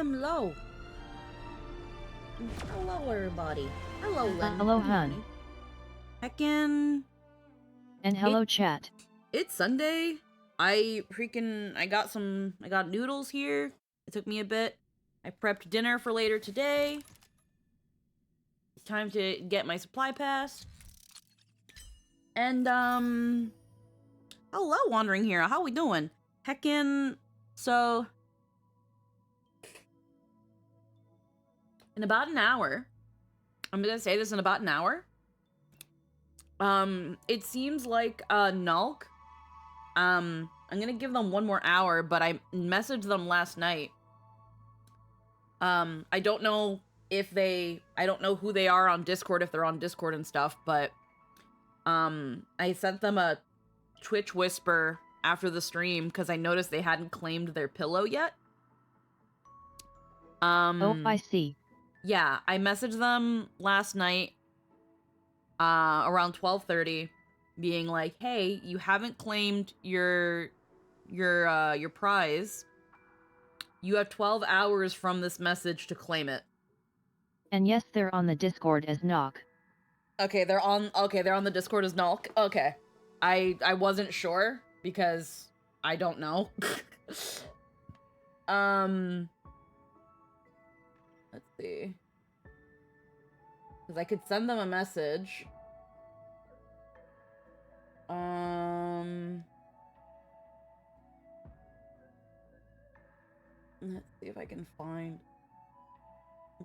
Hello. Hello, everybody. Hello, Len. Hello, hun. Heckin'. And hello, chat. It's Sunday. I got noodles here. It took me a bit. I prepped dinner for later today. It's time to get my supply pass. And, hello, Wandering Hero. How we doing? Heckin'. So, in about an hour, I'm gonna say this in about an hour. It seems like, Nulk. I'm gonna give them one more hour, but I messaged them last night. I don't know I don't know who they are on Discord, if they're on Discord and stuff, but, I sent them a Twitch whisper after the stream, because I noticed they hadn't claimed their pillow yet. Oh, I see. Yeah, I messaged them last night, around 12:30, being like, hey, you haven't claimed your prize. You have 12 hours from this message to claim it. And yes, they're on the Discord as Knock. Okay, they're on the Discord as Nulk. Okay. I wasn't sure because I don't know. Let's see. Cuz I could send them a message. Let's see if I can find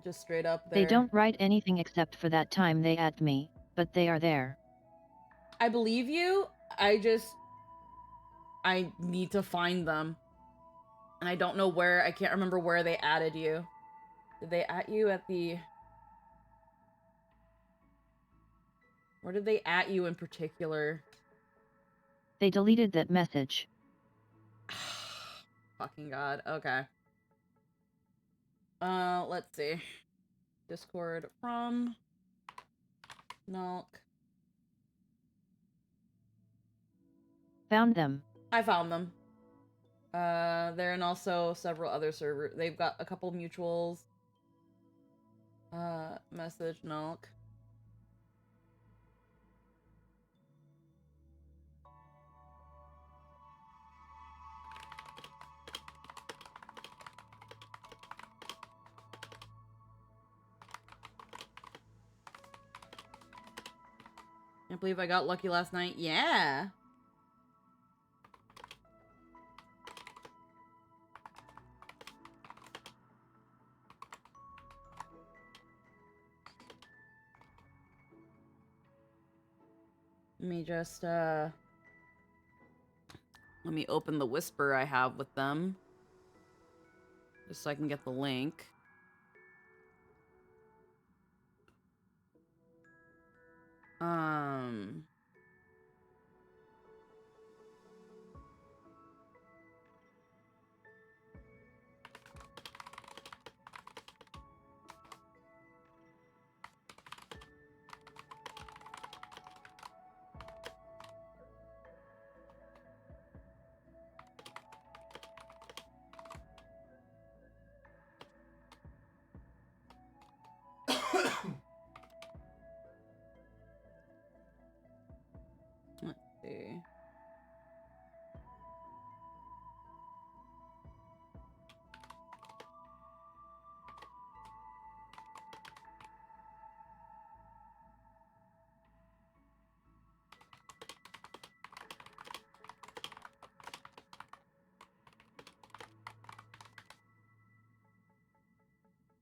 just straight up there. They don't write anything except for that time they at me, but they are there. I believe you. I need to find them. And I don't know where. I can't remember where they added you. Did they at you at the... Where did they at you in particular? They deleted that message. Fucking God. Okay. Let's see. Discord from Nulk. Found them. I found them. They're in also several other servers. They've got a couple mutuals. Message Nulk. Can't believe I got lucky last night. Yeah. Let me just, let me open the whisper I have with them. Just so I can get the link. Let's see.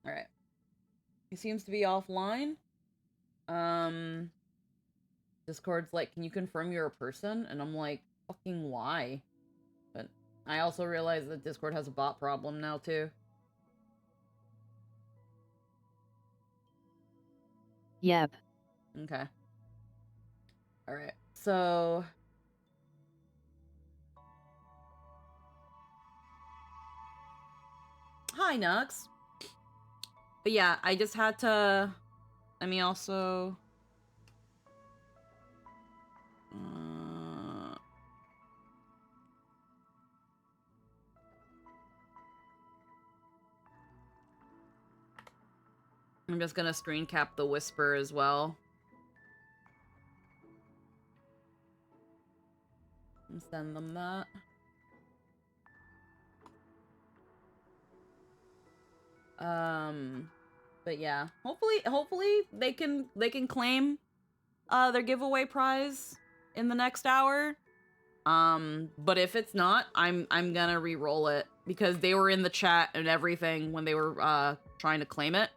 Alright. He seems to be offline. Discord's like, can you confirm you're a person? And I'm like, fucking why? But I also realize that Discord has a bot problem now, too. Yep. Okay. Alright, so... Hi, Nux. But yeah, I just had to... Let me also... I'm just gonna screen cap the whisper as well. And send them that. But yeah, hopefully they can claim their giveaway prize in the next hour. But if it's not, I'm gonna re-roll it because they were in the chat and everything when they were trying to claim it,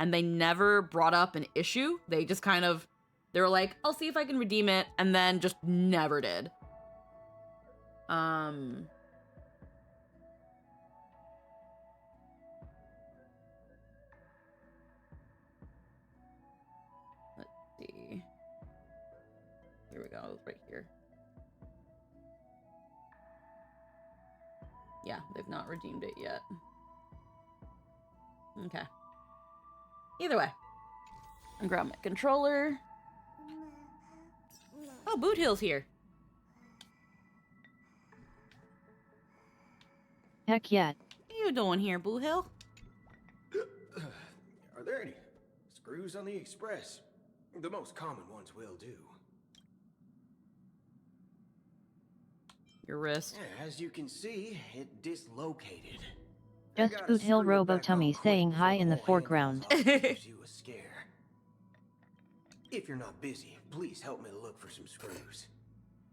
and they never brought up an issue. They just kind of, they were like, I'll see if I can redeem it, and then just never did. Let's see. Here we go, right here. Yeah, they've not redeemed it yet. Okay. Either way. I'll grab my controller. Oh, Boot Hill's here. Heck yeah. What are you doing here, Boot Hill? Are there any screws on the Express? The most common ones will do. Your wrist. Yeah, as you can see, it dislocated. Just Boot Hill Robotummy saying hi in the foreground. Gives you a scare. If you're not busy, please help me look for some screws.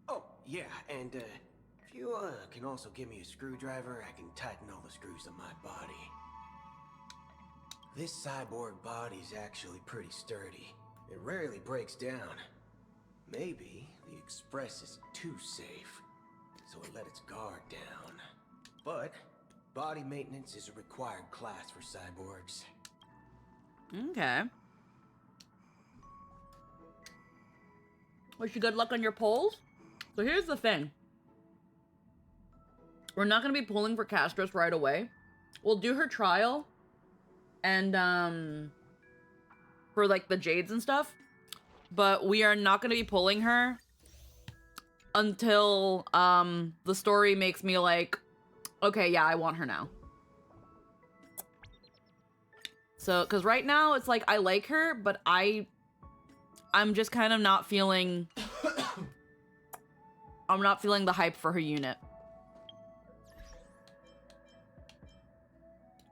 Oh, yeah, and if you can also give me a screwdriver, I can tighten all the screws on my body. This cyborg body's actually pretty sturdy. It rarely breaks down. Maybe the Express is too safe, so it let its guard down. But body maintenance is a required class for cyborgs. Okay. Wish you good luck on your polls. So here's the thing. We're not going to be pulling for Castros right away. We'll do her trial. And, for, like, the Jades and stuff. But we are not going to be pulling her until, the story makes me like, okay, yeah, I want her now. So, because right now, it's like, I like her, but I'm just kind of not feeling... I'm not feeling the hype for her unit.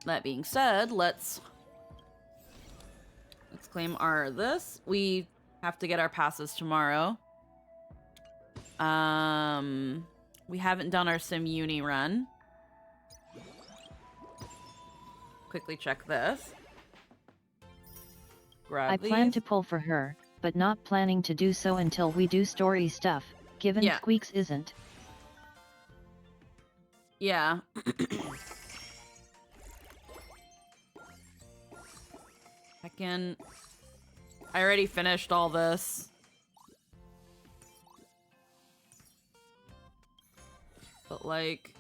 That being said, let's claim our this. We have to get our passes tomorrow. We haven't done our Sim Uni run. Quickly check this. Grab these. I plan to pull for her, but not planning to do so until we do story stuff, given Squeaks isn't. Yeah. I already finished all this. But like,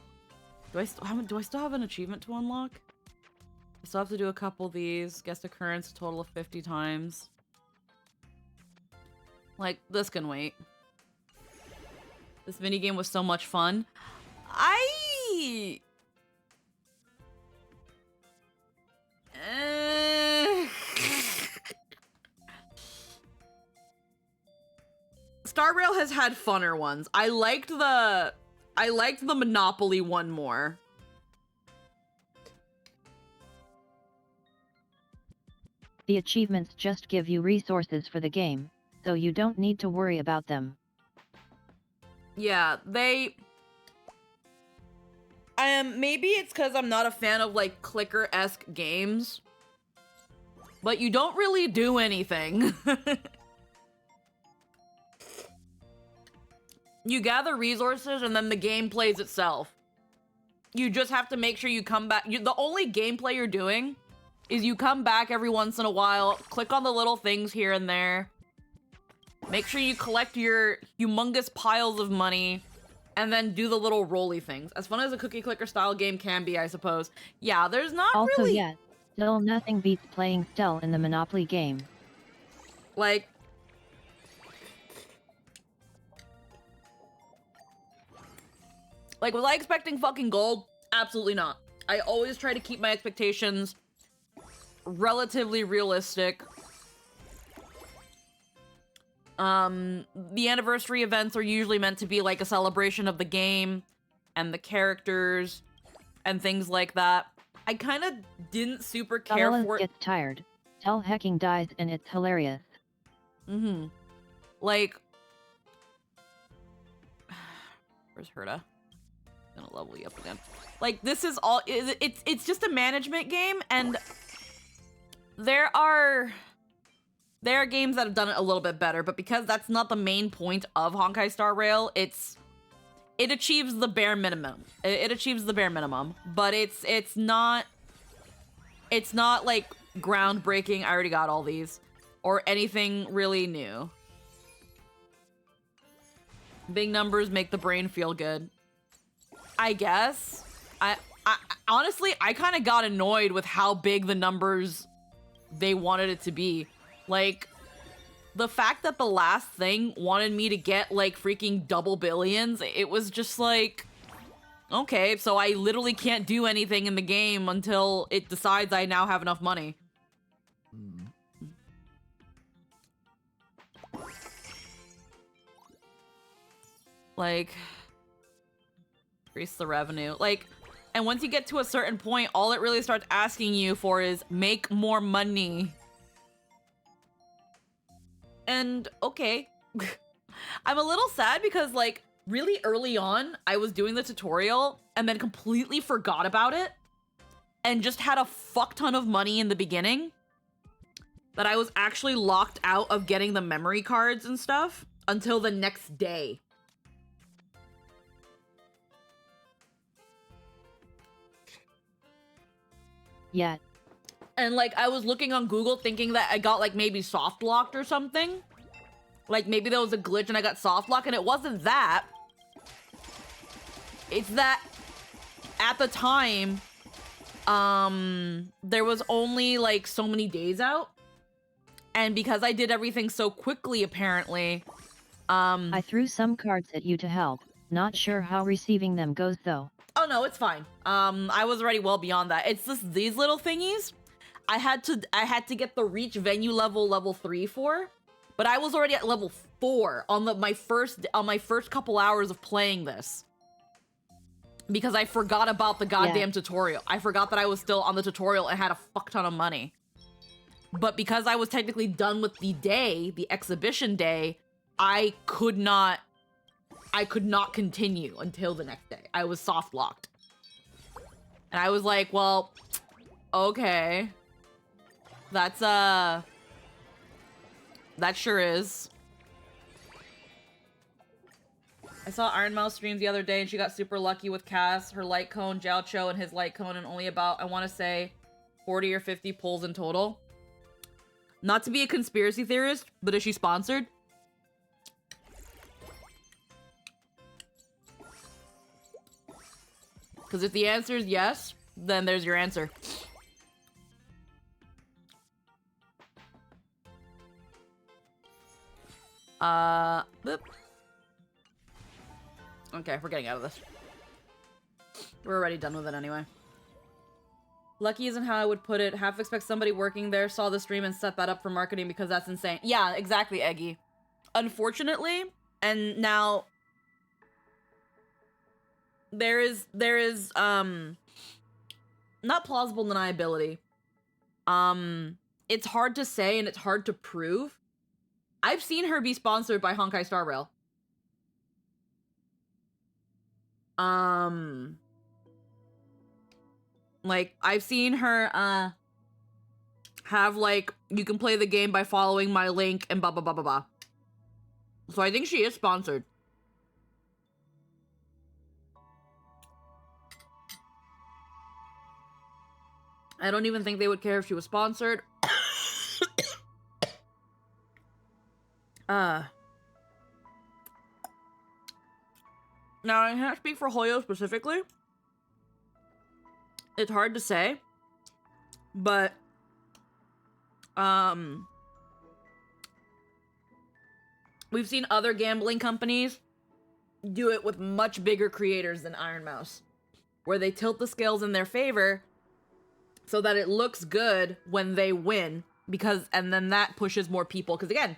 do I still have an achievement to unlock? I still have to do a couple of these. Guest occurrence, a total of 50 times. Like, this can wait. This minigame was so much fun. Star Rail has had funner ones. I liked the Monopoly one more. The achievements just give you resources for the game, so you don't need to worry about them. Yeah, maybe it's because I'm not a fan of, like, clicker-esque games. But you don't really do anything. You gather resources, and then the game plays itself. You just have to make sure you come back. The only gameplay you're doing is you come back every once in a while, click on the little things here and there, make sure you collect your humongous piles of money, and then do the little rolly things. As fun as a cookie clicker style game can be, I suppose. Yeah, there's not also, really... yeah, still nothing beats playing Stell in the Monopoly game. Like... was I expecting fucking gold? Absolutely not. I always try to keep my expectations relatively realistic. The anniversary events are usually meant to be like a celebration of the game and the characters and things like that. I kind of didn't super care Valorant for it. gets tired. Tell hacking dies and it's hilarious. Like, where's Herta? Gonna level you up again. Like, this is all, it's just a management game, and there are games that have done it a little bit better, but because that's not the main point of Honkai Star Rail, it achieves the bare minimum. It achieves the bare minimum, but it's not like groundbreaking. I already got all these, or anything really new. Big numbers make the brain feel good, I guess. I honestly, I kind of got annoyed with how big the numbers they wanted it to be. Like, the fact that the last thing wanted me to get, like, freaking double billions, it was just like, okay, so I literally can't do anything in the game until it decides I now have enough money. Like, increase the revenue. Like, and once you get to a certain point, all it really starts asking you for is make more money. And okay. I'm a little sad because, like, really early on, I was doing the tutorial and then completely forgot about it and just had a fuck ton of money in the beginning that I was actually locked out of getting the memory cards and stuff until the next day. Yeah. And, like, I was looking on Google thinking that I got, like, maybe soft locked or something. Like, maybe there was a glitch and I got soft locked, and it wasn't that. It's that at the time, there was only, like, so many days out. And because I did everything so quickly, apparently, I threw some cards at you to help. Not sure how receiving them goes though. Oh no, it's fine. I was already well beyond that. It's just these little thingies I had to get the reach venue level 3 for, but I was already at level 4 on my first couple hours of playing this. Because I forgot about the goddamn tutorial. I forgot that I was still on the tutorial and had a fuck ton of money. But because I was technically done with the day, the exhibition day, I could not continue until the next day. I was soft locked. And I was like, well, okay. That's, that sure is. I saw Iron Mouse stream the other day and she got super lucky with Cass, her light cone, Jiao Cho, and his light cone, and only about, I want to say, 40 or 50 pulls in total. Not to be a conspiracy theorist, but is she sponsored? Because if the answer is yes, then there's your answer. Boop. Okay, we're getting out of this. We're already done with it anyway. Lucky isn't how I would put it. Half expect somebody working there saw the stream and set that up for marketing because that's insane. Yeah, exactly, Eggy. Unfortunately, and now there is not plausible deniability. It's hard to say and it's hard to prove. I've seen her be sponsored by Honkai Star Rail. Like, I've seen her, have, like, you can play the game by following my link and blah, blah, blah, blah, blah. So I think she is sponsored. I don't even think they would care if she was sponsored. Now, I can't speak for Hoyo specifically. It's hard to say. But, we've seen other gambling companies do it with much bigger creators than Iron Mouse, where they tilt the scales in their favor so that it looks good when they win, and then that pushes more people. Because again,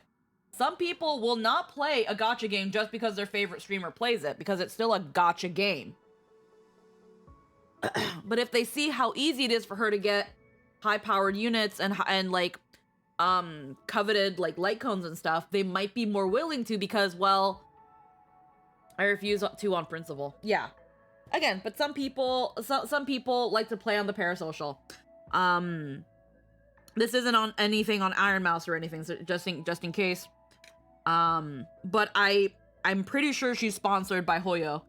some people will not play a gacha game just because their favorite streamer plays it, because it's still a gacha game. But if they see how easy it is for her to get high-powered units and like coveted like light cones and stuff, they might be more willing to, because, well, I refuse to on principle. Yeah. Again, but some people like to play on the parasocial. This isn't on anything on Iron Mouse or anything, so just in case. But I'm pretty sure she's sponsored by Hoyo.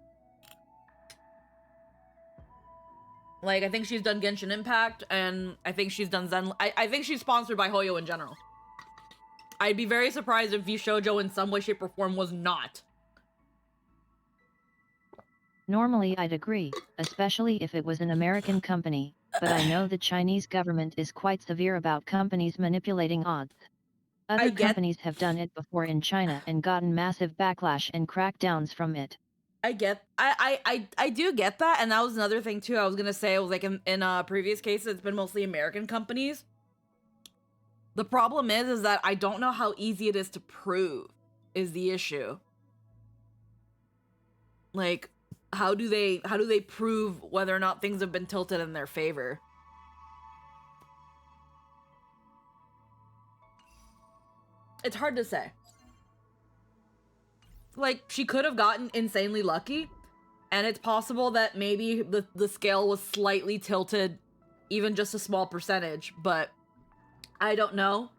Like, I think she's done Genshin Impact, and I think she's done Zen. I think she's sponsored by Hoyo in general. I'd be very surprised if VShojo in some way, shape, or form was not. Normally I'd agree, especially if it was an American company, but I know the Chinese government is quite severe about companies manipulating odds. Other companies have done it before in China and gotten massive backlash and crackdowns from it. I do get that, and that was another thing too. I was gonna say, I was like, in previous cases, it's been mostly American companies. The problem is that I don't know how easy it is to prove, is the issue. Like, how do they prove whether or not things have been tilted in their favor? It's hard to say. Like, she could have gotten insanely lucky, and it's possible that maybe the scale was slightly tilted, even just a small percentage, but I don't know.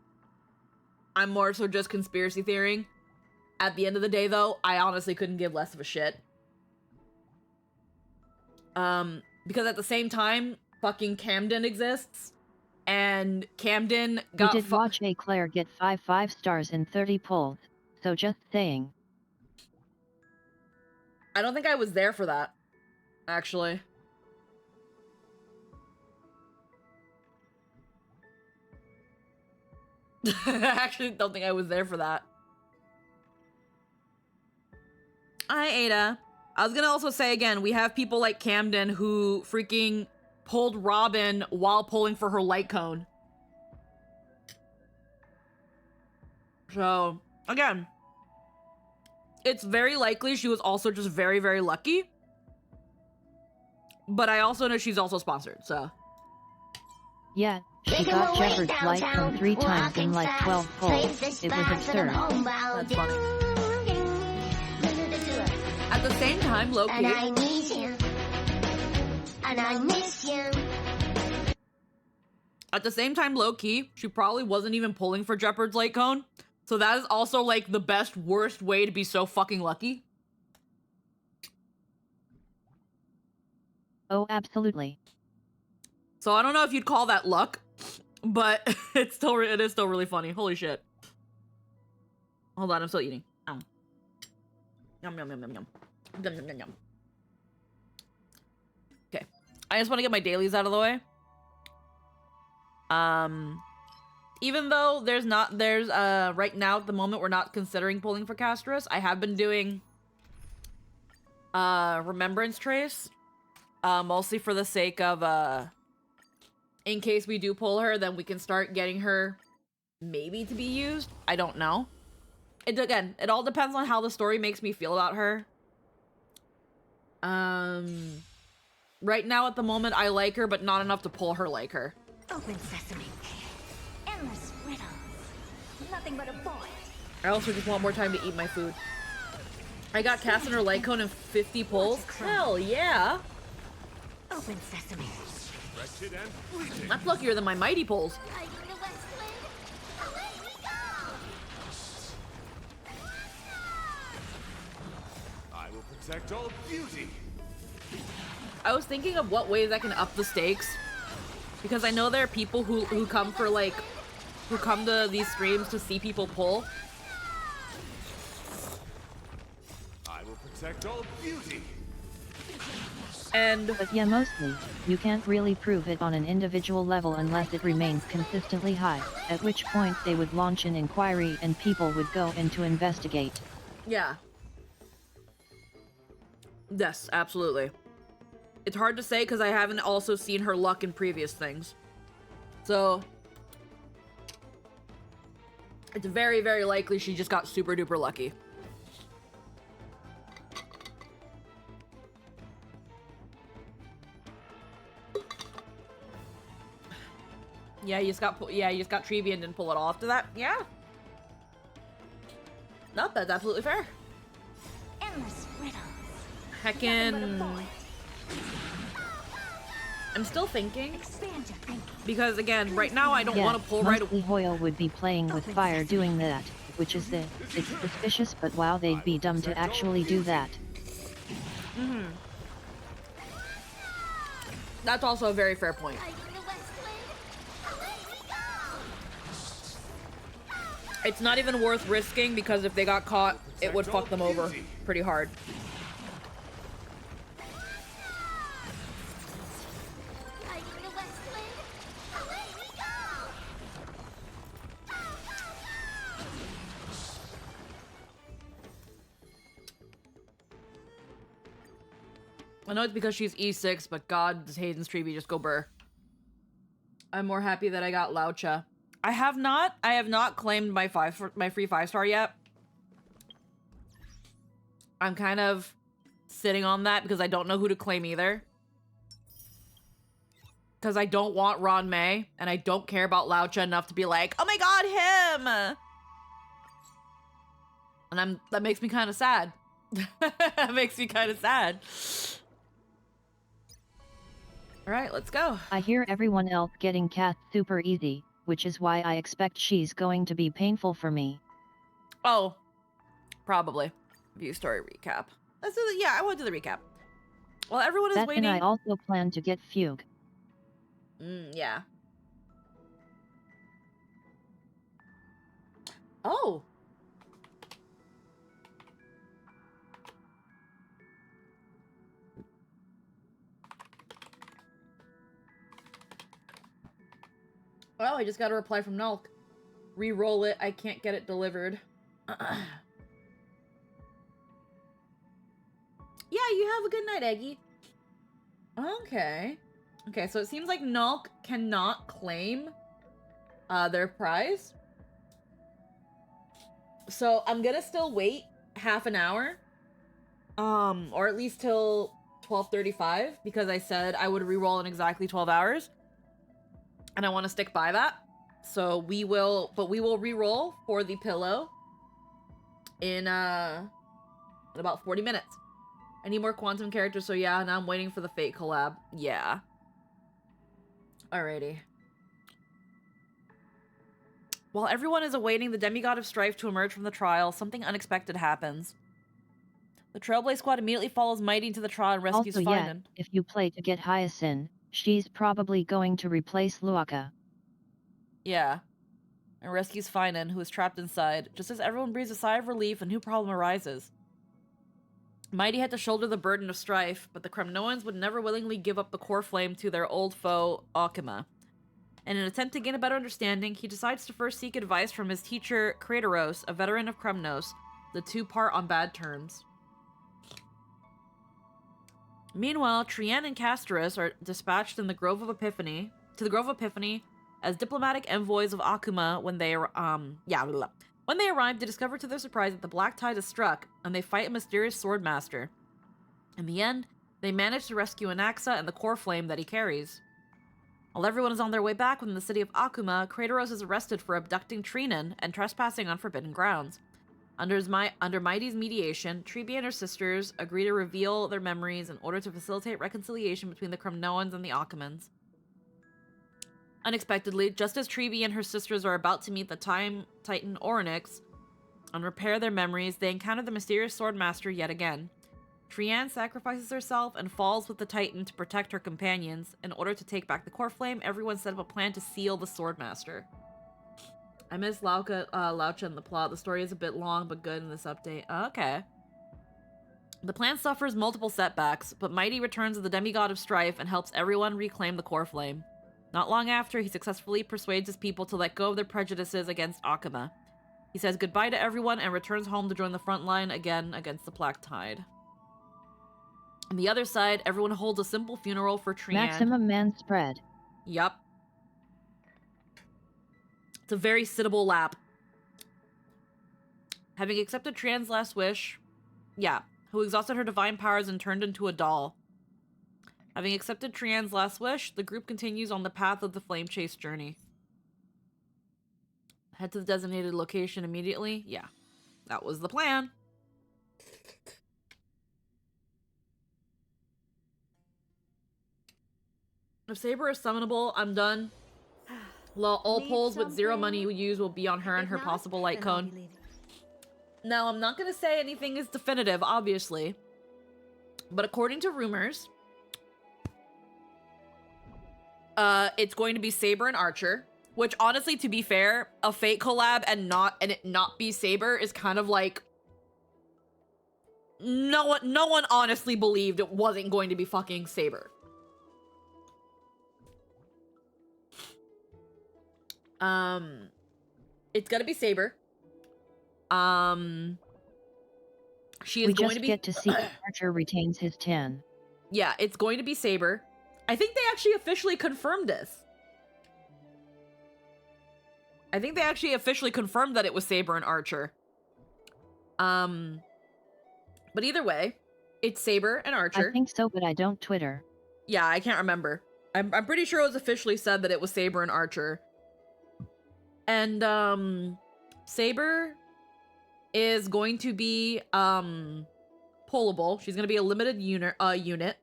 I'm more so just conspiracy theorying. At the end of the day, though, I honestly couldn't give less of a shit. Because at the same time, fucking Camden exists, and Camden got— We did watch a Claire get 5 stars and 30 pulls, so just saying. I don't think I was there for that, actually. I actually don't think I was there for that. Hi, Ada. I was gonna also say again, we have people like Camden who freaking pulled Robin while pulling for her light cone. So, again, it's very likely she was also just very, very lucky. But I also know she's also sponsored, so. Yeah, she got Jeopard's light cone 3 times in like 12 pulls. It was absurd. That's funny. At the same time, low-key, and I need you, and I miss you. At the same time, low-key, she probably wasn't even pulling for Jeopard's light cone. So that is also, like, the best, worst way to be so fucking lucky. Oh, absolutely. So I don't know if you'd call that luck, but it is still really funny. Holy shit. Hold on, I'm still eating. Ow. Yum, yum, yum, yum, yum. Yum, yum, yum, yum. Okay. I just want to get my dailies out of the way. Even though there's right now at the moment we're not considering pulling for Castris, I have been doing Remembrance Trace. Mostly for the sake of in case we do pull her, then we can start getting her maybe to be used. I don't know. It all depends on how the story makes me feel about her. Right now at the moment I like her, but not enough to pull her like her. Open sesame. Endless riddles. Nothing but a void. I also just want more time to eat my food. I got cast in her light cone and 50 pulls. Hell yeah. Open sesame. That's luckier than my mighty pulls. I will protect all beauty. I was thinking of what ways I can up the stakes, because I know there are people who come for who come to these streams to see people pull. I will protect all beauty. But yeah, mostly, you can't really prove it on an individual level unless it remains consistently high, at which point they would launch an inquiry and people would go in to investigate. Yeah. Yes, absolutely. It's hard to say because I haven't also seen her luck in previous things. So it's very, very likely she just got super duper lucky. Yeah, you just got Trevi and didn't pull it off to that. Yeah. No, that's absolutely fair. Endless riddles. Heckin'. I'm still thinking. Expand your thinking. Because again, right now I don't want to pull right mostly Hoyle would be playing with fire doing that, which is it's suspicious, but wow, they'd be dumb to actually do that. Mm-hmm. That's also a very fair point. It's not even worth risking because if they got caught, it would fuck them over pretty hard. I know it's because she's E6, but God, does Hayden's Trevi just go burr. I'm more happy that I got Laucha. I have not claimed my free 5-star yet. I'm kind of sitting on that because I don't know who to claim either. Because I don't want Ron May, and I don't care about Laucha enough to be like, oh my god, him! And that makes me kind of sad. That makes me kind of sad. Alright, let's go. I hear everyone else getting Cat super easy, which is why I expect she's going to be painful for me. Oh, probably. View story recap. Let's do the, yeah, I want to do the recap. Well, everyone is waiting. And I also plan to get Fugue. Yeah. Oh. Well, I just got a reply from Nulk. Re-roll it. I can't get it delivered. Yeah, you have a good night, Eggy. Okay. Okay, so it seems like Nulk cannot claim their prize. So I'm gonna still wait half an hour. Or at least till 12:35, because I said I would re-roll in exactly 12 hours. And I want to stick by that. So we will re-roll for the pillow in about 40 minutes. I need more quantum characters, so yeah, now I'm waiting for the Fate collab. Yeah. Alrighty. While everyone is awaiting the demigod of strife to emerge from the trial, something unexpected happens. The Trailblaze squad immediately follows Mighty into the trial and rescues Also, Finan. if you play to get Hyacinth, she's probably going to replace Luaka. Yeah. And rescues Finan, who is trapped inside. Just as everyone breathes a sigh of relief, a new problem arises. Mighty had to shoulder the burden of strife, but the Kremnoans would never willingly give up the core flame to their old foe, Akima. In an attempt to gain a better understanding, he decides to first seek advice from his teacher, Krateros, a veteran of Kremnos. The two part on bad terms. Meanwhile, Trian and Castorus are dispatched in the Grove of Epiphany, as diplomatic envoys of Akuma when they When they arrive, they discover to their surprise that the Black Tide is struck, and they fight a mysterious sword master. In the end, they manage to rescue Anaxa and the core flame that he carries. While everyone is on their way back within the city of Akuma, Krateros is arrested for abducting Trinan and trespassing on forbidden grounds. Under Mighty's mediation, Trebi and her sisters agree to reveal their memories in order to facilitate reconciliation between the Kremnoans and the Akumans. Unexpectedly, just as Trebi and her sisters are about to meet the Time Titan Orynyx and repair their memories, they encounter the mysterious Swordmaster yet again. Trian sacrifices herself and falls with the Titan to protect her companions. In order to take back the core flame, everyone set up a plan to seal the Swordmaster. I miss Laucha in the plot. The story is a bit long, but good in this update. Okay. The plan suffers multiple setbacks, but Mighty returns as the demigod of strife and helps everyone reclaim the core flame. Not long after, he successfully persuades his people to let go of their prejudices against Akuma. He says goodbye to everyone and returns home to join the front line again against the Black Tide. On the other side, everyone holds a simple funeral for Trian. Maximum man spread. Yup. It's a very sittable lap. Having accepted Trian's last wish, yeah, who exhausted her divine powers and turned into a doll. Having accepted Trian's last wish, the group continues on the path of the flame chase journey. Head to the designated location immediately. Yeah, that was the plan. If Saber is summonable, I'm done. All Need polls with 0 something? money you use will be on her and If her not, possible light then I'll cone. be leaving. Now, I'm not going to say anything is definitive, obviously. But according to rumors, it's going to be Saber and Archer. Which, honestly, to be fair, a Fate collab and it not be Saber is kind of like... No one honestly believed it wasn't going to be fucking Saber. It's gonna be Saber. She is We going just to be... get to see if Archer retains his 10. Yeah, it's going to be Saber. I think they actually officially confirmed this. I think they actually officially confirmed that it was Saber and Archer. But either way, it's Saber and Archer. I think so, but I don't Twitter. Yeah, I can't remember. I'm pretty sure it was officially said that it was Saber and Archer. And, Saber is going to be, pullable. She's gonna be a limited unit.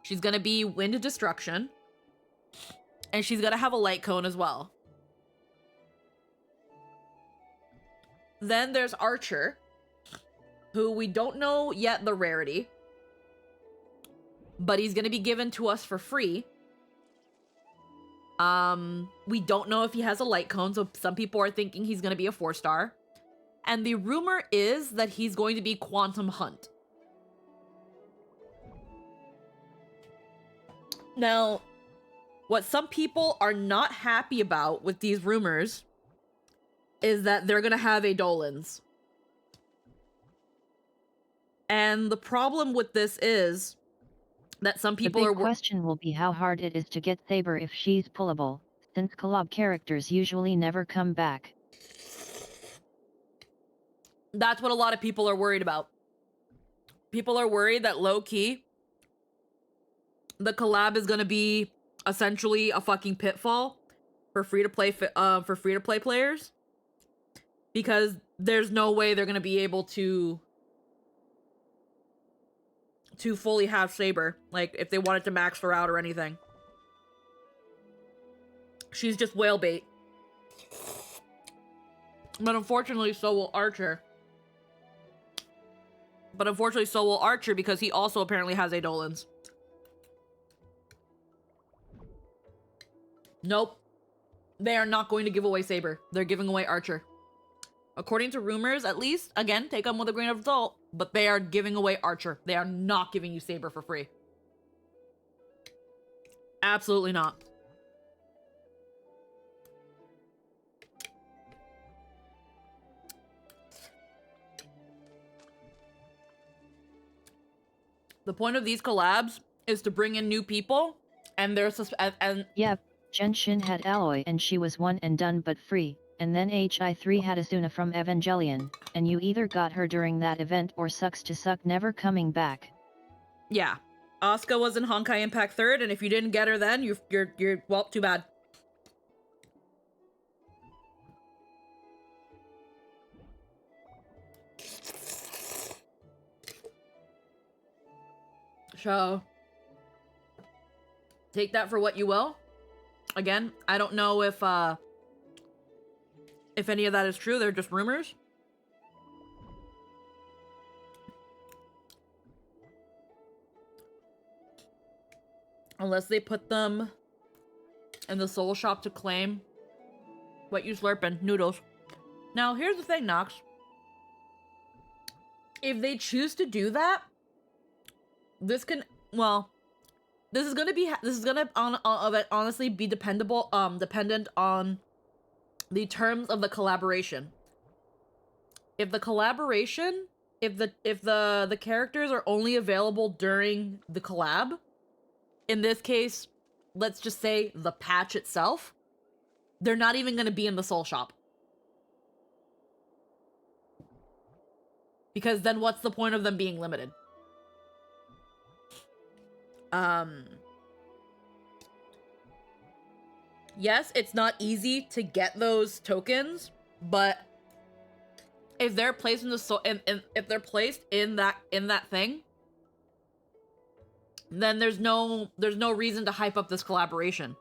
She's gonna be wind destruction. And she's gonna have a light cone as well. Then there's Archer, who we don't know yet the rarity. But he's gonna be given to us for free. We don't know if he has a light cone, so some people are thinking he's gonna be a 4-star. And the rumor is that he's going to be Quantum Hunt. Now, what some people are not happy about with these rumors is that they're gonna have Eidolons. And the problem with this is that some people The big question will be how hard it is to get Saber if she's pullable, since collab characters usually never come back. That's what a lot of people are worried about. People are worried that low-key, the collab is gonna be essentially a fucking pitfall for free-to-play players, because there's no way they're gonna be able to fully have Saber, like if they wanted to max her out or anything. She's just whale bait. But unfortunately, so will Archer. But unfortunately, so will Archer, because he also apparently has Eidolons. Nope. They are not going to give away Saber. They're giving away Archer. According to rumors, at least, again, take them with a grain of salt, but they are giving away Archer. They are not giving you Saber for free. Absolutely not. The point of these collabs is to bring in new people, and they're Yep, Genshin had Alloy and she was one and done but free, and then HI3 had Asuna from Evangelion, and you either got her during that event or sucks to suck never coming back. yeah. Asuka was in Honkai Impact 3rd, and if you didn't get her then, you're well, too bad. So, take that for what you will. Again, I don't know if any of that is true. They're just rumors. Unless they put them in the soul shop to claim. What you slurping? Noodles. Now, here's the thing, Nox. If they choose to do that, this can, well, this is gonna honestly be dependent on the terms of the collaboration. If the collaboration, if the characters are only available during the collab, in this case, let's just say the patch itself, they're not even going to be in the Soul Shop. Because then what's the point of them being limited? Yes, it's not easy to get those tokens, but if they're placed in the if they're placed in that thing, then there's no reason to hype up this collaboration.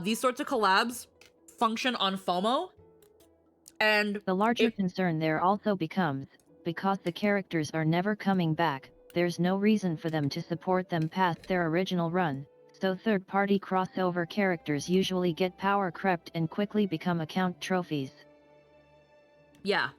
These sorts of collabs function on FOMO, and the larger concern there also becomes, because the characters are never coming back, there's no reason for them to support them past their original run, so third-party crossover characters usually get power crept and quickly become account trophies. Yeah.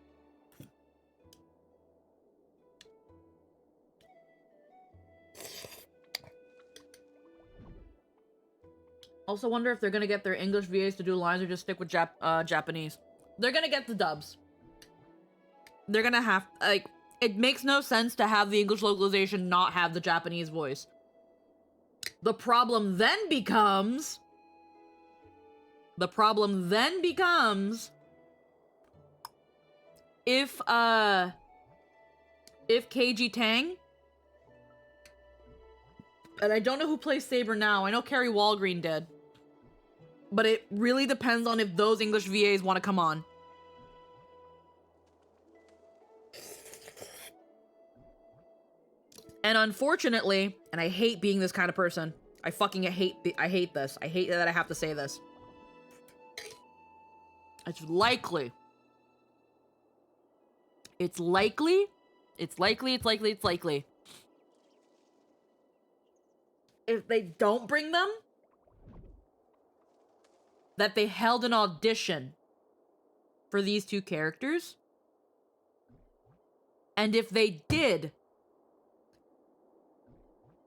Also wonder if they're gonna get their English VAs to do lines or just stick with Japanese. They're gonna get the dubs. They're gonna have, like, it makes no sense to have the English localization not have the Japanese voice. The problem then becomes if KG Tang, and I don't know who plays Saber now, I know Carrie Walgreen did, but it really depends on if those English VAs want to come on. And unfortunately, and I hate being this kind of person, I fucking hate this. I hate that I have to say this. It's likely if they don't bring them, that they held an audition for these two characters. And if they did,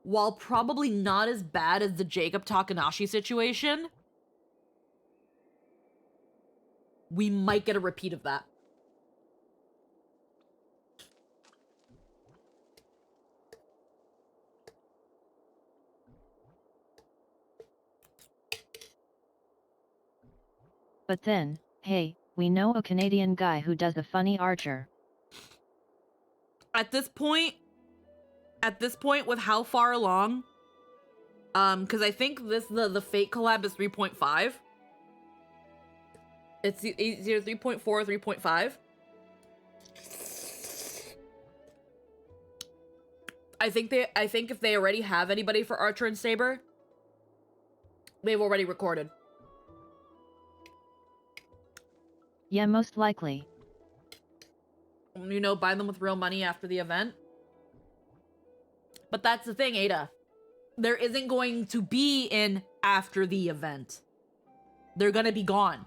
while probably not as bad as the Jacob Takanashi situation, we might get a repeat of that. But then, hey, we know a Canadian guy who does a funny Archer. At this point, with how far along, because I think the Fate collab is 3.5. It's either 3.4 or 3.5. I think if they already have anybody for Archer and Saber, they've already recorded. Yeah, most likely. You know, buy them with real money after the event. But that's the thing, Ada. There isn't going to be an after the event. They're gonna be gone.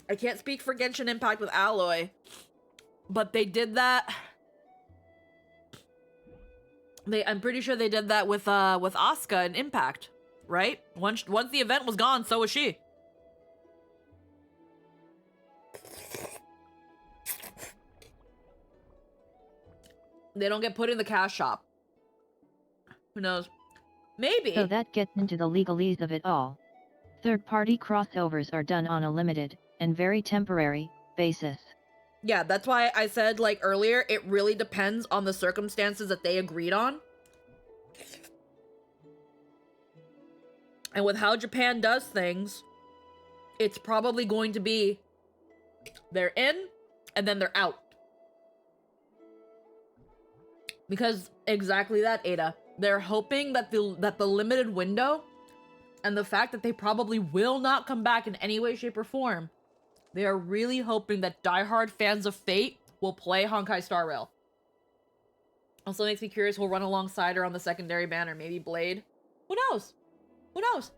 I can't speak for Genshin Impact with Alloy, but they did that. I'm pretty sure they did that with Asuka and Impact, right? Once the event was gone, so was she. They don't get put in the cash shop. Who knows? Maybe. So that gets into the legalese of it all. Third-party crossovers are done on a limited, and very temporary, basis. Yeah, that's why I said, like, earlier, it really depends on the circumstances that they agreed on. And with how Japan does things, it's probably going to be they're in, and then they're out. Because exactly that, Ada. They're hoping that the limited window and the fact that they probably will not come back in any way, shape, or form, they are really hoping that diehard fans of Fate will play Honkai Star Rail. Also makes me curious who'll run alongside her on the secondary banner. Maybe Blade? Who knows? Who knows?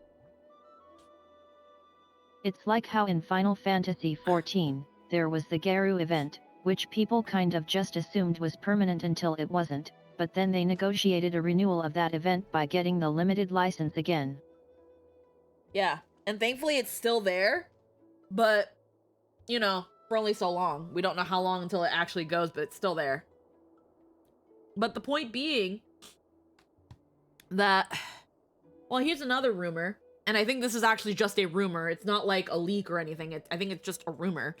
It's like how in Final Fantasy XIV, there was the Garu event, which people kind of just assumed was permanent until it wasn't, but then they negotiated a renewal of that event by getting the limited license again. Yeah, and thankfully it's still there, but, you know, for only so long. We don't know how long until it actually goes, but it's still there. But the point being that Well, here's another rumor, and I think this is actually just a rumor. It's not like a leak or anything. I think it's just a rumor.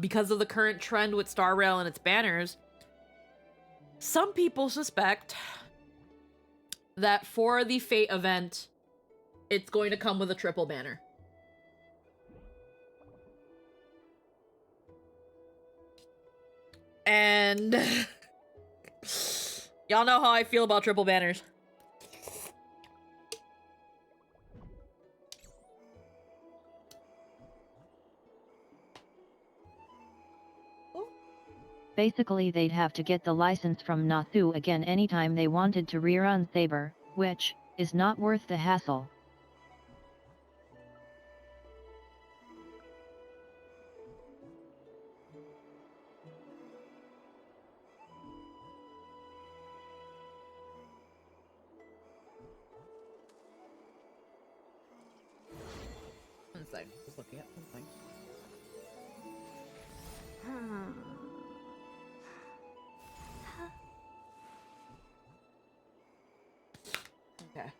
Because of the current trend with Star Rail and its banners, some people suspect that for the Fate event, it's going to come with a triple banner. And y'all know how I feel about triple banners. Basically, they'd have to get the license from Nathu again anytime they wanted to rerun Saber, which is not worth the hassle. One second, just looking at something. Okay.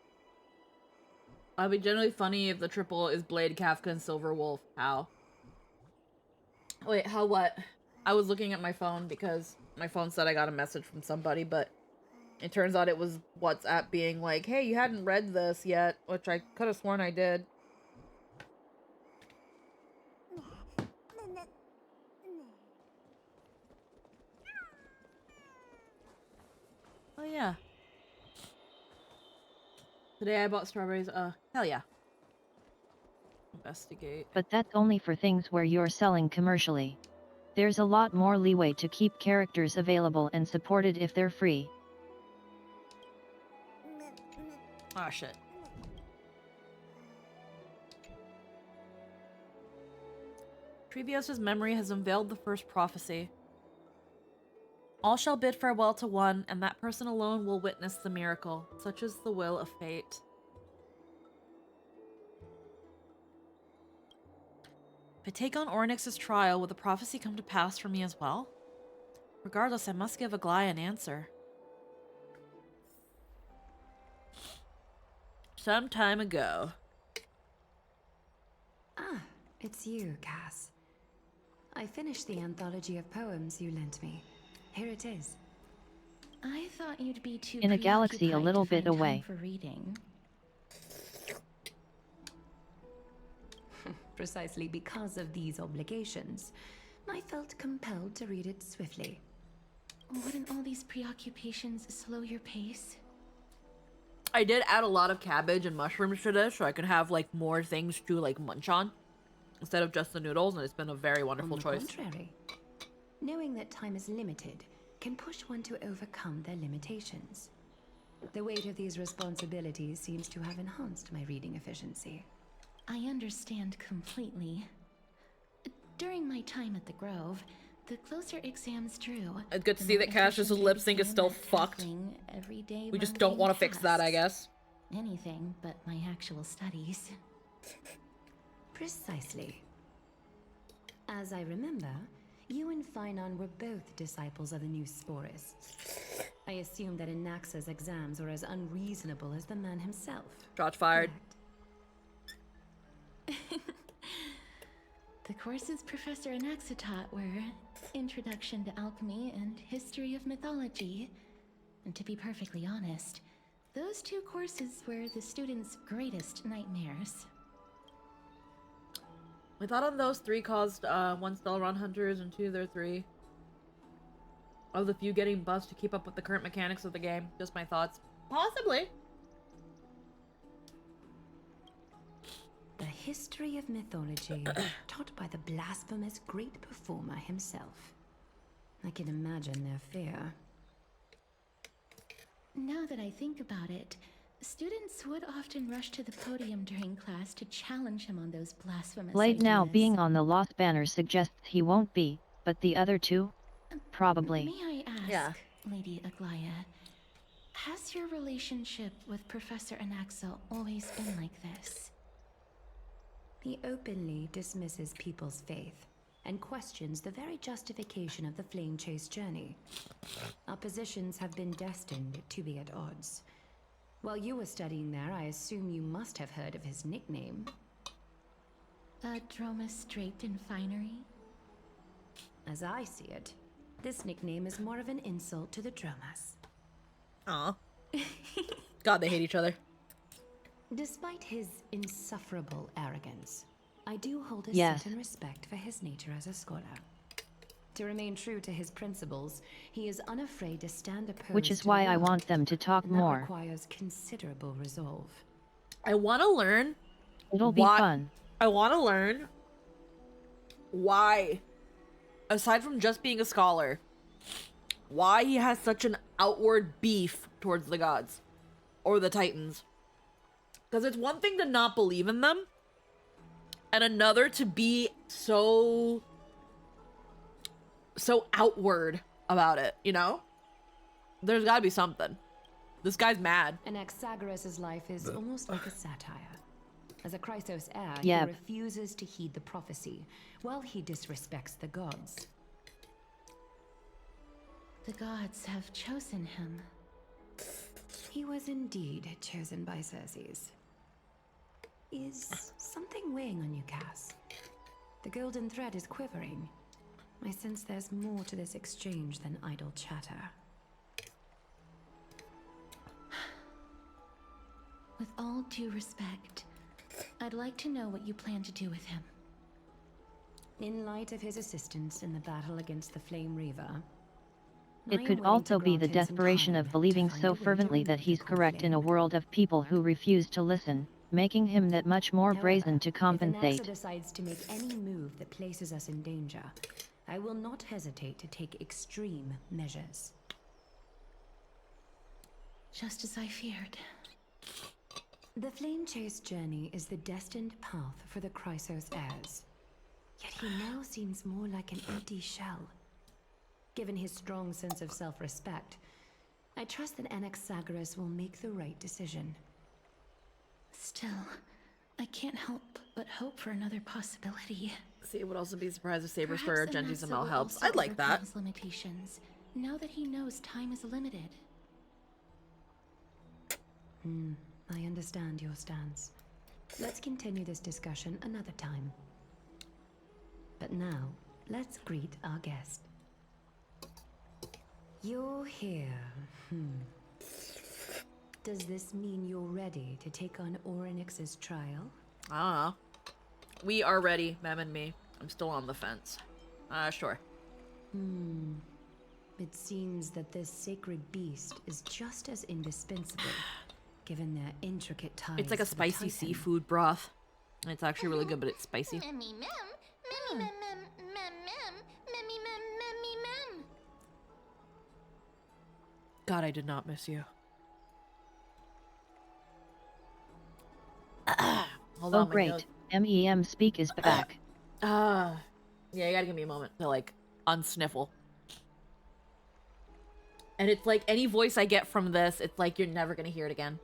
It'd be generally funny if the triple is Blade, Kafka, and Silver Wolf. How? Wait, how what? I was looking at my phone because my phone said I got a message from somebody, but it turns out it was WhatsApp being like, hey, you hadn't read this yet, which I could have sworn I did. Oh yeah. Today I bought strawberries. Hell yeah. Investigate. But that's only for things where you're selling commercially. There's a lot more leeway to keep characters available and supported if they're free. Ah, shit. Trevios's memory has unveiled the first prophecy. All shall bid farewell to one, and that person alone will witness the miracle. Such is the will of fate. If I take on Ornyx's trial, will the prophecy come to pass for me as well? Regardless, I must give Aglaia an answer. Some time ago. Ah, it's you, Cass. I finished the anthology of poems you lent me. Here it is. I thought you'd be too In a galaxy a preoccupied little to bit find time away. for reading. Precisely because of these obligations, I felt compelled to read it swiftly. Wouldn't all these preoccupations slow your pace? I did add a lot of cabbage and mushrooms to this so I could have like more things to like munch on instead of just the noodles, and it's been a very wonderful On the choice. contrary, knowing that time is limited can push one to overcome their limitations. The weight of these responsibilities seems to have enhanced my reading efficiency. I understand completely. During my time at the Grove, the closer exams drew, It's good to the see more that Cassius's efficient lip sync is became still at fucked. tackling everyday We just don't mundane want to fix that, I tasks. guess. Anything but my actual studies. Precisely. As I remember, you and Phainon were both disciples of the new Sporists. I assume that Anaxa's exams were as unreasonable as the man himself. Shots fired. Correct? The courses Professor Anaxa taught were Introduction to Alchemy and History of Mythology. And to be perfectly honest, those two courses were the students' greatest nightmares. We thought on those three caused one Stellaron hunters and two their three of the few getting buffs to keep up with the current mechanics of the game. Just my thoughts. Possibly. The history of mythology taught by the blasphemous great performer himself. I can imagine their fear. Now that I think about it, students would often rush to the podium during class to challenge him on those blasphemous Blade now ideas. being on the Lost Banner suggests he won't be, but the other two? Probably. May I ask, Yeah. Lady Aglaia, has your relationship with Professor Anaxa always been like this? He openly dismisses people's faith and questions the very justification of the Flame Chase journey. Our positions have been destined to be at odds. While you were studying there, I assume you must have heard of his nickname. Dromus draped in finery? As I see it, this nickname is more of an insult to the Dromas. Aw. God, they hate each other. Despite his insufferable arrogance, I do hold a Yes. certain respect for his nature as a scholar. To remain true to his principles, he is unafraid to stand opposed Which is to why the I world, want them to talk and that more. requires considerable resolve. I want to learn It'll be why. fun. I want to learn why, aside from just being a scholar, why he has such an outward beef towards the gods or the Titans. Because it's one thing to not believe in them, and another to be so outward about it, you know? There's gotta be something. This guy's mad. Anaxagoras' life is almost like a satire. As a Chrysos heir, Yep. he refuses to heed the prophecy, while he disrespects the gods. The gods have chosen him. He was indeed chosen by Circes. Is something weighing on you, Cass? The golden thread is quivering. I sense there's more to this exchange than idle chatter. With all due respect, I'd like to know what you plan to do with him. In light of his assistance in the battle against the Flame Reaver, I It am could willing also to be the grant him some desperation time of to believing find so a way to fervently that remove he's the correct in a flame. world of people who refuse to listen, making him that much more However, brazen to if Anaxa compensate. decides to make any move that places us in danger, I will not hesitate to take extreme measures. Just as I feared. The Flame Chase journey is the destined path for the Chrysos heirs. Yet he now seems more like an empty shell. Given his strong sense of self-respect, I trust that Anaxagoras will make the right decision. Still, I can't help but hope for another possibility. See, would also be surprised if Sabers for Perhaps Genji's Anaxa ML will helps. also I'd like overcome that. his limitations, now that he knows time is limited. I understand your stance. Let's continue this discussion another time. But now, let's greet our guest. You're here. Does this mean you're ready to take on Orynyx's trial? I don't know. We are ready, Mem and me. I'm still on the fence. Sure. It seems that this sacred beast is just as indispensable, given their intricate ties. It's like a to the spicy Titan. seafood broth. It's actually really good, but it's spicy. Memmy mem, memmy mem mem mem mem, memmy mem memmy mem. God, I did not miss you. Hold Oh on, my great, nose. MEM Speak is back. Yeah, you gotta give me a moment to, like, unsniffle. And it's like, any voice I get from this, it's like you're never gonna hear it again.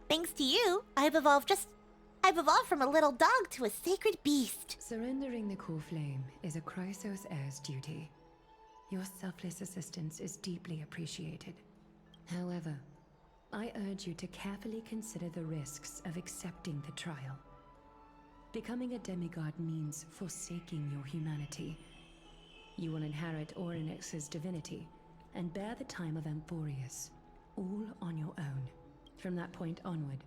Thanks to you, I've evolved from a little dog to a sacred beast. Surrendering the core flame is a Chrysos heir's duty. Your selfless assistance is deeply appreciated. However, I urge you to carefully consider the risks of accepting the trial. Becoming a demigod means forsaking your humanity. You will inherit Orynyx's divinity and bear the time of Amphoreus, all on your own. From that point onward,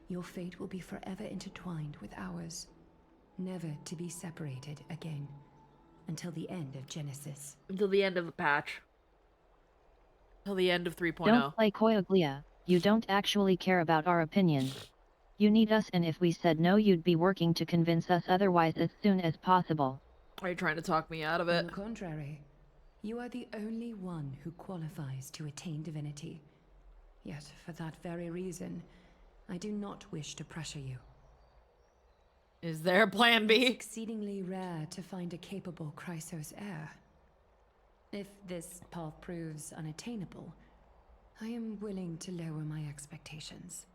your fate will be forever intertwined with ours, never to be separated again, until the end of Genesis. Until the end of the patch. Until the end of 3.0. Don't play Koyoglia, you don't actually care about our opinion. You need us, and if we said no you'd be working to convince us otherwise as soon as possible. Are you trying to talk me out of On it? the contrary, you are the only one who qualifies to attain divinity. Yet, for that very reason, I do not wish to pressure you. Is there a plan B? It's exceedingly rare to find a capable Chrysos heir. If this path proves unattainable, I am willing to lower my expectations.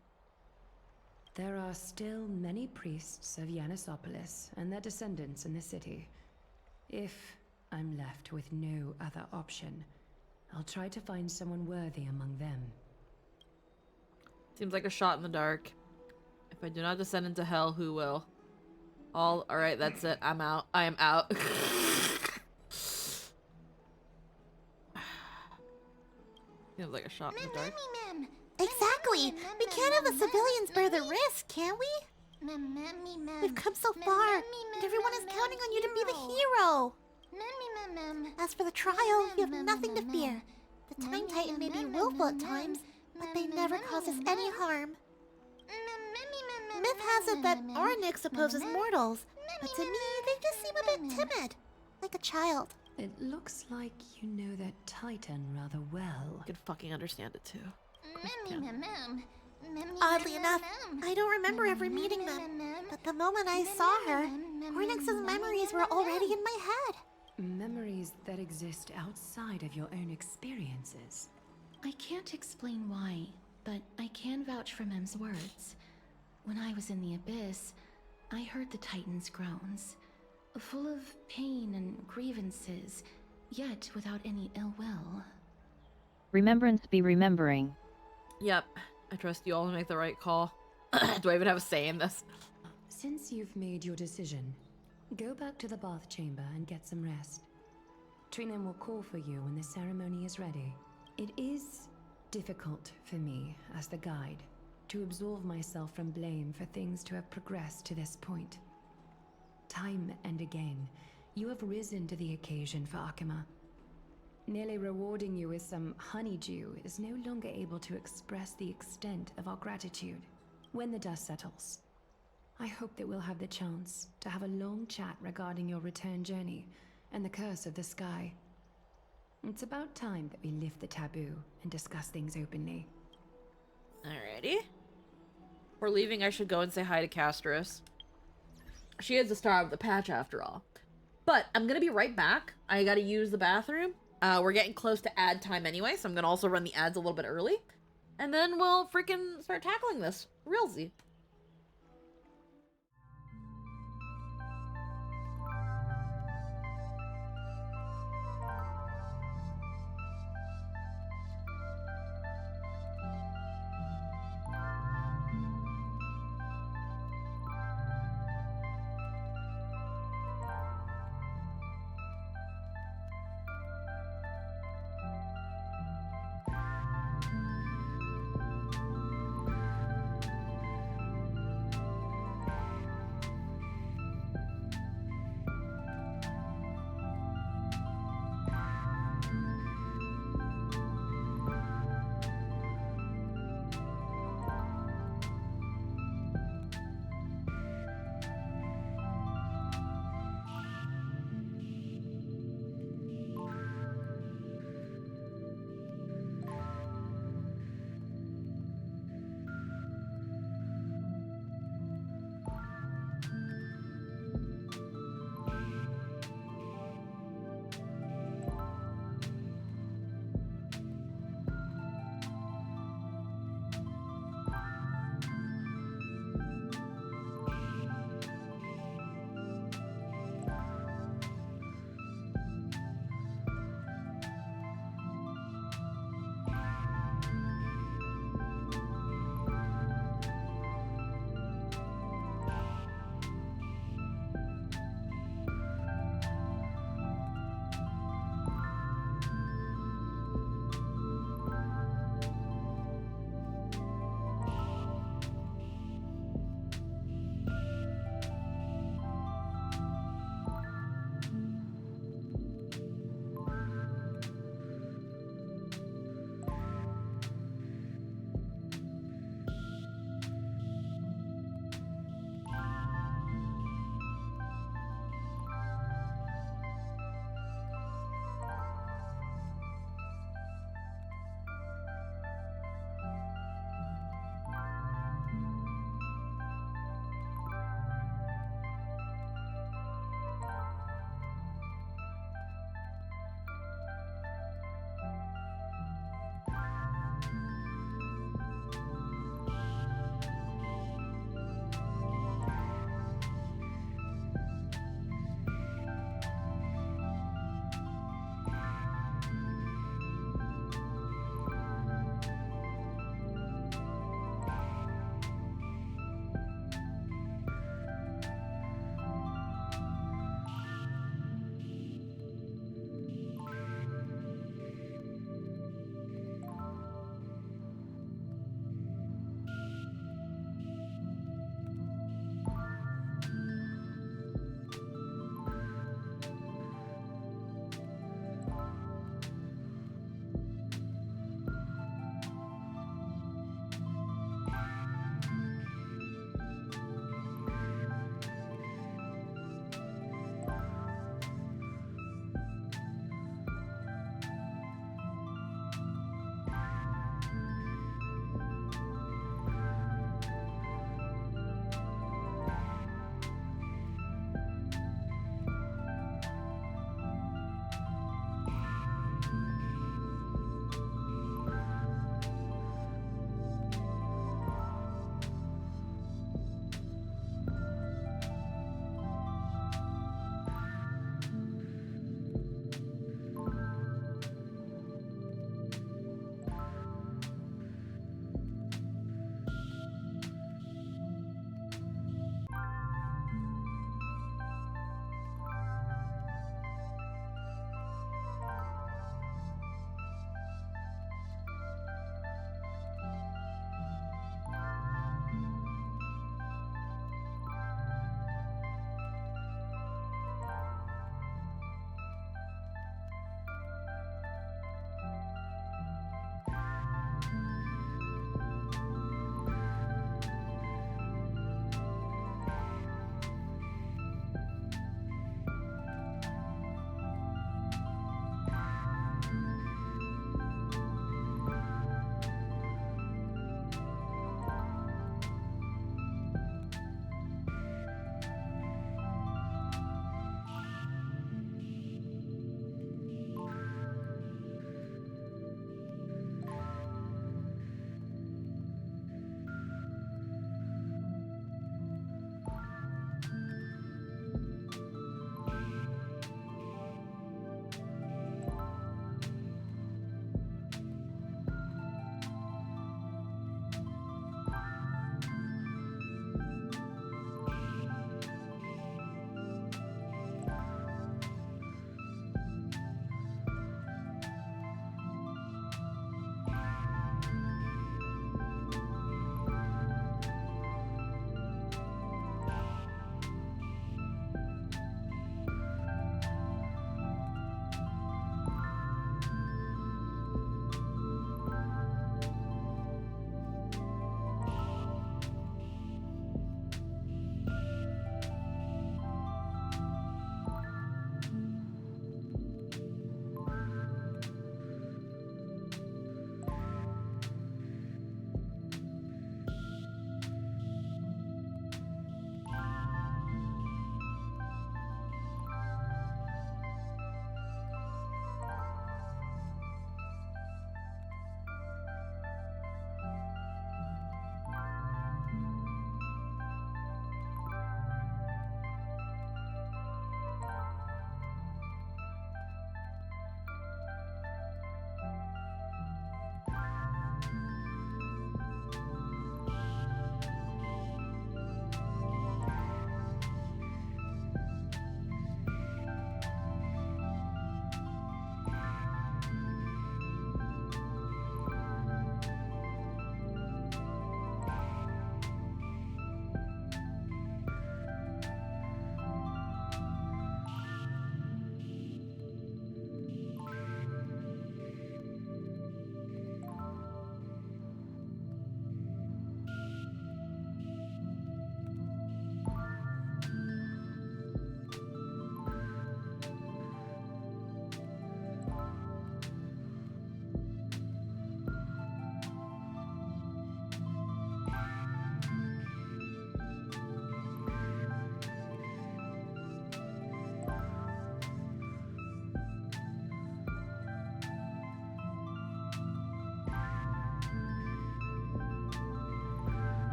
There are still many priests of Yanissopolis and their descendants in the city. If I'm left with no other option, I'll try to find someone worthy among them. Seems like a shot in the dark. If I do not descend into hell, who will? Alright, that's it. I'm out. I am out. Seems like a shot in the dark. Exactly. We can't have the civilians bear the risk, can we? We've come so far, and everyone is counting on you to be the hero. As for the trial, you have nothing to fear. The Time Titan may be willful at times, but they never cause us any harm. Myth has it that Ornyx opposes mortals, but to me, they just seem a bit timid, like a child. It looks like you know that Titan rather well. I could fucking understand it too. Oddly enough, I don't remember ever meeting them, but the moment I saw her, Ornyx's memories were already in my head. Memories that exist outside of your own experiences. I can't explain why, but I can vouch for Mem's words. When I was in the abyss, I heard the Titan's groans, full of pain and grievances, yet without any ill will. Remembrance be remembering. Yep. I trust you all to make the right call. Do I even have a say in this? Since you've made your decision, go back to the bath chamber and get some rest. Trinan will call for you when the ceremony is ready. It is difficult for me, as the guide, to absolve myself from blame for things to have progressed to this point. Time and again, you have risen to the occasion for Akima. Nearly rewarding you with some honeydew is no longer able to express the extent of our gratitude. When the dust settles, I hope that we'll have the chance to have a long chat regarding your return journey and the curse of the sky. It's about time that we lift the taboo and discuss things openly. Alrighty. Before leaving, I should go and say hi to Castris. She is the star of the patch after all. But I'm gonna be right back. I gotta use the bathroom. We're getting close to ad time anyway, so I'm gonna also run the ads a little bit early. And then we'll freaking start tackling this. Realsy.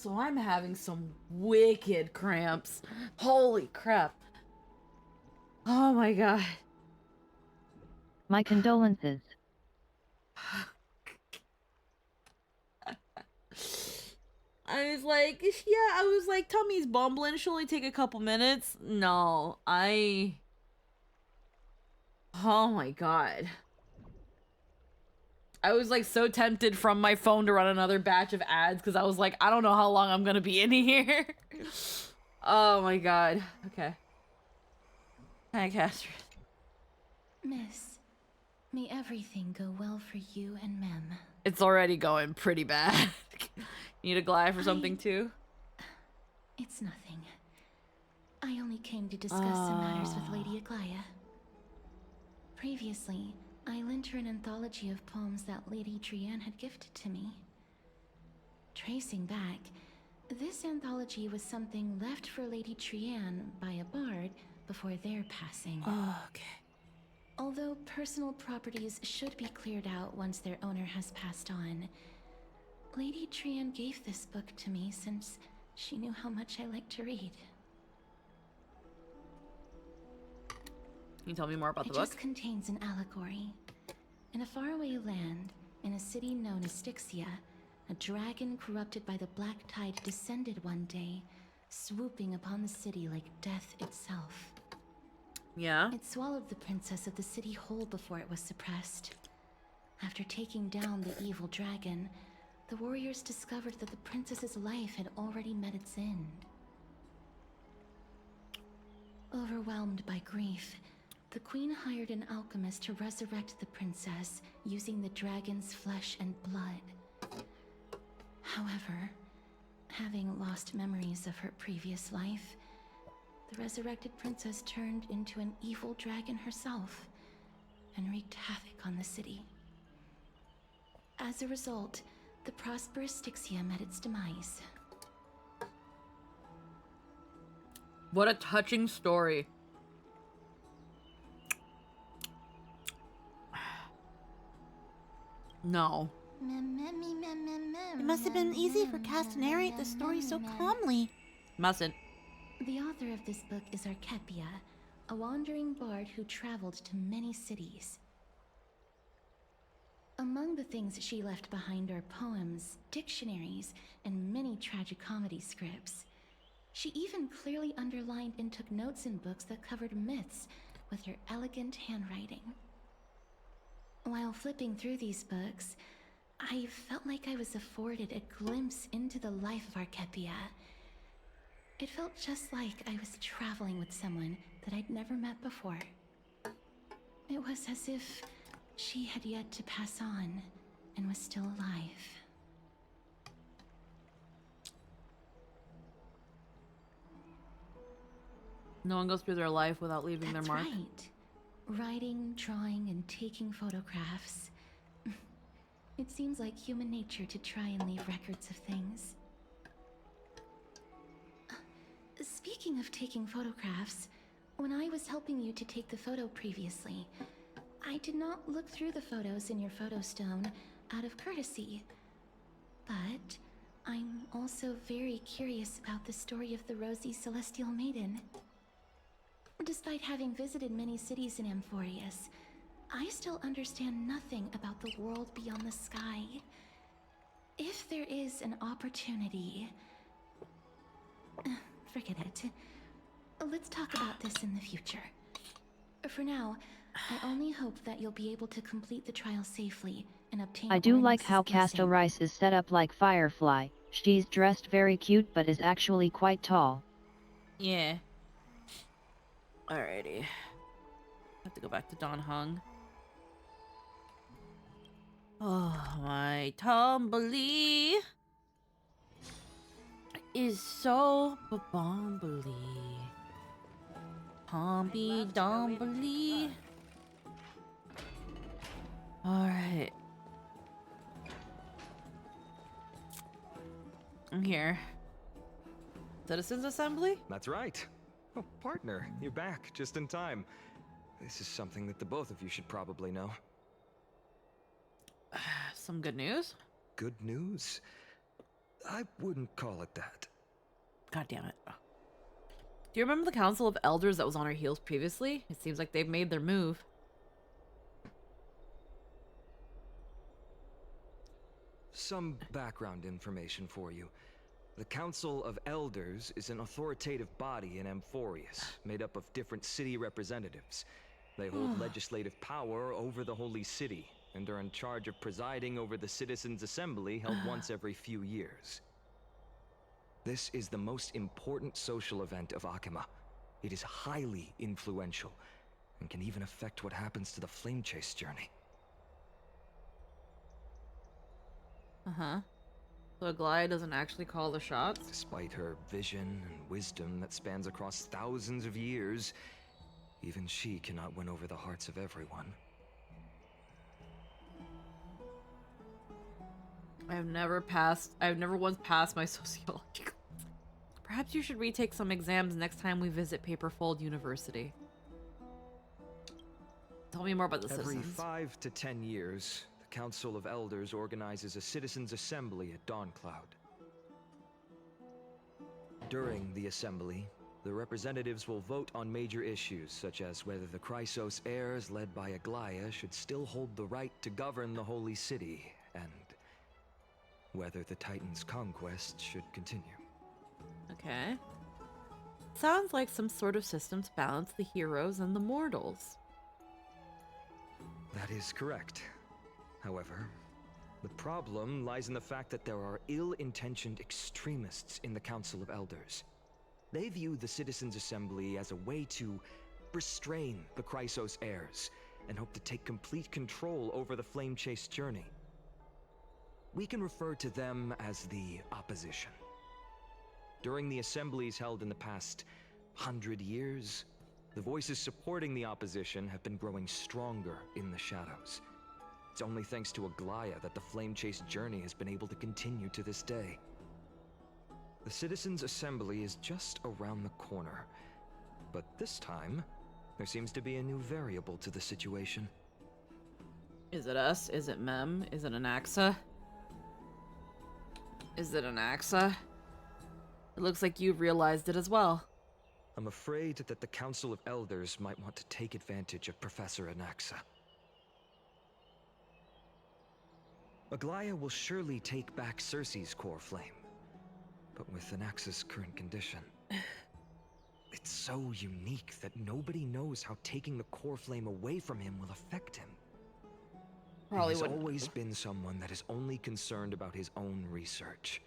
Also, I'm having some wicked cramps. Holy crap. Oh my god. My condolences. I was like, Tummy's bumbling. She'll only take a couple minutes. No, oh my god. I was like so tempted from my phone to run another batch of ads because I was like, I don't know how long I'm gonna be in here. Oh my god. Okay. Hi, Catherine. Miss, may everything go well for you and Mem. It's already going pretty bad. Need a glide for something too? It's nothing. I only came to discuss some matters with Lady Aglaya. Previously, I lent her an anthology of poems that Lady Trianne had gifted to me. Tracing back, this anthology was something left for Lady Trianne by a bard before their passing. Oh, okay. Although personal properties should be cleared out once their owner has passed on, Lady Trianne gave this book to me since she knew how much I like to read. Can you tell me more about the book? It just contains an allegory. In a faraway land, in a city known as Styxia, a dragon corrupted by the black tide descended one day, swooping upon the city like death itself. Yeah? It swallowed the princess of the city whole before it was suppressed. After taking down the evil dragon, the warriors discovered that the princess's life had already met its end. Overwhelmed by grief, the queen hired an alchemist to resurrect the princess using the dragon's flesh and blood. However, having lost memories of her previous life, the resurrected princess turned into an evil dragon herself and wreaked havoc on the city. As a result, the prosperous Styxia met its demise. What a touching story. No. It must have been easy for Cass to narrate the story so calmly. Mustn't. The author of this book is Archepia, a wandering bard who traveled to many cities. Among the things she left behind are poems, dictionaries, and many tragicomedy scripts. She even clearly underlined and took notes in books that covered myths with her elegant handwriting. While flipping through these books, I felt like I was afforded a glimpse into the life of Archepia. It felt just like I was traveling with someone that I'd never met before. It was as if she had yet to pass on and was still alive. No one goes through their life without leaving their That's mark. right. Writing, drawing, and taking photographs. It seems like human nature to try and leave records of things. Speaking of taking photographs, when I was helping you to take the photo previously, I did not look through the photos in your photo stone out of courtesy. But I'm also very curious about the story of the Rosy Celestial Maiden. Despite having visited many cities in Amphoreus, I still understand nothing about the world beyond the sky. If there is an opportunity... forget it. Let's talk about this in the future. For now, I only hope that you'll be able to complete the trial safely and obtain... I do like Ornix's how blessing. Castorice is set up like Firefly. She's dressed very cute but is actually quite tall. Yeah. Alrighty. Have to go back to Don Hung. Oh, my tumbly is so bombly. Pompy dumbly. Alright. I'm here. Citizens Assembly? That's right. Oh, partner, you're back just in time. This is something that the both of you should probably know. Some good news? Good news. I wouldn't call it that. God damn it. Do you remember the Council of Elders that was on our heels previously? It seems like they've made their move. Some background information for you. The Council of Elders is an authoritative body in Amphoreus, made up of different city representatives. They hold legislative power over the Holy City, and are in charge of presiding over the Citizens' Assembly held once every few years. This is the most important social event of Akima. It is highly influential, and can even affect what happens to the Flame Chase journey. Uh-huh. So Aglaia doesn't actually call the shots? Despite her vision and wisdom that spans across thousands of years, even she cannot win over the hearts of everyone. I've never once passed my sociology class. Perhaps you should retake some exams next time we visit Paperfold University. Tell me more about the Every citizens. 5 to 10 years, the Council of Elders organizes a Citizens' Assembly at Dawncloud. During the assembly, the representatives will vote on major issues, such as whether the Chrysos heirs led by Aglaia should still hold the right to govern the Holy City, and whether the Titan's conquest should continue. Okay. Sounds like some sort of system to balance the heroes and the mortals. That is correct. However, the problem lies in the fact that there are ill-intentioned extremists in the Council of Elders. They view the Citizens' Assembly as a way to restrain the Chrysos heirs, and hope to take complete control over the Flame Chase journey. We can refer to them as the opposition. During the assemblies held in the past 100 years, the voices supporting the opposition have been growing stronger in the shadows. It's only thanks to Aglaia that the Flame Chase journey has been able to continue to this day. The Citizens' Assembly is just around the corner, but this time, there seems to be a new variable to the situation. Is it us? Is it Mem? Is it Anaxa? Is it Anaxa? It looks like you've realized it as well. I'm afraid that the Council of Elders might want to take advantage of Professor Anaxa. Aglaia will surely take back Circe's core flame, but with Anaxa's current condition, it's so unique that nobody knows how taking the core flame away from him will affect him. Probably He's wouldn't. always been someone that is only concerned about his own research.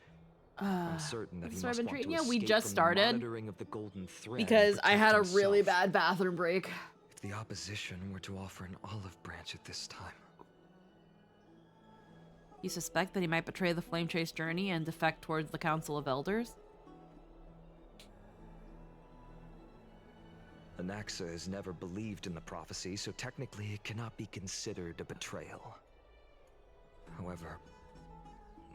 I'm certain that he so I've must been want to treating you. escape We just from the started monitoring of the Golden Thread and because I had a protect really himself. bad bathroom break. If the opposition were to offer an olive branch at this time, You suspect that he might betray the Flame Chase journey and defect towards the Council of Elders? Anaxa has never believed in the prophecy, so technically it cannot be considered a betrayal. However,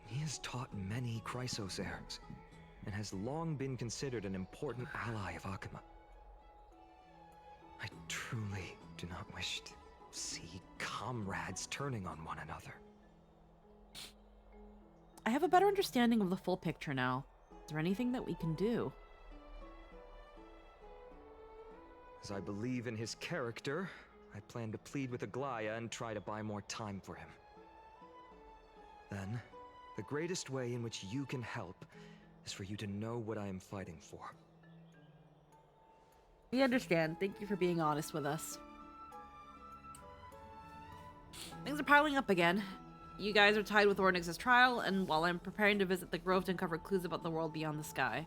he has taught many Chrysos heirs, and has long been considered an important ally of Akima. I truly do not wish to see comrades turning on one another. I have a better understanding of the full picture now. Is there anything that we can do? As I believe in his character, I plan to plead with Aglaia and try to buy more time for him. Then, the greatest way in which you can help is for you to know what I am fighting for. We understand. Thank you for being honest with us. Things are piling up again. You guys are tied with Ornyx's trial, and while I'm preparing to visit the Grove to uncover clues about the world beyond the sky.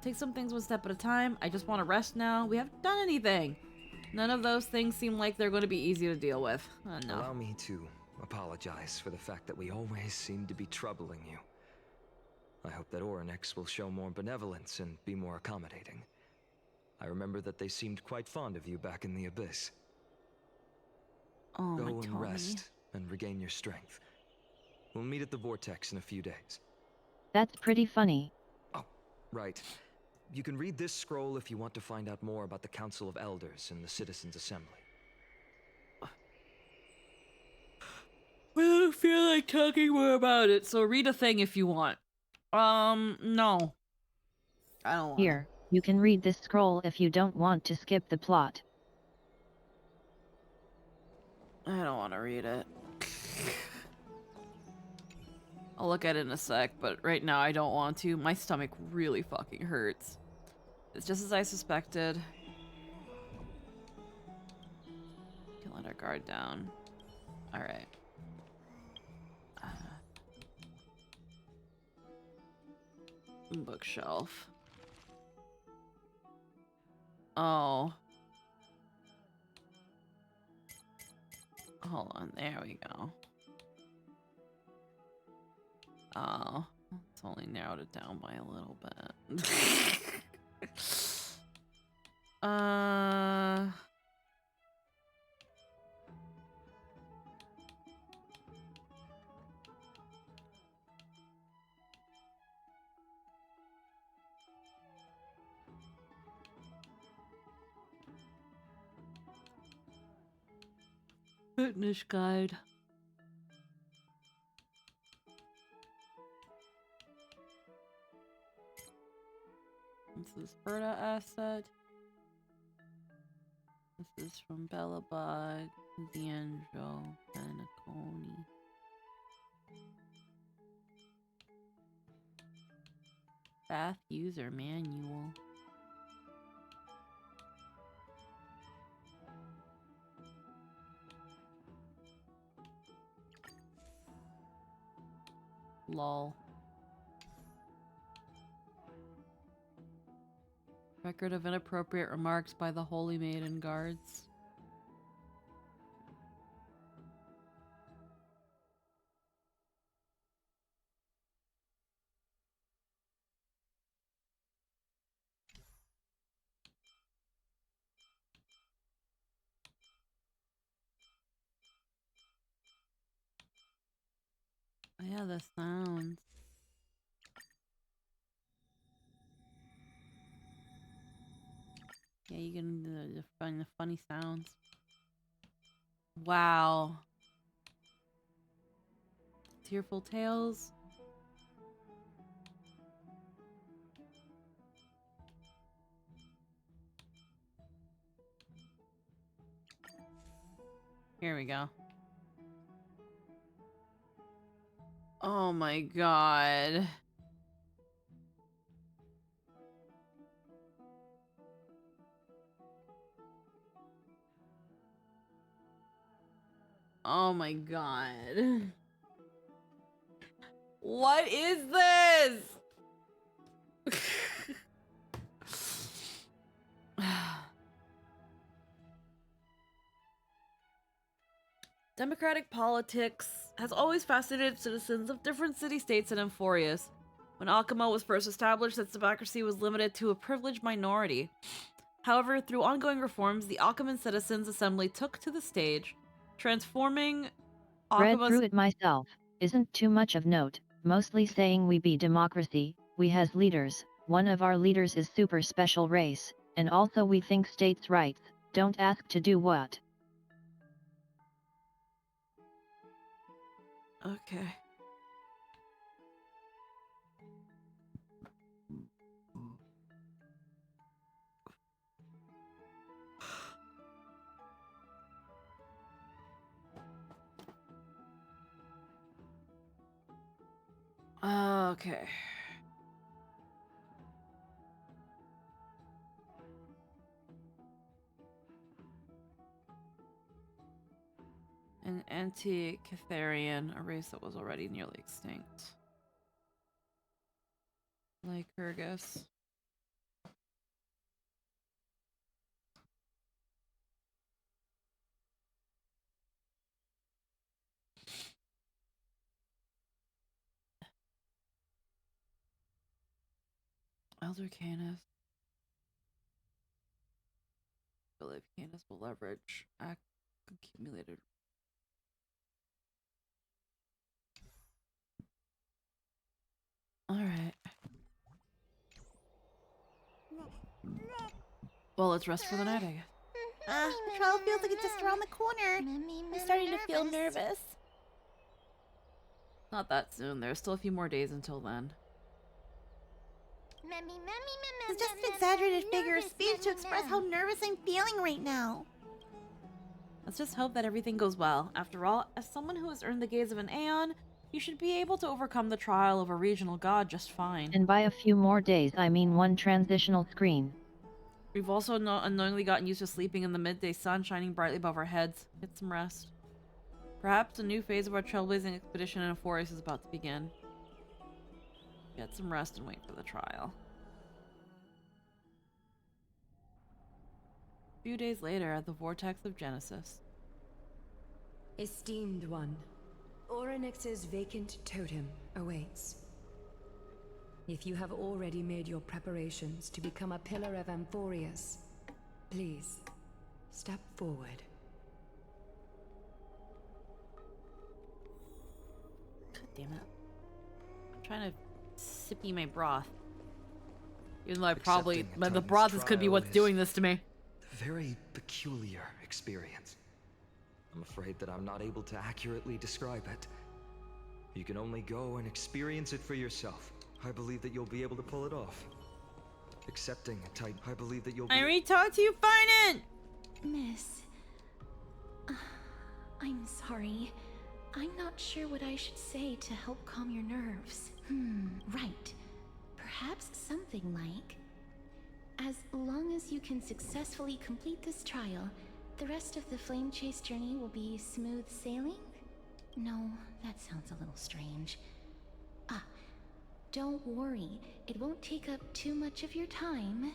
Take some things one step at a time. I just want to rest now. We haven't done anything. None of those things seem like they're going to be easy to deal with. No. Allow me to apologize for the fact that we always seem to be troubling you. I hope that Ornyx will show more benevolence and be more accommodating. I remember that they seemed quite fond of you back in the Abyss. Oh, Go my and Tommy. rest and regain your strength. We'll meet at the Vortex in a few days. That's pretty funny. Oh, right. You can read this scroll if you want to find out more about the Council of Elders and the Citizens' Assembly. I don't feel like talking more about it, so read a thing if you want. No. I don't want to. Here, you can read this scroll if you don't want to skip the plot. I don't want to read it. I'll look at it in a sec, but right now I don't want to. My stomach really fucking hurts. It's just as I suspected. Can let our guard down. Alright. Bookshelf. Oh. Hold on, there we go. Oh, it's only narrowed it down by a little bit. Fitness guide. This is Berta asset. This is from Bellabug, D'Angelo, Penaconi. Bath user manual. Lol. Record of inappropriate remarks by the Holy Maiden guards. Oh yeah, the sounds. Yeah, you can find the funny sounds. Wow. Tearful tales. Here we go. Oh my god. Oh my god. What is this? Democratic politics has always fascinated citizens of different city-states in Amphoreus. When Akama was first established, its democracy was limited to a privileged minority. However, through ongoing reforms, the Akaman Citizens Assembly took to the stage, transforming Read Akama's... through it myself, isn't too much of note, mostly saying we be democracy, we has leaders, one of our leaders is super special race, and also we think states' rights, don't ask to do what. Okay. Okay. An anti-Catharian, a race that was already nearly extinct. Lycurgus. Elder Canis. I believe Canis will leverage accumulated. Alright. Well, let's rest for the night, I guess. The trial feels like it's just around the corner. I'm starting to feel nervous. Not that soon. There's still a few more days until then. It's just an exaggerated figure of speech to express how nervous I'm feeling right now. Let's just hope that everything goes well. After all, as someone who has earned the gaze of an Aeon, you should be able to overcome the trial of a regional god just fine. And by a few more days I mean one transitional screen. We've also unknowingly gotten used to sleeping in the midday sun shining brightly above our heads. Get some rest. Perhaps a new phase of our trailblazing expedition in Amphoreus is about to begin. Get some rest and wait for the trial. A few days later at the Vortex of Genesis. Esteemed one, Orynyx's vacant totem awaits. If you have already made your preparations to become a pillar of Amphoreus, please, step forward. God damn it. I'm trying to sippy my broth. Even though the broth could be what's doing this to me. A very peculiar experience. I'm afraid that I'm not able to accurately describe it. You can only go and experience it for yourself. I believe that you'll be able to pull it off. Accepting a type, I believe that you'll be— I already talked to you, Finan! Miss, I'm sorry. I'm not sure what I should say to help calm your nerves. Right. Perhaps something like, as long as you can successfully complete this trial, the rest of the Flame Chase journey will be smooth sailing? No, that sounds a little strange. Don't worry. It won't take up too much of your time.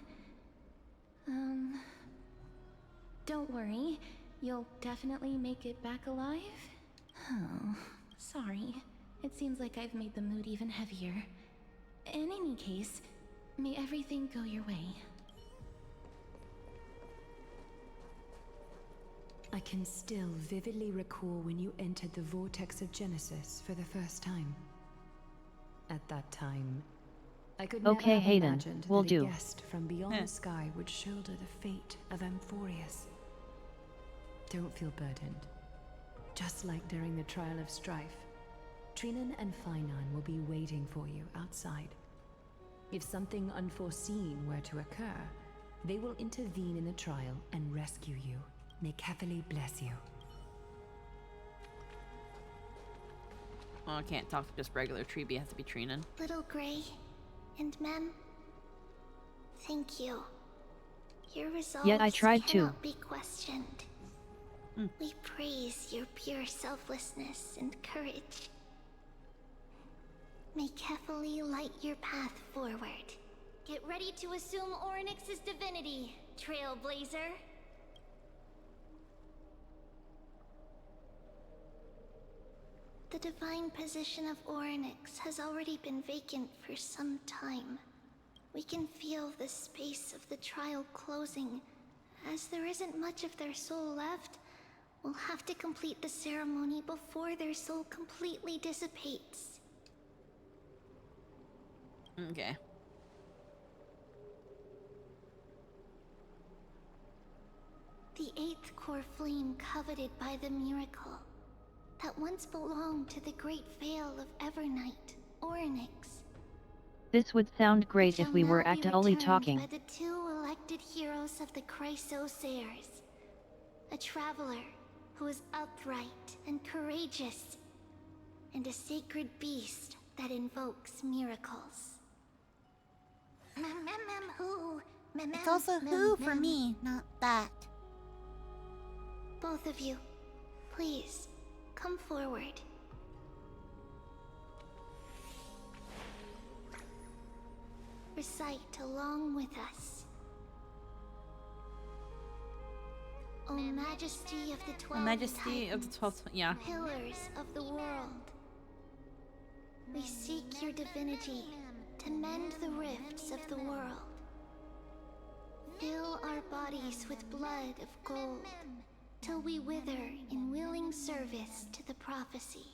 Don't worry. You'll definitely make it back alive? Oh, sorry. It seems like I've made the mood even heavier. In any case, may everything go your way. I can still vividly recall when you entered the Vortex of Genesis for the first time. At that time, I could never Okay, have Hayden, imagined will that do. a guest from beyond the sky would shoulder the fate of Amphoreus. Don't feel burdened. Just like during the trial of strife, Trinan and Finan will be waiting for you outside. If something unforeseen were to occur, they will intervene in the trial and rescue you. May Kefali bless you. Well, I can't talk to just regular Treeby, it has to be Trinan. Little Gray and Mem, thank you. Your resolve I tried to. cannot be questioned. We praise your pure selflessness and courage. May Kefali light your path forward. Get ready to assume Orynyx's divinity, Trailblazer. The divine position of Orynyx has already been vacant for some time. We can feel the space of the trial closing. As there isn't much of their soul left, we'll have to complete the ceremony before their soul completely dissipates. Okay. The eighth core flame coveted by the miracle that once belonged to the great veil of Evernight, Orynyx. This would sound great if shall we were now be actually returned talking. by the two elected heroes of the Chrysosayers. A traveler who is upright and courageous, and a sacred beast that invokes miracles. It's also who for me, not that. Both of you, please, come forward. Recite along with us. O Majesty of the 12 Majesty of the 12th, yeah. Pillars of the world. We seek your divinity to mend the rifts of the world. Fill our bodies with blood of gold, till we wither in willing service to the prophecy.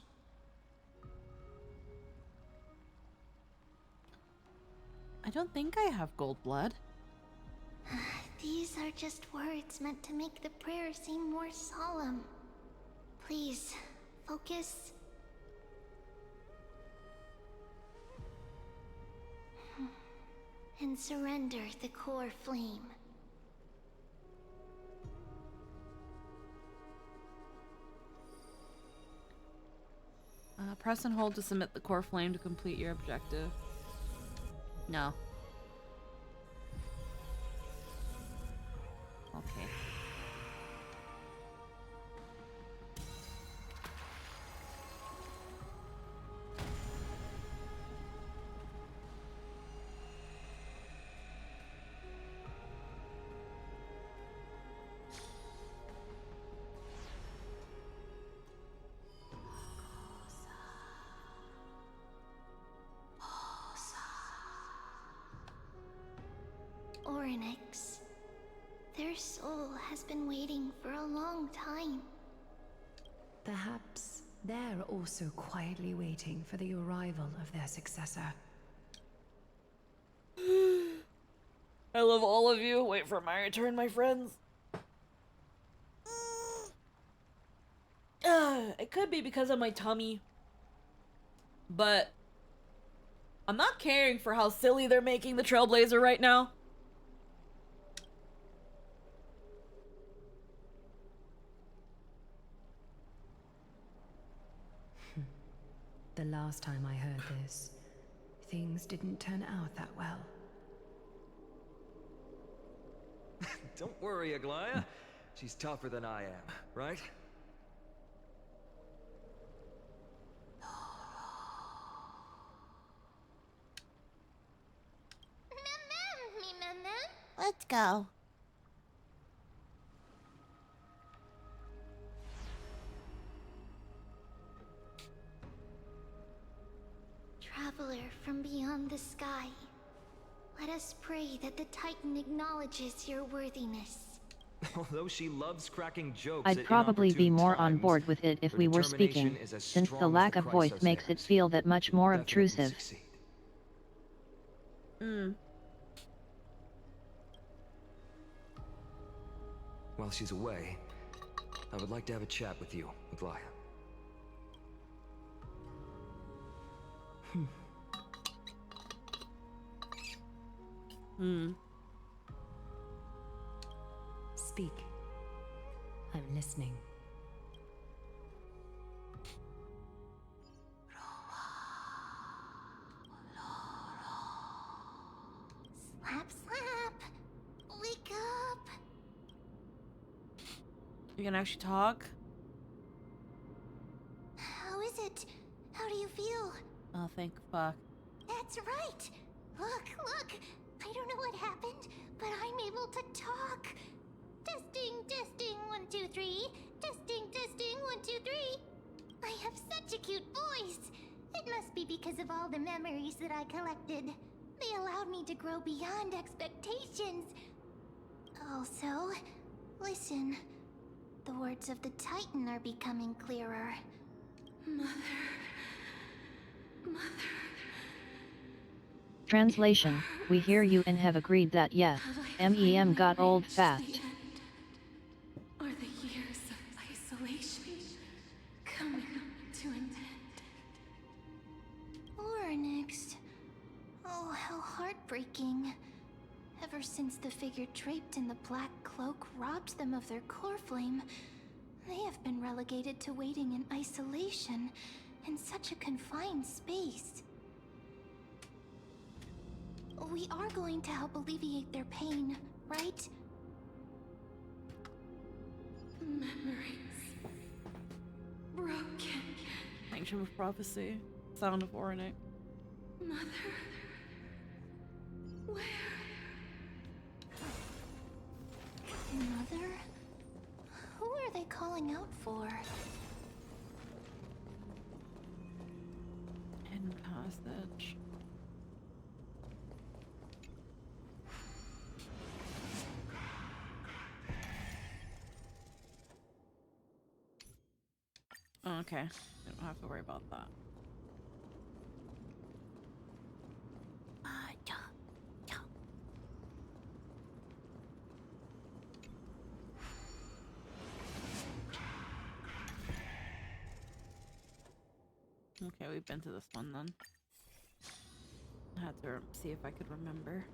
I don't think I have gold blood. These are just words meant to make the prayer seem more solemn. Please, focus. and surrender the core flame. Press and hold to submit the core flame to complete your objective. No. Okay. Oryx. Their soul has been waiting for a long time. Perhaps they're also quietly waiting for the arrival of their successor. I love all of you. Wait for my return, my friends. It could be because of my tummy. But I'm not caring for how silly they're making the Trailblazer right now. The last time I heard this, things didn't turn out that well. Don't worry, Aglaya. She's tougher than I am, right? Let's go. Traveler from beyond the sky, let us pray that the Titan acknowledges your worthiness. Although she loves cracking jokes I'd at probably be inopportune more on times, board with it if her we were determination speaking, is as since the strong as lack of voice Chrysos makes it theirs. feel that much She'll more definitely obtrusive. succeed. While she's away, I would like to have a chat with you, Aglaya. Speak. I'm listening. Slap, slap. Wake up. You can actually talk? How is it? How do you feel? Oh, thank fuck. That's right. Look, look. I don't know what happened, but I'm able to talk. Testing, testing, 1, 2, 3. Testing, testing, 1, 2, 3. I have such a cute voice. It must be because of all the memories that I collected. They allowed me to grow beyond expectations. Also, listen. The words of the Titan are becoming clearer. Translation: we hear you and have agreed that yes, MEM got old fast. Are the years of isolation coming to an end? Oryx. Oh, how heartbreaking. Ever since the figure draped in the black cloak robbed them of their core flame, they have been relegated to waiting in isolation in such a confined space. We are going to help alleviate their pain, right? Memories broken. Ancient of Prophecy. Sound of Ornick. Mother, where? Mother? Who are they calling out for? Hidden passage. Oh, okay. Don't have to worry about that. Okay, we've been to this one then. I had to see if I could remember.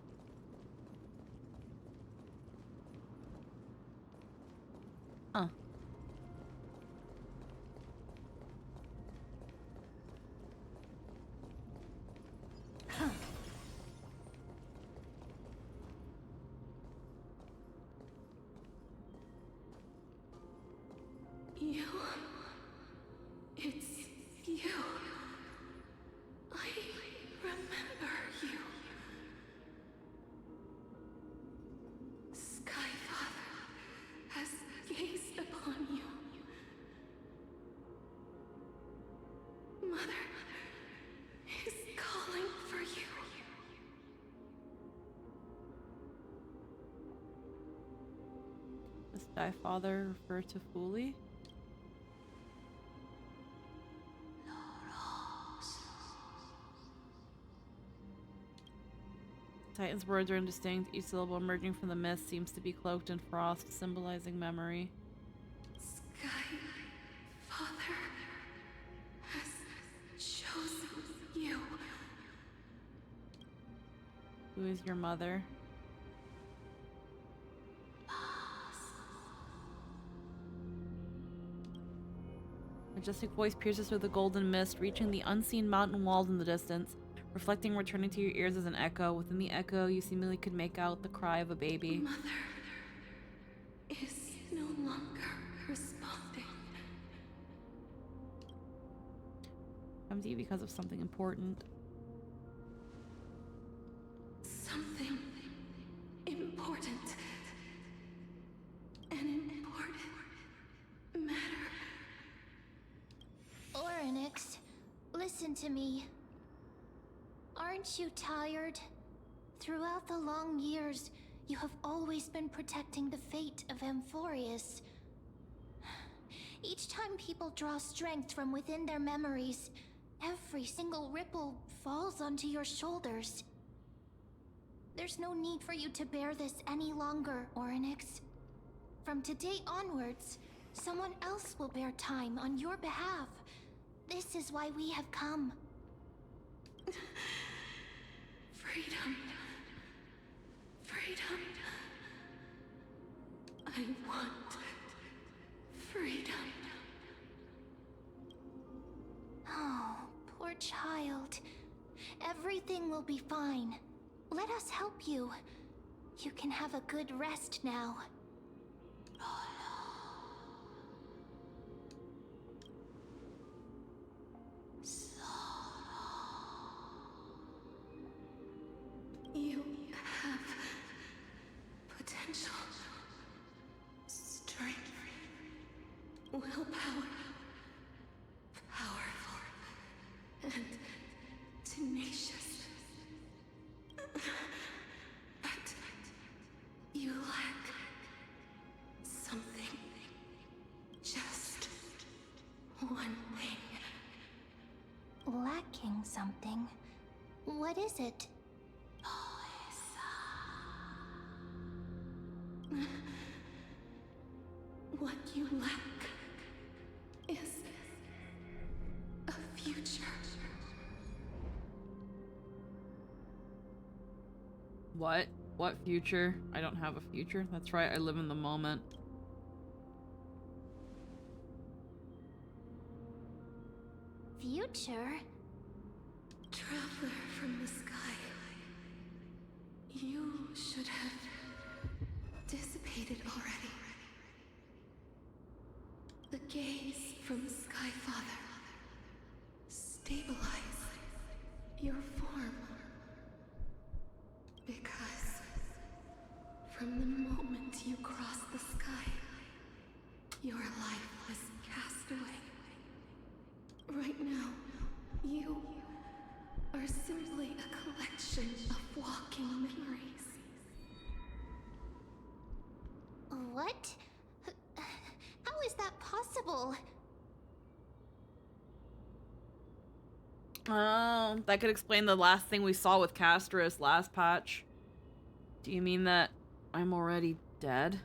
You. It's you. I remember you. Sky Father has gazed upon you. Mother is calling for you. The Sky Father refer to Fuli? Titan's words are indistinct. Each syllable emerging from the mist seems to be cloaked in frost, symbolizing memory. Sky Father has chosen you. Who is your mother? Majestic voice pierces through the golden mist, reaching the unseen mountain walls in the distance. Reflecting, returning to your ears as an echo. Within the echo, you seemingly could make out the cry of a baby. Mother is no longer responding. Comes to you because of something important. Something important. An important matter. Oryx, listen to me. Aren't you tired? Throughout the long years, you have always been protecting the fate of Amphoreus. Each time people draw strength from within their memories, every single ripple falls onto your shoulders. There's no need for you to bear this any longer, Oryx. From today onwards, someone else will bear time on your behalf. This is why we have come. Freedom. Freedom. I want freedom. Oh, poor child. Everything will be fine. Let us help you. You can have a good rest now. You have potential, strength, willpower, powerful, and tenacious. But you lack something. Just one thing. Lacking something. What is it? What you lack is a future. What? What future? I don't have a future. That's right, I live in the moment. Future? Traveler from the sky, you should have dissipated already. The gaze from Sky Father stabilize your form. Because from the moment you crossed the sky, your life was cast away. Right now, you are simply a collection of walking memories. What? How is that possible? Oh, that could explain the last thing we saw with Castris last patch. Do you mean that I'm already dead?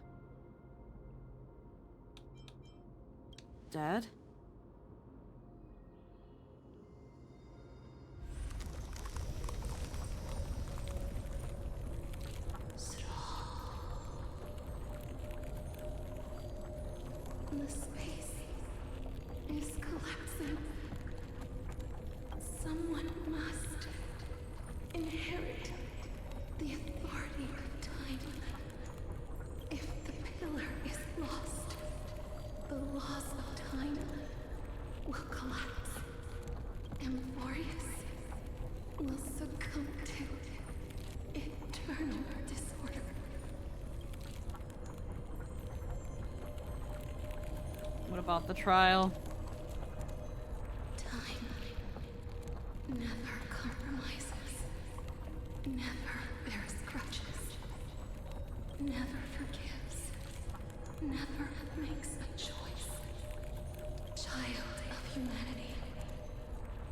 Dead? The space is collapsing. Someone must inherit the authority of time. If the pillar is lost, the laws of time will collapse. Amphoreus will succumb to eternal disorder. What about the trial? Time never compromises, never bears grudges, never forgives, never makes a choice. Child of humanity,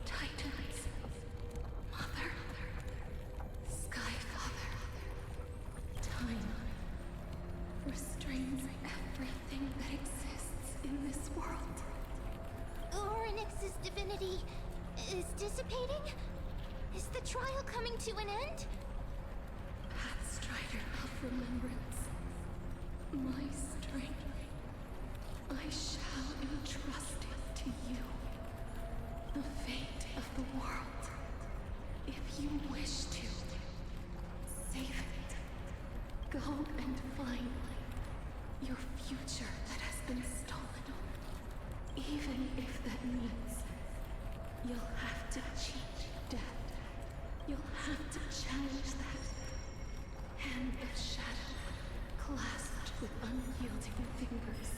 Titans, Mother, Sky Father, time restrains everything that exists in this world. Oryx's divinity is dissipating? Is the trial coming to an end? Pathstrider of remembrance, my strength, I shall entrust it to you. The fate of the world, if you wish to. Save it. Go and find your future that has been stolen. Even if that means you'll have to cheat death. You'll have to challenge that hand of shadow, clasped with unyielding fingers.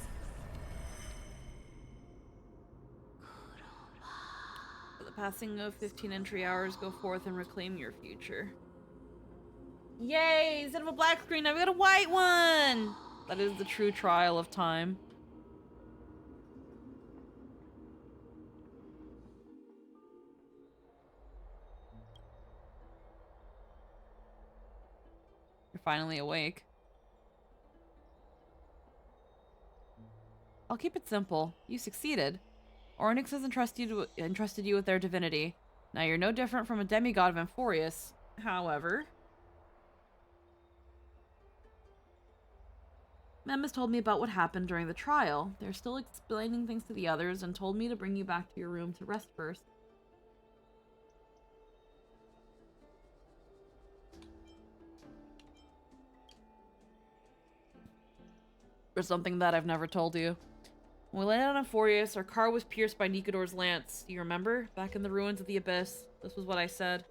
For the passing of 15 entry hours, go forth and reclaim your future. Yay! Instead of a black screen, I've got a white one! That is the true trial of time. You're finally awake. I'll keep it simple. You succeeded. Ornyx has entrusted you with their divinity. Now you're no different from a demigod of Amphoreus. However, Mem has told me about what happened during the trial. They're still explaining things to the others and told me to bring you back to your room to rest first. There's something that I've never told you. When we landed on Amphoreus, our car was pierced by Nikador's lance. Do you remember? Back in the ruins of the Abyss. This was what I said.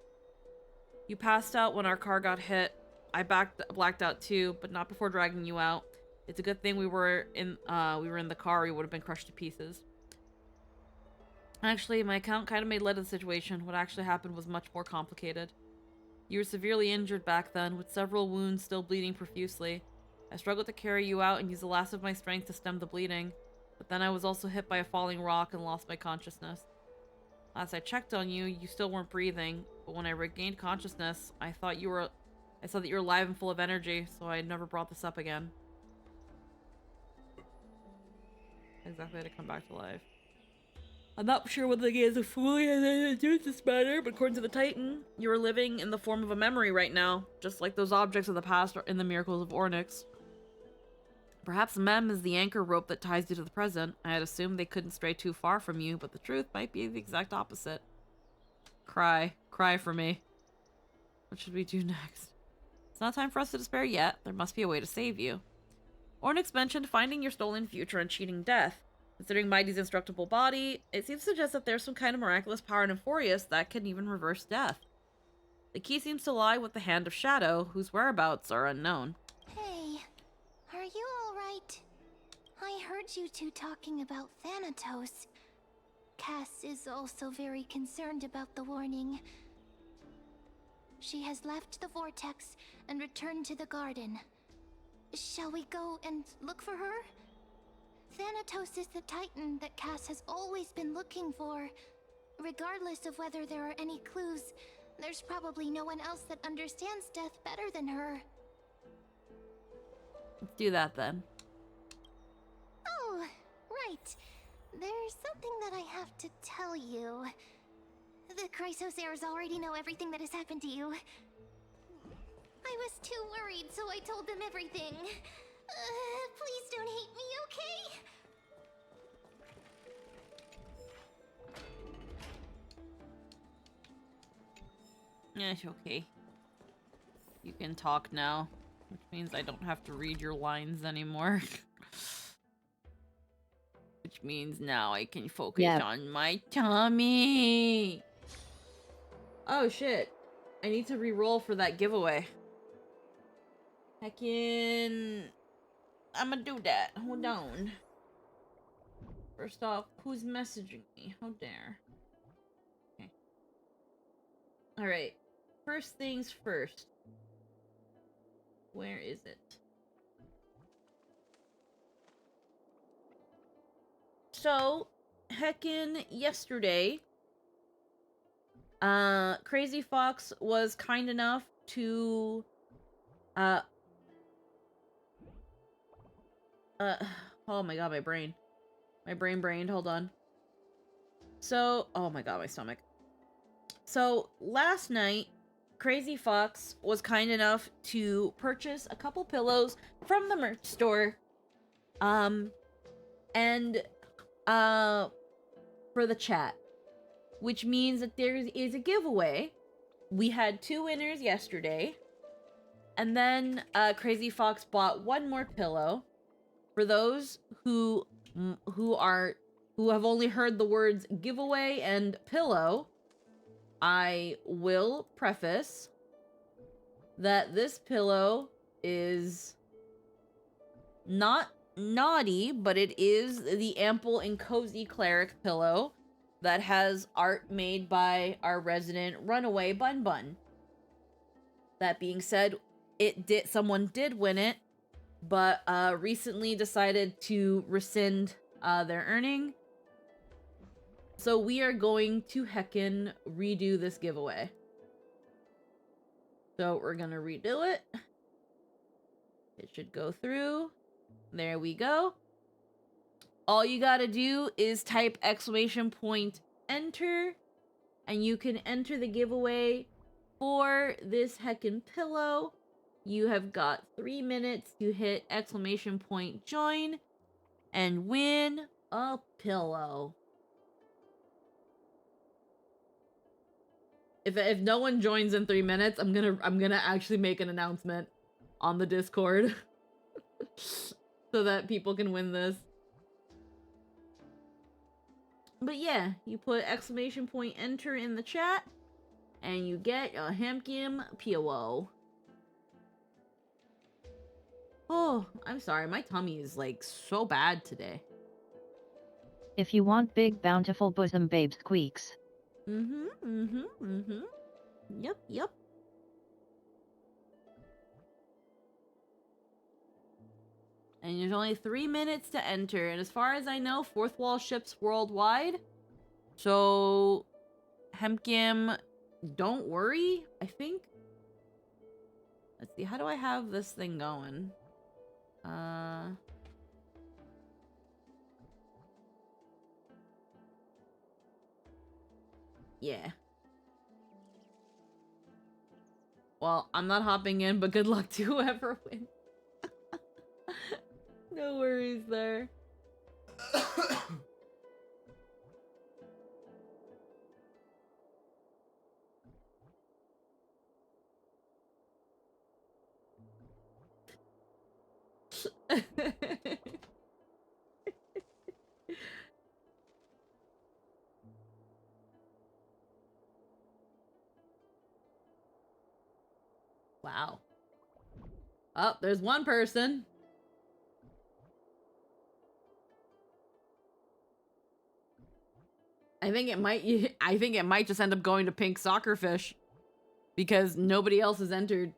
You passed out when our car got hit. I blacked out too, but not before dragging you out. It's a good thing we were in the car, or you would have been crushed to pieces. Actually, my account kind of made light of the situation. What actually happened was much more complicated. You were severely injured back then, with several wounds still bleeding profusely. I struggled to carry you out and use the last of my strength to stem the bleeding, but then I was also hit by a falling rock and lost my consciousness. Last I checked on you, you still weren't breathing, but when I regained consciousness, I saw that you were alive and full of energy, so I never brought this up again. Exactly, to come back to life. I'm not sure whether the game is fully has anything to do with this matter, but according to the Titan, you are living in the form of a memory right now, just like those objects of the past are in the miracles of Ornyx. Perhaps Mem is the anchor rope that ties you to the present. I had assumed they couldn't stray too far from you, but the truth might be the exact opposite. Cry. Cry for me. What should we do next? It's not time for us to despair yet. There must be a way to save you. Ornyx mentioned finding your stolen future and cheating death. Considering Mighty's indestructible body, it seems to suggest that there's some kind of miraculous power in Amphoreus that can even reverse death. The key seems to lie with the Hand of Shadow, whose whereabouts are unknown. Hey, are you alright? I heard you two talking about Thanatos. Cass is also very concerned about the warning. She has left the vortex and returned to the garden. Shall we go and look for her? Thanatos is the Titan that Cass has always been looking for. Regardless of whether there are any clues, there's probably no one else that understands death better than her. Let's do that then. Oh, right. There's something that I have to tell you. The Chrysosairs already know everything that has happened to you. I was too worried, so I told them everything. Please don't hate me, okay? It's okay. You can talk now, which means I don't have to read your lines anymore. Which means now I can focus Yep. on my tummy. Oh shit. I need to re-roll for that giveaway. Heckin'... I'ma do that. Hold on. First off, who's messaging me? How dare. Okay. Alright. First things first. Where is it? So, heckin' yesterday, Crazy Fox was kind enough to, oh my god, my brain. My brained, hold on. So, oh my god, my stomach. So, last night, Crazy Fox was kind enough to purchase a couple pillows from the merch store. And, for the chat. Which means that there is a giveaway. We had 2 winners yesterday. And then, Crazy Fox bought 1 more pillow. For those who have only heard the words giveaway and pillow, I will preface that this pillow is not naughty, but it is the Ample and Cozy Cleric pillow that has art made by our resident runaway Bun Bun. That being said, someone did win it, but recently decided to rescind their earning. So we are going to heckin' redo this giveaway. So we're gonna redo it. It should go through. There we go. All you gotta do is type !enter, and you can enter the giveaway for this heckin' pillow. You have got 3 minutes to hit !join and win a pillow. If no one joins in 3 minutes, I'm gonna actually make an announcement on the Discord so that people can win this. But yeah, you put !enter in the chat, and you get a Hemkim pillow. Oh, I'm sorry, my tummy is like so bad today. If you want big bountiful bosom babe squeaks. Yep. And there's only 3 minutes to enter, and as far as I know, Fourth Wall ships worldwide. So, Hemkim, don't worry, I think. Let's see, how do I have this thing going? Yeah. Well, I'm not hopping in, but good luck to whoever wins. No worries there. Wow. Oh, there's one person. I think it might just end up going to Pink Soccerfish because nobody else has entered.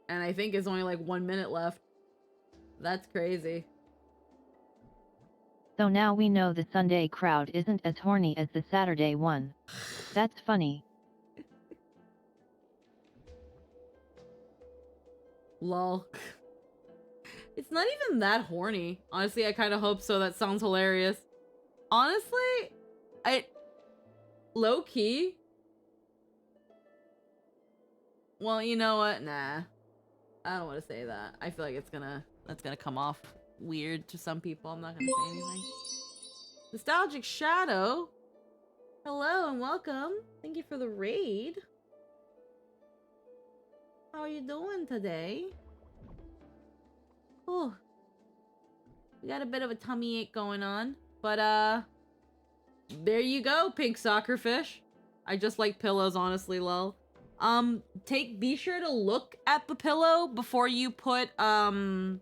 And I think it's only like 1 minute left. That's crazy. So now we know the Sunday crowd isn't as horny as the Saturday one. That's funny. Lol. It's not even that horny. Honestly, I kind of hope so. That sounds hilarious. Honestly, low-key. Well, you know what? Nah. I don't want to say that. I feel like that's gonna come off weird to some people. I'm not gonna say anything. Nostalgic Shadow. Hello and welcome. Thank you for the raid. How are you doing today? Oh, we got a bit of a tummy ache going on. But, there you go, pink soccer fish. I just like pillows, honestly, lol. Be sure to look at the pillow before you put any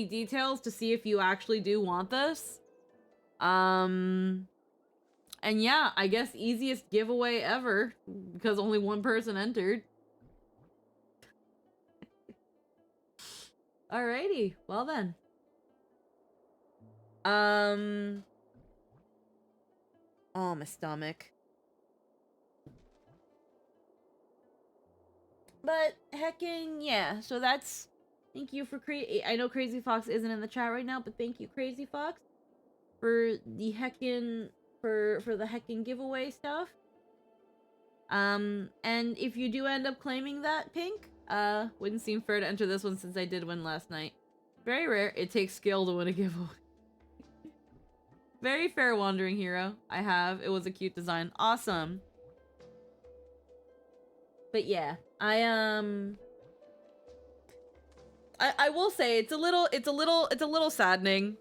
details to see if you actually do want this. And yeah, I guess easiest giveaway ever, because only one person entered. Alrighty, well then. Oh, my stomach. But hecking, yeah. So that's, thank you for I know Crazy Fox isn't in the chat right now, but thank you, Crazy Fox, for the heckin' for the heckin' giveaway stuff. And if you do end up claiming that pink, wouldn't seem fair to enter this one since I did win last night. Very rare. It takes skill to win a giveaway. Very fair, Wandering Hero. I have. It was a cute design. Awesome. But yeah, I will say it's a little saddening.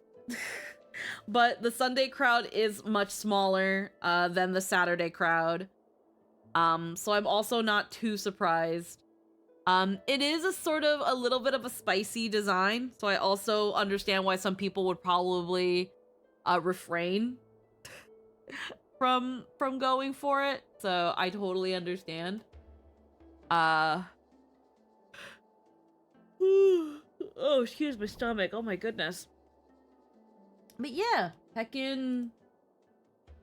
But the Sunday crowd is much smaller than the Saturday crowd. So I'm also not too surprised. It is a little bit of a spicy design, so I also understand why some people would probably refrain from going for it. So I totally understand. Oh, excuse my stomach. Oh my goodness. But yeah, heckin'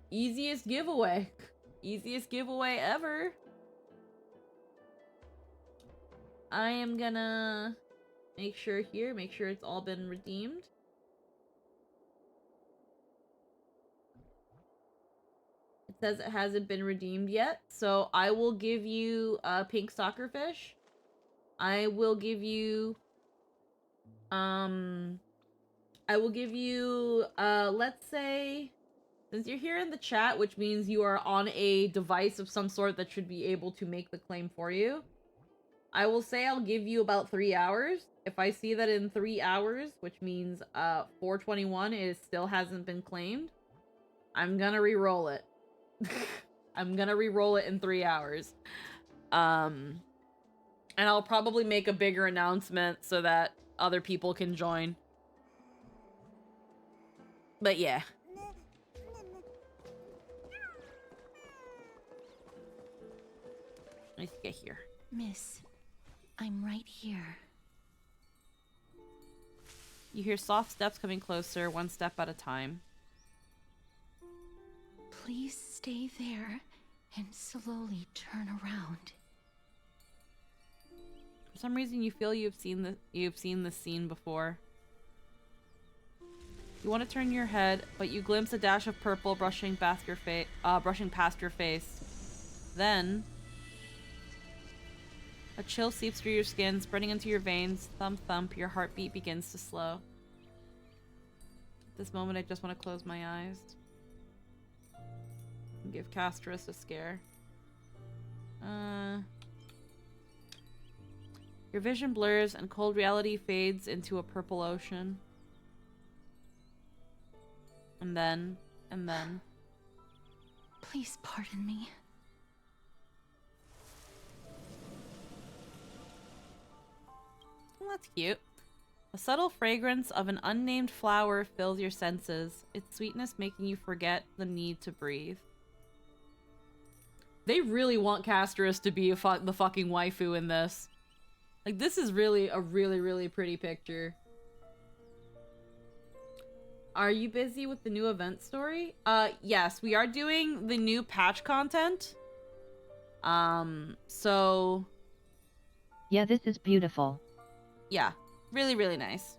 easiest giveaway. Easiest giveaway ever. I am gonna make sure it's all been redeemed. It says it hasn't been redeemed yet, so I will give you a pink soccer fish. I will give you let's say, since you're here in the chat, which means you are on a device of some sort that should be able to make the claim for you, I will say I'll give you about 3 hours. If I see that in 3 hours, which means 421, it still hasn't been claimed, I'm gonna re-roll it. I'm gonna re-roll it in 3 hours. And I'll probably make a bigger announcement so that other people can join. But yeah. Let's get here. Miss, I'm right here. You hear soft steps coming closer, one step at a time. Please stay there and slowly turn around. For some reason, you feel you've seen this scene before. You want to turn your head, but you glimpse a dash of purple brushing past your face. Then, a chill seeps through your skin, spreading into your veins. Thump thump, your heartbeat begins to slow. At this moment, I just want to close my eyes and give Castrus a scare. Your vision blurs and cold reality fades into a purple ocean. And then. Please pardon me. Well, that's cute. A subtle fragrance of an unnamed flower fills your senses, its sweetness making you forget the need to breathe. They really want Castrus to be the fucking waifu in this. Like, this is really a really pretty picture. Are you busy with the new event story? Yes, we are doing the new patch content. So... Yeah, this is beautiful. Yeah, really nice.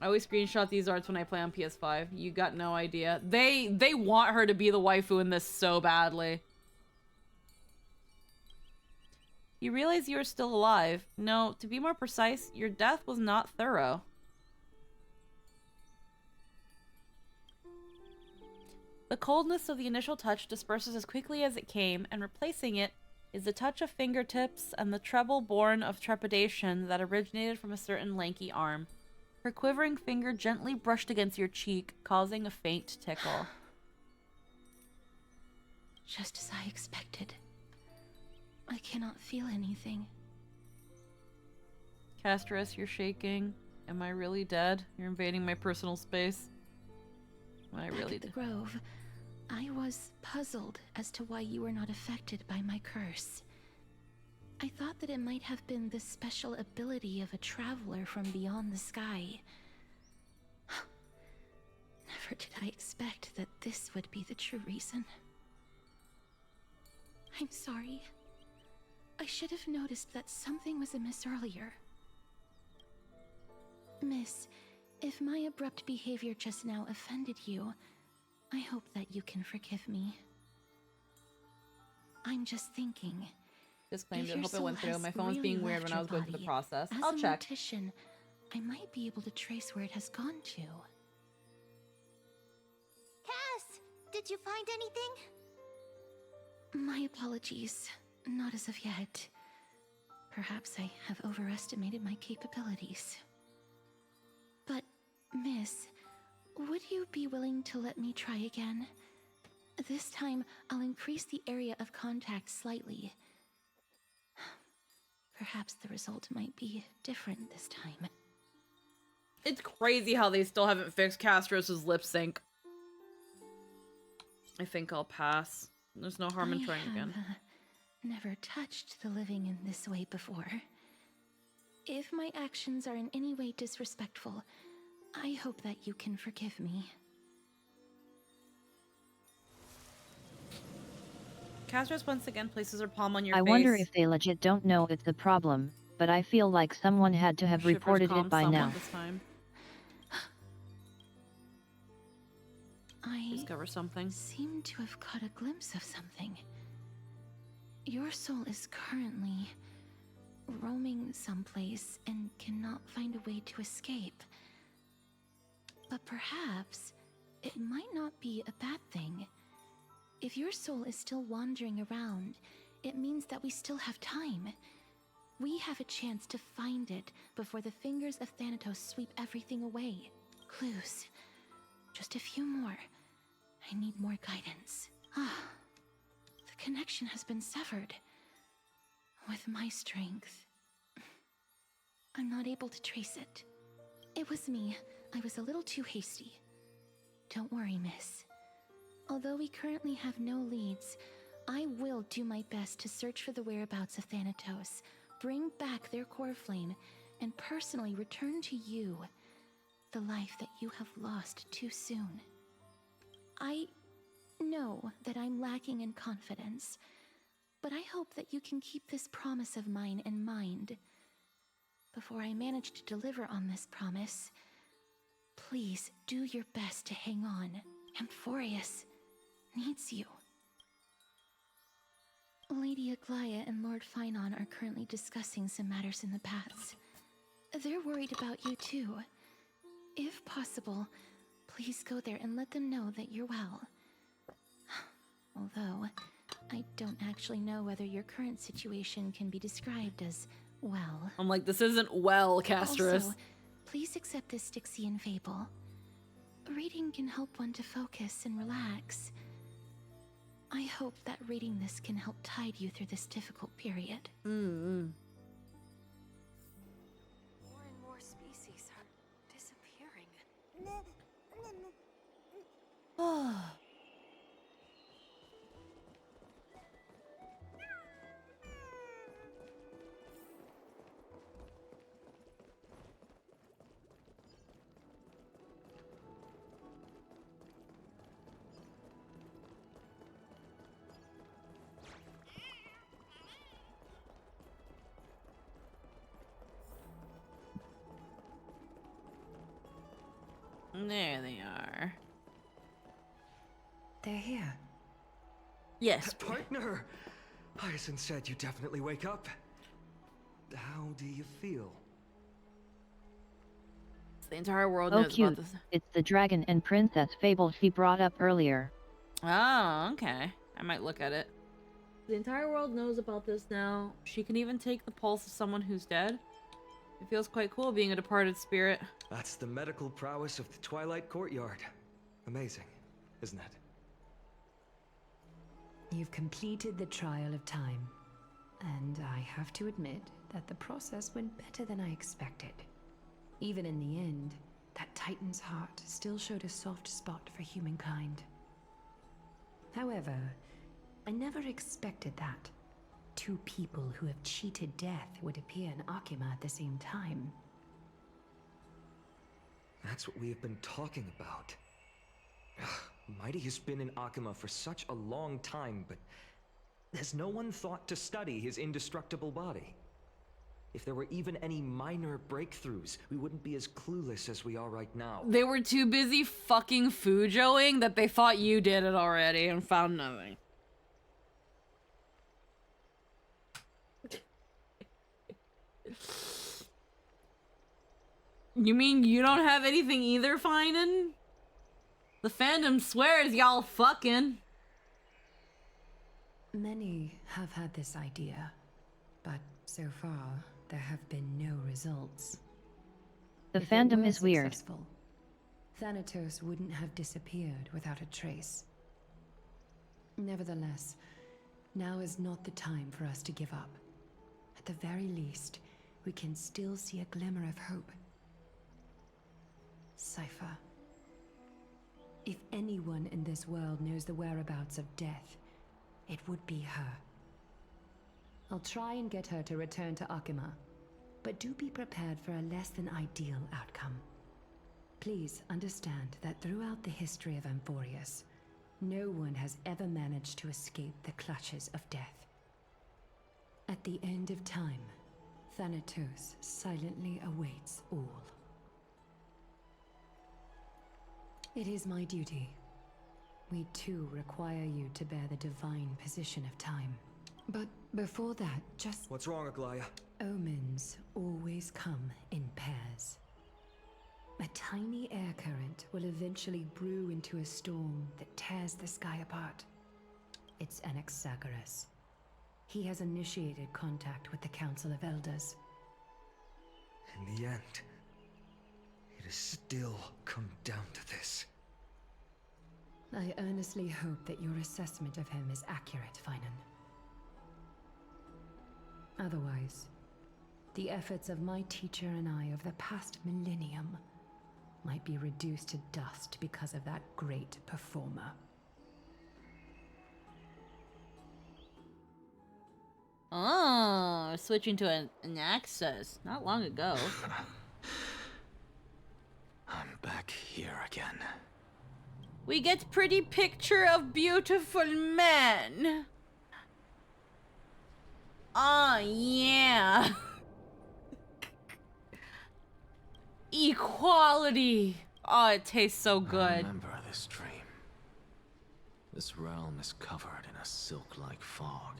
I always screenshot these arts when I play on PS5. You got no idea. They want her to be the waifu in this so badly. You realize you are still alive. No, to be more precise, your death was not thorough. The coldness of the initial touch disperses as quickly as it came, and replacing it is the touch of fingertips and the treble born of trepidation that originated from a certain lanky arm. Her quivering finger gently brushed against your cheek, causing a faint tickle. Just as I expected. I cannot feel anything. Castris, you're shaking. Am I really dead? You're invading my personal space. Am I really Back at the grove, I was puzzled as to why you were not affected by my curse. I thought that it might have been the special ability of a traveler from beyond the sky. Never did I expect that this would be the true reason. I'm sorry. I should have noticed that something was amiss earlier. Miss, if my abrupt behavior just now offended you, I hope that you can forgive me. I'm just thinking. Disclaimer, If I your hope it soul went through. has My phone was really being weird left when I your was going through the body, process. As I'll a check. mortician, I might be able to trace where it has gone to. Cass, did you find anything? My apologies. Not as of yet. Perhaps I have overestimated my capabilities. But, Miss, would you be willing to let me try again? This time, I'll increase the area of contact slightly. Perhaps the result might be different this time. It's crazy how they still haven't fixed Castros' lip sync. I think I'll pass. There's no harm in trying again. Never touched the living in this way before. If my actions are in any way disrespectful, I hope that you can forgive me. Castros once again places her palm on your I face. wonder if they legit don't know it's a problem, but I feel like someone had to have Shivers reported calm it by somewhat now. This time. I Discover something. seem to have caught a glimpse of something. Your soul is currently roaming someplace and cannot find a way to escape. But perhaps it might not be a bad thing. If your soul is still wandering around, it means that we still have time. We have a chance to find it before the fingers of Thanatos sweep everything away. Clues. Just a few more. I need more guidance. The connection has been severed. With my strength, I'm not able to trace it. It was me. I was a little too hasty. Don't worry, miss. Although we currently have no leads, I will do my best to search for the whereabouts of Thanatos, bring back their core flame, and personally return to you the life that you have lost too soon. I know that I'm lacking in confidence, but I hope that you can keep this promise of mine in mind. Before I manage to deliver on this promise, please do your best to hang on. Amphoreus needs you. Lady Aglaia and Lord Finon are currently discussing some matters in the paths. They're worried about you too. If possible, please go there and let them know that you're well. Although, I don't actually know whether your current situation can be described as well. I'm like, this isn't well, Castris. Also, please accept this Styxian fable. Reading can help one to focus and relax. I hope that reading this can help tide you through this difficult period. More and more species are disappearing. There they are. They're here. Yes. Partner! Hyacinth said you definitely wake up. How do you feel? The entire world Oh knows cute, about this. it's the dragon and princess fable she brought up earlier. Oh, okay. I might look at it. The entire world knows about this now. She can even take the pulse of someone who's dead. It feels quite cool being a departed spirit. That's the medical prowess of the Twilight Courtyard. Amazing, isn't it? You've completed the trial of time, and I have to admit that the process went better than I expected. Even in the end, that Titan's heart still showed a soft spot for humankind. However, I never expected that. Two people who have cheated death would appear in Akima at the same time. That's what we have been talking about. Mighty has been in Akima for such a long time, but has no one thought to study his indestructible body? If there were even any minor breakthroughs, we wouldn't be as clueless as we are right now. They were too busy fucking Fujoing that they thought you did it already and found nothing. You mean you don't have anything either, Finan? The fandom swears y'all fucking. Many have had this idea, but so far, there have been no results. The If it fandom were is weird. successful, Thanatos wouldn't have disappeared without a trace. Nevertheless, now is not the time for us to give up. At the very least, we can still see a glimmer of hope. Cypher. If anyone in this world knows the whereabouts of death, it would be her. I'll try and get her to return to Akima, but do be prepared for a less than ideal outcome. Please understand that throughout the history of Amphoreus, no one has ever managed to escape the clutches of death. At the end of time, Thanatos silently awaits all. It is my duty. We too require you to bear the divine position of time. But before that, just... What's wrong, Aglaya? Omens always come in pairs. A tiny air current will eventually brew into a storm that tears the sky apart. It's Anaxagoras. He has initiated contact with the Council of Elders. In the end, it has still come down to this. I earnestly hope that your assessment of him is accurate, Finan. Otherwise, the efforts of my teacher and I of the past millennium might be reduced to dust because of that great performer. Oh, switching to an access not long ago. I'm back here again. We get pretty picture of beautiful men. Oh, yeah. Equality. Oh, it tastes so I good. remember this dream. This realm is covered in a silk-like fog,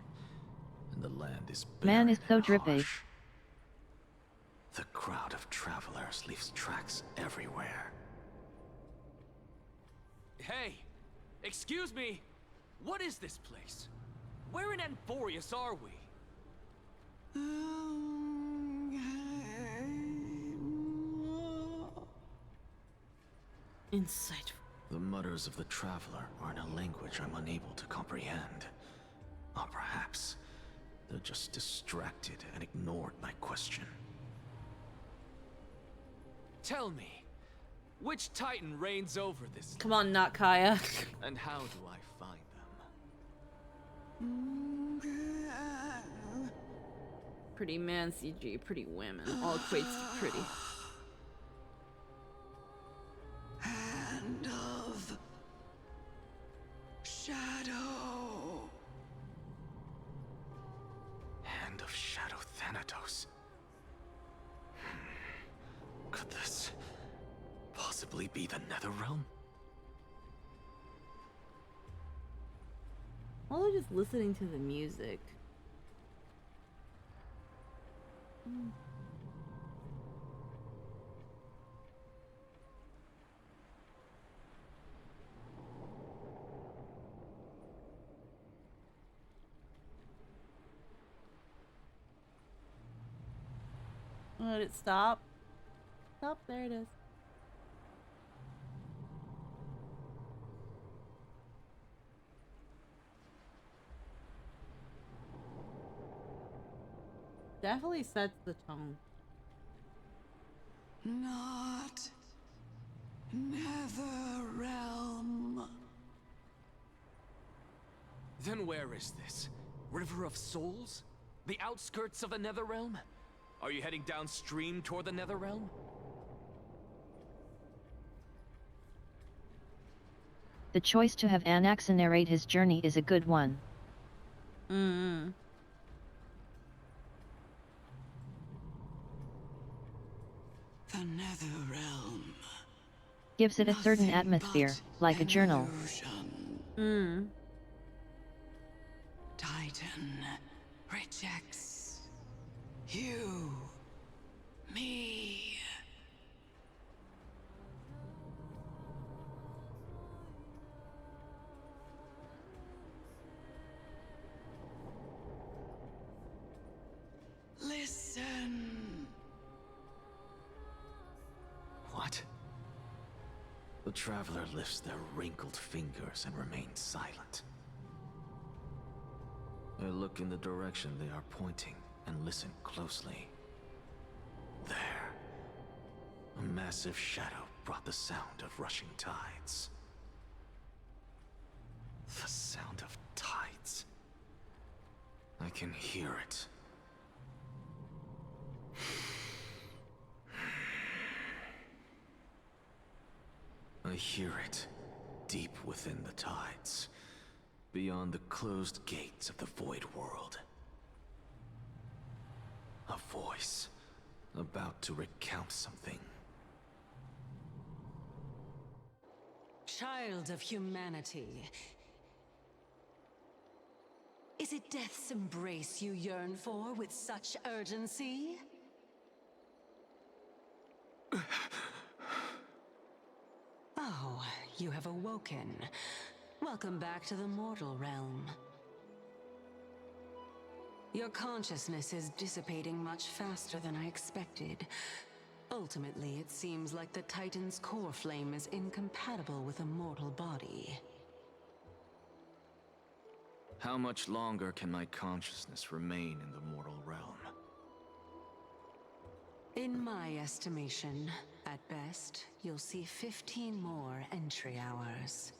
and the land is Man is barren so and drippy. harsh. The crowd of travelers leaves tracks everywhere. Hey, excuse me. What is this place? Where in Amphoreus are we? Insightful. The mutters of the traveler are in a language I'm unable to comprehend. Or perhaps they're just distracted and ignored my question. Tell me, which Titan reigns over this Come on, not Kaya. and how do I find them? Pretty man CG, pretty women. All equates to pretty. Hand of Shadow. Hand of Shadow Thanatos. Could this possibly be the Netherrealm? All just listening to the music. Let it stop. Stop. There it is. Definitely sets the tone. Not Nether Realm. Then where is this? River of Souls? The outskirts of the Netherrealm? Are you heading downstream toward the Netherrealm? The choice to have Anaxa narrate his journey is a good one. Mm-hmm. The Nether Realm. Gives it a certain Nothing atmosphere, but like a an journal. illusion. Titan rejects you, me. Listen. What? The traveler lifts their wrinkled fingers and remains silent. I look in the direction they are pointing and listen closely. There. A massive shadow brought the sound of rushing tides. The sound of tides. I can hear it. I hear it, deep within the tides, beyond the closed gates of the Void World. A voice, about to recount something. Child of humanity. Is it death's embrace you yearn for with such urgency? Oh, you have awoken. Welcome back to the mortal realm. Your consciousness is dissipating much faster than I expected. Ultimately, it seems like the Titan's core flame is incompatible with a mortal body. How much longer can my consciousness remain in the mortal realm? In my estimation, at best, you'll see 15 more entry hours.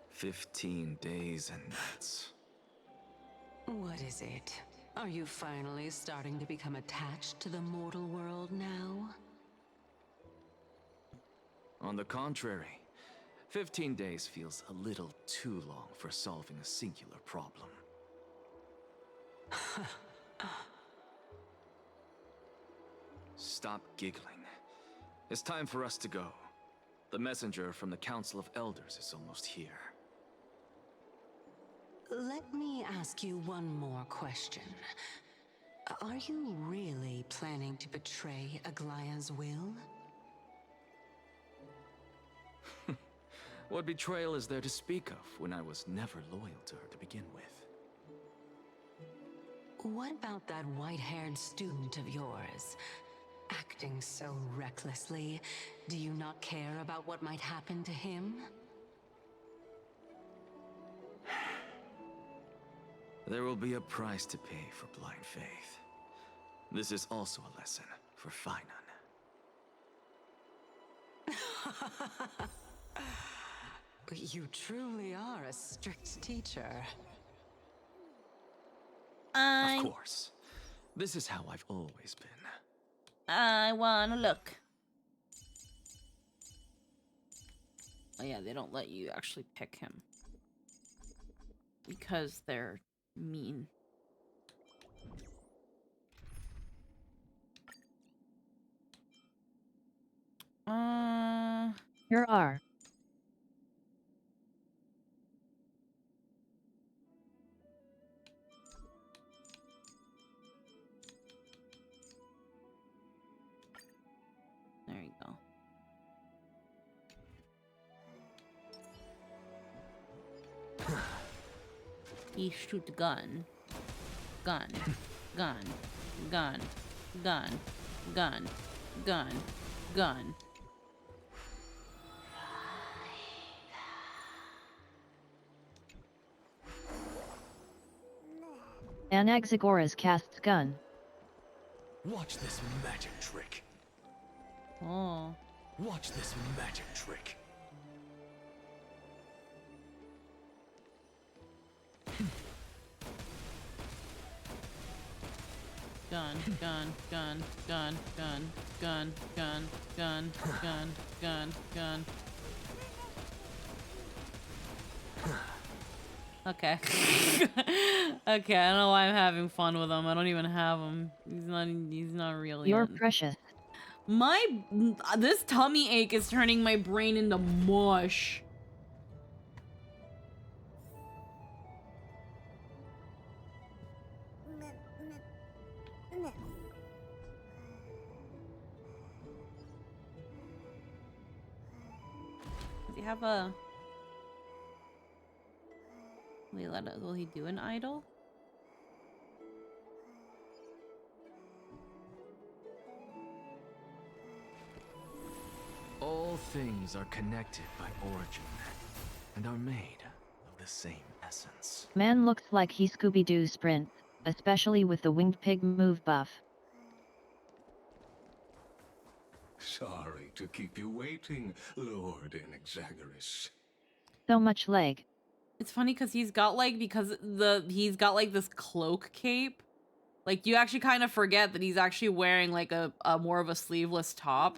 15 days and nights. What is it? Are you finally starting to become attached to the mortal world now? On the contrary, 15 days feels a little too long for solving a singular problem. Stop giggling. It's time for us to go. The messenger from the Council of Elders is almost here. Let me ask you one more question. Are you really planning to betray Aglaya's will? What betrayal is there to speak of when I was never loyal to her to begin with? What about that white-haired student of yours? Acting so recklessly, do you not care about what might happen to him? There will be a price to pay for blind faith. This is also a lesson for Finan. You truly are a strict teacher. Of course. This is how I've always been. I wanna look. Oh yeah, they don't let you actually pick him. Because they're mean. Here are. There you go. He shoot gun. Gun. gun, gun, gun, gun, gun, gun. Anaxagoras casts gun. Watch this magic trick. Oh. Watch this magic trick. Gun, gun, gun, gun, gun, gun, gun, gun, gun, gun, gun. Okay. Okay, I don't know why I'm having fun with him. I don't even have him. He's not real You're yet. precious. This tummy ache is turning my brain into mush. Does he have a... Will he do an idol? All things are connected by origin, and are made of the same essence. Man looks like he Scooby-Doo sprints, especially with the winged pig move buff. Sorry to keep you waiting, Lord Anaxagoras. So much leg. It's funny because he's got like this cloak cape. Like you actually kind of forget that he's actually wearing like a more of a sleeveless top.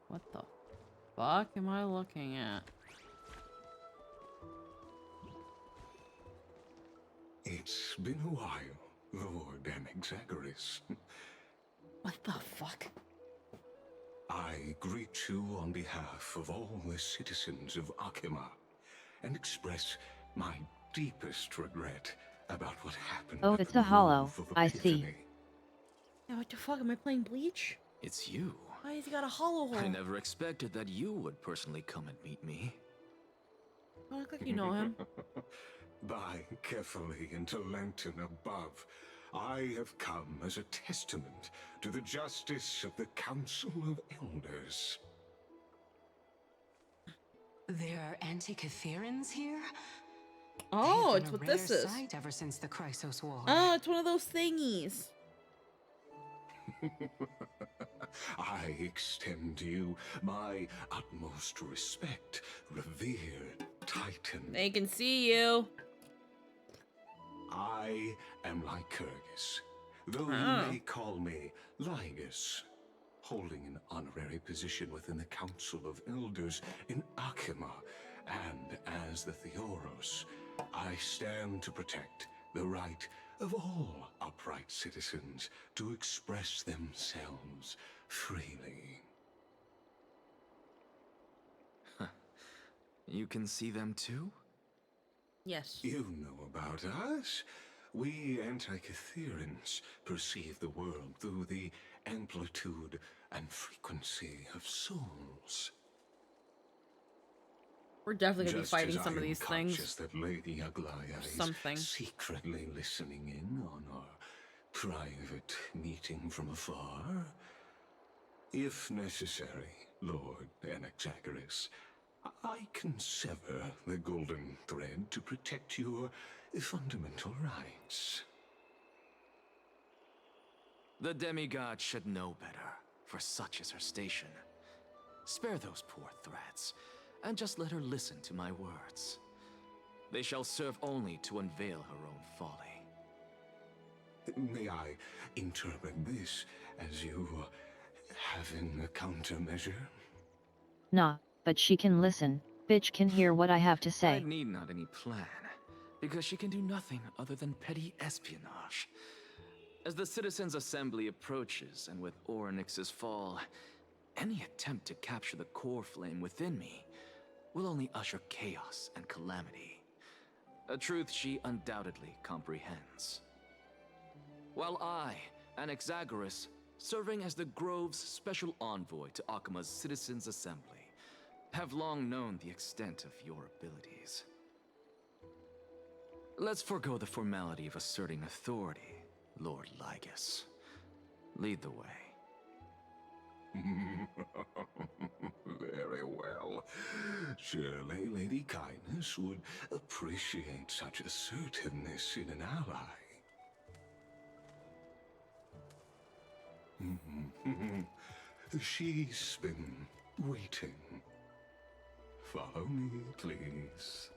What the fuck am I looking at? It's been a while, Lord Anaxagoras. What the fuck? I greet you on behalf of all the citizens of Akima and express my deepest regret about what happened. Oh, at it's the a hollow. Grove of I see. Epiphany. Yeah, what the fuck? Am I playing Bleach? It's you. Why has he got a hollow hole? I never expected that you would personally come and meet me. I look like you know him. By carefully into lantern above, I have come as a testament to the justice of the Council of Elders. There are Antikytherans here? Oh, They've it's been what a this rare is. sight ever since the Chrysos War. Oh, it's one of those thingies. I extend to you my utmost respect, revered Titan. They can see you. I am Lycurgus, though Oh. you may call me Lygus, holding an honorary position within the Council of Elders in Akima, and as the Theoros, I stand to protect the right of all upright citizens to express themselves freely. You can see them too? Yes. You know about us. We Antikytherans perceive the world through the amplitude and frequency of souls. We're definitely gonna be Just fighting as some I of am these conscious things. that Lady Aglaya is Something. secretly listening in on our private meeting from afar. If necessary, Lord Anaxagoras, I can sever the golden thread to protect your fundamental rights. The demigod should know better, for such is her station. Spare those poor threats, and just let her listen to my words. They shall serve only to unveil her own folly. May I interpret this as you having a countermeasure? Nah, but she can listen. Bitch can hear what I have to I say. need not any plan, because she can do nothing other than petty espionage. As the Citizens' Assembly approaches, and with Orynyx's fall, any attempt to capture the core flame within me will only usher chaos and calamity. A truth she undoubtedly comprehends. While I, Anaxagoras, serving as the Grove's special envoy to Akima's Citizens' Assembly, have long known the extent of your abilities. Let's forego the formality of asserting authority, Lord Lygus. Lead the way. Very well. Surely Lady Kindness would appreciate such assertiveness in an ally. She's been waiting. Follow me, please.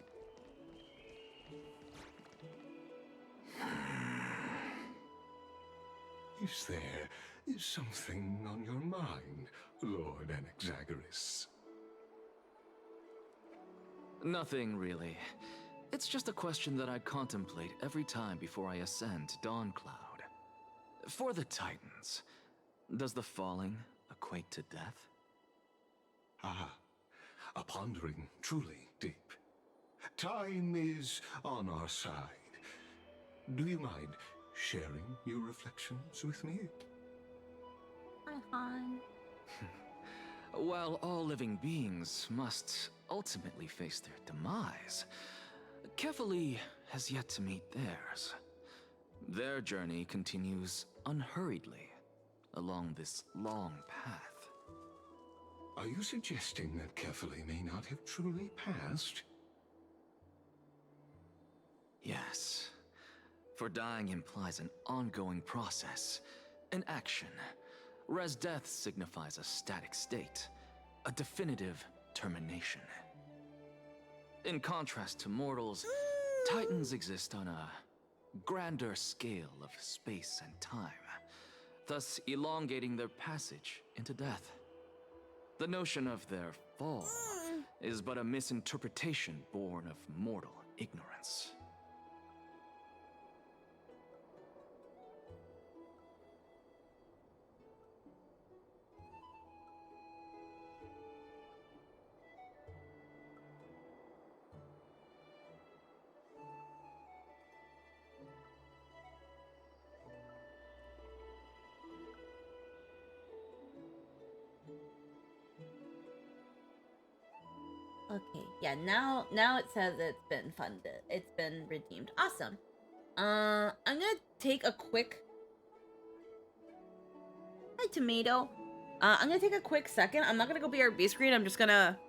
Is there something on your mind, Lord Anaxagoras? Nothing, really. It's just a question that I contemplate every time before I ascend to Dawncloud. For the Titans, does the falling equate to death? Ah, a pondering truly deep. Time is on our side. Do you mind sharing your reflections with me? Hi, Han. While all living beings must ultimately face their demise, Kefali has yet to meet theirs. Their journey continues unhurriedly along this long path. Are you suggesting that Kefali may not have truly passed? Yes. For dying implies an ongoing process, an action, whereas death signifies a static state, a definitive termination. In contrast to mortals, Titans exist on a grander scale of space and time, thus elongating their passage into death. The notion of their fall is but a misinterpretation born of mortal ignorance. Okay, yeah, now it says it's been funded. It's been redeemed. Awesome. I'm gonna take a quick... Hi, Tomato. I'm gonna take a quick second. I'm not gonna go BRB screen. I'm just gonna...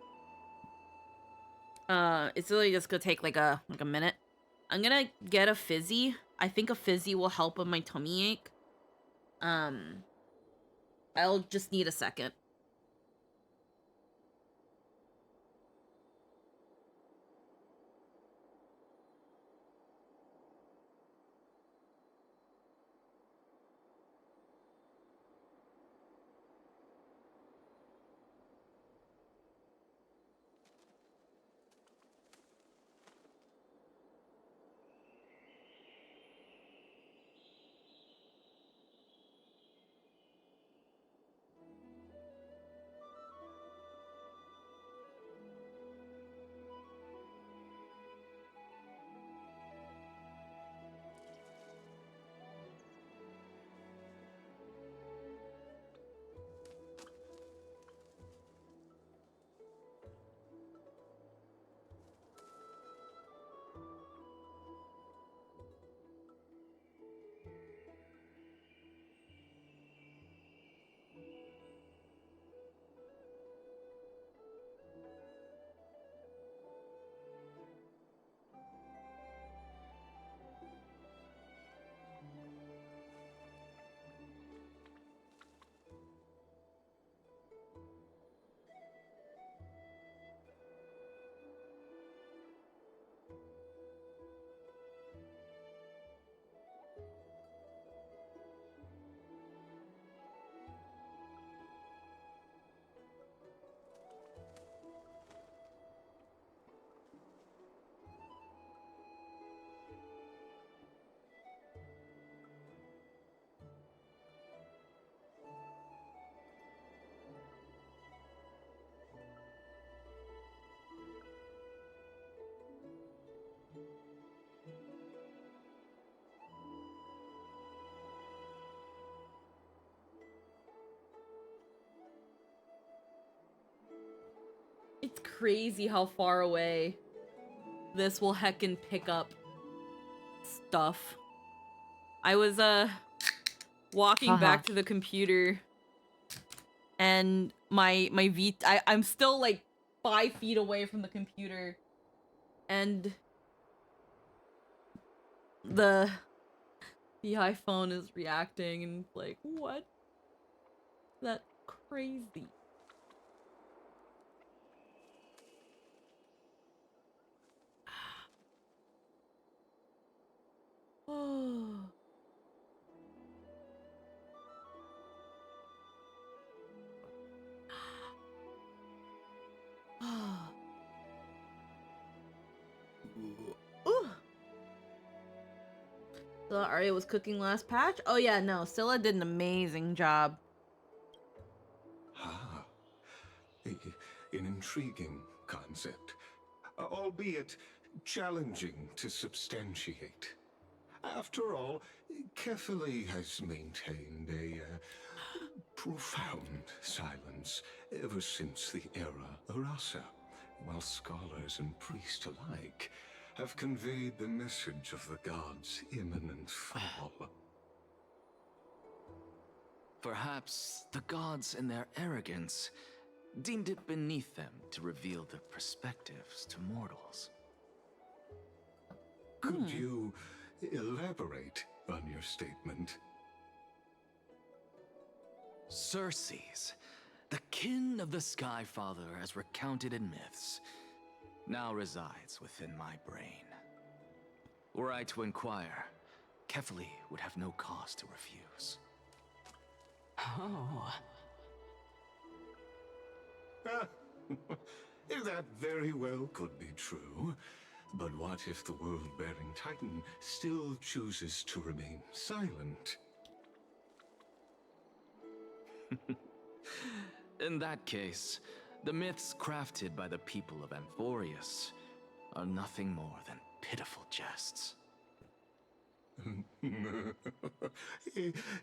it's really just gonna take like a minute. I'm gonna get a fizzy. I think a fizzy will help with my tummy ache. I'll just need a second. crazy how far away this will heckin' pick up stuff. I was walking back to the computer, and I'm still like 5 feet away from the computer, and the iPhone is reacting and like, what? That's crazy. Oh. Ooh. So Arya was cooking last patch? Oh yeah, no, Scylla did an amazing job. Ah, an intriguing concept, albeit challenging to substantiate. After all, Kefali has maintained a profound silence ever since the era Arasa, while scholars and priests alike have conveyed the message of the gods' imminent fall. Perhaps the gods, in their arrogance, deemed it beneath them to reveal their perspectives to mortals. Could you elaborate on your statement? Circes, the kin of the Sky Father as recounted in myths, now resides within my brain. Were I to inquire, Kefali would have no cause to refuse. Oh. That very well could be true. But what if the world-bearing Titan still chooses to remain silent? In that case, the myths crafted by the people of Amphoreus are nothing more than pitiful jests.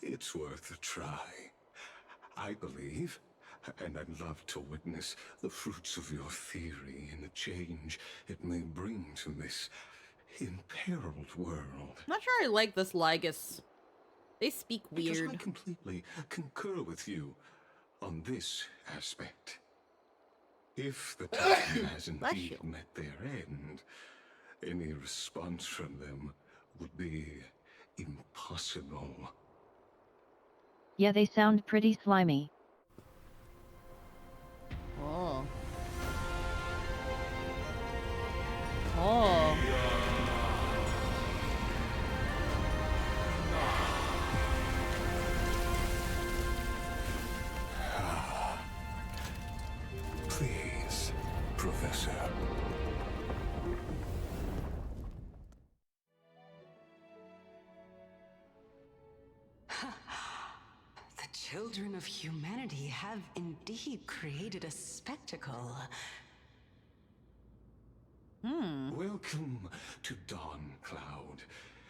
It's worth a try. I believe, and I'd love to witness the fruits of your theory and the change it may bring to this imperiled world. I'm not sure I like this Lygus. They speak Because weird. I completely concur with you on this aspect. If the Titan has indeed met their end, any response from them would be impossible. Yeah, they sound pretty slimy. Oh. Oh. Please, Professor. The children of humanity have indeed created a spectacle. Welcome to Dawn Cloud.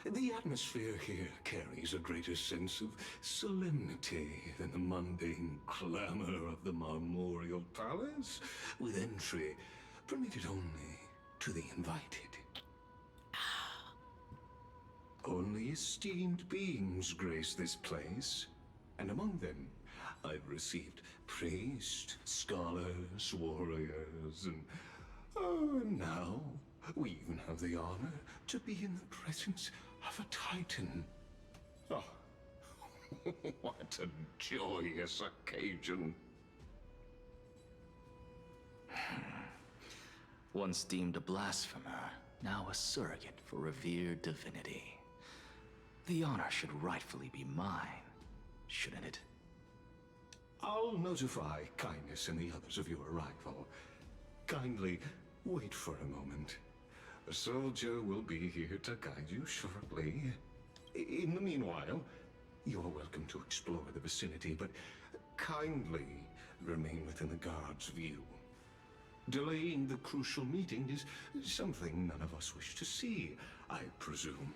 The atmosphere here carries a greater sense of solemnity than the mundane clamor of the Marmorial Palace, with entry permitted only to the invited. Only esteemed beings grace this place, and among them I've received priests, scholars, warriors, and now we even have the honor to be in the presence of a Titan. Oh, what a joyous occasion. Once deemed a blasphemer, now a surrogate for revered divinity. The honor should rightfully be mine, shouldn't it? I'll notify Kindness and the others of your arrival. Kindly wait for a moment. A soldier will be here to guide you shortly. In the meanwhile, you are welcome to explore the vicinity, but kindly remain within the guard's view. Delaying the crucial meeting is something none of us wish to see, I presume.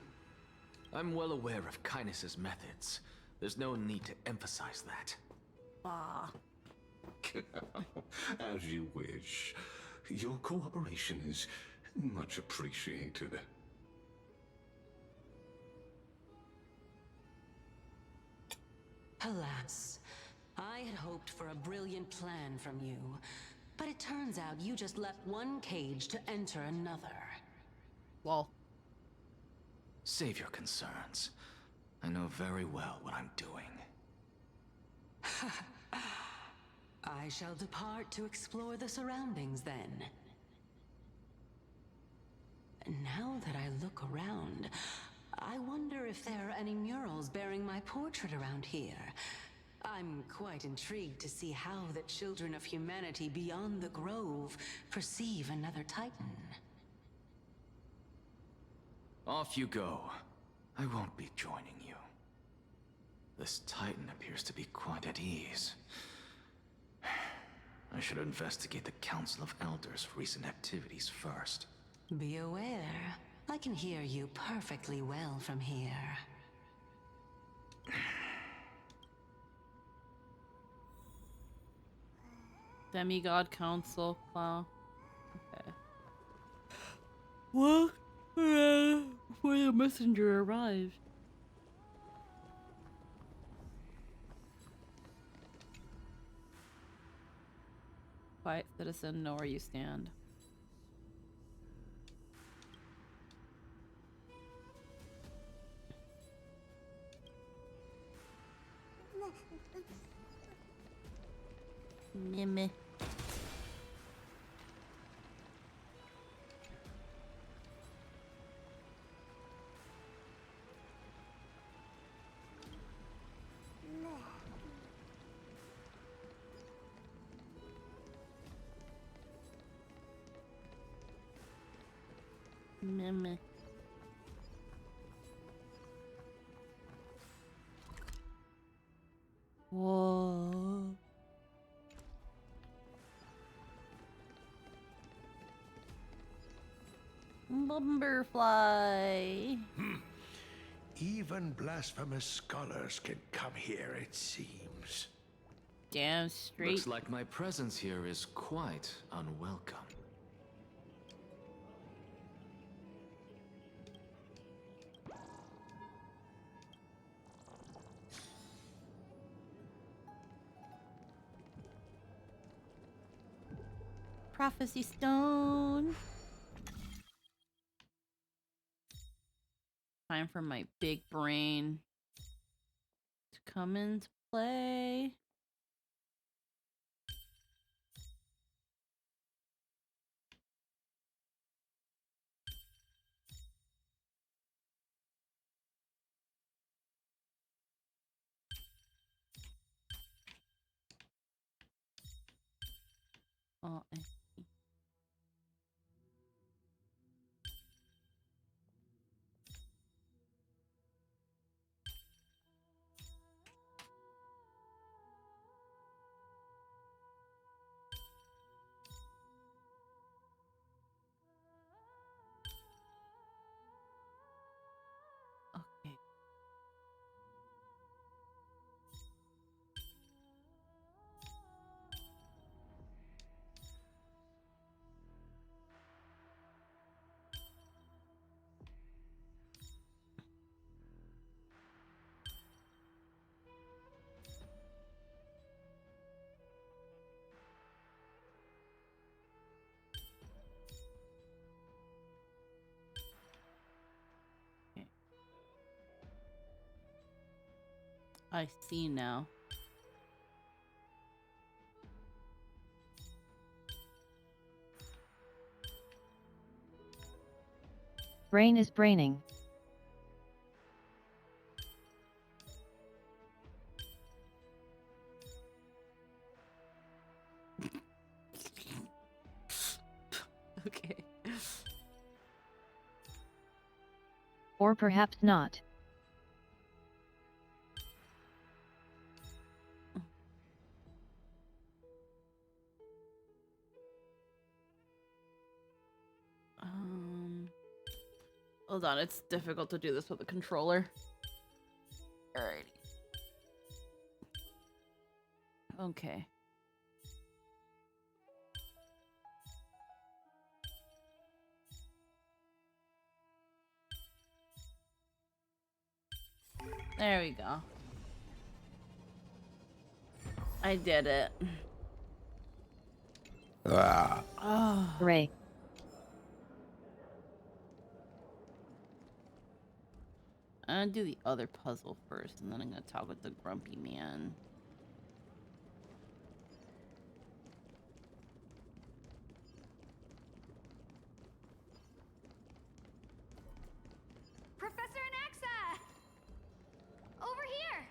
I'm well aware of Kindness's methods. There's no need to emphasize that. Ah. As you wish. Your cooperation is much appreciated. Alas, I had hoped for a brilliant plan from you, but it turns out you just left one cage to enter another. Well, Save your concerns. I know very well what I'm doing. I shall depart to explore the surroundings then. Now that I look around, I wonder if there are any murals bearing my portrait around here. I'm quite intrigued to see how the children of humanity beyond the grove perceive another Titan. Off you go. I won't be joining you. This Titan appears to be quite at ease. I should investigate the Council of Elders' recent activities first. Be aware, I can hear you perfectly well from here. Demigod Council. Wow. Okay. What? Before the messenger arrived. Quiet citizen, know where you stand. Meh. Meh. Whoa. Lumberfly. Even blasphemous scholars can come here, it seems. Damn straight. Looks like my presence here is quite unwelcome. Prophecy stone. Time for my big brain to come into play. Oh, I see. Okay. Okay. I see now. Brain is braining. Okay. Or perhaps not. Hold on, it's difficult to do this with a controller. Alrighty. Okay. There we go. I did it. Oh. Hooray. I'm gonna do the other puzzle first, and then I'm gonna talk with the grumpy man. Professor Anaxa! Over here!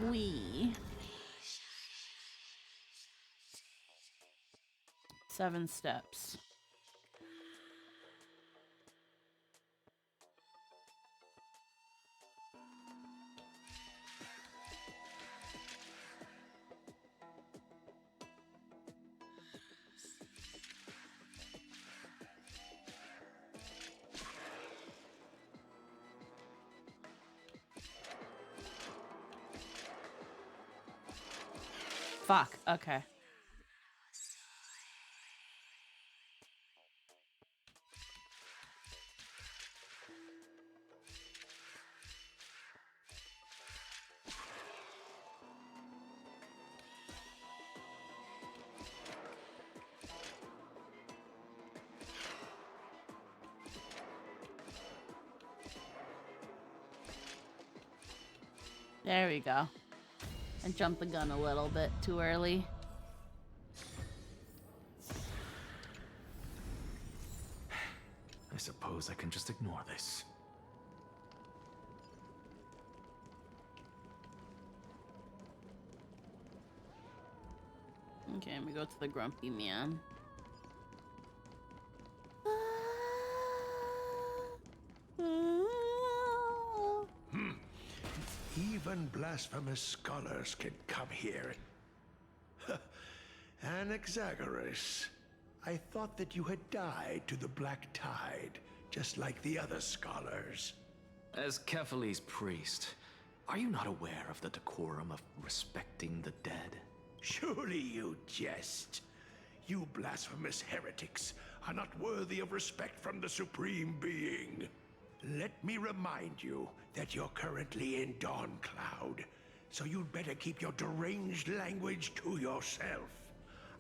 We 7 steps. Fuck, okay. There we go. I jumped the gun a little bit too early. I suppose I can just ignore this. Okay, we go to the grumpy man. Even blasphemous scholars can come here. Anaxagoras, I thought that you had died to the Black Tide, just like the other scholars. As Kephales's priest, are you not aware of the decorum of respecting the dead? Surely you jest. You blasphemous heretics are not worthy of respect from the Supreme Being. Let me remind you that you're currently in Dawn Cloud, so you'd better keep your deranged language to yourself.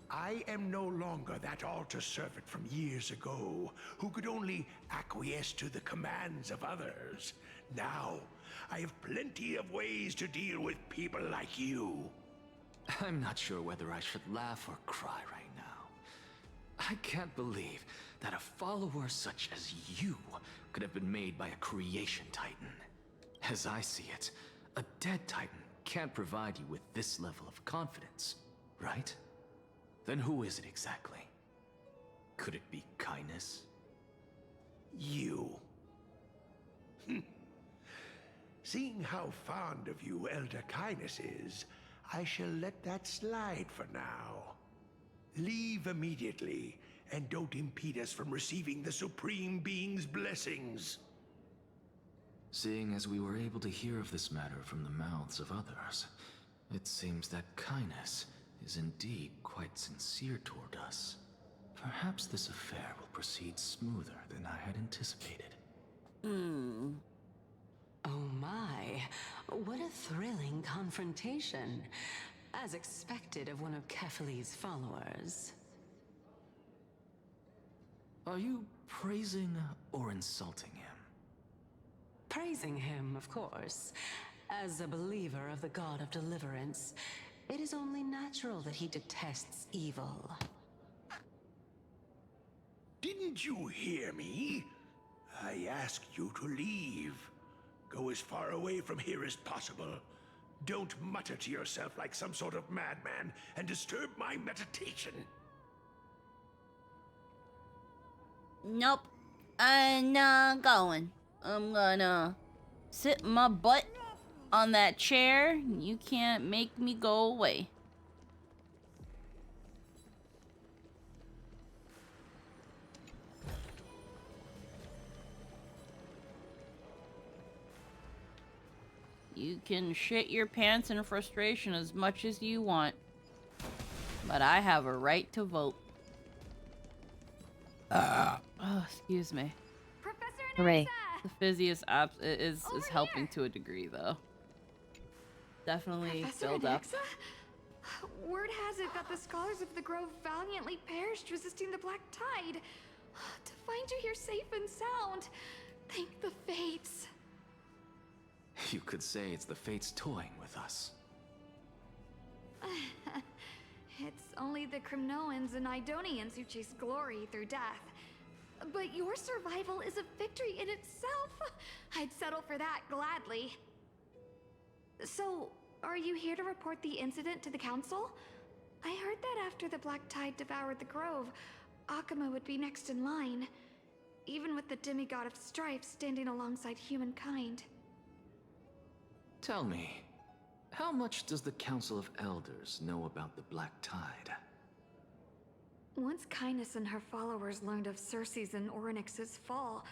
I am no longer that altar servant from years ago, who could only acquiesce to the commands of others. Now, I have plenty of ways to deal with people like you. I'm not sure whether I should laugh or cry right now. I can't believe that a follower such as you could have been made by a creation titan. As I see it, a dead titan can't provide you with this level of confidence, right? Then who is it exactly? Could it be kindness? You. Seeing how fond of you Elder Kindness is, I shall let that slide for now. Leave immediately, and don't impede us from receiving the Supreme Being's blessings. Seeing as we were able to hear of this matter from the mouths of others, it seems that kindness is indeed quite sincere toward us. Perhaps this affair will proceed smoother than I had anticipated. Oh my, what a thrilling confrontation. As expected of one of Kephales's followers. Are you praising or insulting him? Praising him, of course. As a believer of the God of Deliverance, it is only natural that he detests evil. Didn't you hear me? I asked you to leave. Go as far away from here as possible. Don't mutter to yourself like some sort of madman and disturb my meditation. Nope. I'm not going. I'm gonna sit my butt on that chair. You can't make me go away. You can shit your pants in frustration as much as you want. But I have a right to vote. Oh, excuse me. Professor Hooray. Anaxa! The Physius app is Over helping here. to a degree, though. Definitely Professor filled up. Anaxa? Word has it that the scholars of the Grove valiantly perished resisting the Black Tide. To find you here safe and sound, thank the fates. You could say it's the fates toying with us. It's only the Cremnoans and Idonians who chase glory through death. But your survival is a victory in itself. I'd settle for that gladly. So, are you here to report the incident to the council? I heard that after the Black Tide devoured the Grove, Akuma would be next in line, even with the demigod of strife standing alongside humankind. Tell me, how much does the Council of Elders know about the Black Tide? Once Kindness and her followers learned of Circe's and Orynyx's fall,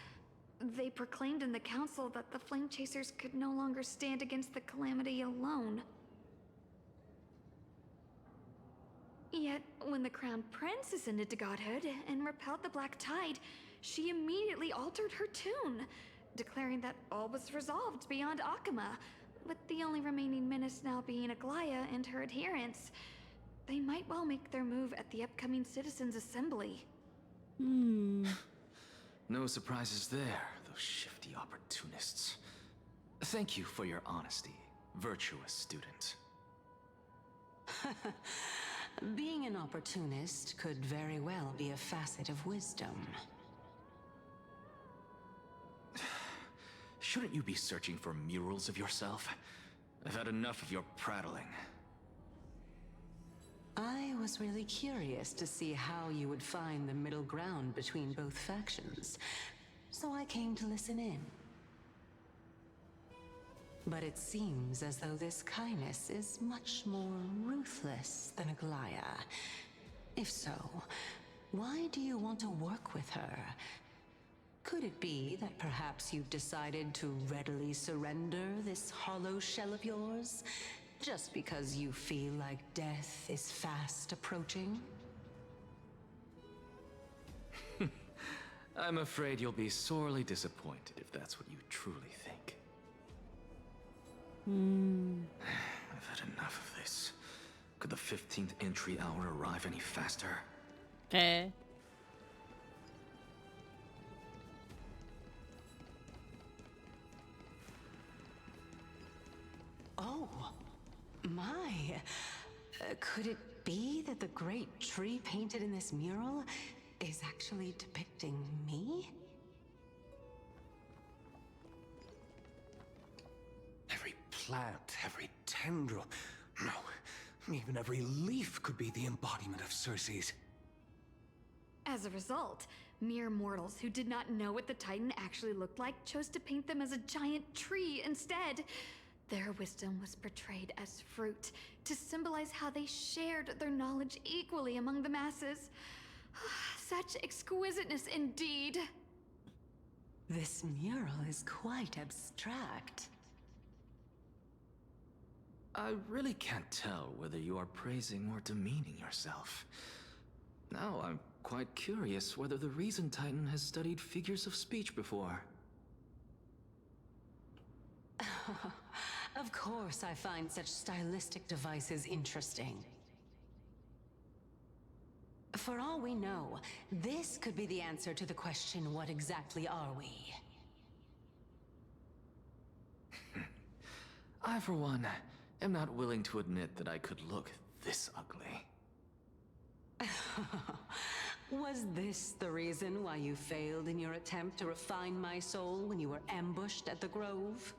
they proclaimed in the council that the Flame Chasers could no longer stand against the calamity alone. Yet, when the Crown Prince ascended to godhood and repelled the Black Tide, she immediately altered her tune, declaring that all was resolved beyond Akuma, with the only remaining menace now being Aglaya and her adherents. They might well make their move at the upcoming Citizens' Assembly. No surprises there, those shifty opportunists. Thank you for your honesty, virtuous student. Being an opportunist could very well be a facet of wisdom. Shouldn't you be searching for murals of yourself? I've had enough of your prattling. I was really curious to see how you would find the middle ground between both factions, so I came to listen in. But it seems as though this Kindness is much more ruthless than Aglaya. If so, why do you want to work with her? Could it be that perhaps you've decided to readily surrender this hollow shell of yours, just because you feel like death is fast approaching? I'm afraid you'll be sorely disappointed if that's what you truly think. I've had enough of this. Could the 15th entry hour arrive any faster? Okay. Oh, my. Could it be that the great tree painted in this mural is actually depicting me? Every plant, every tendril, no, even every leaf could be the embodiment of Circe's. As a result, mere mortals who did not know what the Titan actually looked like chose to paint them as a giant tree instead. Their wisdom was portrayed as fruit, to symbolize how they shared their knowledge equally among the masses. Such exquisiteness indeed. This mural is quite abstract. I really can't tell whether you are praising or demeaning yourself. Now I'm quite curious whether the Reason Titan has studied figures of speech before. Of course I find such stylistic devices interesting. For all we know, this could be the answer to the question, what exactly are we? I, for one, am not willing to admit that I could look this ugly. Was this the reason why you failed in your attempt to refine my soul when you were ambushed at the Grove?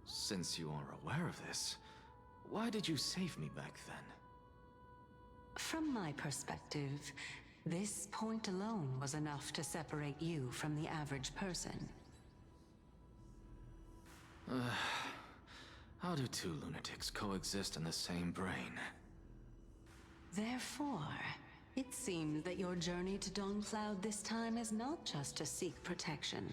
Since you are aware of this, why did you save me back then? From my perspective, this point alone was enough to separate you from the average person. How do two lunatics coexist in the same brain? Therefore, it seems that your journey to Dawn-Cloud this time is not just to seek protection.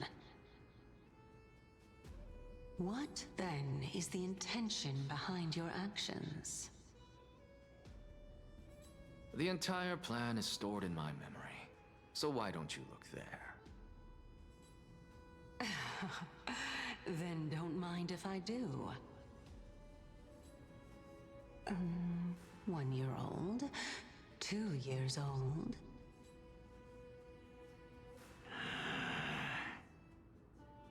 What, then, is the intention behind your actions? The entire plan is stored in my memory, so why don't you look there? Then don't mind if I do. 1 year old, 2 years old.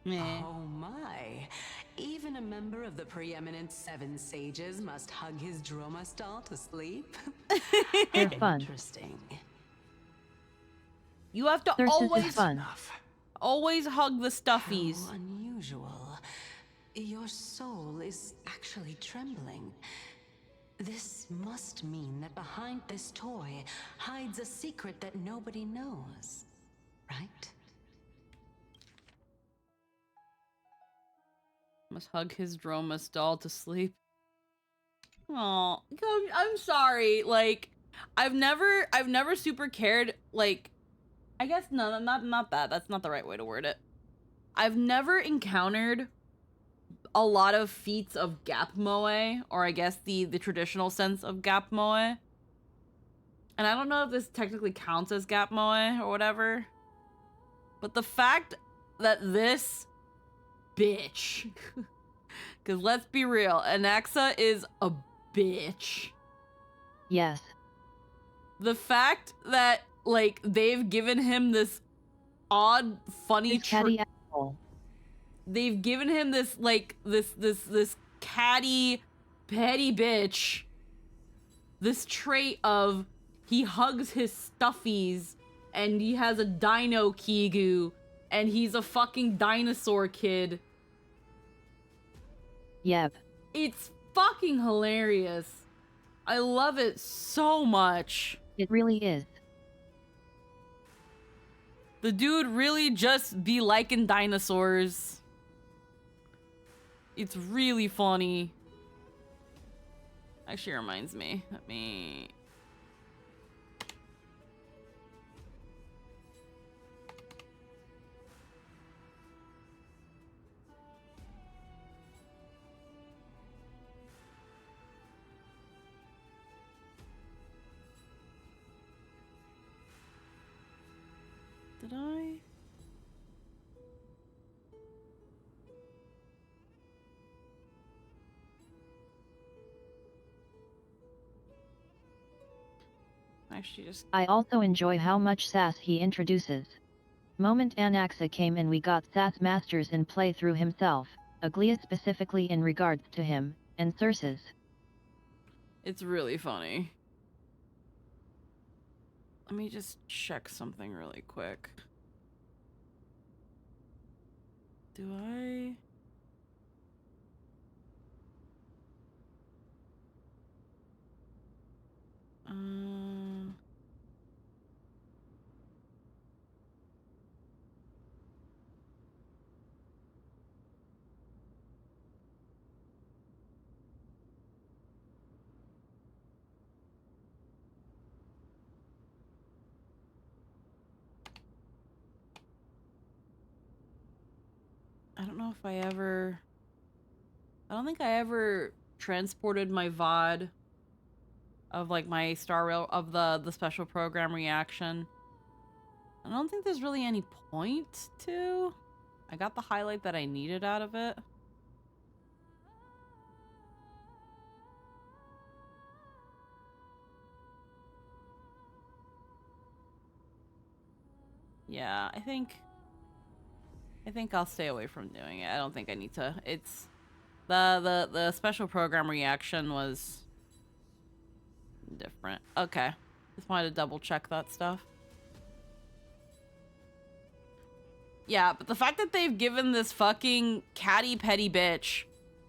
Meh. Oh my! Even a member of the preeminent Seven Sages must hug his droma stall to sleep? They're fun. Interesting. You have to Thirsis is fun. always hug the stuffies. How unusual. Your soul is actually trembling. This must mean that behind this toy hides a secret that nobody knows, right? Must hug his droma stall to sleep. Oh, I'm sorry. Like, I've never super cared. Like, I guess no, not that. That's not the right way to word it. I've never encountered a lot of feats of gap moe, or I guess the traditional sense of gap moe. And I don't know if this technically counts as gap moe or whatever. But the fact that this bitch, because let's be real, Anaxa is a bitch. Yes. The fact that, like, they've given him this odd, funny Catty asshole. They've given him this, like, this catty, petty bitch. This trait of he hugs his stuffies and he has a dino Kigu and he's a fucking dinosaur kid. Yep. It's fucking hilarious. I love it so much. It really is. The dude really just be liking dinosaurs. It's really funny. Actually reminds me. Let me... Did I? Actually, just... I also enjoy how much sass he introduces. Moment Anaxa came in, we got sass masters in play through himself, Aglia specifically in regards to him, and Thyrsis. It's really funny. Let me just check something really quick. Do I? I don't know if I ever... I don't think I ever transported my VOD of, like, my Star Rail of the special program reaction. I don't think there's really any point to. I got the highlight that I needed out of it. Yeah, I think I'll stay away from doing it. I don't think I need to. It's the special program reaction was different. Okay. Just wanted to double check that stuff. Yeah, but the fact that they've given this fucking catty petty bitch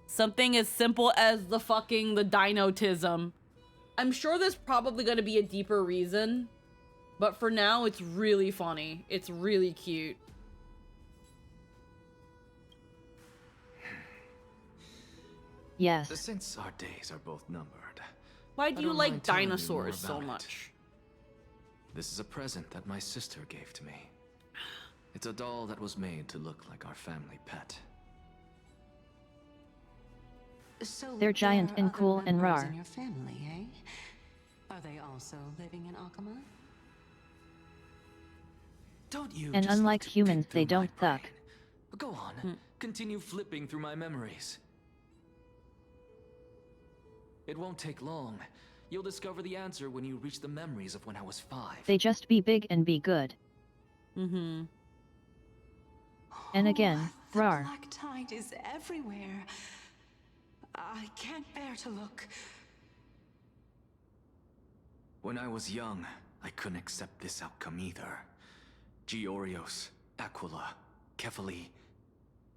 something as simple as the dinotism. I'm sure there's probably going to be a deeper reason, but for now it's really funny. It's really cute. Yes. Since our days are both numbered, Why do I you don't like mind telling you dinosaurs more so about it. much? This is a present that my sister gave to me. It's a doll that was made to look like our family pet. So They're giant there are and cool other and members rar. in your family, eh? Are they also living in Alchema? Don't you And just like unlike to humans, pick they through my don't brain? suck. Go on, continue flipping through my memories. It won't take long. You'll discover the answer when you reach the memories of when I was 5. They just be big and be good. Mm-hmm. And again, The rar. black tide is everywhere. I can't bear to look. When I was young, I couldn't accept this outcome either. Georios, Aquila, Kefali,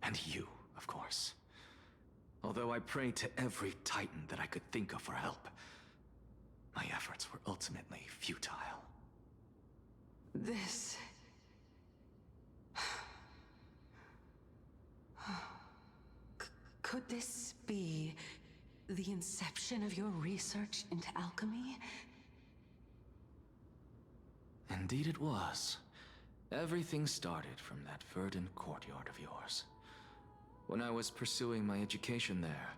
and you, of course. Although I prayed to every titan that I could think of for help, my efforts were ultimately futile. This... Could this be the inception of your research into alchemy? Indeed it was. Everything started from that verdant courtyard of yours. When I was pursuing my education there,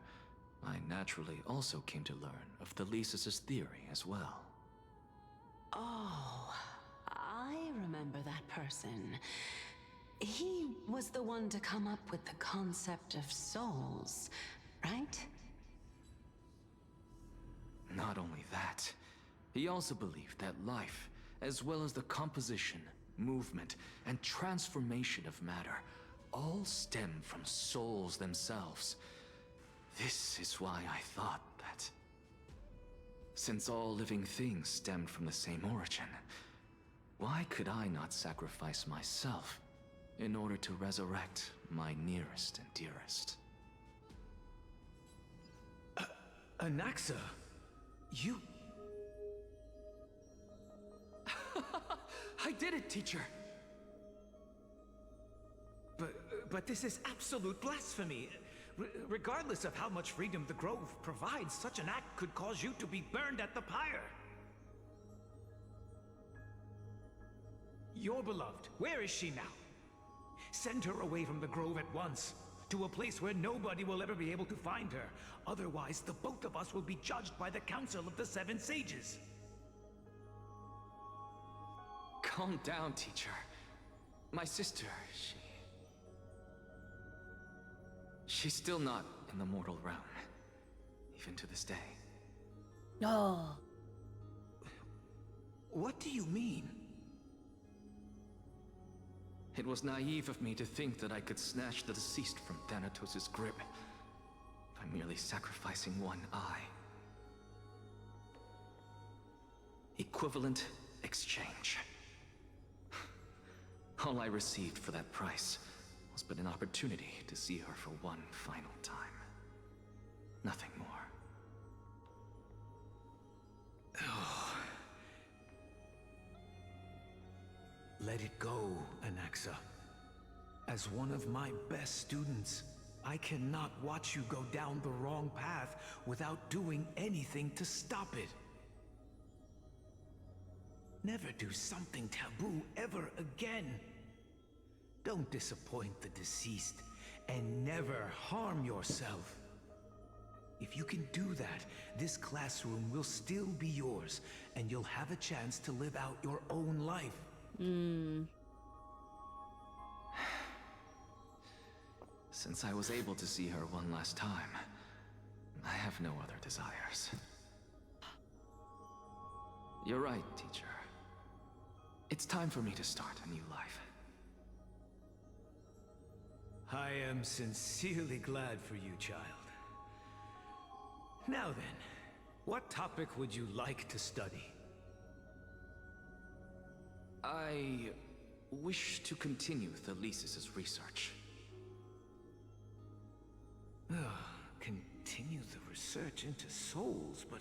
I naturally also came to learn of Thelesis' theory as well. Oh, I remember that person. He was the one to come up with the concept of souls, right? Not only that, he also believed that life, as well as the composition, movement, and transformation of matter, all stem from souls themselves. This is why I thought that, since all living things stemmed from the same origin, why could I not sacrifice myself in order to resurrect my nearest and dearest? Anaxa, you... I did it, teacher! But this is absolute blasphemy. Regardless of how much freedom the Grove provides, such an act could cause you to be burned at the pyre. Your beloved, where is she now? Send her away from the Grove at once, to a place where nobody will ever be able to find her. Otherwise, the both of us will be judged by the Council of the Seven Sages. Calm down, teacher. My sister, she's still not in the mortal realm, even to this day. Oh. What do you mean? It was naive of me to think that I could snatch the deceased from Thanatos' grip by merely sacrificing one eye. Equivalent exchange. All I received for that price was but an opportunity to see her for one final time. Nothing more. Let it go, Anaxa. As one of my best students, I cannot watch you go down the wrong path without doing anything to stop it. Never do something taboo ever again. Don't disappoint the deceased, and never harm yourself. If you can do that, this classroom will still be yours, and you'll have a chance to live out your own life. Since I was able to see her one last time, I have no other desires. You're right, teacher. It's time for me to start a new life. I am sincerely glad for you, child. Now then, what topic would you like to study? I wish to continue Thelesis' research. Continue the research into souls, but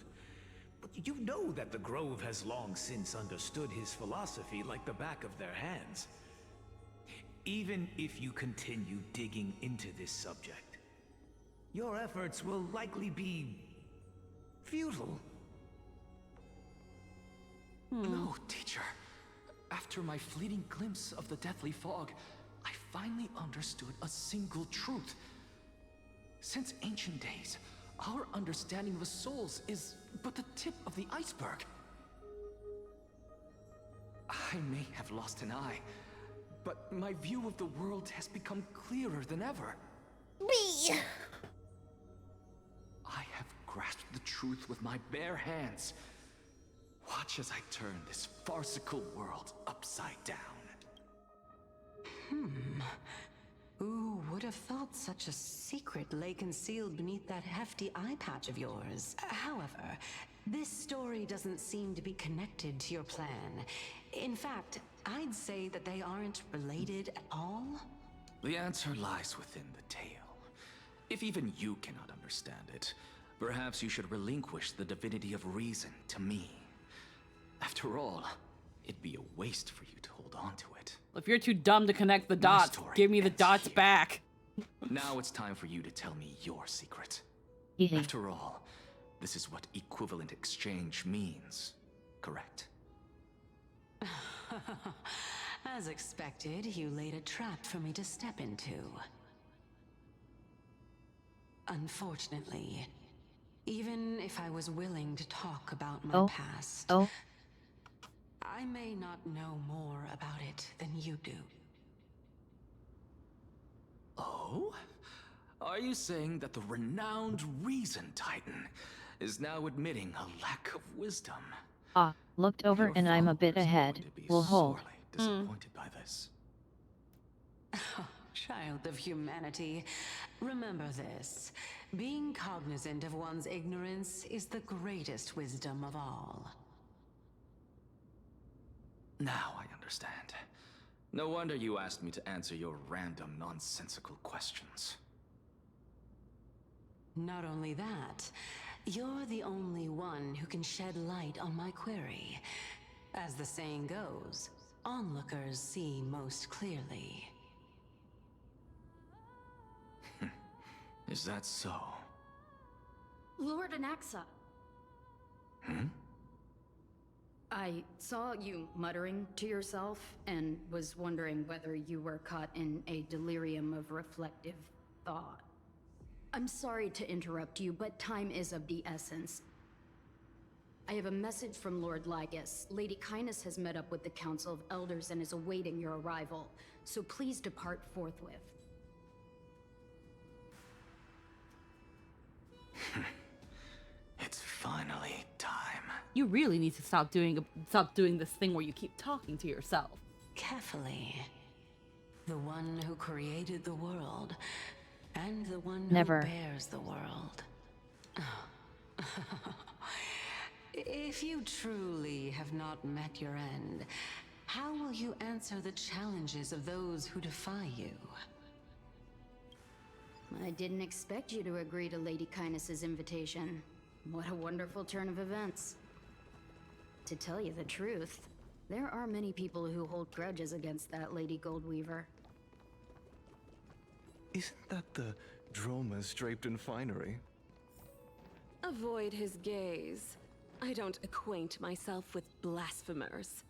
you know that the Grove has long since understood his philosophy like the back of their hands. Even if you continue digging into this subject, your efforts will likely be futile. No, teacher. After my fleeting glimpse of the deathly fog, I finally understood a single truth. Since ancient days, our understanding of the souls is but the tip of the iceberg. I may have lost an eye, but my view of the world has become clearer than ever. Me. I have grasped the truth with my bare hands. Watch as I turn this farcical world upside down. Who would have thought such a secret lay concealed beneath that hefty eye patch of yours? However, this story doesn't seem to be connected to your plan. In fact, I'd say that they aren't related at all. The answer lies within the tale. If even you cannot understand it, perhaps you should relinquish the divinity of reason to me. After all, it'd be a waste for you to hold on to it. If you're too dumb to connect the dots, give me the dots back. Now it's time for you to tell me your secret. After all, this is what equivalent exchange means, correct? As expected, you laid a trap for me to step into. Unfortunately, even if I was willing to talk about my past, I may not know more about it than you do. Oh? Are you saying that the renowned Reason Titan is now admitting a lack of wisdom? Looked over and I'm a bit ahead. We'll hold. Disappointed by this. Child of humanity, remember this. Being cognizant of one's ignorance is the greatest wisdom of all. Now I understand. No wonder you asked me to answer your random, nonsensical questions. Not only that, you're the only one who can shed light on my query. As the saying goes, onlookers see most clearly. Is that so? Lord Anaxa. I saw you muttering to yourself and was wondering whether you were caught in a delirium of reflective thought. I'm sorry to interrupt you, but time is of the essence. I have a message from Lord Lygus. Lady Kindness has met up with the Council of Elders and is awaiting your arrival, so please depart forthwith. It's finally time. You really need to stop doing this thing where you keep talking to yourself. Carefully. The one who created the world, and the one Never. who bears the world. If you truly have not met your end, how will you answer the challenges of those who defy you? I didn't expect you to agree to Lady Kindness's invitation. What a wonderful turn of events. To tell you the truth, there are many people who hold grudges against that Lady Goldweaver. Isn't that the dromas draped in finery? Avoid his gaze. I don't acquaint myself with blasphemers.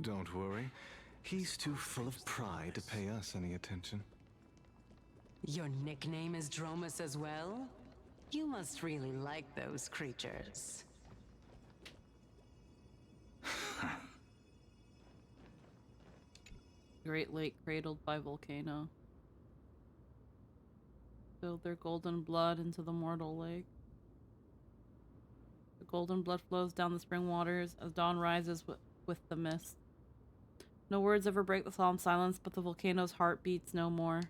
Don't worry. He's too full of pride to pay us any attention. Your nickname is Dromus as well? You must really like those creatures. Great lake cradled by volcano. Spilled their golden blood into the mortal lake. The golden blood flows down the spring waters as dawn rises with the mist. No words ever break the solemn silence, but the volcano's heart beats no more.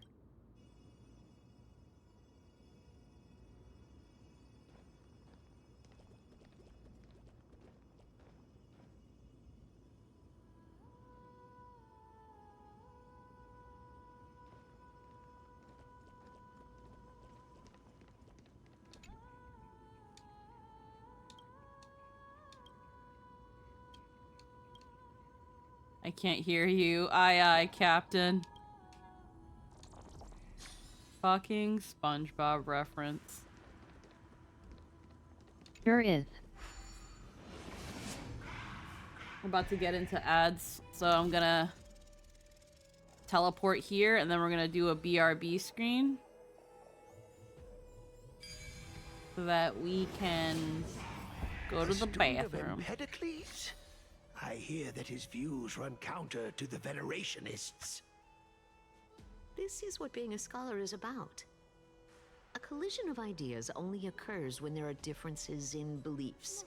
I can't hear you. Aye, aye, Captain. Fucking SpongeBob reference. Sure is. We're about to get into ads, so I'm gonna teleport here, and then we're gonna do a BRB screen. so that we can go to the bathroom. Empedocles? I hear that his views run counter to the Venerationists. This is what being a scholar is about. A collision of ideas only occurs when there are differences in beliefs,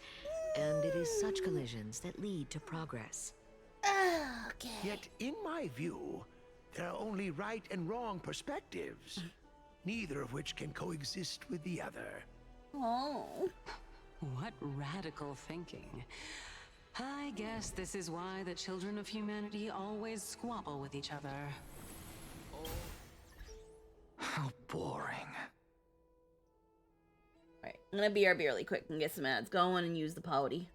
and it is such collisions that lead to progress. Okay. Yet, in my view, there are only right and wrong perspectives, neither of which can coexist with the other. Oh. What radical thinking. I guess this is why the children of humanity always squabble with each other. How boring. Alright, I'm gonna BRB really quick and get some ads going and use the pouty.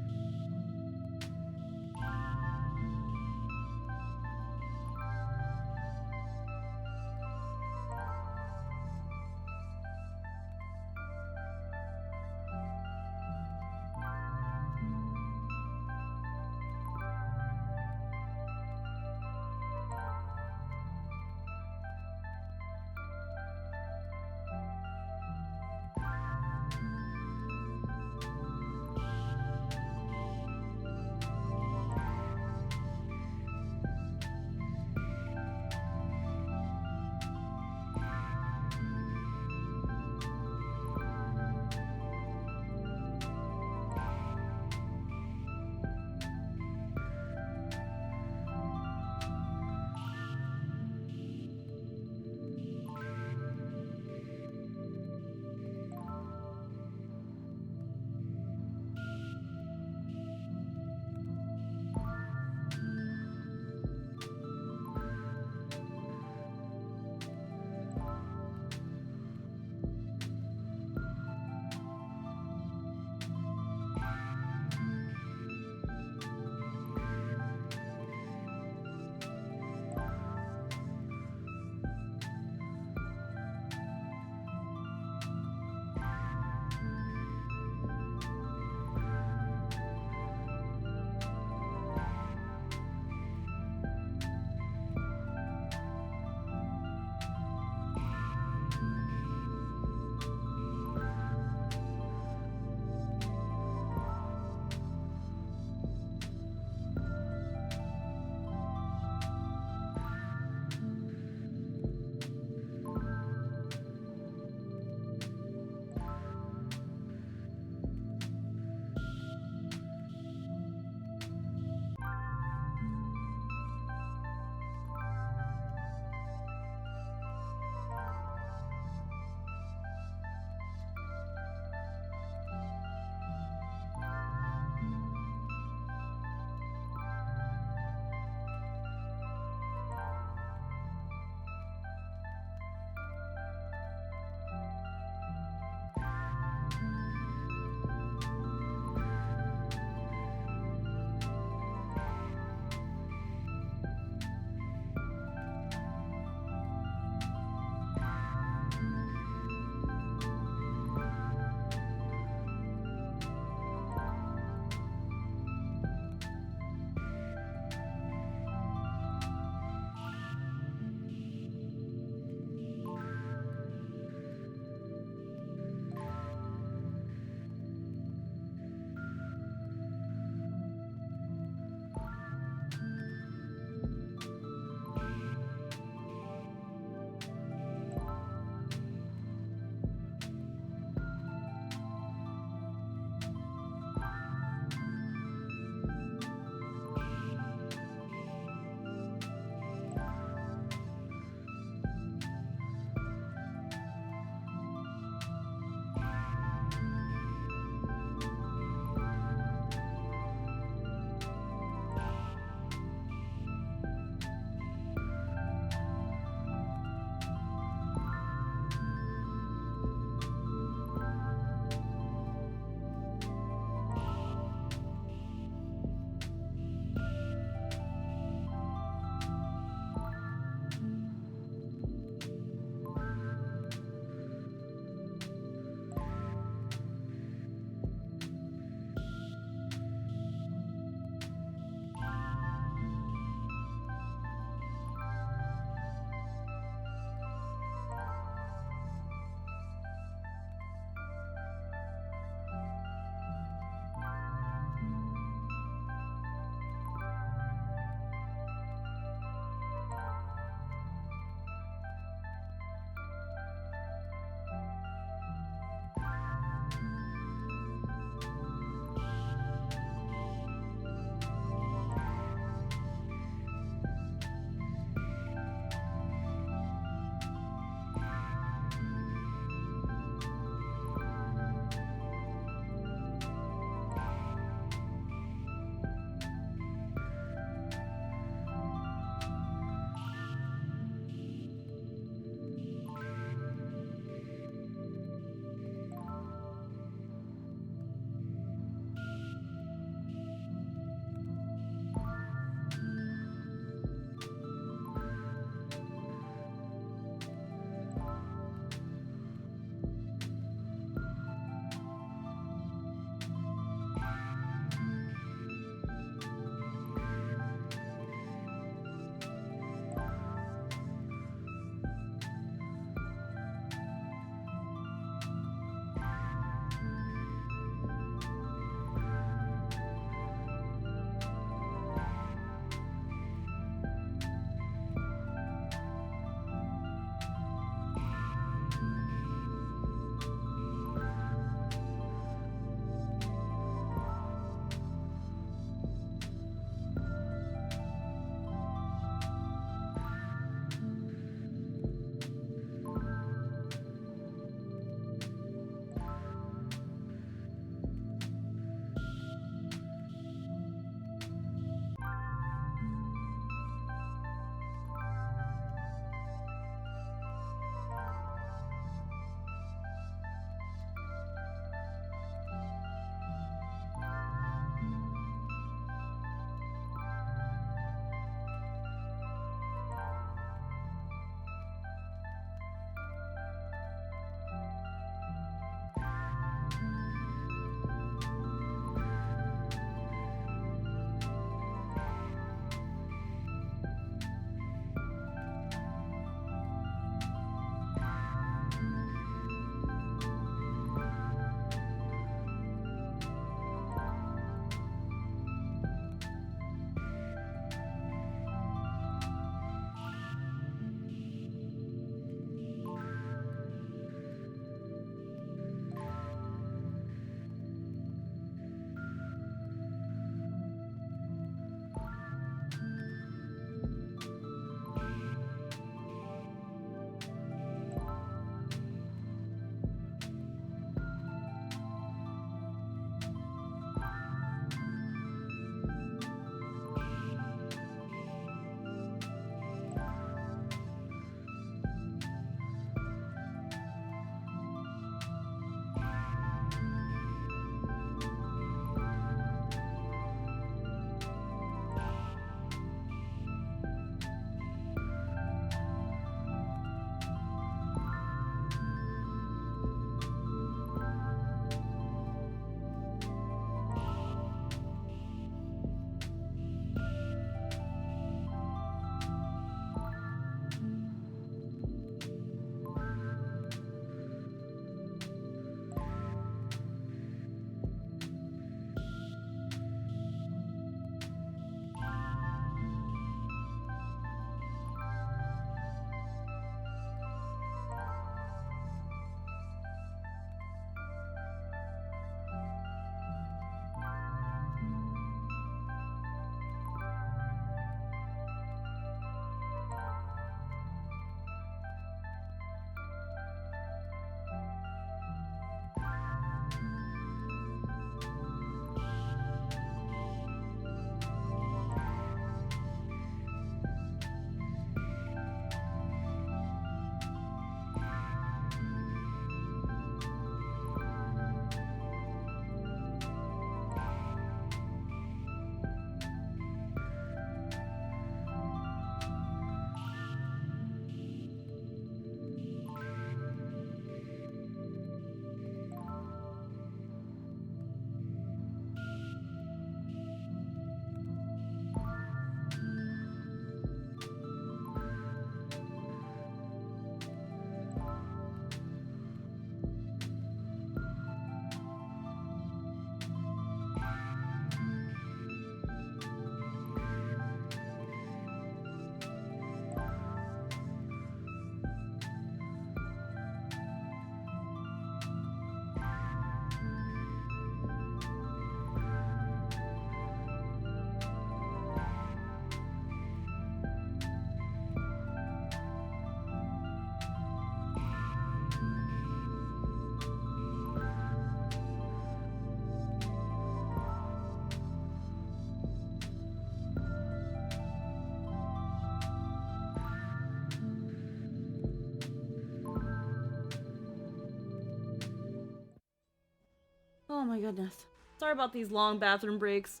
Oh my goodness. Sorry about these long bathroom breaks.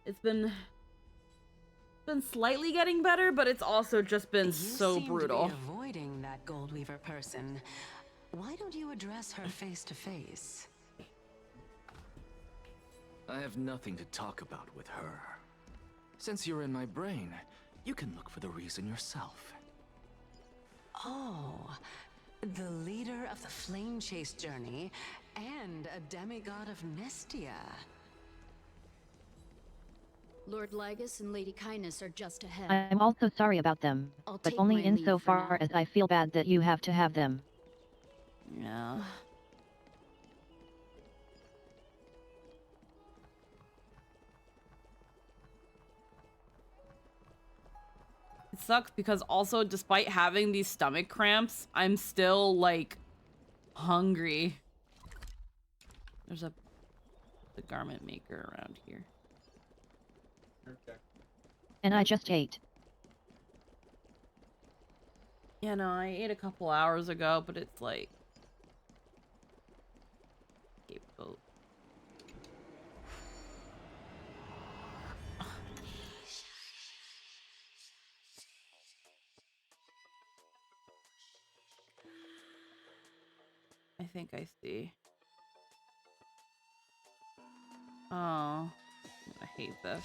It's been slightly getting better, but it's also just been so brutal. You seem to be avoiding that Goldweaver person. Why don't you address her face to face? I have nothing to talk about with her. Since you're in my brain, you can look for the reason yourself. Oh, the leader of the Flame Chase journey and a demigod of Nestia. Lord Lygus and Lady Kindness are just ahead. I'm also sorry about them, I'll but take only my leave for insofar now. as I feel bad that you have to have them. Yeah. It sucks because also, despite having these stomach cramps, I'm still, like, hungry. There's the garment maker around here. Okay. And I just ate. Yeah, no, I ate a couple hours ago, but it's like... Scapegoat. I think I see. Oh, I hate this.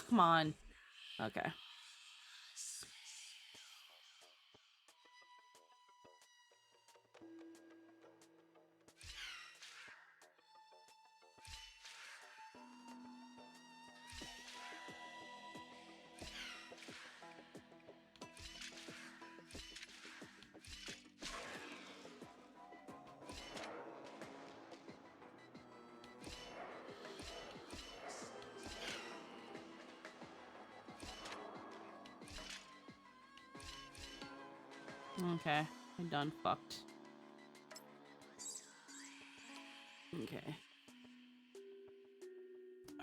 Come on. Okay. Okay, I'm done fucked. Okay.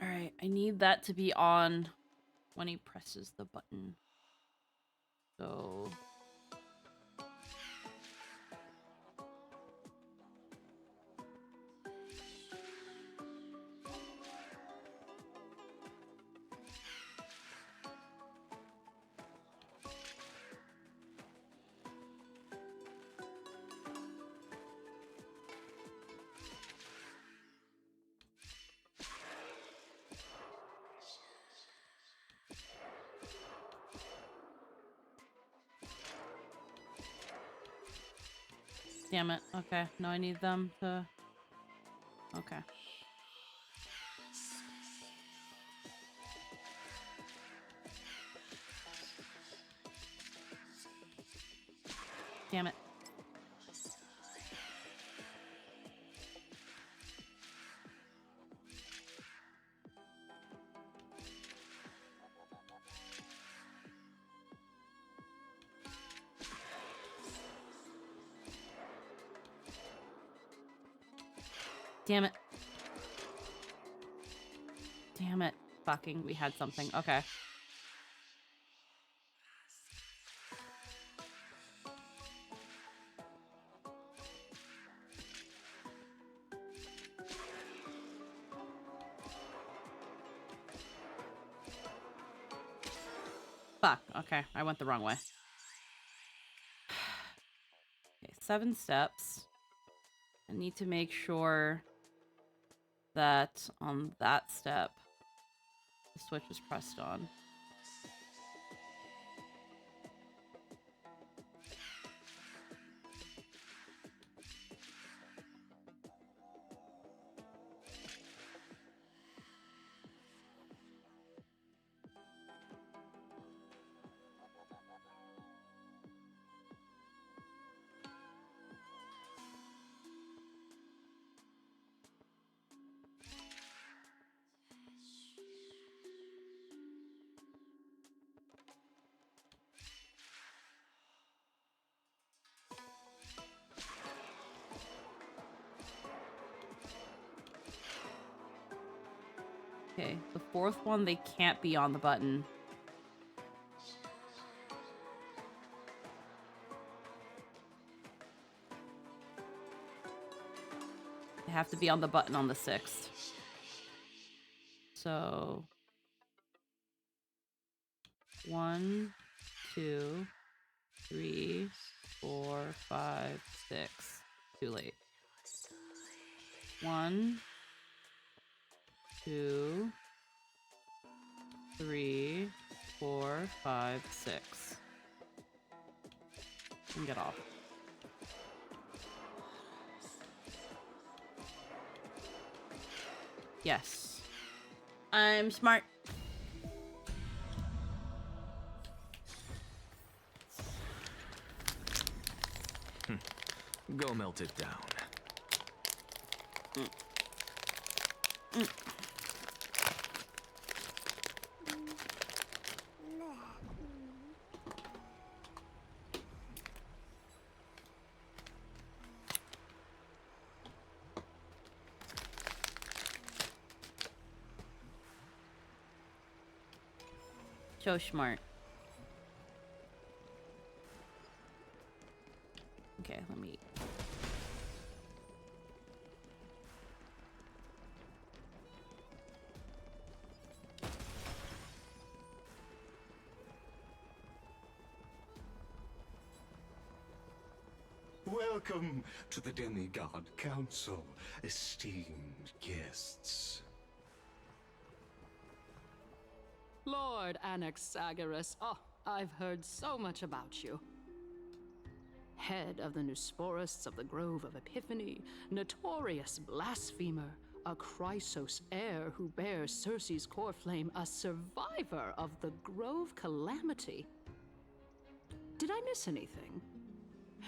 Alright, I need that to be on when he presses the button. So... Damn it. Okay, now I need them to... Okay. Damn it. Damn it. Damn it. Fucking, we had something. Okay. Fuck. Okay, I went the wrong way. Okay, 7 steps. I need to make sure that on that step, the switch is pressed on. Okay, the fourth one, they can't be on the button. They have to be on the button on the 6th. So 1, 2, 3, 4, 5, 6. Too late. 1, 2, 3, 4, 5, 6. And get off. Yes. I'm smart. Go melt it down. So smart. Okay, let me... Welcome to the Demigod Council, esteemed guests. Lord Anaxagoras, oh, I've heard so much about you. Head of the Nusporists of the Grove of Epiphany, notorious blasphemer, a Chrysos heir who bears Circe's core flame, a survivor of the Grove Calamity. Did I miss anything?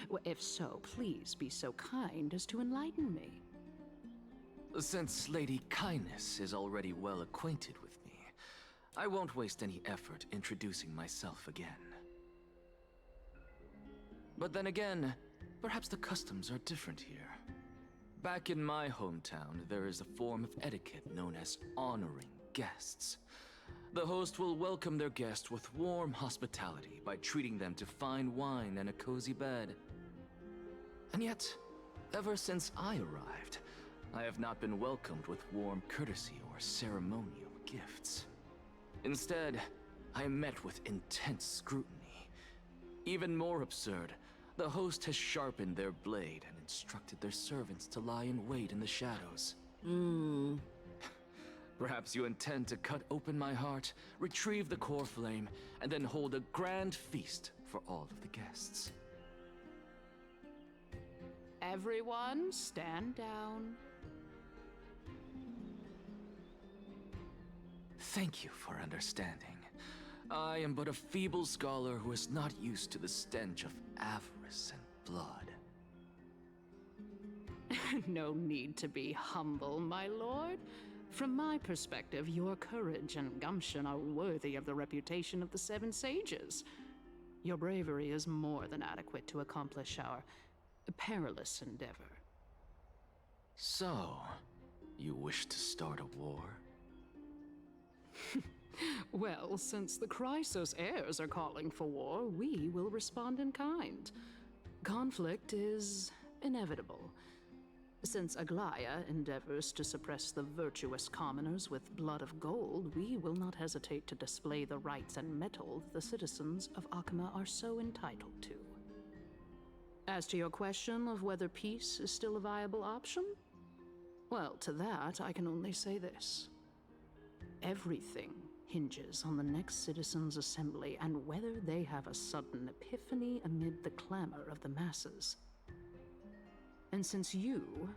Well, if so, please be so kind as to enlighten me. Since Lady Kindness is already well acquainted with me, I won't waste any effort introducing myself again. But then again, perhaps the customs are different here. Back in my hometown, there is a form of etiquette known as honoring guests. The host will welcome their guest with warm hospitality by treating them to fine wine and a cozy bed. And yet, ever since I arrived, I have not been welcomed with warm courtesy or ceremonial gifts. Instead, I am met with intense scrutiny. Even more absurd, the host has sharpened their blade and instructed their servants to lie in wait in the shadows. Perhaps you intend to cut open my heart, retrieve the core flame, and then hold a grand feast for all of the guests. Everyone, stand down. Thank you for understanding. I am but a feeble scholar who is not used to the stench of avarice and blood. No need to be humble, my lord. From my perspective, your courage and gumption are worthy of the reputation of the Seven Sages. Your bravery is more than adequate to accomplish our perilous endeavor. So, you wish to start a war? Well, since the Chrysos heirs are calling for war, we will respond in kind. Conflict is inevitable. Since Aglaya endeavors to suppress the virtuous commoners with blood of gold, we will not hesitate to display the rights and mettle the citizens of Akima are so entitled to. As to your question of whether peace is still a viable option, well, to that I can only say this. Everything hinges on the next citizens' assembly and whether they have a sudden epiphany amid the clamor of the masses. And since you,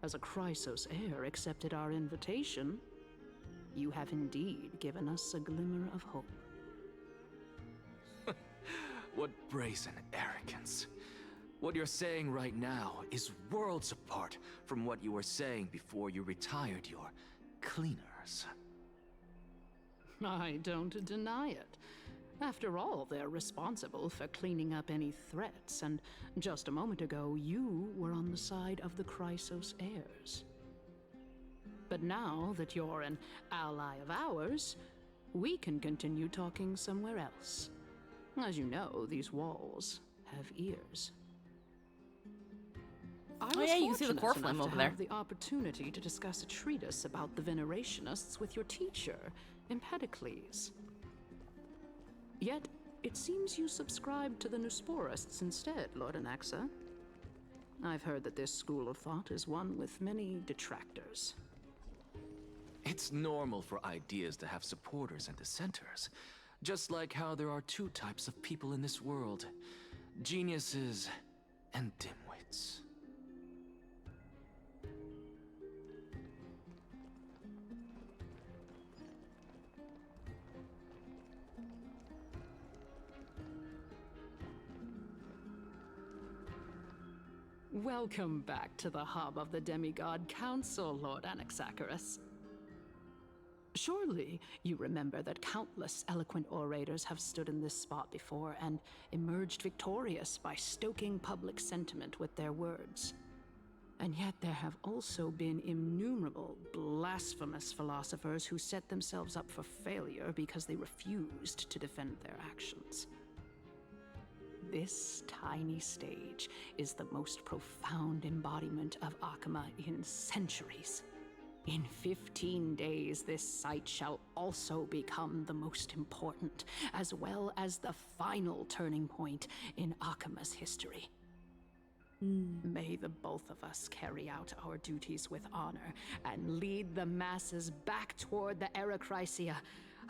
as a Chrysos heir, accepted our invitation, you have indeed given us a glimmer of hope. What brazen arrogance. What you're saying right now is worlds apart from what you were saying before you retired your cleaners. I don't deny it. After all, they're responsible for cleaning up any threats, and just a moment ago, you were on the side of the Chrysos heirs. But But now that you're an ally of ours, we can continue talking somewhere else. As you know, these walls have ears. I was yeah, you can see the fortunate core flame enough to over there. have the opportunity to discuss a treatise about the Venerationists with your teacher, Empedocles. Yet, it seems you subscribe to the Nusporists instead, Lord Anaxa. I've heard that this school of thought is one with many detractors. It's normal for ideas to have supporters and dissenters. Just like how there are two types of people in this world. Geniuses and dimwits. Welcome back to the hub of the Demigod Council, Lord Anaxagoras. Surely you remember that countless eloquent orators have stood in this spot before and emerged victorious by stoking public sentiment with their words. And yet there have also been innumerable blasphemous philosophers who set themselves up for failure because they refused to defend their actions. This tiny stage is the most profound embodiment of Akama in centuries. In 15 days, this site shall also become the most important, as well as the final turning point in Akama's history. May the both of us carry out our duties with honor and lead the masses back toward the Erechrysia,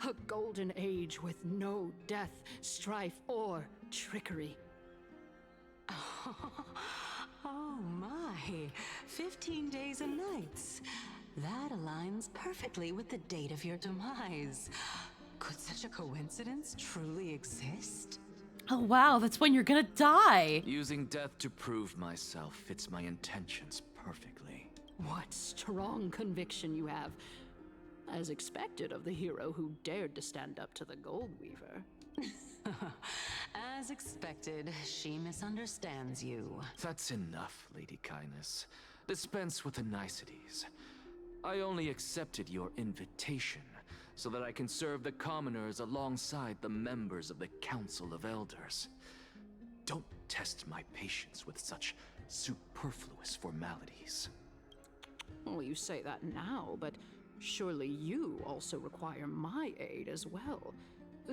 a golden age with no death, strife, or trickery. Oh my, 15 days and nights. That aligns perfectly with the date of your demise. Could such a coincidence truly exist? Oh wow, that's when you're gonna die! Using death to prove myself fits my intentions perfectly. What strong conviction you have, as expected of the hero who dared to stand up to the Gold Weaver. As expected, she misunderstands you. That's enough, Lady Kindness. Dispense with the niceties. I only accepted your invitation so that I can serve the commoners alongside the members of the Council of Elders. Don't test my patience with such superfluous formalities. Well, you say that now, but surely you also require my aid as well,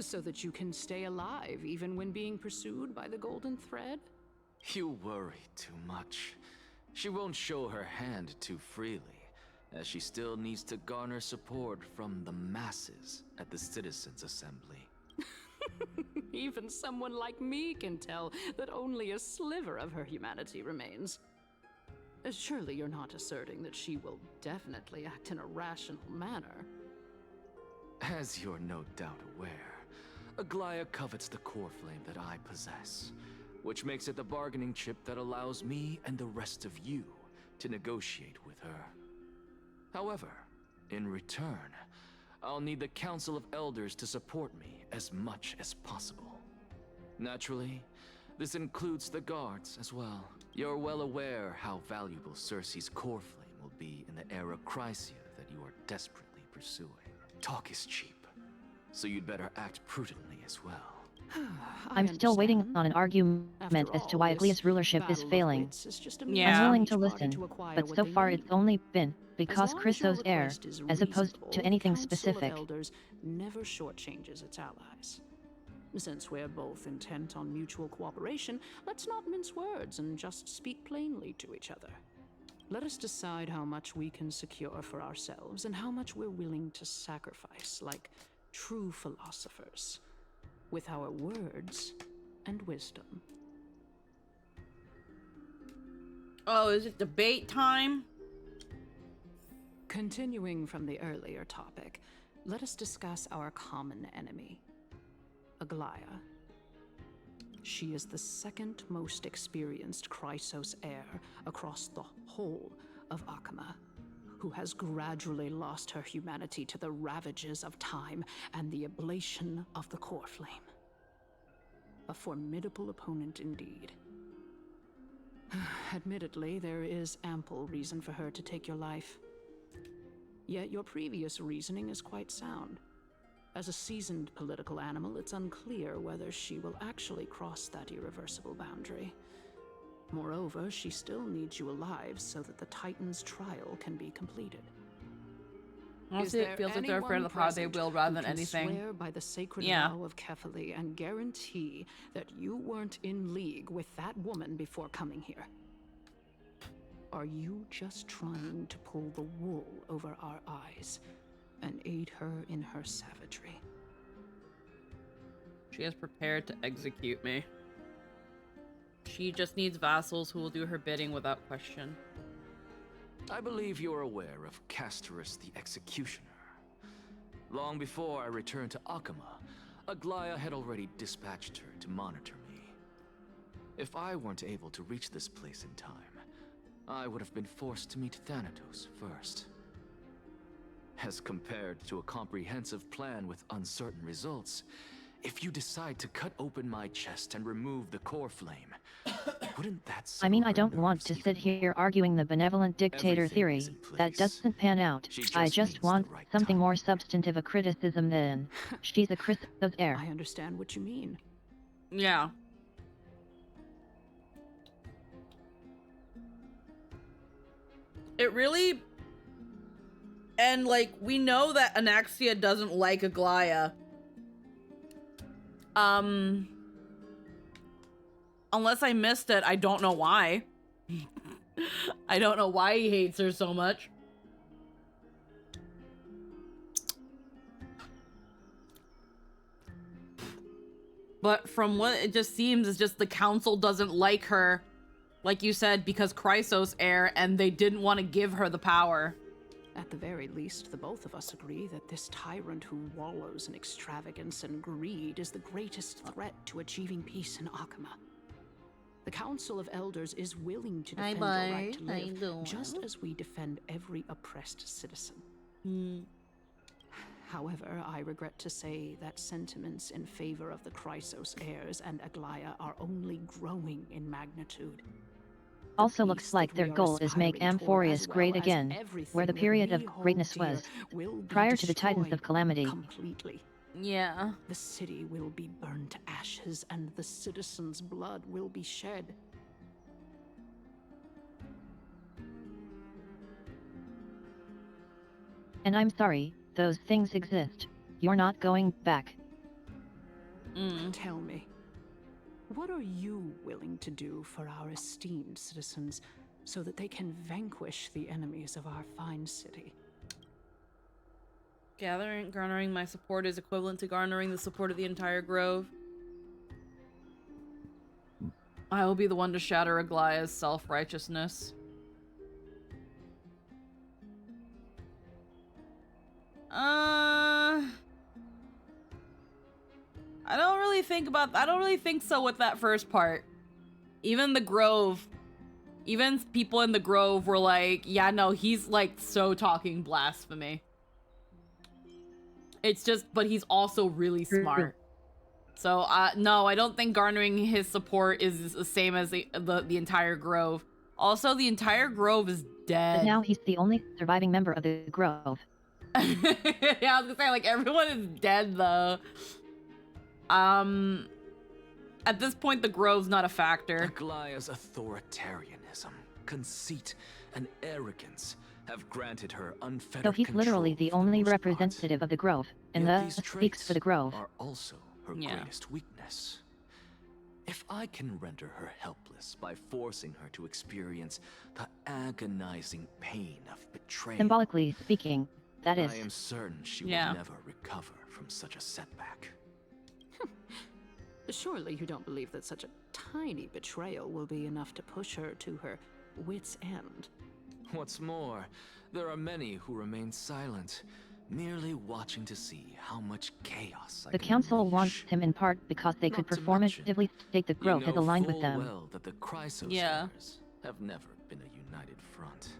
so that you can stay alive even when being pursued by the Golden Thread? You worry too much. She won't show her hand too freely, as she still needs to garner support from the masses at the Citizens' Assembly. Even someone like me can tell that only a sliver of her humanity remains. Surely you're not asserting that she will definitely act in a rational manner. As you're no doubt aware, Aglaya covets the core flame that I possess, which makes it the bargaining chip that allows me and the rest of you to negotiate with her. However, in return, I'll need the Council of Elders to support me as much as possible. Naturally, this includes the guards as well. You're well aware how valuable Circe's core flame will be in the Erechrysia that you are desperately pursuing. Talk is cheap, so you'd better act prudently as well. I'm still waiting on an argument as to why Aglia's rulership is failing. I'm willing to listen, but so far it's only been because Chrysos' heir, as opposed to anything specific. Council of Elders never shortchanges its allies. Since we're both intent on mutual cooperation, let's not mince words and just speak plainly to each other. Let us decide how much we can secure for ourselves and how much we're willing to sacrifice, like true philosophers, with our words and wisdom. Oh, is it debate time? Continuing from the earlier topic, let us discuss our common enemy, Aglaya. She is the second most experienced Chrysos heir across the whole of Akama, who has gradually lost her humanity to the ravages of time and the ablation of the core flame. A formidable opponent indeed. Admittedly, there is ample reason for her to take your life. Yet your previous reasoning is quite sound. As a seasoned political animal, it's unclear whether she will actually cross that irreversible boundary. Moreover, she still needs you alive so that the Titan's trial can be completed. Honestly, it feels like they're afraid of the power they wield rather than anything. Swear by the sacred vow of Kefali and guarantee that you weren't in league with that woman before coming here? Are you just trying to pull the wool over our eyes and aid her in her savagery? She is prepared to execute me. She just needs vassals who will do her bidding without question. I believe you're aware of Castorus the Executioner. Long before I returned to Akama, Aglaya had already dispatched her to monitor me. If I weren't able to reach this place in time, I would have been forced to meet Thanatos first. As compared to a comprehensive plan with uncertain results, if you decide to cut open my chest and remove the core flame, wouldn't that I mean, I don't want to sit here arguing the benevolent dictator theory. That doesn't pan out. I just want something more substantive a criticism than she's a Chrysos heir. I understand what you mean. Yeah. It really... And, like, we know that Anaxia doesn't like Aglaya. Unless I missed it, I don't know why. I don't know why he hates her so much. But from what it just seems, is just the council doesn't like her, like you said, because Chrysos heir, and they didn't want to give her the power. At the very least, the both of us agree that this tyrant who wallows in extravagance and greed is the greatest threat to achieving peace in Akama. The Council of Elders is willing to defend your right to live, just as we defend every oppressed citizen. However, I regret to say that sentiments in favor of the Chrysos heirs and Aglaya are only growing in magnitude. Also looks like their goal is make Amphoreus great again, where the period of greatness was, prior to the Titans of Calamity. Completely. Yeah. The city will be burned to ashes and the citizens' blood will be shed. And I'm sorry, those things exist. You're not going back. Tell me, what are you willing to do for our esteemed citizens so that they can vanquish the enemies of our fine city? Garnering my support is equivalent to garnering the support of the entire grove. I will be the one to shatter Aglaya's self-righteousness. I don't really think so with that first part. Even the grove, even people in the grove were like, yeah, no, he's like so talking blasphemy. It's just, but he's also really smart. So, no, I don't think garnering his support is the same as the entire grove. Also, the entire grove is dead. But now he's the only surviving member of the grove. Yeah, I was gonna say, like, everyone is dead, though. At this point, the grove's not a factor. Aglaya's authoritarianism, conceit, and arrogance have granted her unfettered So he's literally the only representative of the grove, and thus speaks for the grove. Are also her greatest weakness. If I can render her helpless by forcing her to experience the agonizing pain of betrayal, Symbolically speaking, that is. I am certain she will never recover from such a setback. Surely you don't believe that such a tiny betrayal will be enough to push her to her wit's end. What's more, there are many who remain silent, merely watching to see how much chaos I The can council unleash. wants him in part because they could performatively state the grove has aligned with them. Well that the Chrysos heirs have never been a united front.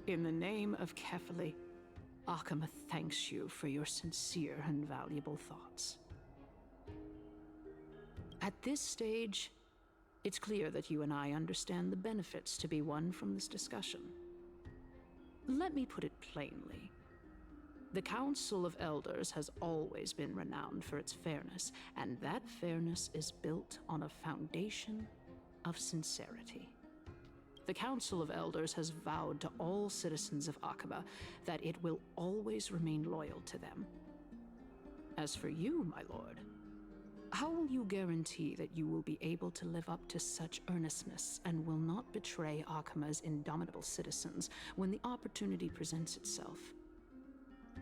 In the name of Kefali, Akama thanks you for your sincere and valuable thoughts. At this stage, it's clear that you and I understand the benefits to be won from this discussion. Let me put it plainly. The Council of Elders has always been renowned for its fairness, and that fairness is built on a foundation of sincerity. The Council of Elders has vowed to all citizens of Akaba that it will always remain loyal to them. As for you, my lord, how will you guarantee that you will be able to live up to such earnestness and will not betray Akama's indomitable citizens when the opportunity presents itself?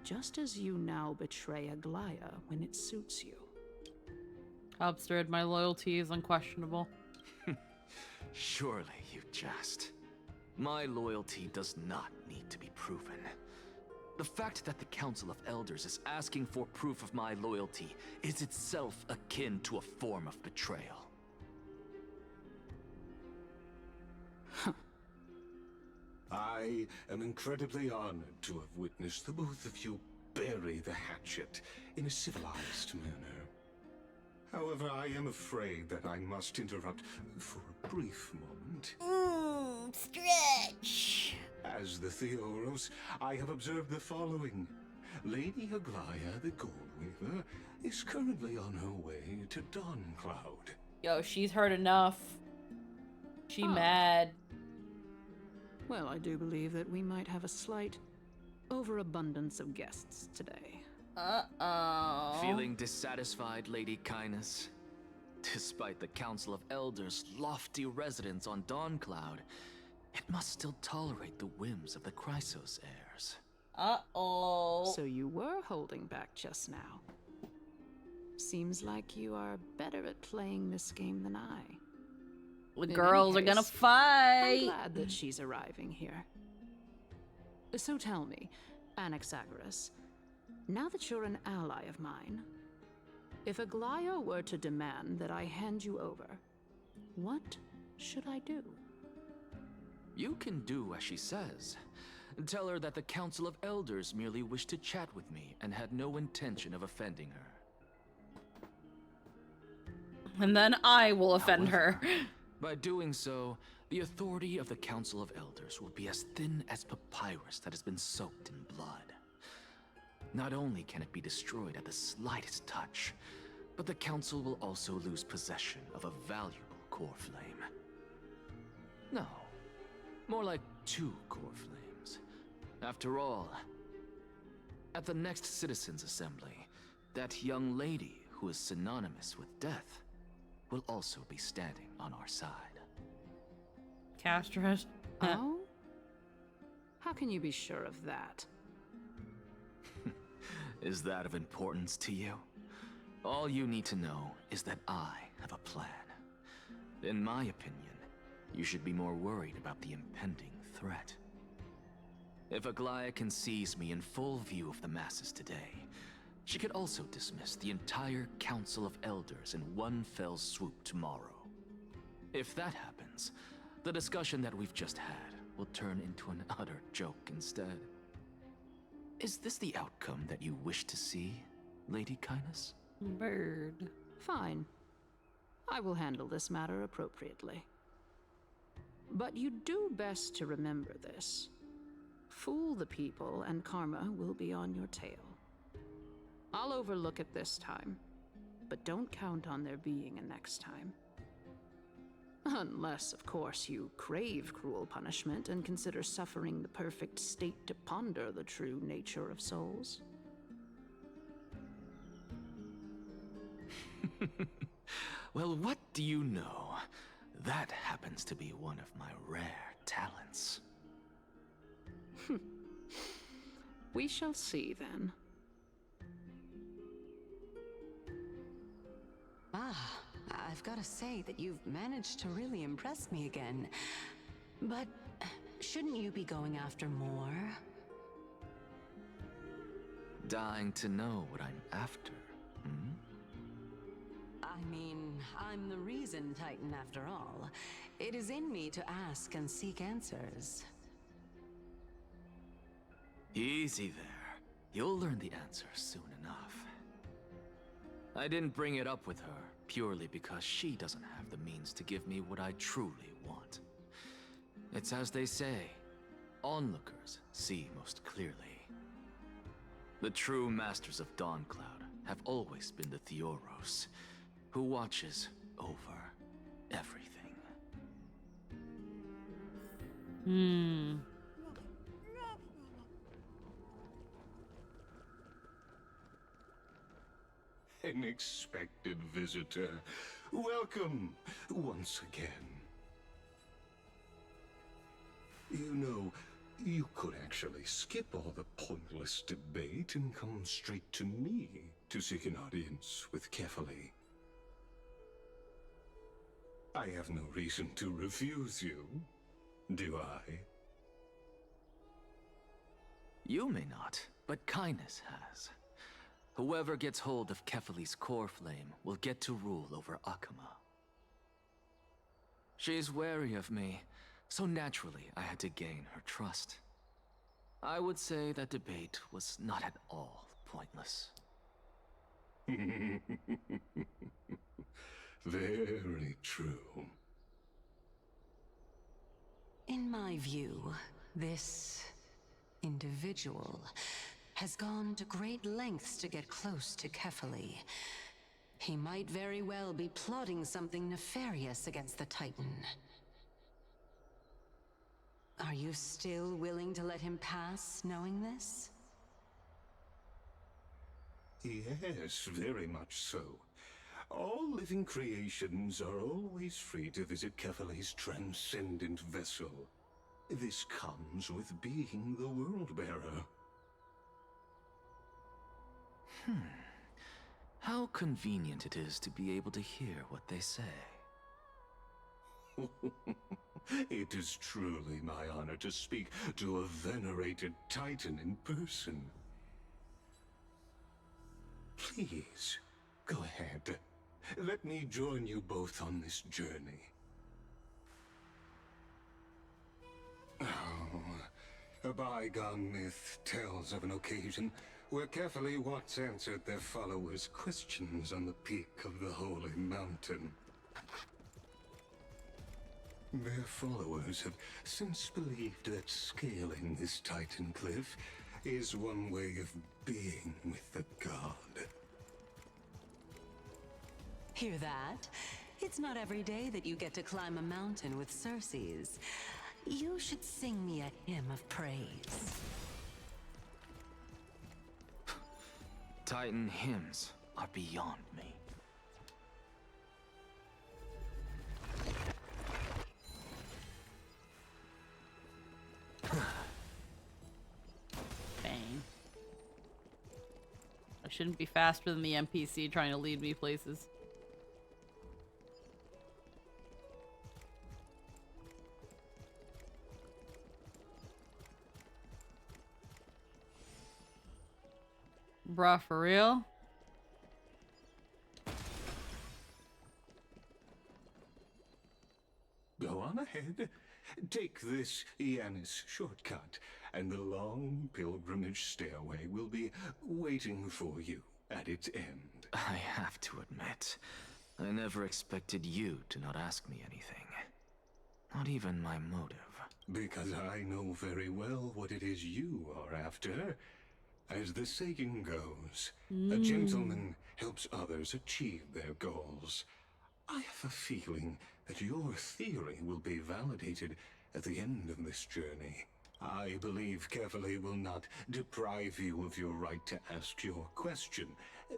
Just as you now betray Aglaya when it suits you. Absurd, my loyalty is unquestionable. Surely you jest. My loyalty does not need to be proven. The fact that the Council of Elders is asking for proof of my loyalty is itself akin to a form of betrayal. I am incredibly honored to have witnessed the both of you bury the hatchet in a civilized manner. However, I am afraid that I must interrupt for a brief moment. Stretch. As the Theoros, I have observed the following. Lady Aglaya, the Goldweaver, is currently on her way to Dawncloud. Yo, she's heard enough. She mad. Well, I do believe that we might have a slight overabundance of guests today. Uh-oh. Feeling dissatisfied, Lady Kindness? Despite the Council of Elders' lofty residence on Dawncloud, it must still tolerate the whims of the Chrysos heirs. Uh-oh. So you were holding back just now. Seems like you are better at playing this game than I. The In girls any are gonna case, fight. I'm glad that she's arriving here. So tell me, Anaxagoras, now that you're an ally of mine, if Aglaya were to demand that I hand you over, what should I do? You can do as she says. Tell her that the Council of Elders merely wished to chat with me and had no intention of offending her. And then I will offend her. By doing so, the authority of the Council of Elders will be as thin as papyrus that has been soaked in blood. Not only can it be destroyed at the slightest touch, but the Council will also lose possession of a valuable core flame. No, more like 2 core flames. After all, at the next Citizens' Assembly, that young lady who is synonymous with death will also be standing on our side. Castros. Oh? How can you be sure of that? Is that of importance to you? All you need to know is that I have a plan. In my opinion, you should be more worried about the impending threat. If Aglaya can seize me in full view of the masses today, she could also dismiss the entire Council of Elders in one fell swoop tomorrow. If that happens, the discussion that we've just had will turn into an utter joke instead. Is this the outcome that you wish to see, Lady Kindness? Bird. Fine. I will handle this matter appropriately. But you do best to remember this. Fool the people and karma will be on your tail. I'll overlook it this time, but don't count on there being a next time. Unless, of course, you crave cruel punishment and consider suffering the perfect state to ponder the true nature of souls. Well, what do you know? That happens to be one of my rare talents. We shall see, then. Ah, I've got to say that you've managed to really impress me again. But shouldn't you be going after more? Dying to know what I'm after, hmm? I mean, I'm the reason Titan after all. It is in me to ask and seek answers. Easy there. You'll learn the answer soon enough. I didn't bring it up with her purely because she doesn't have the means to give me what I truly want. It's as they say, onlookers see most clearly. The true masters of Dawncloud have always been the Theoros, who watches over everything. An expected visitor. Welcome once again. You know, you could actually skip all the pointless debate and come straight to me to seek an audience with Kefali. I have no reason to refuse you, do I? You may not, but Kindness has. Whoever gets hold of Kefali's core flame will get to rule over Akama. She's wary of me, so naturally I had to gain her trust. I would say that debate was not at all pointless. Very true. In my view, this individual has gone to great lengths to get close to Kefali. He might very well be plotting something nefarious against the Titan. Are you still willing to let him pass, knowing this? Yes, very much so. All living creations are always free to visit Kefali's transcendent vessel. This comes with being the World-Bearer. How convenient it is to be able to hear what they say. It is truly my honor to speak to a venerated Titan in person. Please, go ahead. Let me join you both on this journey. Oh, a bygone myth tells of an occasion where Kefali once answered their followers' questions on the peak of the Holy Mountain. Their followers have since believed that scaling this Titan cliff is one way of being with the god. Hear that? It's not every day that you get to climb a mountain with Circes. You should sing me a hymn of praise. Titan hymns are beyond me. Bang. I shouldn't be faster than the NPC trying to lead me places. Bruh, for real? Go on ahead. Take this Yanis shortcut, and the long pilgrimage stairway will be waiting for you at its end. I have to admit, I never expected you to not ask me anything. Not even my motive. Because I know very well what it is you are after. As the saying goes, a gentleman helps others achieve their goals. I have a feeling that your theory will be validated at the end of this journey. I believe Kefali will not deprive you of your right to ask your question,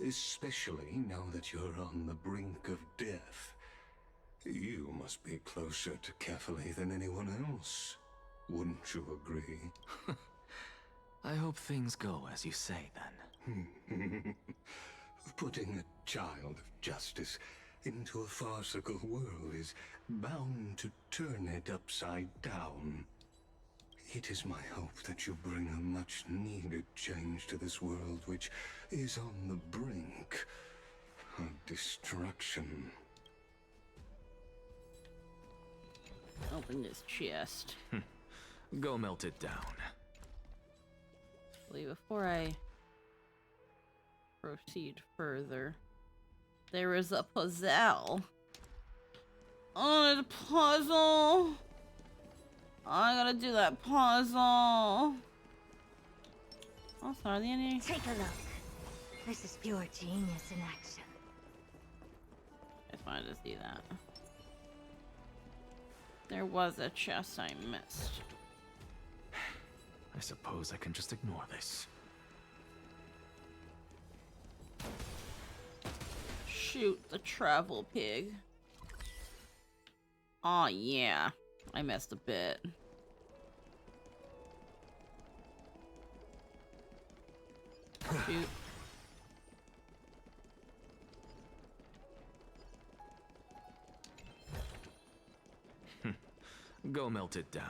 especially now that you're on the brink of death. You must be closer to Kefali than anyone else. Wouldn't you agree? I hope things go as you say, then. Putting a child of justice into a farcical world is bound to turn it upside down. It is my hope that you bring a much-needed change to this world, which is on the brink of destruction. Open this chest. Go melt it down. Before I proceed further, there is a puzzle. Oh, it's a puzzle. I gotta do that puzzle. Oh, sorry, the ending. Take a look. This is pure genius in action. If I just see that. There was a chest I missed. I suppose I can just ignore this. Shoot the travel pig. Aw, yeah. I missed a bit. Shoot. Go melt it down.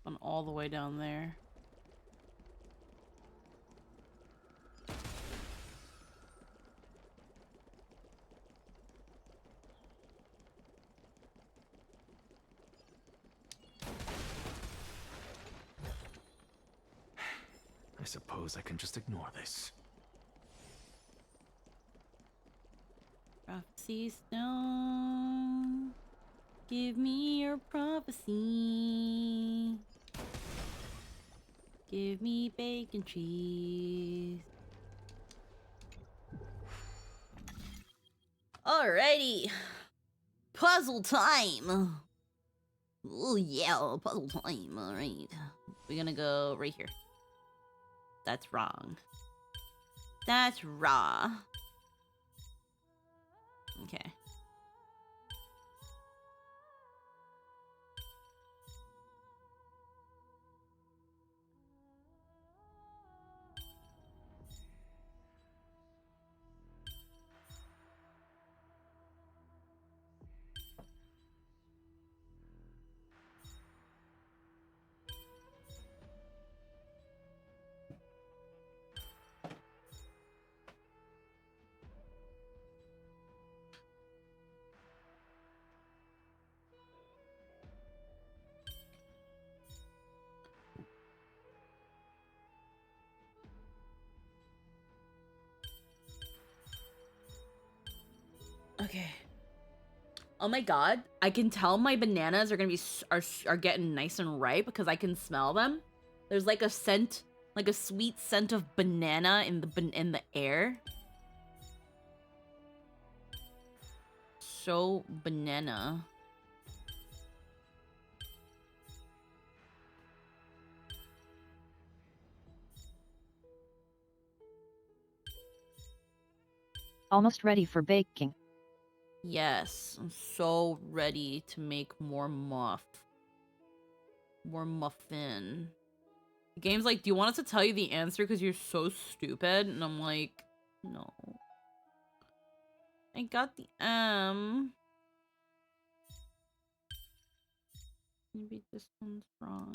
I'm all the way down there. I suppose I can just ignore this. Prophecy stone. Give me your prophecy. Give me bacon cheese. Alrighty. Puzzle time. Oh yeah, puzzle time. Alright. We're gonna go right here. That's wrong. That's raw. Okay. Okay. Oh my god, I can tell my bananas are gonna be are getting nice and ripe because I can smell them. There's like a scent, like a sweet scent of banana in the air. So banana. Almost ready for baking. Yes, I'm so ready to make more muffin. The game's like, do you want us to tell you the answer because you're so stupid? And I'm like, no. I got the M. Maybe this one's wrong.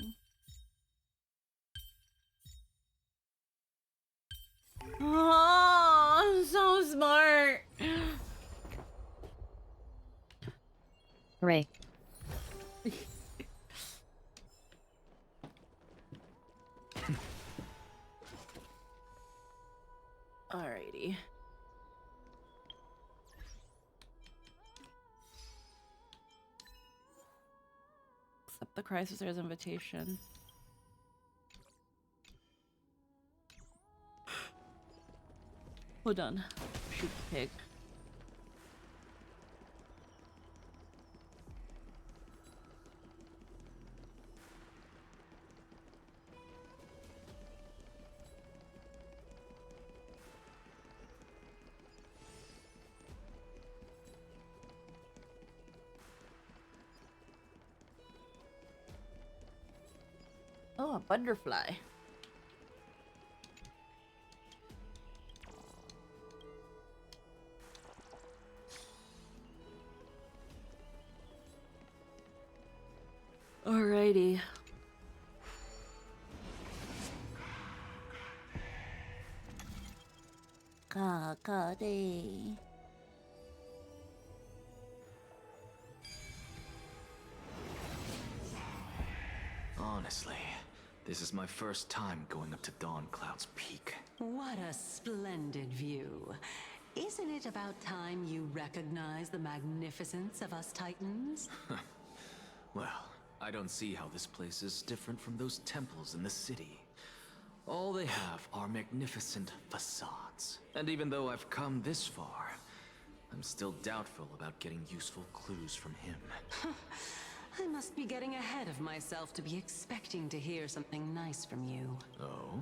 Oh, I'm so smart. Hooray. Alrighty. Accept the Chrysaor's invitation. Hold on. Shoot the pig. Oh, a butterfly. Alrighty. Kakade. Honestly, This is my first time going up to Dawn Cloud's peak. What a splendid view. Isn't it about time you recognize the magnificence of us Titans? Well, I don't see how this place is different from those temples in the city. All they have are magnificent facades. And even though I've come this far, I'm still doubtful about getting useful clues from him. I must be getting ahead of myself to be expecting to hear something nice from you. Oh?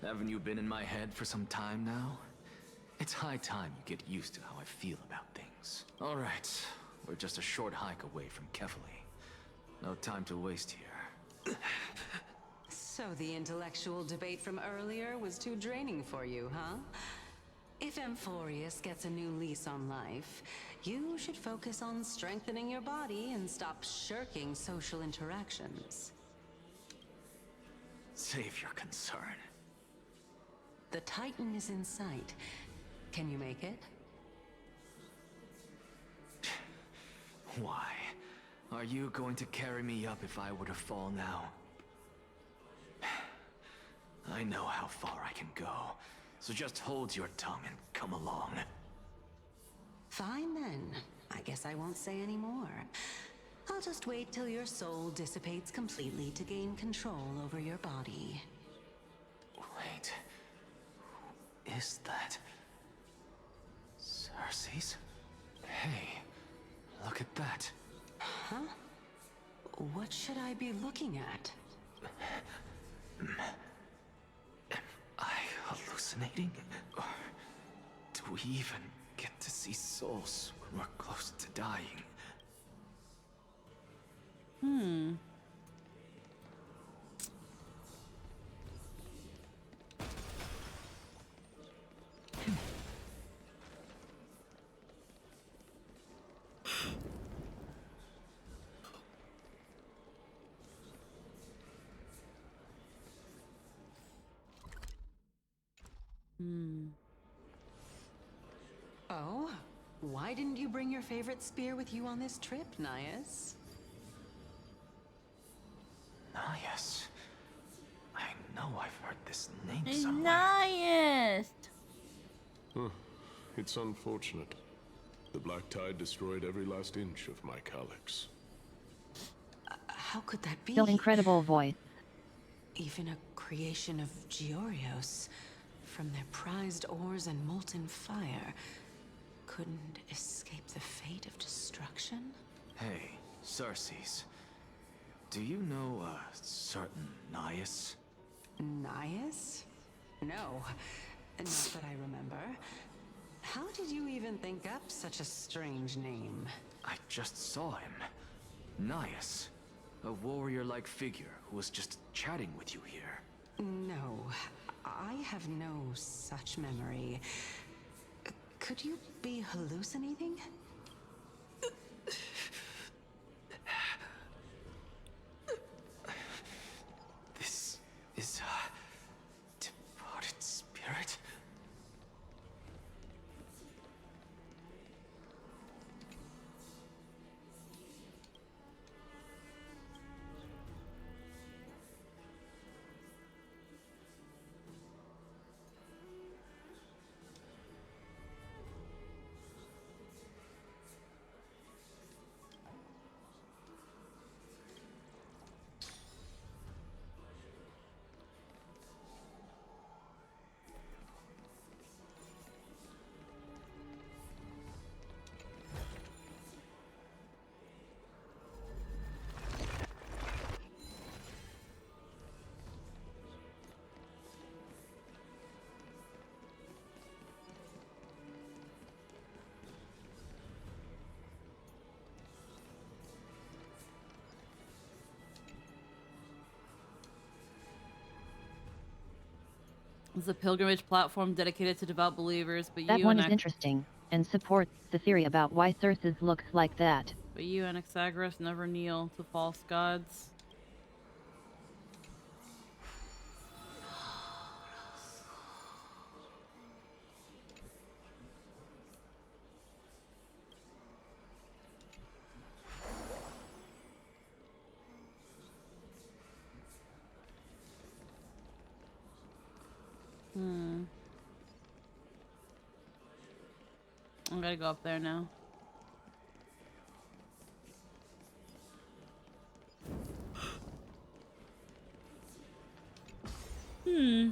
Haven't you been in my head for some time now? It's high time you get used to how I feel about things. All right, we're just a short hike away from Kefali. No time to waste here. So the intellectual debate from earlier was too draining for you, huh? If Amphoreus gets a new lease on life, you should focus on strengthening your body and stop shirking social interactions. Save your concern. The Titan is in sight. Can you make it? Why? Are you going to carry me up if I were to fall now? I know how far I can go, so just hold your tongue and come along. Fine then. I guess I won't say any more. I'll just wait till your soul dissipates completely to gain control over your body. Wait. Who is that? Cersei's? Hey, look at that. Huh? What should I be looking at? Am I hallucinating? Or do we even get to see souls when we're close to dying? Oh? Why didn't you bring your favorite spear with you on this trip, Nias? Nias. I know I've heard this name somewhere. Nice. Huh. It's unfortunate. The Black Tide destroyed every last inch of my calyx. How could that be? Still incredible voice. Even a creation of Georios, from their prized ores and molten fire, couldn't escape the fate of destruction? Hey, Cersei's. Do you know a certain Nias? Nias? No, not that I remember. How did you even think up such a strange name? I just saw him. Nias. A warrior-like figure who was just chatting with you here. No, I have no such memory. Could you be hallucinating? This is a departed spirit? It's a pilgrimage platform dedicated to devout believers, but That you one and is interesting, and supports the theory about why Circe's looks like that. But you and Anaxagoras never kneel to false gods. gotta go up there now. Hmm.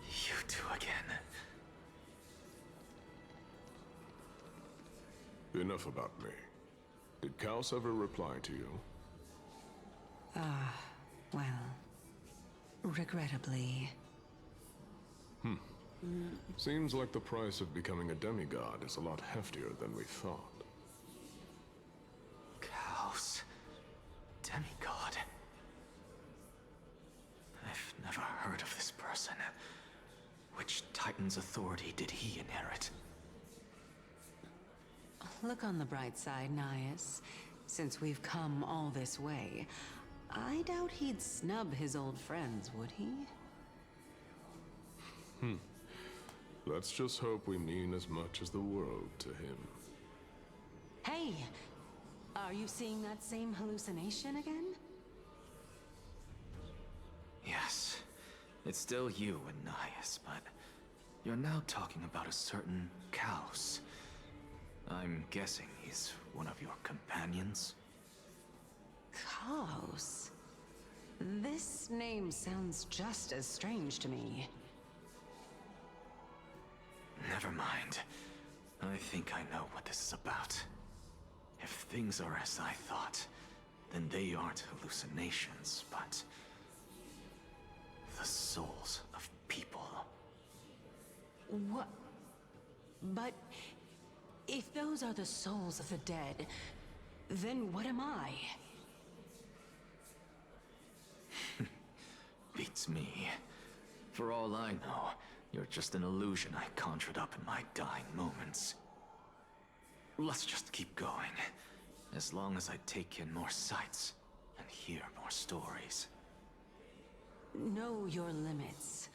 You two again. Enough about me. Did Kaos ever reply to you? Well, regrettably. Seems like the price of becoming a demigod is a lot heftier than we thought. Kaos. Demigod. I've never heard of this person. Which Titan's authority did he inherit? Look on the bright side, Nias. Since we've come all this way, I doubt he'd snub his old friends, would he? Let's just hope we mean as much as the world to him. Hey! Are you seeing that same hallucination again? Yes. It's still you and Nias, but you're now talking about a certain Kaos. I'm guessing he's one of your companions? Kaos? This name sounds just as strange to me. Never mind. I think I know what this is about. If things are as I thought, then they aren't hallucinations, but the souls of people. What? But if those are the souls of the dead, then what am I? Beats me. For all I know, you're just an illusion I conjured up in my dying moments. Let's just keep going. As long as I take in more sights and hear more stories. Know your limits.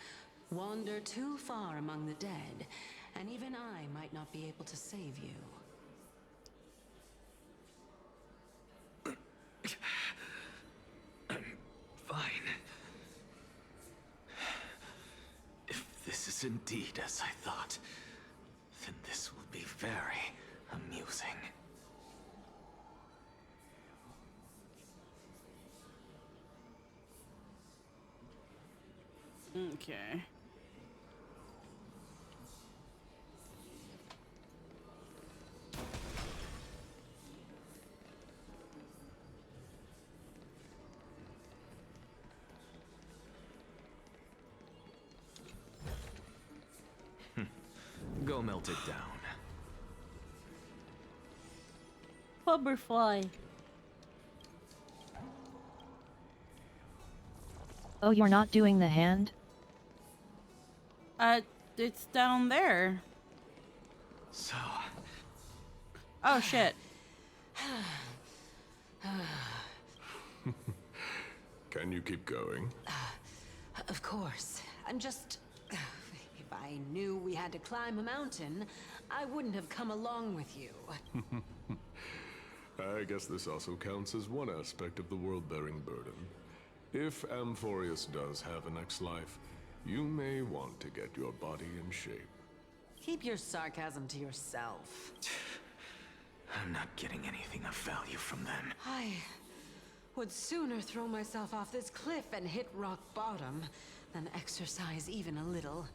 Wander too far among the dead, and even I might not be able to save you. I'm fine. If this is indeed as I thought, then this will be very amusing. Okay. Go melt it down. Butterfly. Oh, you're not doing the hand? It's down there. So. Oh shit. Can you keep going? Of course. I'm just... If I knew we had to climb a mountain, I wouldn't have come along with you. I guess this also counts as one aspect of the world-bearing burden. If Amphoreus does have a next life, you may want to get your body in shape. Keep your sarcasm to yourself. I'm not getting anything of value from them. I would sooner throw myself off this cliff and hit rock bottom than exercise even a little.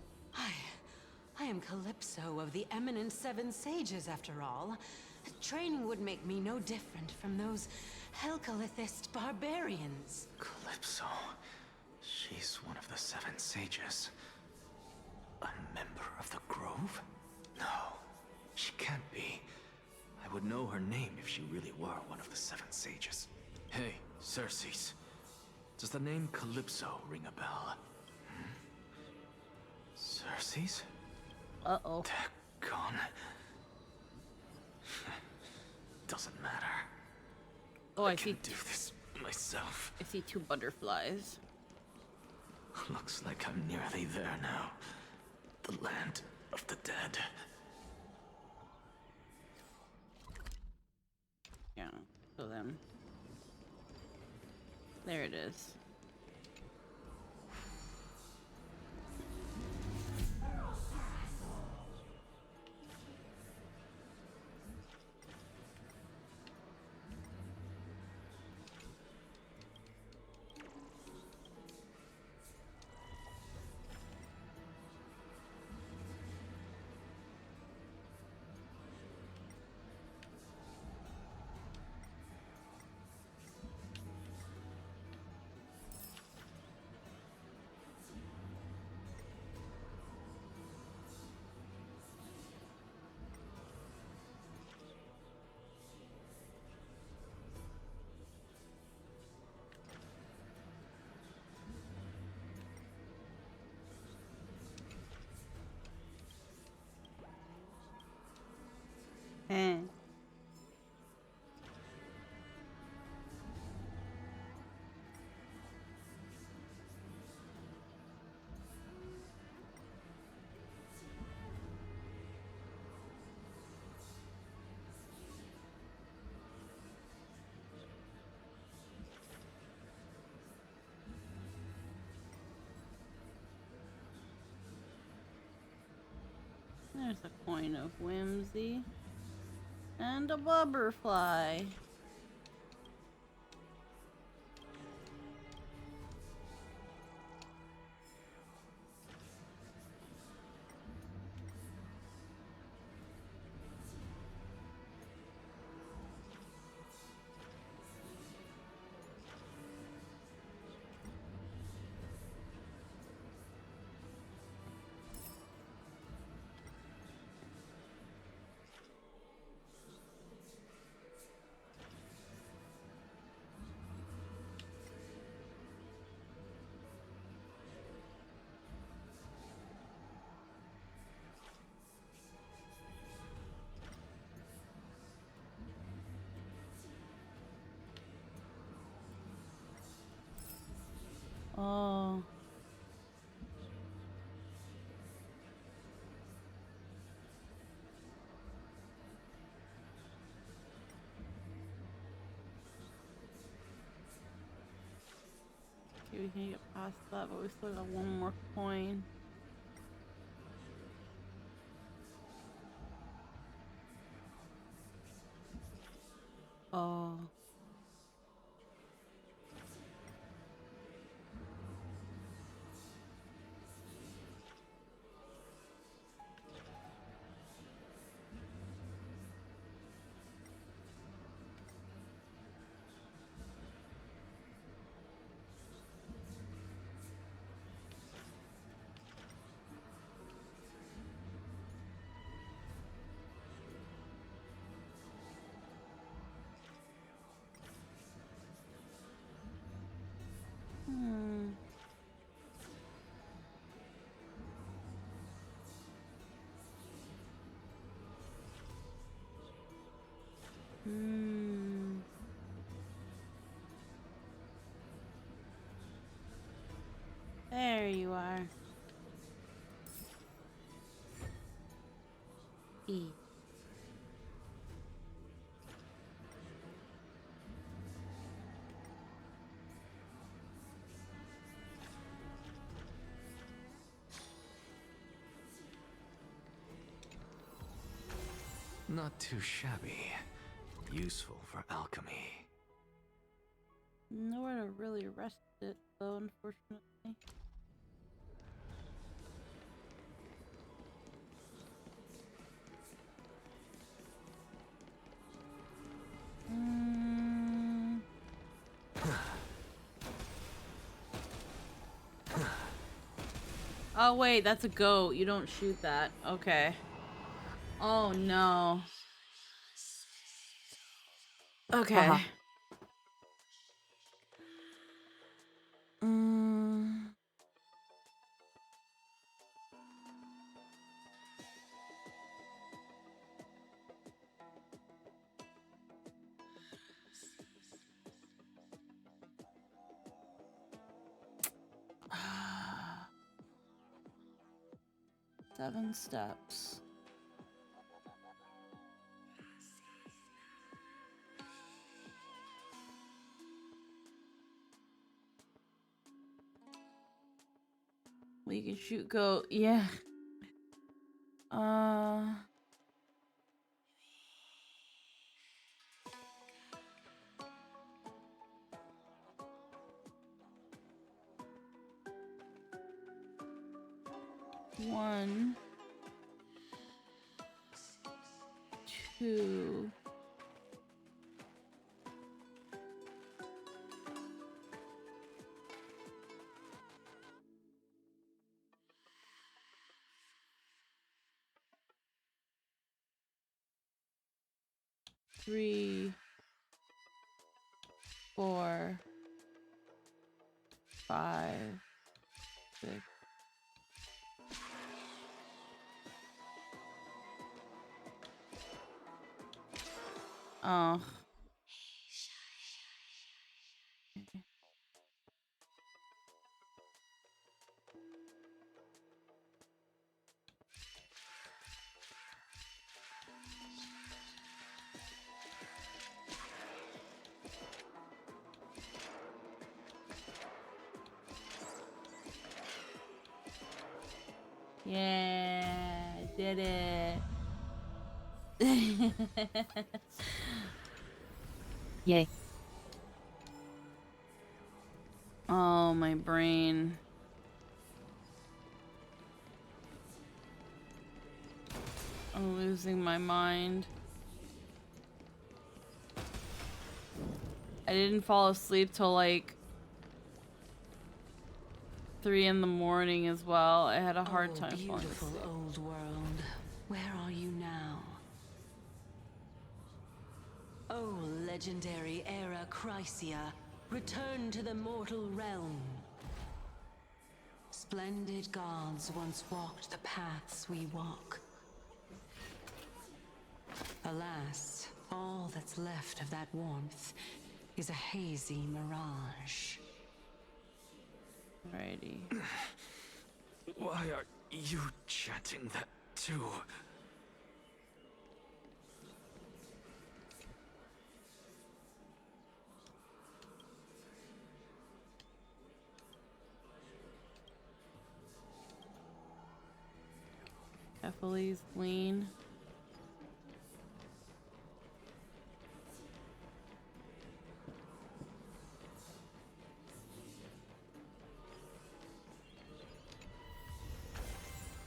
I am Calypso of the eminent Seven Sages, after all. Training would make me no different from those Helcalithist barbarians. Calypso. She's one of the Seven Sages. A member of the Grove? No, she can't be. I would know her name if she really were one of the Seven Sages. Hey, Circes. Does the name Calypso ring a bell? Circes? Uh-oh. They're gone. Doesn't matter. Oh, I can see. Do this myself. I see two butterflies. Looks like I'm nearly there now. The land of the dead. on. There it is. Eh. There's a coin of whimsy. And a butterfly. Oh. Okay, we can get past that, but we still got one more coin. Oh. Hmm. Hmm. There you are. E. Not too shabby. Useful for alchemy. Nowhere to really rest it, though, unfortunately. Mm. Oh wait, that's a goat. You don't shoot that. Okay. Oh no. Okay. Mm. 7 steps. You can shoot, go, yeah. One, two. Three, 4, 5, 6. Oh. Yeah, I did it. Yay. Oh, my brain. I'm losing my mind. I didn't fall asleep till like 3 in the morning as well. I had a hard time falling Beautiful asleep. old world. Where are you now? Oh, legendary era Chrysia, return to the mortal realm. Splendid gods once walked the paths we walk. Alas, all that's left of that warmth is a hazy mirage. Alrighty. Why are you chanting that too? Ephiles lean.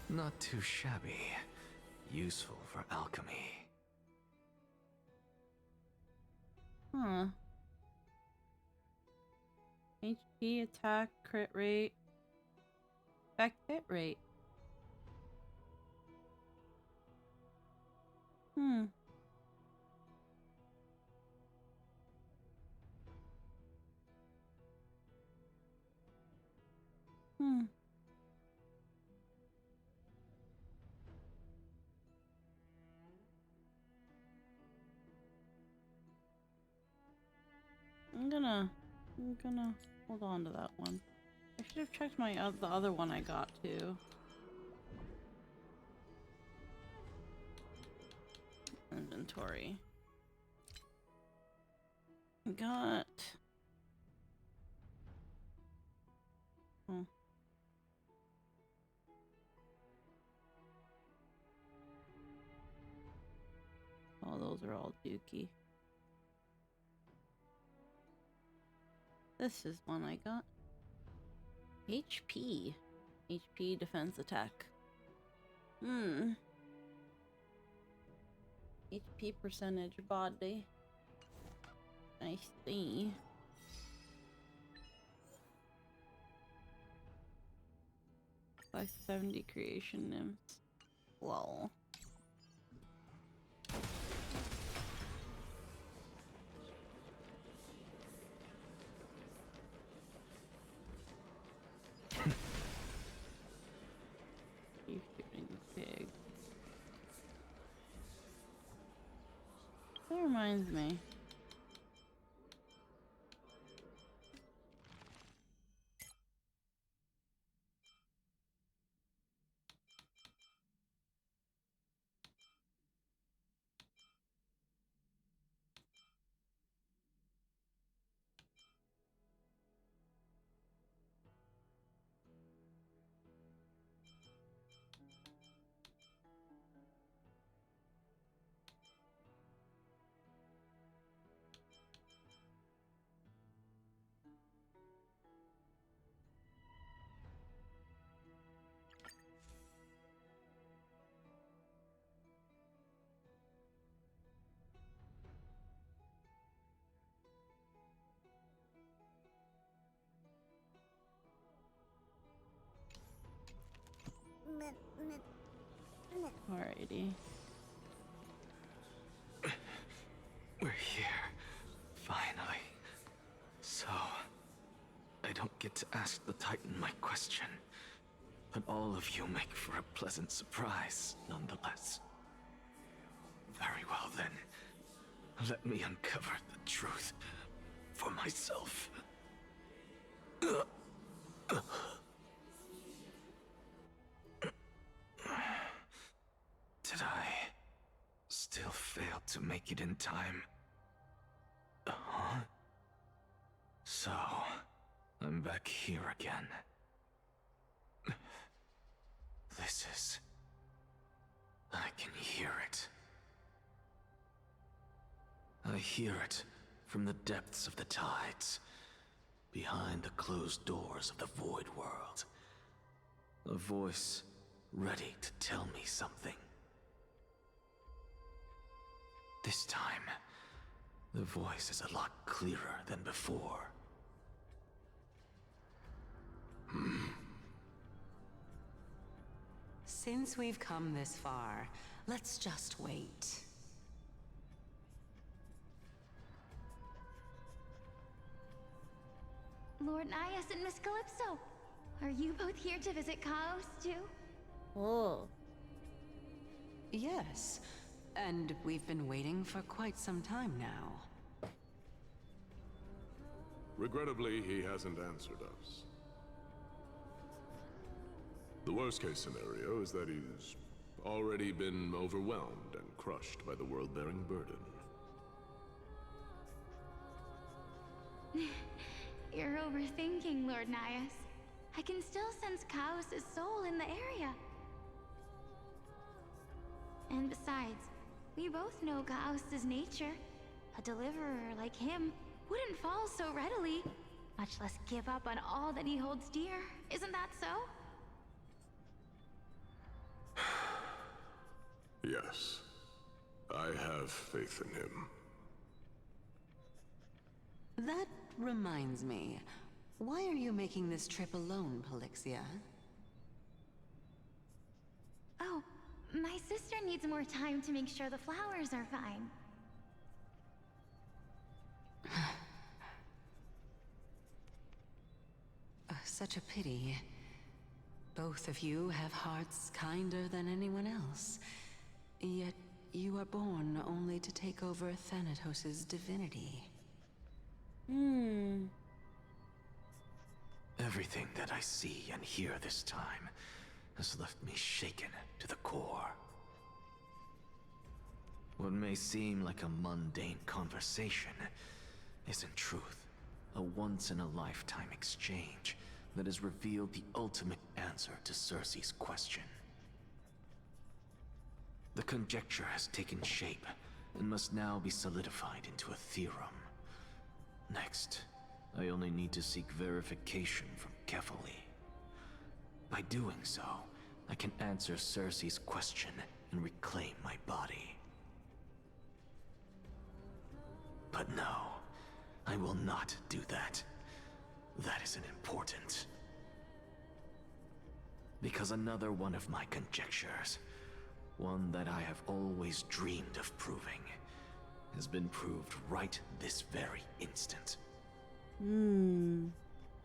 Not too shabby. Useful for alchemy. Huh. HP, attack, crit rate. Attack, hit rate. Hmm. Hmm. I'm gonna hold on to that one. I should have checked my the other one I got too. Inventory. Got. Oh. Oh, those are all dookie. This is one I got. HP. HP defense attack. Hmm. HP percentage body. I see. By 70 creation nymphs. Lol. You shooting pig. That reminds me. Alrighty. We're here. Finally. So, I don't get to ask the Titan my question, but all of you make for a pleasant surprise, nonetheless. Very well then. Let me uncover the truth for myself. Did I still fail to make it in time? Huh? So, I'm back here again. This is... I can hear it. I hear it from the depths of the tides, behind the closed doors of the Void World. A voice ready to tell me something. This time, the voice is a lot clearer than before. Since we've come this far, let's just wait. Lord Nias and Miss Calypso, are you both here to visit Chaos too? Oh. Yes, and we've been waiting for quite some time now. Regrettably, he hasn't answered us. The worst-case scenario is that he's already been overwhelmed and crushed by the world-bearing burden. You're overthinking, Lord Nias. I can still sense Chaos' soul in the area. And besides, we both know Chaos' nature. A deliverer like him wouldn't fall so readily, much less give up on all that he holds dear. Isn't that so? Yes. I have faith in him. That reminds me. Why are you making this trip alone, Polixia? Oh, my sister needs more time to make sure the flowers are fine. Such a pity. Both of you have hearts kinder than anyone else. Yet you are born only to take over Thanatos' divinity. Everything that I see and hear this time has left me shaken to the core. What may seem like a mundane conversation is in truth a once-in-a-lifetime exchange that has revealed the ultimate answer to Circe's question. The conjecture has taken shape and must now be solidified into a theorem. Next, I only need to seek verification from Kefali. By doing so, I can answer Circe's question and reclaim my body. But no, I will not do that. That isn't important. Because another one of my conjectures, one that I have always dreamed of proving, has been proved right this very instant.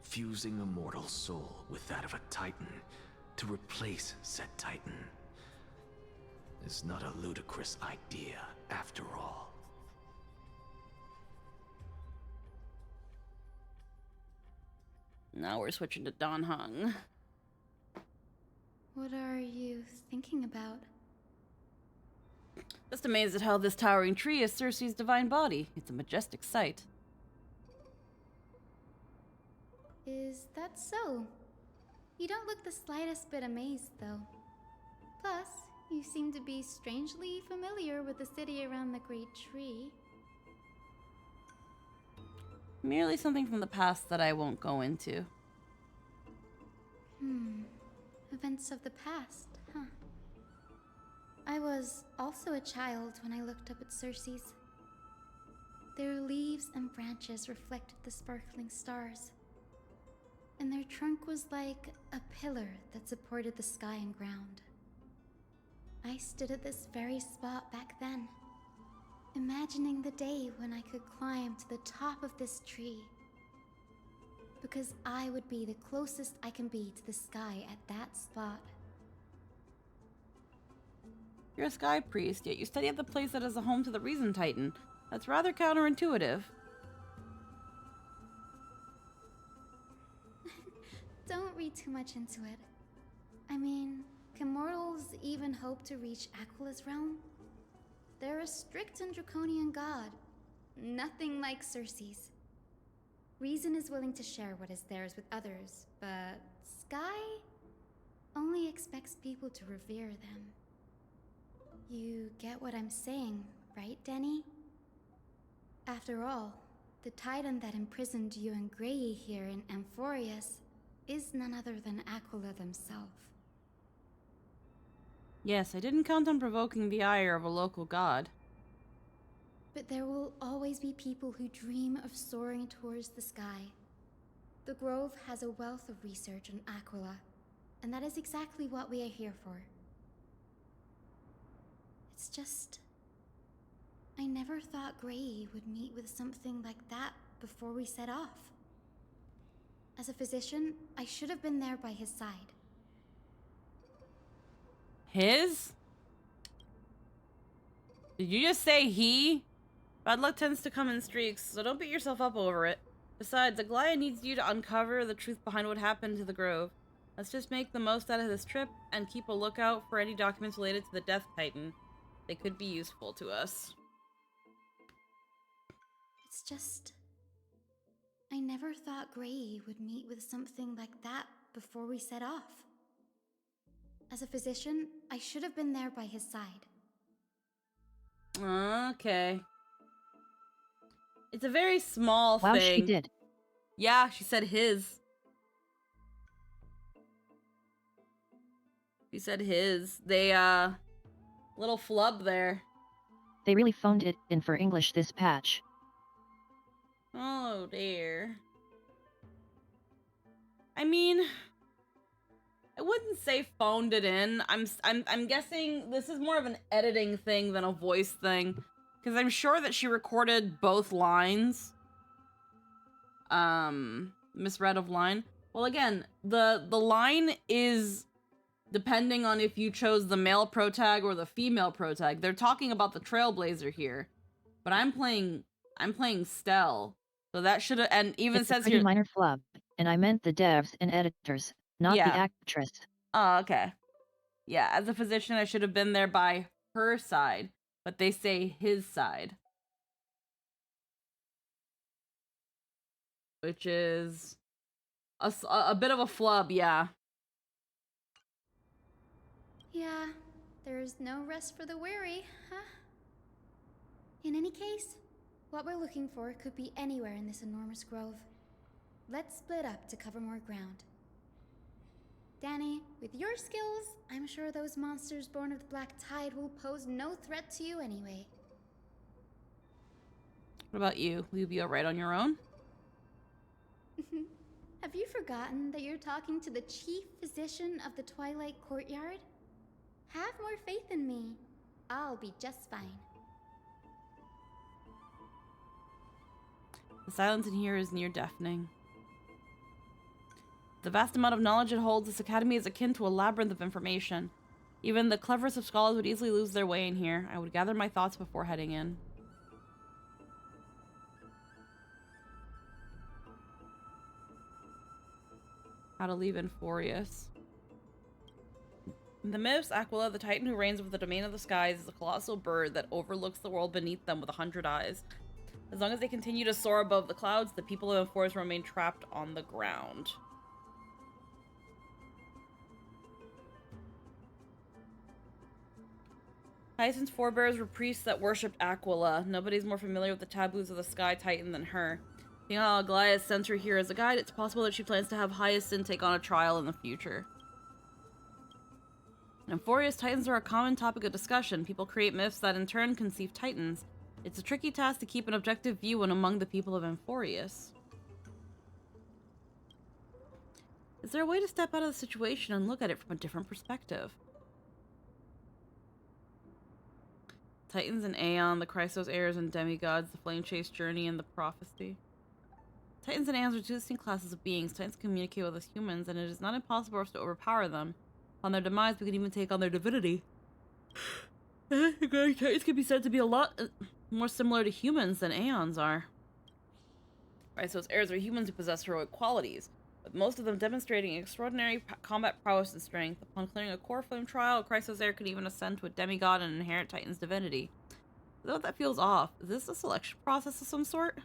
Fusing a mortal soul with that of a Titan to replace said Titan is not a ludicrous idea after all. Now we're switching to Don Hung. What are you thinking about? Just amazed at how this towering tree is Circe's divine body. It's a majestic sight. Is that so? You don't look the slightest bit amazed, though. Plus, you seem to be strangely familiar with the city around the great tree. Merely something from the past that I won't go into. Events of the past, huh? I was also a child when I looked up at Circe's. Their leaves and branches reflected the sparkling stars, and their trunk was like a pillar that supported the sky and ground. I stood at this very spot back then, imagining the day when I could climb to the top of this tree. Because I would be the closest I can be to the sky at that spot. You're a sky priest, yet you study at the place that is a home to the Reason Titan. That's rather counterintuitive. Don't read too much into it. I mean, can mortals even hope to reach Aquila's realm? They're a strict and draconian god. Nothing like Circe's. Reason is willing to share what is theirs with others, but Sky only expects people to revere them. You get what I'm saying, right, Denny? After all, the titan that imprisoned you and Grey here in Amphoreus is none other than Aquila themselves. Yes, I didn't count on provoking the ire of a local god. But there will always be people who dream of soaring towards the sky. The Grove has a wealth of research on Aquila, and that is exactly what we are here for. It's just... I never thought Grey would meet with something like that before we set off. As a physician, I should have been there by his side. His? Did you just say he? Bad luck tends to come in streaks, so don't beat yourself up over it. Besides, Aglaia needs you to uncover the truth behind what happened to the Grove. Let's just make the most out of this trip and keep a lookout for any documents related to the Death Titan. They could be useful to us. It's just... I never thought Grey would meet with something like that before we set off. As a physician, I should have been there by his side. Okay. It's a very small thing. Wow, she did. Yeah, she said his. She said his. They, little flub there. They really phoned it in for English this patch. Oh dear. I mean, I wouldn't say phoned it in. I'm guessing this is more of an editing thing than a voice thing, because I'm sure that she recorded both lines. Misread of line. Well, again, the line is depending on if you chose the male protag or the female protag. They're talking about the Trailblazer here, but I'm playing Stell. So that should have, and even it's says a pretty here, minor flub, and I meant the devs and editors, not the actress. Oh, okay. Yeah, as a physician, I should have been there by her side, but they say his side. Which is a bit of a flub, yeah. Yeah, there's no rest for the weary, huh? In any case, what we're looking for could be anywhere in this enormous grove. Let's split up to cover more ground. Danny, with your skills, I'm sure those monsters born of the Black Tide will pose no threat to you anyway. What about you? Will you be alright on your own? Have you forgotten that you're talking to the chief physician of the Twilight Courtyard? Have more faith in me. I'll be just fine. The silence in here is near deafening. The vast amount of knowledge it holds, this academy is akin to a labyrinth of information. Even the cleverest of scholars would easily lose their way in here. I would gather my thoughts before heading in. How to leave Amphoreus. In the myths, Aquila, the titan who reigns over the domain of the skies, is a colossal bird that overlooks the world beneath them with 100 eyes. As long as they continue to soar above the clouds, the people of Amphoreus remain trapped on the ground. Tyson's forebears were priests that worshipped Aquila. Nobody's more familiar with the taboos of the Sky Titan than her. Seeing how Aglaia sent her here as a guide, it's possible that she plans to have Hyacinth take on a trial in the future. In Amphoreus, Titans are a common topic of discussion. People create myths that in turn conceive Titans. It's a tricky task to keep an objective view when among the people of Amphoreus. Is there a way to step out of the situation and look at it from a different perspective? Titans and Aeon, the Chrysos heirs and demigods, the flame chase journey, and the prophecy. Titans and Aeons are two distinct classes of beings. Titans communicate with us humans, and it is not impossible for us to overpower them. On their demise, we can even take on their divinity. Titans can be said to be a lot more similar to humans than Aeons are. Chrysos heirs are humans who possess heroic qualities, with most of them demonstrating extraordinary combat prowess and strength. Upon clearing a core flame trial, a Chrysos heir could even ascend to a demigod and inherit Titan's divinity. Though that feels off. Is this a selection process of some sort?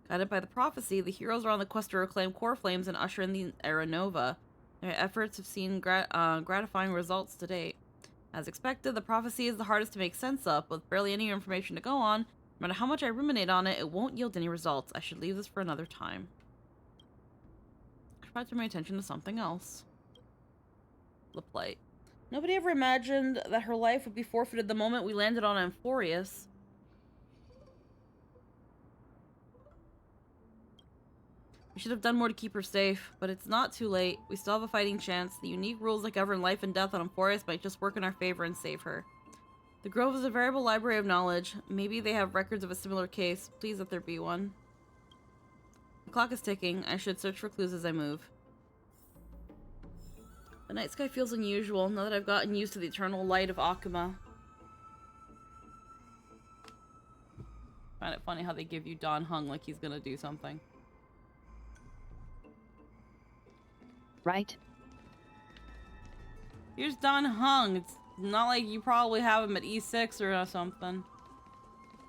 Guided by the prophecy, the heroes are on the quest to reclaim core flames and usher in the Era Nova. Their efforts have seen gratifying results to date. As expected, the prophecy is the hardest to make sense of, with barely any information to go on. No matter how much I ruminate on it, it won't yield any results. I should leave this for another time. I should probably turn my attention to something else. Laplite. Nobody ever imagined that her life would be forfeited the moment we landed on Amphoreus. We should have done more to keep her safe, but it's not too late. We still have a fighting chance. The unique rules that govern life and death on Amphoreus might just work in our favor and save her. The Grove is a variable library of knowledge. Maybe they have records of a similar case. Please let there be one. The clock is ticking. I should search for clues as I move. The night sky feels unusual now that I've gotten used to the eternal light of Akuma. I find it funny how they give you Don Hung like he's gonna do something. Right? Here's Don Hung. It's not like you probably have him at E6 or something.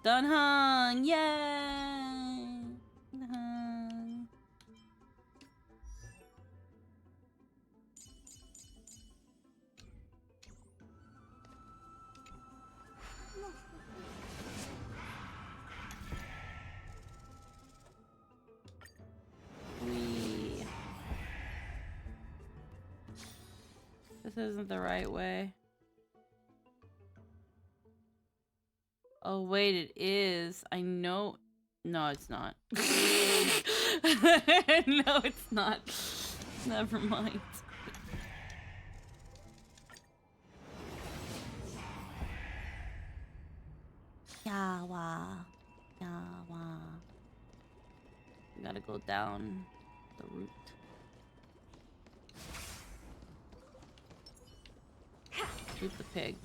Don Hung! Yay! Don Hung. This isn't the right way. Oh wait, it is. I know. No, it's not. No, it's not. Never mind. Yawa. Yawa. We gotta go down the route. Shoot the pig.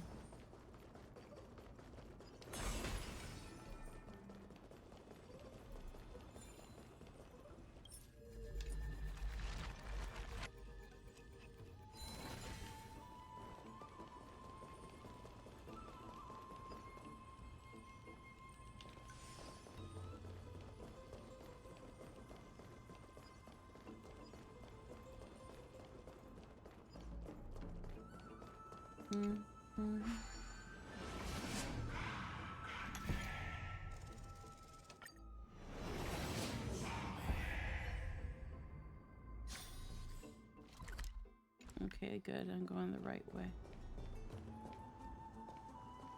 Okay, good. I'm going the right way.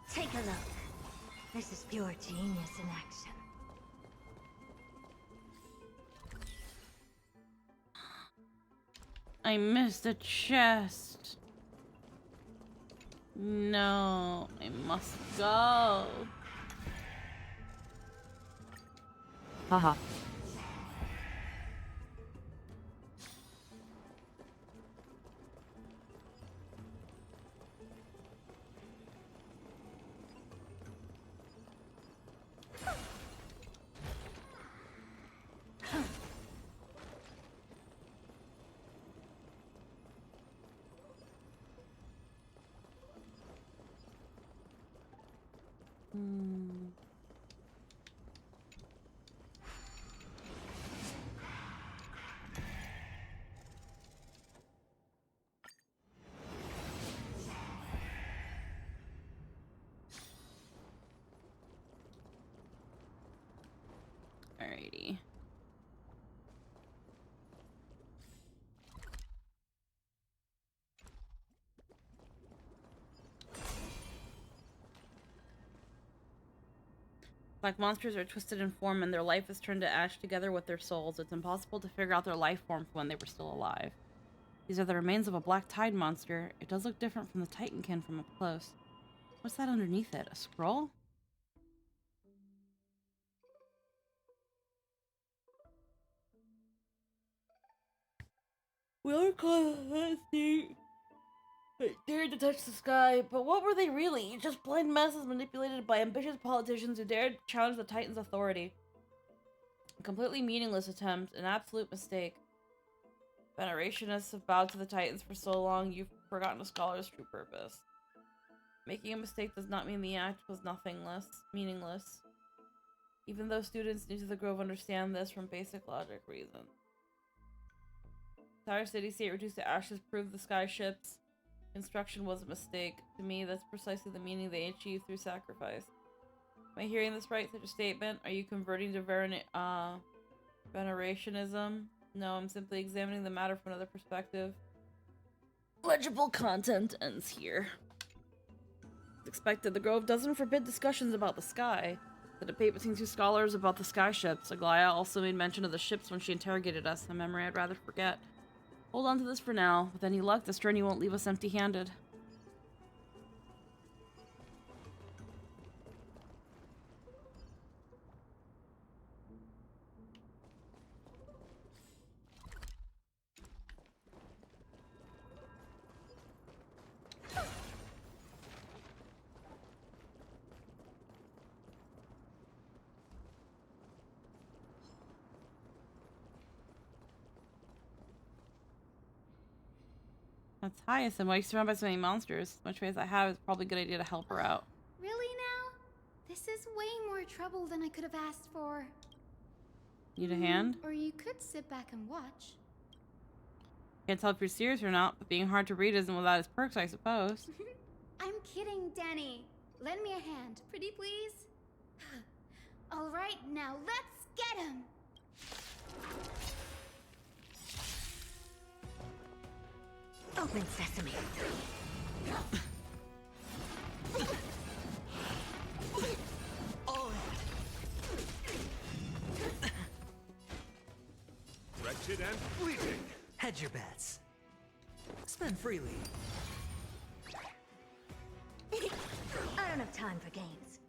Take a look. This is pure genius in action. I missed a chest. No, I must go. Haha. Alrighty. Black monsters are twisted in form and their life is turned to ash together with their souls. It's impossible to figure out their life form from when they were still alive. These are the remains of a black tide monster. It does look different from the Titankin from up close. What's that underneath it? A scroll? We are caught that state. They dared to touch the sky, but what were they really? Just blind masses manipulated by ambitious politicians who dared to challenge the Titan's authority. A completely meaningless attempt, an absolute mistake. Venerationists have bowed to the Titans for so long, you've forgotten a scholar's true purpose. Making a mistake does not mean the act was meaningless. Even though students new to the Grove understand this from basic logic reasons. Entire city-state reduced to ashes proved the skyship's construction was a mistake. To me, that's precisely the meaning they achieved through sacrifice. Am I hearing this right? Such a statement? Are you converting to venerationism? No, I'm simply examining the matter from another perspective. Legible content ends here. As expected, the Grove doesn't forbid discussions about the sky. The debate between two scholars about the sky ships. Aglaya also made mention of the ships when she interrogated us, a memory I'd rather forget. Hold on to this for now. With any luck, this journey won't leave us empty-handed. That's Hyacinth. Why are you surrounded by so many monsters? As much as I have, it's probably a good idea to help her out. Really now? This is way more trouble than I could have asked for. Need a hand? Or you could sit back and watch. Can't tell if you're serious or not, but being hard to read isn't without its perks, I suppose. I'm kidding, Danny. Lend me a hand, pretty please. All right, now let's get him. Open sesame. Wretched and fleeting. Hedge your bets. Spend freely. I don't have time for games.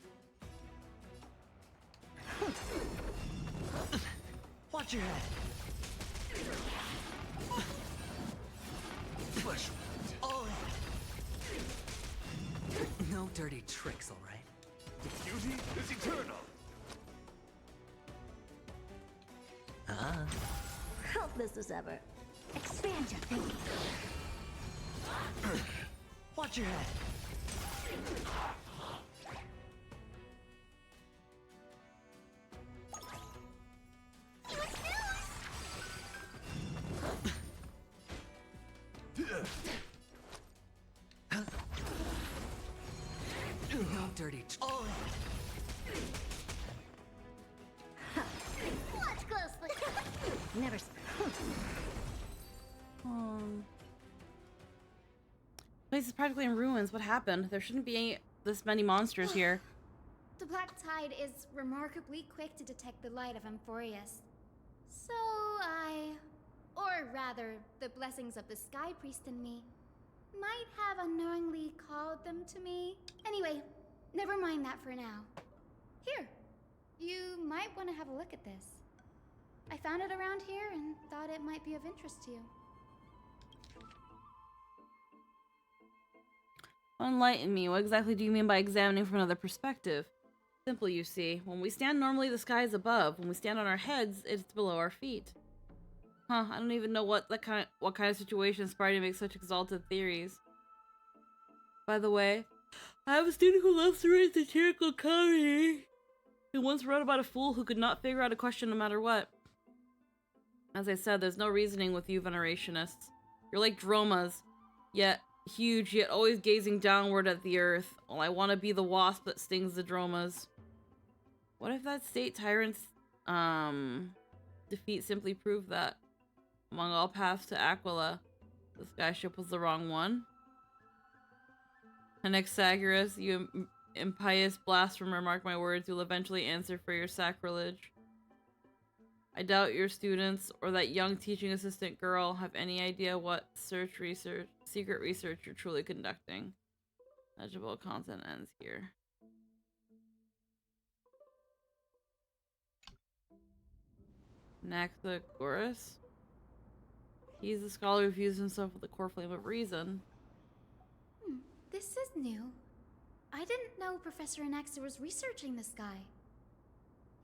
Watch your head. Flesh. Oh. No dirty tricks, all right? Beauty is eternal. Helpless as ever. Expand your thinking. Watch your head. No dirty. Oh. Watch closely. Never. Place is practically in ruins. What happened? There shouldn't be this many monsters here. The Black Tide is remarkably quick to detect the light of Amphoreus. So or rather, the blessings of the Sky Priest in me, might have unknowingly called them to me. Anyway, never mind that for now. Here, you might want to have a look at this. I found it around here and thought it might be of interest to you. Enlighten me. What exactly do you mean by examining from another perspective? Simple, you see. When we stand normally, the sky is above. When we stand on our heads, it's below our feet. Huh, I don't even know what kind of situation inspired you to make such exalted theories. By the way, I have a student who loves to write satirical comedy. He once wrote about a fool who could not figure out a question no matter what. As I said, there's no reasoning with you venerationists. You're like dromas, yet huge, yet always gazing downward at the earth. Well, I want to be the wasp that stings the dromas. What if that state tyrant's defeat simply proved that among all paths to Aquila, the skyship was the wrong one? Anaxagoras, you impious blasphemer, mark my words, you'll eventually answer for your sacrilege. I doubt your students or that young teaching assistant girl have any idea what secret research you're truly conducting. Legible content ends here. Anaxagoras. He's the scholar who fused himself with the core flame of reason. This is new. I didn't know Professor Anaxa was researching this guy.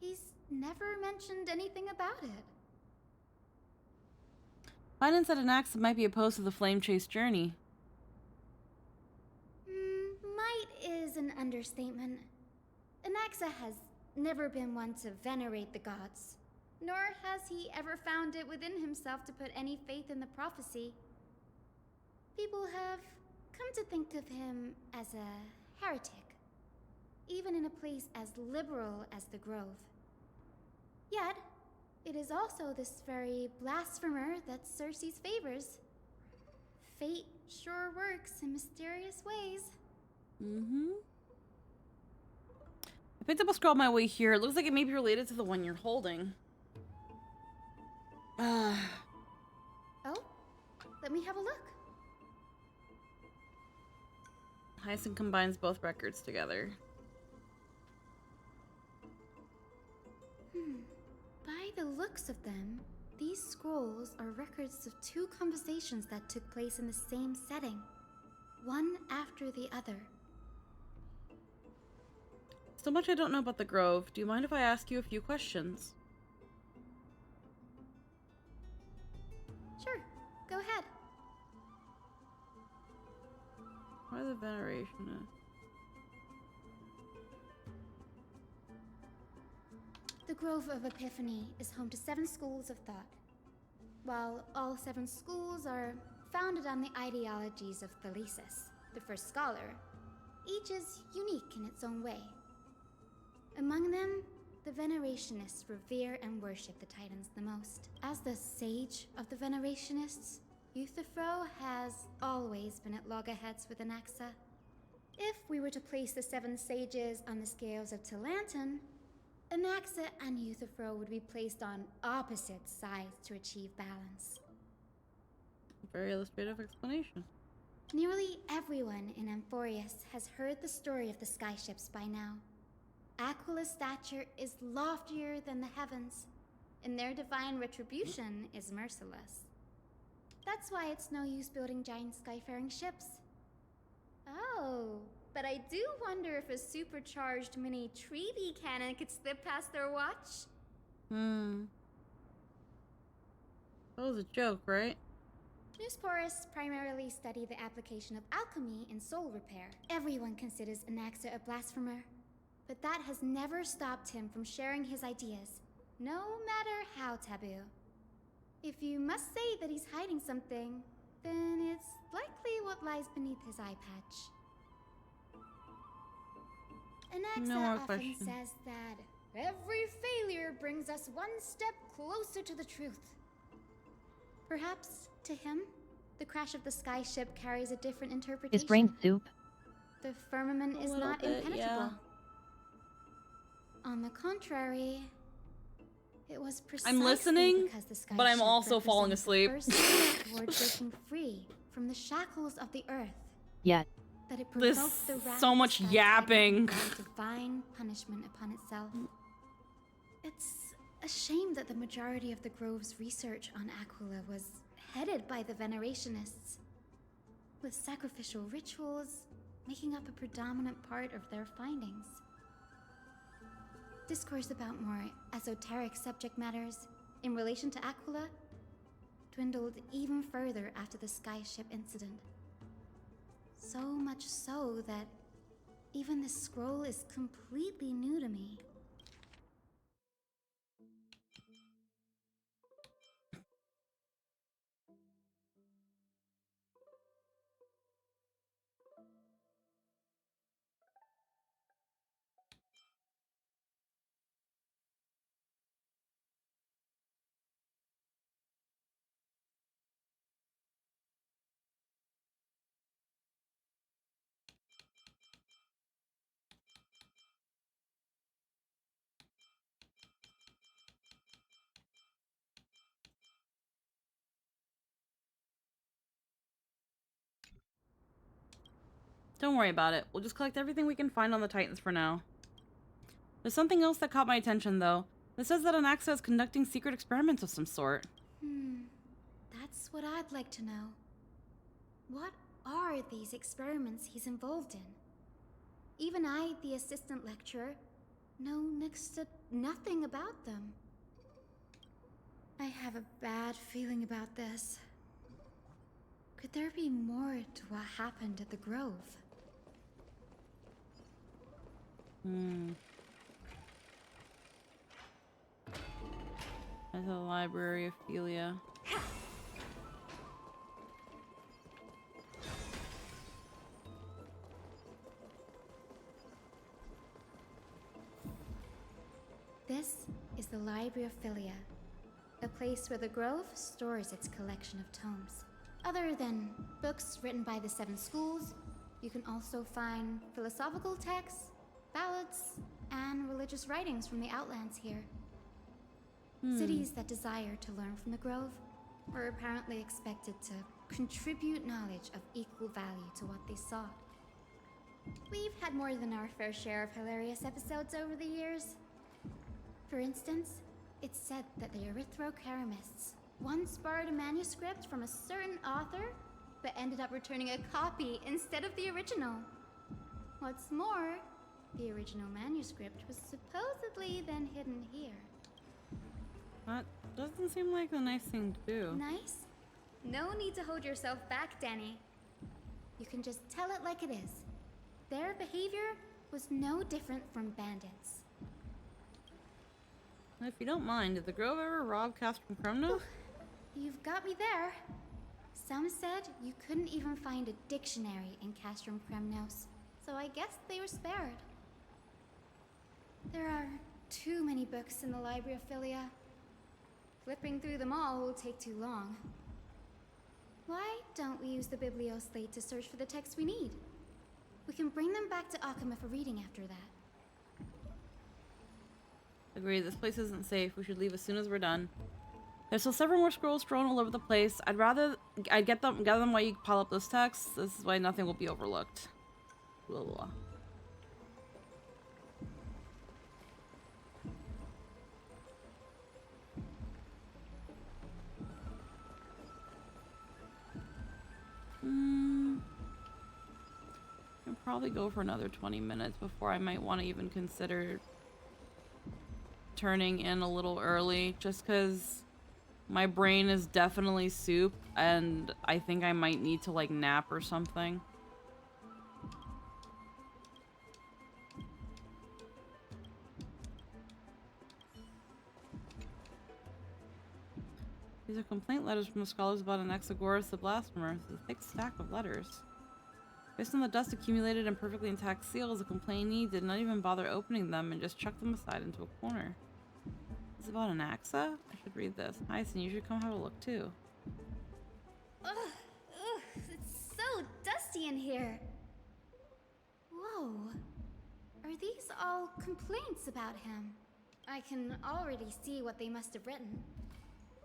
He's never mentioned anything about it. Finance said Anaxa might be opposed to the flame chase journey. Might is an understatement. Anaxa has never been one to venerate the gods, nor has he ever found it within himself to put any faith in the prophecy. People have come to think of him as a heretic, even in a place as liberal as the Grove. Yet, it is also this very blasphemer that Cersei's favors. Fate sure works in mysterious ways. I picked up a scroll on my way here. It looks like it may be related to the one you're holding. Oh? Let me have a look. Hyacinth combines both records together. By the looks of them, these scrolls are records of two conversations that took place in the same setting, one after the other. So much I don't know about the Grove. Do you mind if I ask you a few questions? Sure, go ahead. Why the veneration? The Grove of Epiphany is home to 7 schools of thought. While all 7 schools are founded on the ideologies of Thalesis, the first scholar, each is unique in its own way. Among them, the Venerationists revere and worship the Titans the most. As the sage of the Venerationists, Euthyphro has always been at loggerheads with Anaxa. If we were to place the 7 sages on the scales of Talanton, Anaxa and Euthyphro would be placed on opposite sides to achieve balance. Very illustrative explanation. Nearly everyone in Amphoreus has heard the story of the skyships by now. Aquila's stature is loftier than the heavens, and their divine retribution is merciless. That's why it's no use building giant skyfaring ships. Oh, but I do wonder if a supercharged mini Treaty cannon could slip past their watch. That was a joke, right? Newsporists primarily study the application of alchemy in soul repair. Everyone considers Anaxa a blasphemer, but that has never stopped him from sharing his ideas, no matter how taboo. If you must say that he's hiding something, then it's likely what lies beneath his eye patch. Anaxa often says that every failure brings us one step closer to the truth. Perhaps, to him, the crash of the skyship carries a different interpretation. Is brain soup? The firmament is not impenetrable. Yeah. On the contrary, it was precisely I'm listening, because the skyship but I'm also falling asleep. first step toward breaking free from the shackles of the earth. Yet. That it This provoked the wrath so much of yapping. divine punishment upon itself. It's a shame that the majority of the Grove's research on Aquila was headed by the Venerationists, with sacrificial rituals making up a predominant part of their findings. Discourse about more esoteric subject matters in relation to Aquila dwindled even further after the skyship incident. So much so that even this scroll is completely new to me. Don't worry about it. We'll just collect everything we can find on the Titans for now. There's something else that caught my attention, though. It says that Anaxa is conducting secret experiments of some sort. That's what I'd like to know. What are these experiments he's involved in? Even I, the assistant lecturer, know next to nothing about them. I have a bad feeling about this. Could there be more to what happened at the Grove? At the Library of Philia. This is the Library of Philia, a place where the Grove stores its collection of tomes. Other than books written by the 7 schools, you can also find philosophical texts, ballads, and religious writings from the Outlands here. Cities that desire to learn from the Grove were apparently expected to contribute knowledge of equal value to what they sought. We've had more than our fair share of hilarious episodes over the years. For instance, it's said that the Erythrocheramists once borrowed a manuscript from a certain author, but ended up returning a copy instead of the original. What's more, the original manuscript was supposedly then hidden here. That doesn't seem like a nice thing to do. Nice? No need to hold yourself back, Danny. You can just tell it like it is. Their behavior was no different from bandits. If you don't mind, did the Grove ever rob Castrum Crumno? You've got me there. Some said you couldn't even find a dictionary in Castrum Kremnos, so I guess they were spared. There are too many books in the Library of Philia. Flipping through them all will take too long. Why don't we use the Biblioslate to search for the texts we need? We can bring them back to Akama for reading after that. Agreed, this place isn't safe. We should leave as soon as we're done. There's still several more scrolls strewn all over the place. I'd gather them while you pile up those texts. This is why nothing will be overlooked. Blah, blah, blah. I'll probably go for another 20 minutes before I might want to even consider turning in a little early, just because my brain is definitely soup and I think I might need to like nap or something. These are complaint letters from the scholars about Anaxagoras the Blasphemer. It's a thick stack of letters. Based on the dust accumulated in perfectly intact seals, the complainee did not even bother opening them and just chucked them aside into a corner. Is it about Anaxa? I should read this. Hyacin, you should come have a look too. Ugh, it's so dusty in here. Whoa. Are these all complaints about him? I can already see what they must have written.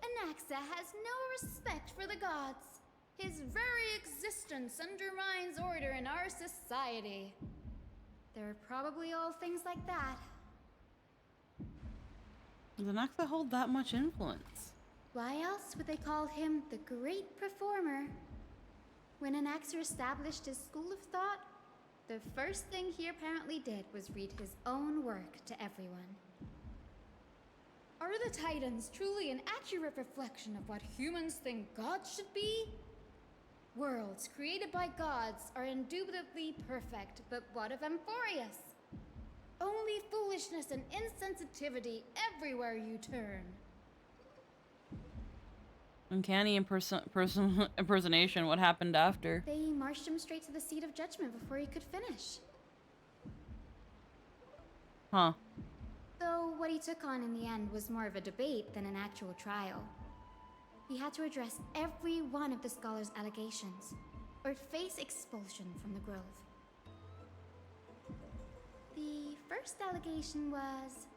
Anaxa has no respect for the gods. His very existence undermines order in our society. They're probably all things like that. Does Anaxa hold that much influence? Why else would they call him the Great Performer? When Anaxa established his school of thought, the first thing he apparently did was read his own work to everyone. Are the Titans truly an accurate reflection of what humans think gods should be? Worlds created by gods are indubitably perfect, but what of Amphoreus? Only foolishness and insensitivity everywhere you turn. Uncanny impersonation. What happened after? They marched him straight to the seat of judgment before he could finish. Huh. Though what he took on in the end was more of a debate than an actual trial. He had to address every one of the scholar's allegations, or face expulsion from the Grove. The first allegation was...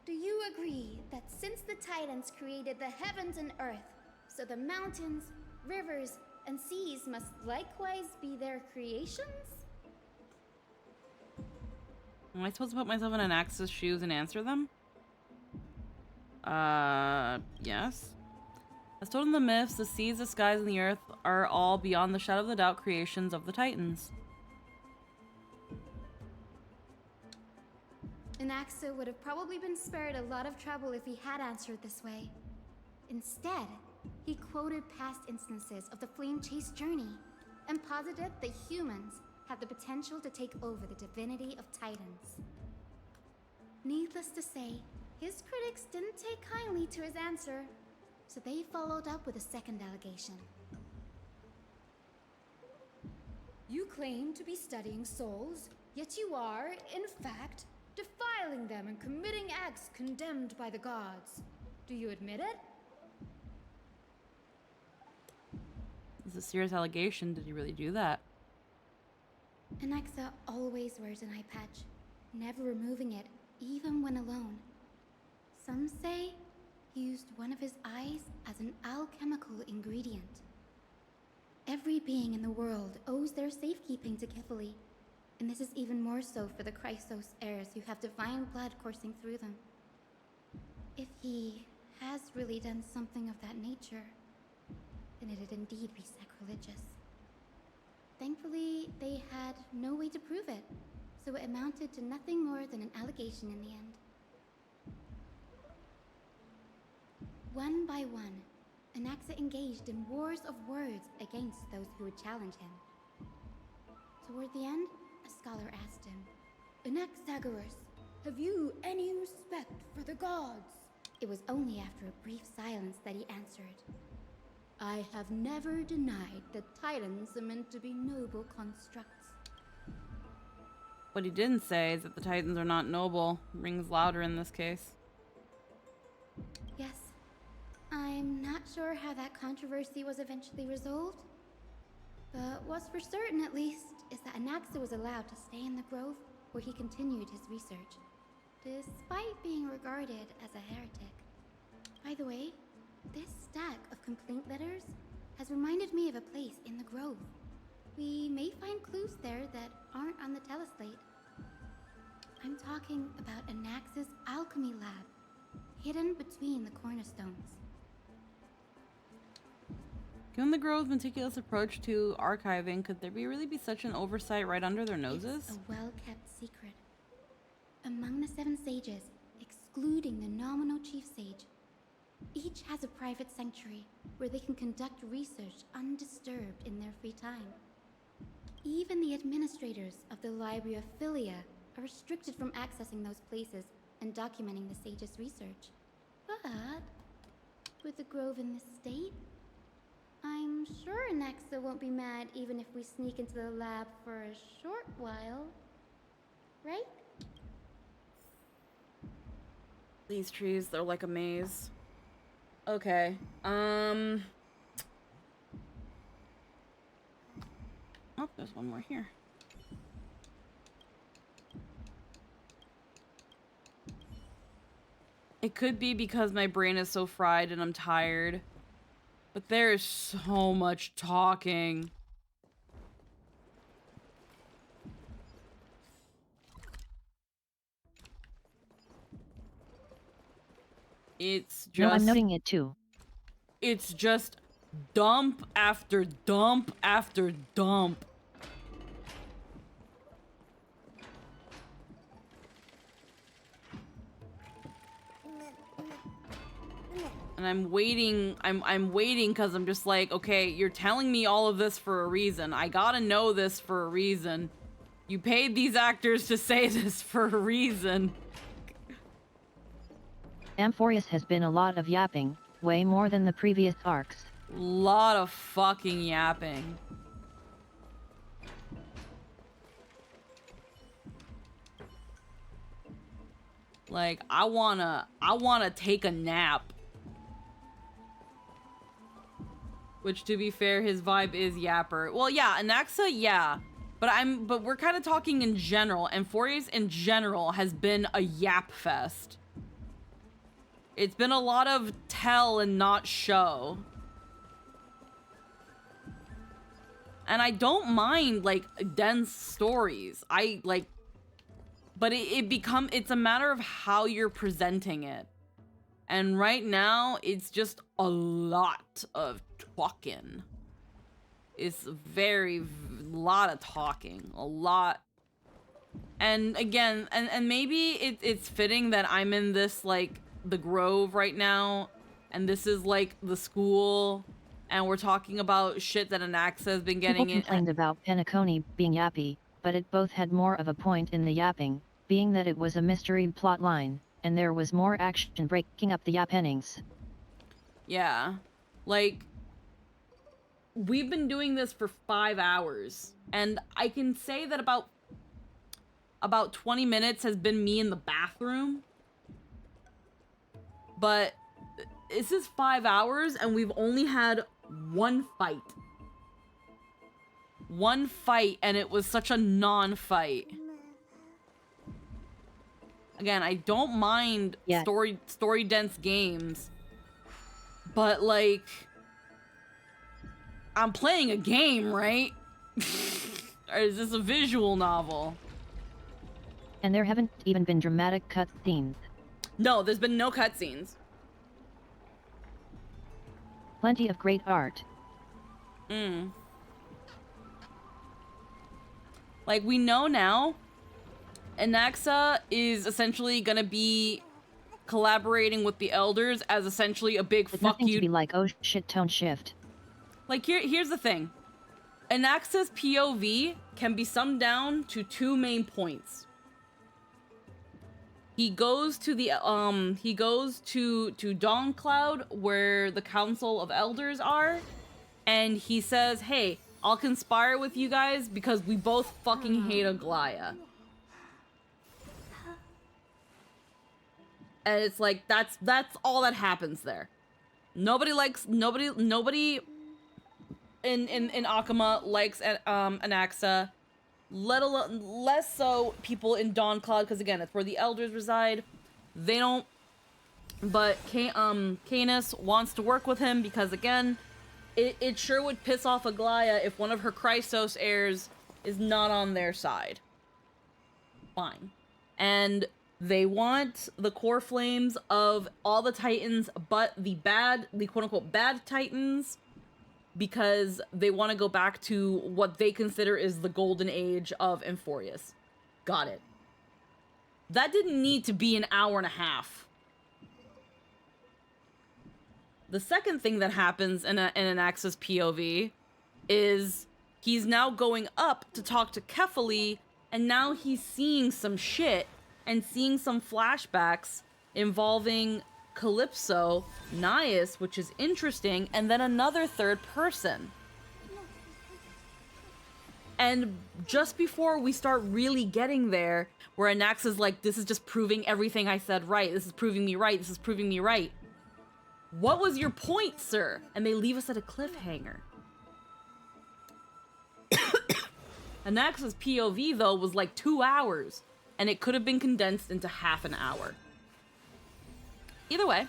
Do you agree that since the Titans created the heavens and earth, so the mountains, rivers, and seas must likewise be their creations? Am I supposed to put myself in an Axis shoes and answer them? Yes. As told in the myths, the seas, the skies, and the earth are all beyond the shadow of the doubt creations of the Titans. Anaxa would have probably been spared a lot of trouble if he had answered this way. Instead, he quoted past instances of the Flame Chase journey and posited that humans have the potential to take over the divinity of Titans. Needless to say, his critics didn't take kindly to his answer, so they followed up with a second allegation. You claim to be studying souls, yet you are, in fact, defiling them and committing acts condemned by the gods. Do you admit it? This is a serious allegation. Did he really do that? Anaxa always wears an eye patch, never removing it, even when alone. Some say he used one of his eyes as an alchemical ingredient. Every being in the world owes their safekeeping to Kefali, and this is even more so for the Chrysos heirs who have divine blood coursing through them. If he has really done something of that nature, then it'd indeed be sacrilegious. Thankfully, they had no way to prove it, so it amounted to nothing more than an allegation in the end. One by one, Anaxa engaged in wars of words against those who would challenge him. Toward the end, a scholar asked him, Anaxagoras, have you any respect for the gods? It was only after a brief silence that he answered, I have never denied that Titans are meant to be noble constructs. What he didn't say is that the Titans are not noble. Rings louder in this case. Yes. I'm not sure how that controversy was eventually resolved. But what's for certain, at least, is that Anaxa was allowed to stay in the grove where he continued his research, despite being regarded as a heretic. By the way, this stack of complaint letters has reminded me of a place in the grove. We may find clues there that aren't on the teleslate. I'm talking about Anaxa's alchemy lab, hidden between the cornerstones. Given the Grove's meticulous approach to archiving, could there really be such an oversight right under their noses? It's a well-kept secret. Among the 7 sages, excluding the nominal chief sage, each has a private sanctuary where they can conduct research undisturbed in their free time. Even the administrators of the Library of Philia are restricted from accessing those places and documenting the sage's research. But with the grove in this state, I'm sure Anaxa won't be mad even if we sneak into the lab for a short while. Right? These trees, they're like a maze. Okay. Oh, there's one more here. It could be because my brain is so fried and I'm tired. But there is so much talking. It's just... No, I'm noting it too. It's just dump after dump after dump. And I'm waiting, I'm waiting because I'm just like, okay, you're telling me all of this for a reason. I gotta know this for a reason. You paid these actors to say this for a reason. Amphoreus has been a lot of yapping, way more than the previous arcs. Lot of fucking yapping. Like, I wanna take a nap. Which, to be fair, his vibe is yapper. Well, yeah, Anaxa, yeah. But we're kind of talking in general. Amphoreus in general has been a yap fest. It's been a lot of tell and not show. And I don't mind, like, dense stories. But it's a matter of how you're presenting it. And right now, it's just a lot of talking. It's lot of talking. A lot. And again, and maybe it's fitting that I'm in this, like, the Grove right now. And this is, like, the school. And we're talking about shit that Anaxa has been getting People complained about Penacony being yappy, but it both had more of a point in the yapping, being that it was a mystery plot line, and there was more action breaking up the yappennings. Yeah. Like, we've been doing this for 5 hours, and I can say that about 20 minutes has been me in the bathroom. But this is 5 hours, and we've only had one fight. One fight, and it was such a non-fight. Again, I don't mind story dense games, but like, I'm playing a game, right? Or is this a visual novel? And there haven't even been dramatic cutscenes. No, there's been no cutscenes. Plenty of great art. Like, we know now, Anaxa is essentially gonna be collaborating with the Elders as essentially a big It's fuck nothing you. to be like, oh shit, tone shift. Like, here's the thing. Anaxa's POV can be summed down to 2 main points. He goes to the to Dawn Cloud, where the Council of Elders are, and he says, "Hey, I'll conspire with you guys because we both fucking hate Aglaya." And it's like, that's all that happens there. Nobody in Akama likes Anaxa. Less so people in Dawn Cloud, because again, it's where the Elders reside. They don't, but Canis wants to work with him because again, it sure would piss off Aglaya if one of her Chrysos heirs is not on their side. Fine. And they want the core flames of all the Titans, but the quote-unquote bad Titans, because they want to go back to what they consider is the golden age of Amphoreus. Got it. That didn't need to be an hour and a half. The second thing that happens in Anaxa's POV is he's now going up to talk to Kefali, and now he's seeing some shit and seeing some flashbacks involving Calypso, Nias, which is interesting, and then another third person. And just before we start really getting there, where Anaxa's like, this is just proving everything I said right, this is proving me right, this is proving me right. What was your point, sir? And they leave us at a cliffhanger. Anaxa's POV, though, was like 2 hours, and it could have been condensed into half an hour. Either way,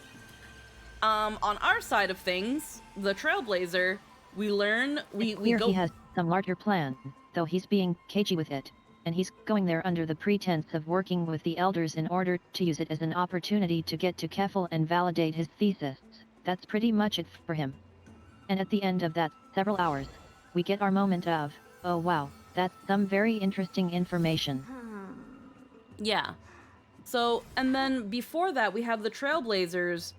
on our side of things, the Trailblazer, we learn, we go... He has some larger plan, though he's being cagey with it, and he's going there under the pretense of working with the Elders in order to use it as an opportunity to get to Kefal and validate his thesis. That's pretty much it for him. And at the end of that, several hours, we get our moment of, oh wow, that's some very interesting information. Yeah. So, and then before that, we have the Trailblazers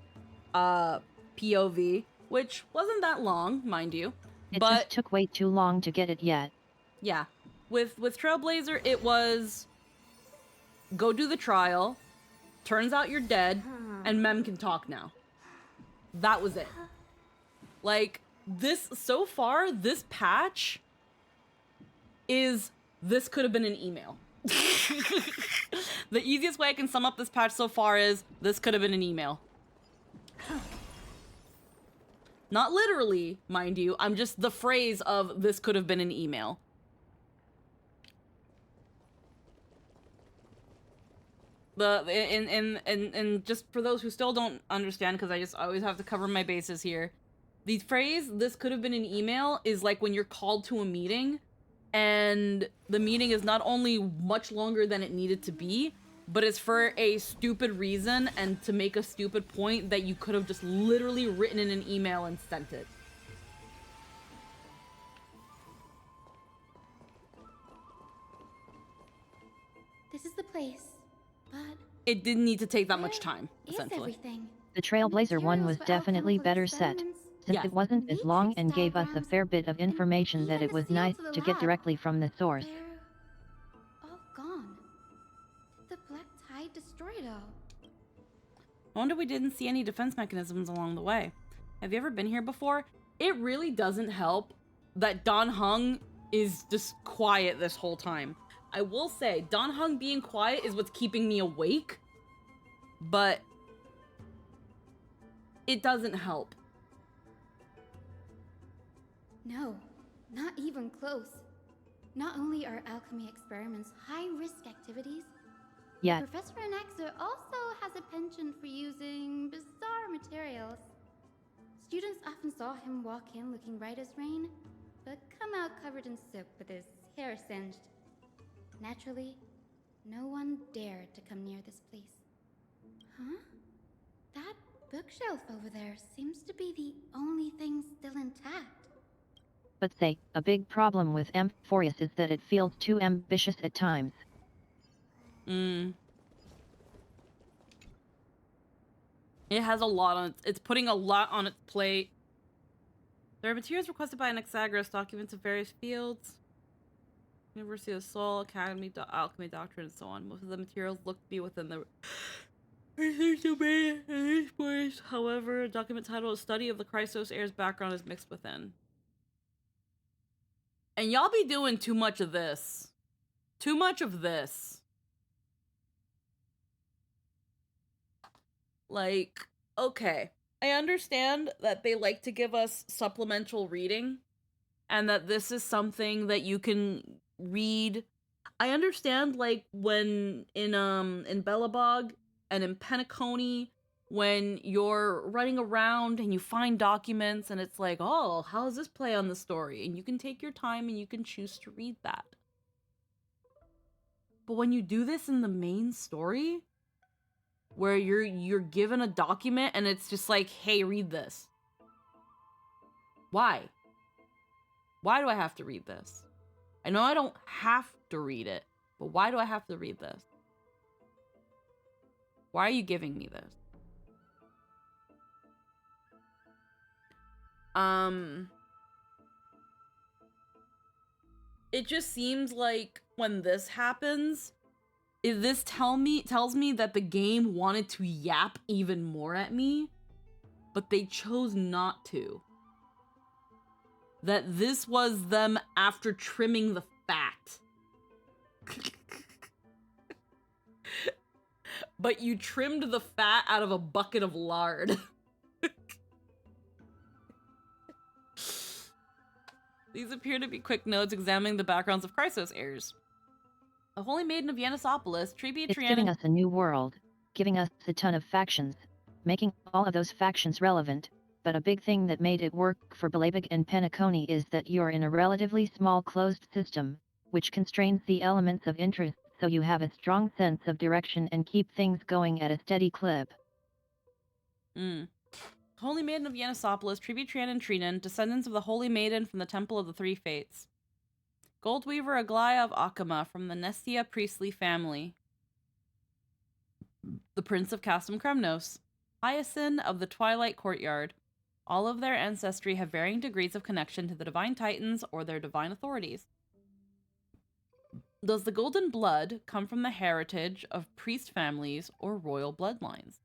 POV, which wasn't that long, mind you. It but just took way too long to get it yet. Yeah. With Trailblazer, it was go do the trial, turns out you're dead, and Mem can talk now. That was it. Like, so far, this patch this could have been an email. The easiest way I can sum up this patch so far is, this could have been an email. Not literally, mind you, I'm just the phrase of, this could have been an email. And just for those who still don't understand, because I always have to cover my bases here, The phrase, "this could have been an email," is like when you're called to a meeting and the meeting is not only much longer than it needed to be, but it's for a stupid reason and to make a stupid point that you could have just literally written in an email and sent it. This is the place, but It didn't need to take that much time, is essentially. everything? The Trailblazer one was definitely better set, since Yes. it wasn't as long and gave us a fair bit of information that it was nice to get directly from the source. All gone. The black tide destroyed it all. I wonder we didn't see any defense mechanisms along the way. Have you ever been here before? It really doesn't help that Don Hung is just quiet this whole time. I will say, Don Hung being quiet is what's keeping me awake, but it doesn't help. No, not even close. Not only are alchemy experiments high-risk activities, Yeah. Professor Anaxer also has a penchant for using bizarre materials. Students often saw him walk in looking bright as rain, but come out covered in soap with his hair singed. Naturally, no one dared to come near this place. Huh? That bookshelf over there seems to be the only thing still intact. But say, a big problem with Amphoreus is that it feels too ambitious at times. It has a lot on it's putting a lot on its plate. There are materials requested by Anaxagoras, documents of various fields, University of Seoul, Academy, Alchemy Doctrine, and so on. Most of the materials look to be within the research domain in these points. However, a document titled "A Study of the Chrysos Heir's Background" is mixed within. And y'all be doing too much of this. Too much of this. Like, okay, I understand that they like to give us supplemental reading and that this is something that you can read. I understand, like, when in Belobog and in Penacony, when you're running around and you find documents and it's like, oh, how does this play on the story? And you can take your time and you can choose to read that. But when you do this in the main story, where you're given a document and it's just like, hey, read this. Why? Why do I have to read this? I know I don't have to read it, but why do I have to read this? Why are you giving me this? It just seems like when this happens, this tells me that the game wanted to yap even more at me, but they chose not to. That this was them after trimming the fat. But you trimmed the fat out of a bucket of lard. These appear to be quick notes examining the backgrounds of Chrysos heirs. A holy maiden of Yannisopolis, Tribute It's giving us a new world, giving us a ton of factions, making all of those factions relevant, but a big thing that made it work for Belabog and Penacony is that you're in a relatively small closed system, which constrains the elements of interest so you have a strong sense of direction and keep things going at a steady clip. Holy Maiden of Yannisopolis, Tribute and Trinan, descendants of the Holy Maiden from the Temple of the Three Fates. Goldweaver Aglaya of Akama from the Nestia priestly family. The Prince of Castum Kremnos. Hyacinth of the Twilight Courtyard. All of their ancestry have varying degrees of connection to the Divine Titans or their divine authorities. Does the Golden Blood come from the heritage of priest families or royal bloodlines?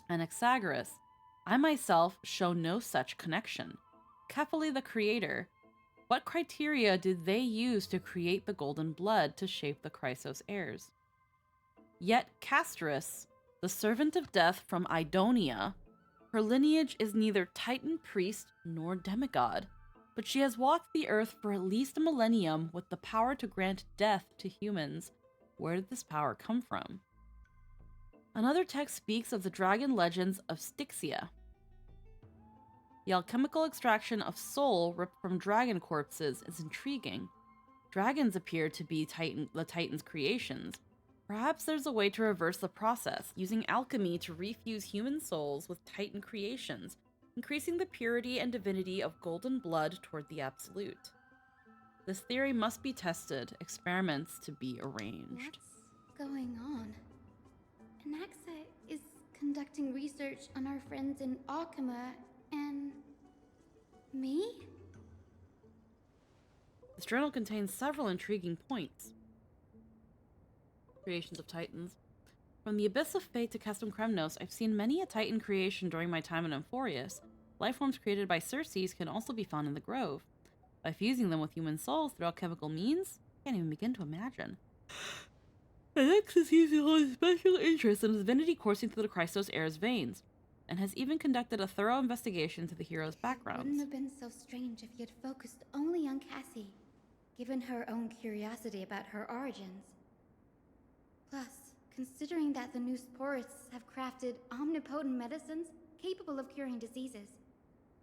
Anaxagoras. I myself show no such connection. Kefali the Creator. What criteria did they use to create the Golden Blood to shape the Chrysos heirs? Yet Castrus, the servant of death from Idonia, her lineage is neither Titan priest nor demigod, but she has walked the earth for at least a millennium with the power to grant death to humans. Where did this power come from? Another text speaks of the dragon legends of Styxia. The alchemical extraction of soul ripped from dragon corpses is intriguing. Dragons appear to be the Titan's creations. Perhaps there's a way to reverse the process, using alchemy to refuse human souls with Titan creations, increasing the purity and divinity of golden blood toward the absolute. This theory must be tested, experiments to be arranged. What's going on? Anaxa is conducting research on our friends in Alchema and... me? This journal contains several intriguing points. Creations of Titans. From the Abyss of Fate to Custom Kremnos, I've seen many a Titan creation during my time in Amphoreus. Lifeforms created by Circes can also be found in the Grove. By fusing them with human souls through alchemical means, I can't even begin to imagine. Anaxa seems to hold a special interest in the divinity coursing through the Christos heir's veins, and has even conducted a thorough investigation into the hero's backgrounds. Wouldn't have been so strange if he had focused only on Cassie, given her own curiosity about her origins. Plus, considering that the new sporists have crafted omnipotent medicines capable of curing diseases,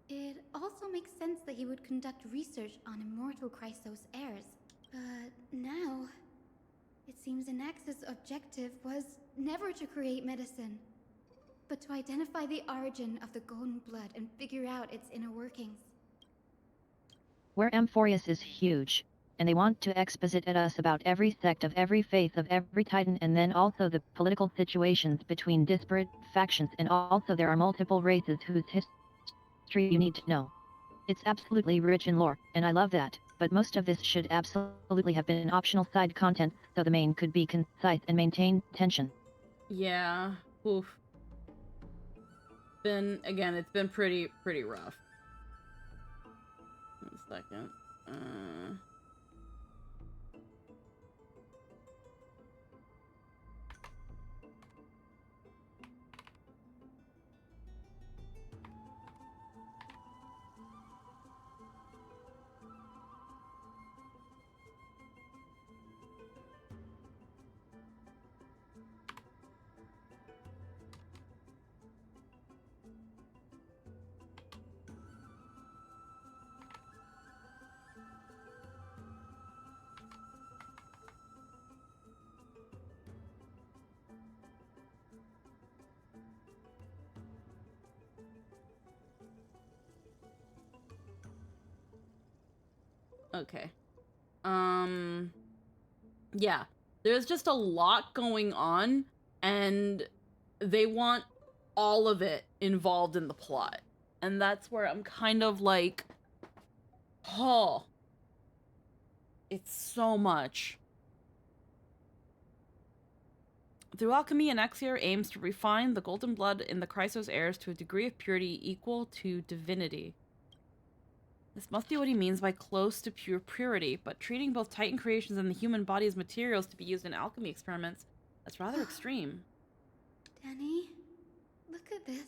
it also makes sense that he would conduct research on immortal Christos heirs. But now, it seems Anaxa's objective was never to create medicine, but to identify the origin of the golden blood and figure out its inner workings. Where Amphoreus is huge, and they want to exposit at us about every sect of every faith of every Titan, and then also the political situations between disparate factions, and also there are multiple races whose history you need to know. It's absolutely rich in lore, and I love that, but most of this should absolutely have been optional side content, so the main could be concise and maintain tension. Yeah, oof. It's been pretty rough. 1 second. Okay. Yeah. There's just a lot going on, and they want all of it involved in the plot. And that's where I'm kind of like, oh, it's so much. Through alchemy, Anaxier aims to refine the golden blood in the Christos heirs to a degree of purity equal to divinity. This must be what he means by close to pure purity, but treating both Titan creations and the human body as materials to be used in alchemy experiments, that's rather extreme. Danny, look at this.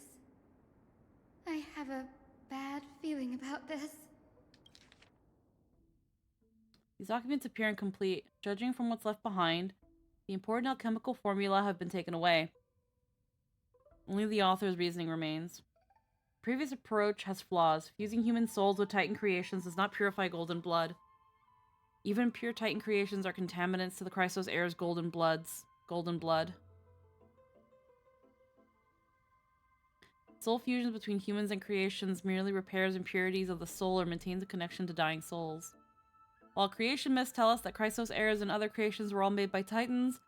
I have a bad feeling about this. These documents appear incomplete. Judging from what's left behind, the important alchemical formula have been taken away. Only the author's reasoning remains. Previous approach has flaws. Fusing human souls with Titan creations does not purify golden blood. Even pure Titan creations are contaminants to the Christos heirs' golden blood. Soul fusions between humans and creations merely repairs impurities of the soul or maintains a connection to dying souls. While creation myths tell us that Christos heirs and other creations were all made by Titans,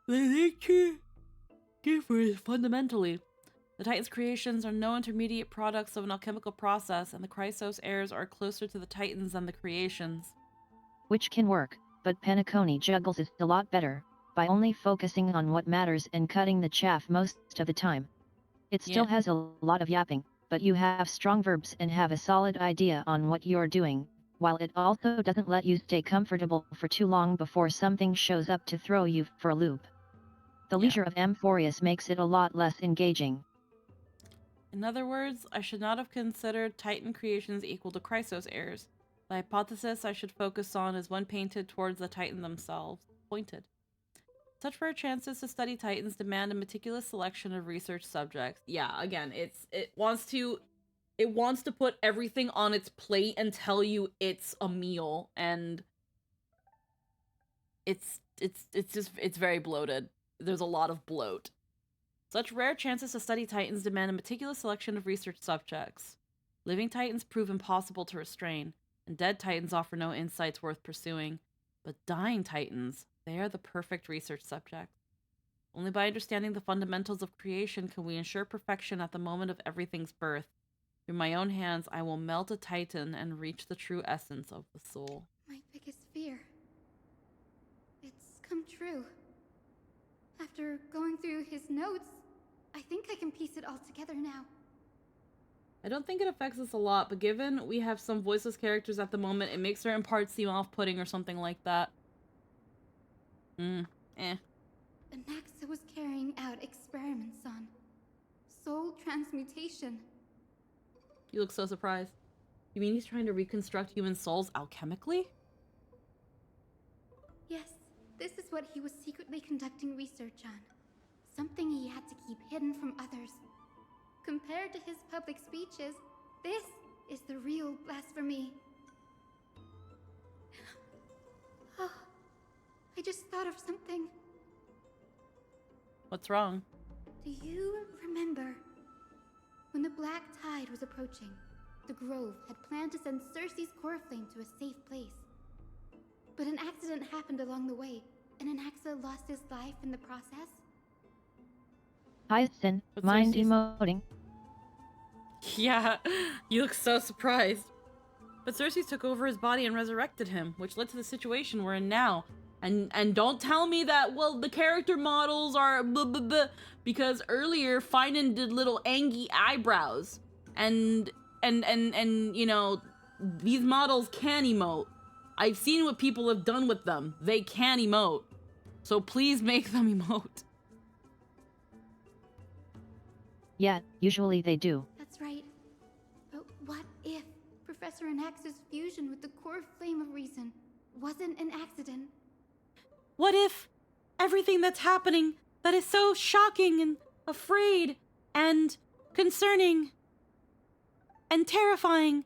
the nature differs fundamentally. The Titans' creations are no intermediate products of an alchemical process, and the Christos heirs are closer to the Titans than the creations. Which can work, but Paniconi juggles it a lot better, by only focusing on what matters and cutting the chaff most of the time. It still has a lot of yapping, but you have strong verbs and have a solid idea on what you're doing, while it also doesn't let you stay comfortable for too long before something shows up to throw you for a loop. The leisure of Amphoreus makes it a lot less engaging. In other words, I should not have considered Titan creations equal to Christos heirs. The hypothesis I should focus on is one painted towards the Titan themselves, pointed. Such rare chances to study Titans demand a meticulous selection of research subjects. Yeah, again, it wants to It wants to put everything on its plate and tell you it's a meal, and it's very bloated. There's a lot of bloat. Such rare chances to study Titans demand a meticulous selection of research subjects. Living Titans prove impossible to restrain, and dead Titans offer no insights worth pursuing. But dying Titans, they are the perfect research subjects. Only by understanding the fundamentals of creation can we ensure perfection at the moment of everything's birth. Through my own hands, I will melt a Titan and reach the true essence of the soul. My biggest fear. It's come true. After going through his notes, I think I can piece it all together now. I don't think it affects us a lot, but given we have some voiceless characters at the moment, it makes certain parts seem off-putting or something like that. Anaxa was carrying out experiments on soul transmutation. You look so surprised. You mean he's trying to reconstruct human souls alchemically? Yes, this is what he was secretly conducting research on. Something he had to keep hidden from others. Compared to his public speeches, this is the real blasphemy. Oh, I just thought of something. What's wrong? Do you remember when the Black Tide was approaching? The Grove had planned to send Cersei's core flame to a safe place. But an accident happened along the way, and Anaxa lost his life in the process? Hyacinth, mind emoting? Yeah, you look so surprised. But Cersei took over his body and resurrected him, which led to the situation we're in now. And don't tell me that, well, the character models are blah, blah, blah, because earlier Finan did little angry eyebrows. And you know, these models can emote. I've seen what people have done with them. They can emote. So please make them emote. Yeah, usually they do. That's right. But what if Professor Anaxa's fusion with the core flame of reason wasn't an accident? What if everything that's happening that is so shocking and afraid and concerning and terrifying,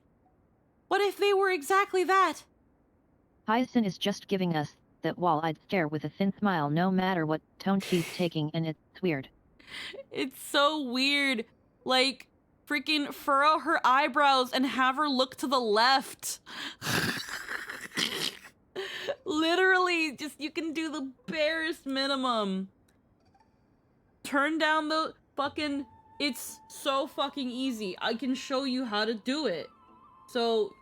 what if they were exactly that? Hyacinth is just giving us that wall-eyed stare with a thin smile no matter what tone she's taking, and it's weird. It's so weird. Like, freaking furrow her eyebrows and have her look to the left. Literally, just you can do the barest minimum. Turn down the fucking... It's so fucking easy. I can show you how to do it. So,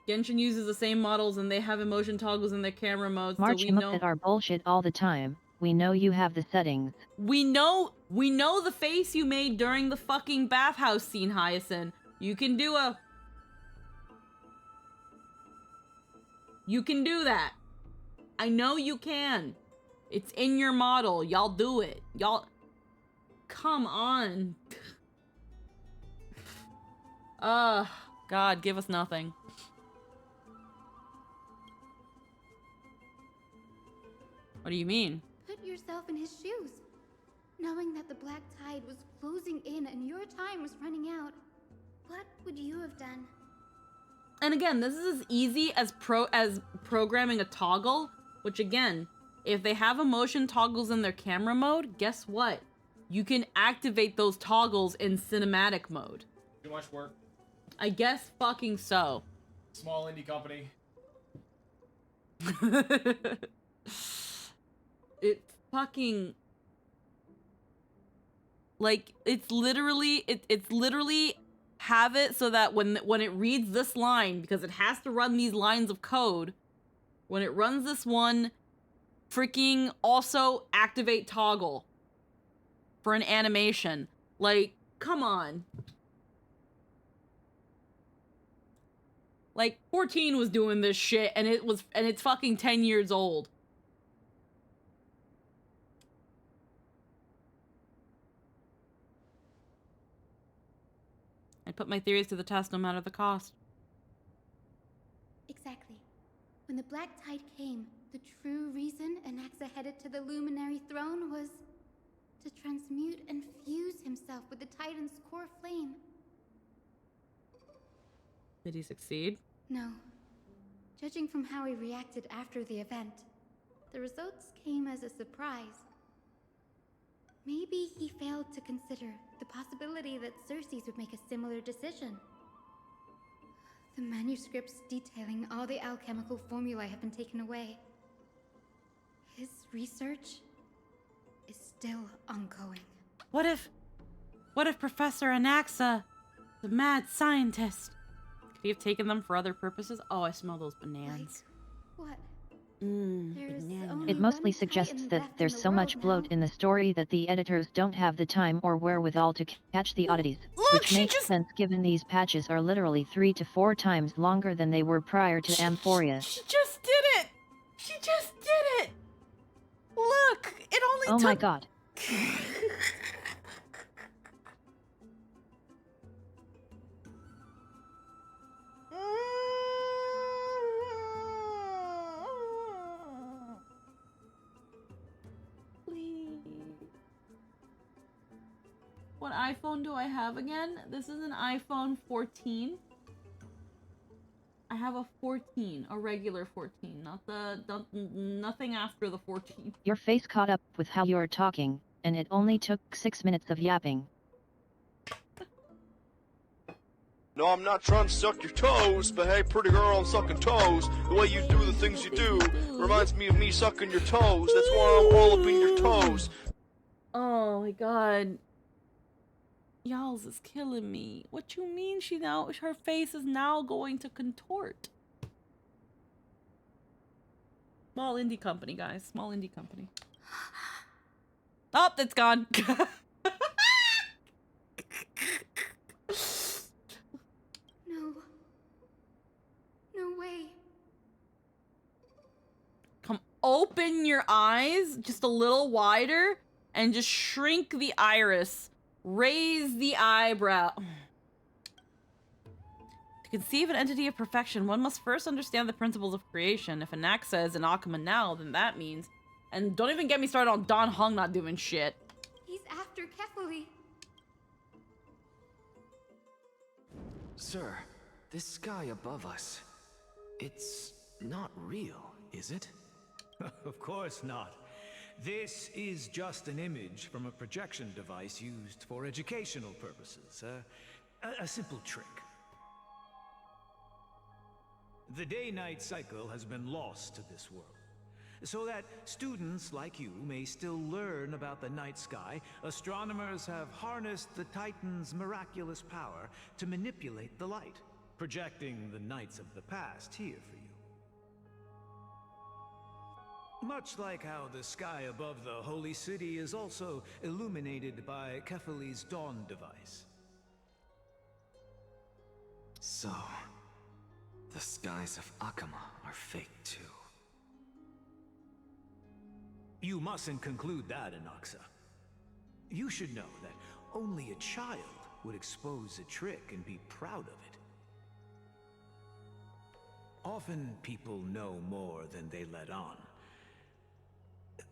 Genshin uses the same models and they have emotion toggles in their camera modes, March, so you look at our bullshit all the time. We know you have the settings. We know the face you made during the fucking bathhouse scene, Hyacinth. You can do that. I know you can. It's in your model. Y'all do it. Y'all... Come on. God, give us nothing. What do you mean? Put yourself in his shoes. Knowing that the Black Tide was closing in and your time was running out, what would you have done? And again, this is as easy as programming a toggle, which again, if they have emotion toggles in their camera mode, guess what? You can activate those toggles in cinematic mode. Too much work. I guess fucking so. Small indie company. It fucking... Like, it's literally have it so that when it reads this line, because it has to run these lines of code, when it runs this one, freaking also activate toggle for an animation. Like, come on. Like, 14 was doing this shit, and it's fucking 10 years old. I'd put my theories to the test no matter the cost. Exactly. When the Black Tide came, the true reason Anaxa headed to the Luminary Throne was to transmute and fuse himself with the Titan's core flame. Did he succeed? No. Judging from how he reacted after the event, the results came as a surprise. Maybe he failed to consider the possibility that Circes would make a similar decision. The manuscripts detailing all the alchemical formulae have been taken away. His research is still ongoing. What if Professor Anaxa, the mad scientist, could he have taken them for other purposes? Oh, I smell those bananas. What? It mostly suggests that there's so much bloat in the story that the editors don't have the time or wherewithal to catch the oddities, which makes sense given these patches are literally 3 to 4 times longer than they were prior to Amphoreus. She just did it! She just did it! Look! It only took— Oh my god. What iPhone do I have again? This is an iPhone 14. I have a 14, a regular 14, nothing after the 14. Your face caught up with how you're talking, and it only took 6 minutes of yapping. No, I'm not trying to suck your toes, but hey, pretty girl, I'm sucking toes. The way you do the things you do reminds me of me sucking your toes. That's why I'm all up in your toes. Oh my god. Y'all's is killing me. What you mean her face is now going to contort? Small indie company, guys. Small indie company. Oh, it's gone. No way. Come open your eyes just a little wider and just shrink the iris. Raise the eyebrow. To conceive an entity of perfection, one must first understand the principles of creation. If Anaxa is an Akuma now, then that means... And don't even get me started on Don Hung not doing shit. He's after Kefali. Sir, this sky above us, it's not real, is it? Of course not. This is just an image from a projection device used for educational purposes. A simple trick. The day-night cycle has been lost to this world. So that students like you may still learn about the night sky, astronomers have harnessed the Titan's miraculous power to manipulate the light, projecting the nights of the past here for you. Much like how the sky above the Holy City is also illuminated by Kefali's dawn device. So, the skies of Akuma are fake too. You mustn't conclude that, Anaxa. You should know that only a child would expose a trick and be proud of it. Often people know more than they let on.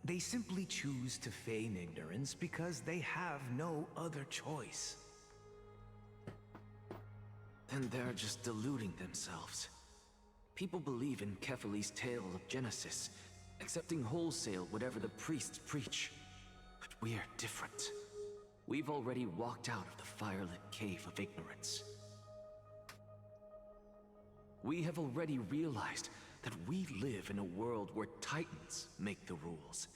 They simply choose to feign ignorance because they have no other choice. Then they're just deluding themselves. People believe in Kefali's tale of Genesis, accepting wholesale whatever the priests preach. But we're different. We've already walked out of the firelit cave of ignorance. We have already realized that we live in a world where Titans make the rules.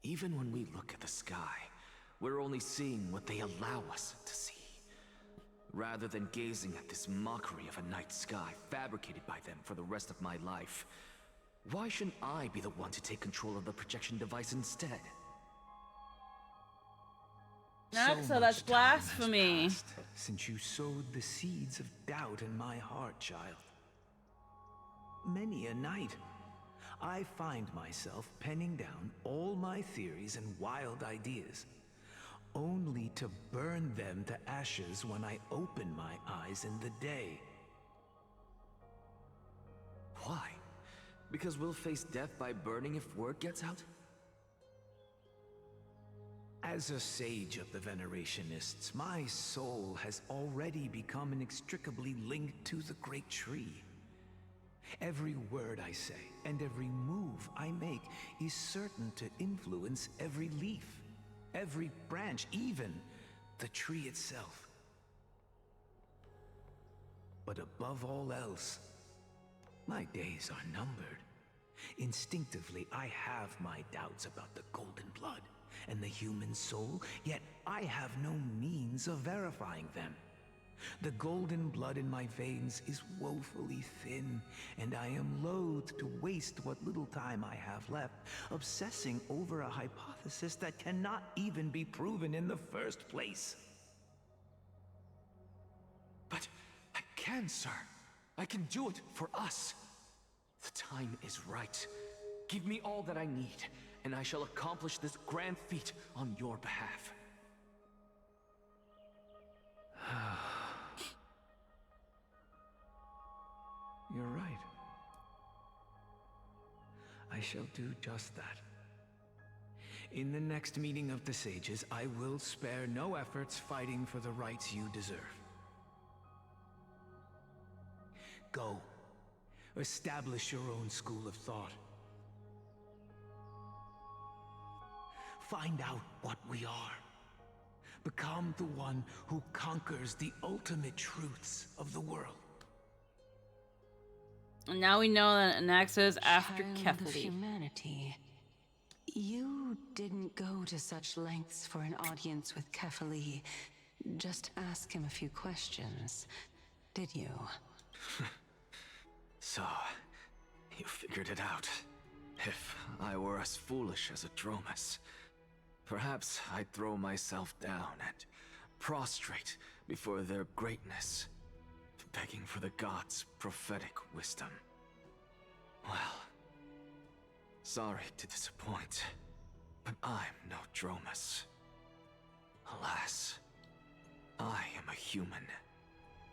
Even when we look at the sky, we're only seeing what they allow us to see. Rather than gazing at this mockery of a night sky fabricated by them for the rest of my life, why shouldn't I be the one to take control of the projection device instead? So that's blasphemy. Since you sowed the seeds of doubt in my heart, child. Many a night, I find myself penning down all my theories and wild ideas, only to burn them to ashes when I open my eyes in the day. Why? Because we'll face death by burning if word gets out? As a sage of the Venerationists, my soul has already become inextricably linked to the great tree. Every word I say and every move I make is certain to influence every leaf, every branch, even the tree itself. But above all else, my days are numbered. Instinctively, I have my doubts about the golden blood and the human soul, yet I have no means of verifying them. The golden blood in my veins is woefully thin, and I am loath to waste what little time I have left obsessing over a hypothesis that cannot even be proven in the first place. But I can, sir. I can do it for us. The time is right. Give me all that I need, and I shall accomplish this grand feat on your behalf. You're right. I shall do just that. In the next meeting of the sages, I will spare no efforts fighting for the rights you deserve. Go. Establish your own school of thought. Find out what we are. Become the one who conquers the ultimate truths of the world. And now we know that Anaxa is after Child of Kefli. humanity. You didn't go to such lengths for an audience with Kefli. Just ask him a few questions, did you? So, you figured it out. If I were as foolish as a Dromus, perhaps I'd throw myself down and prostrate before their greatness, begging for the gods' prophetic wisdom. Well, sorry to disappoint, but I'm no Dromus. Alas, I am a human,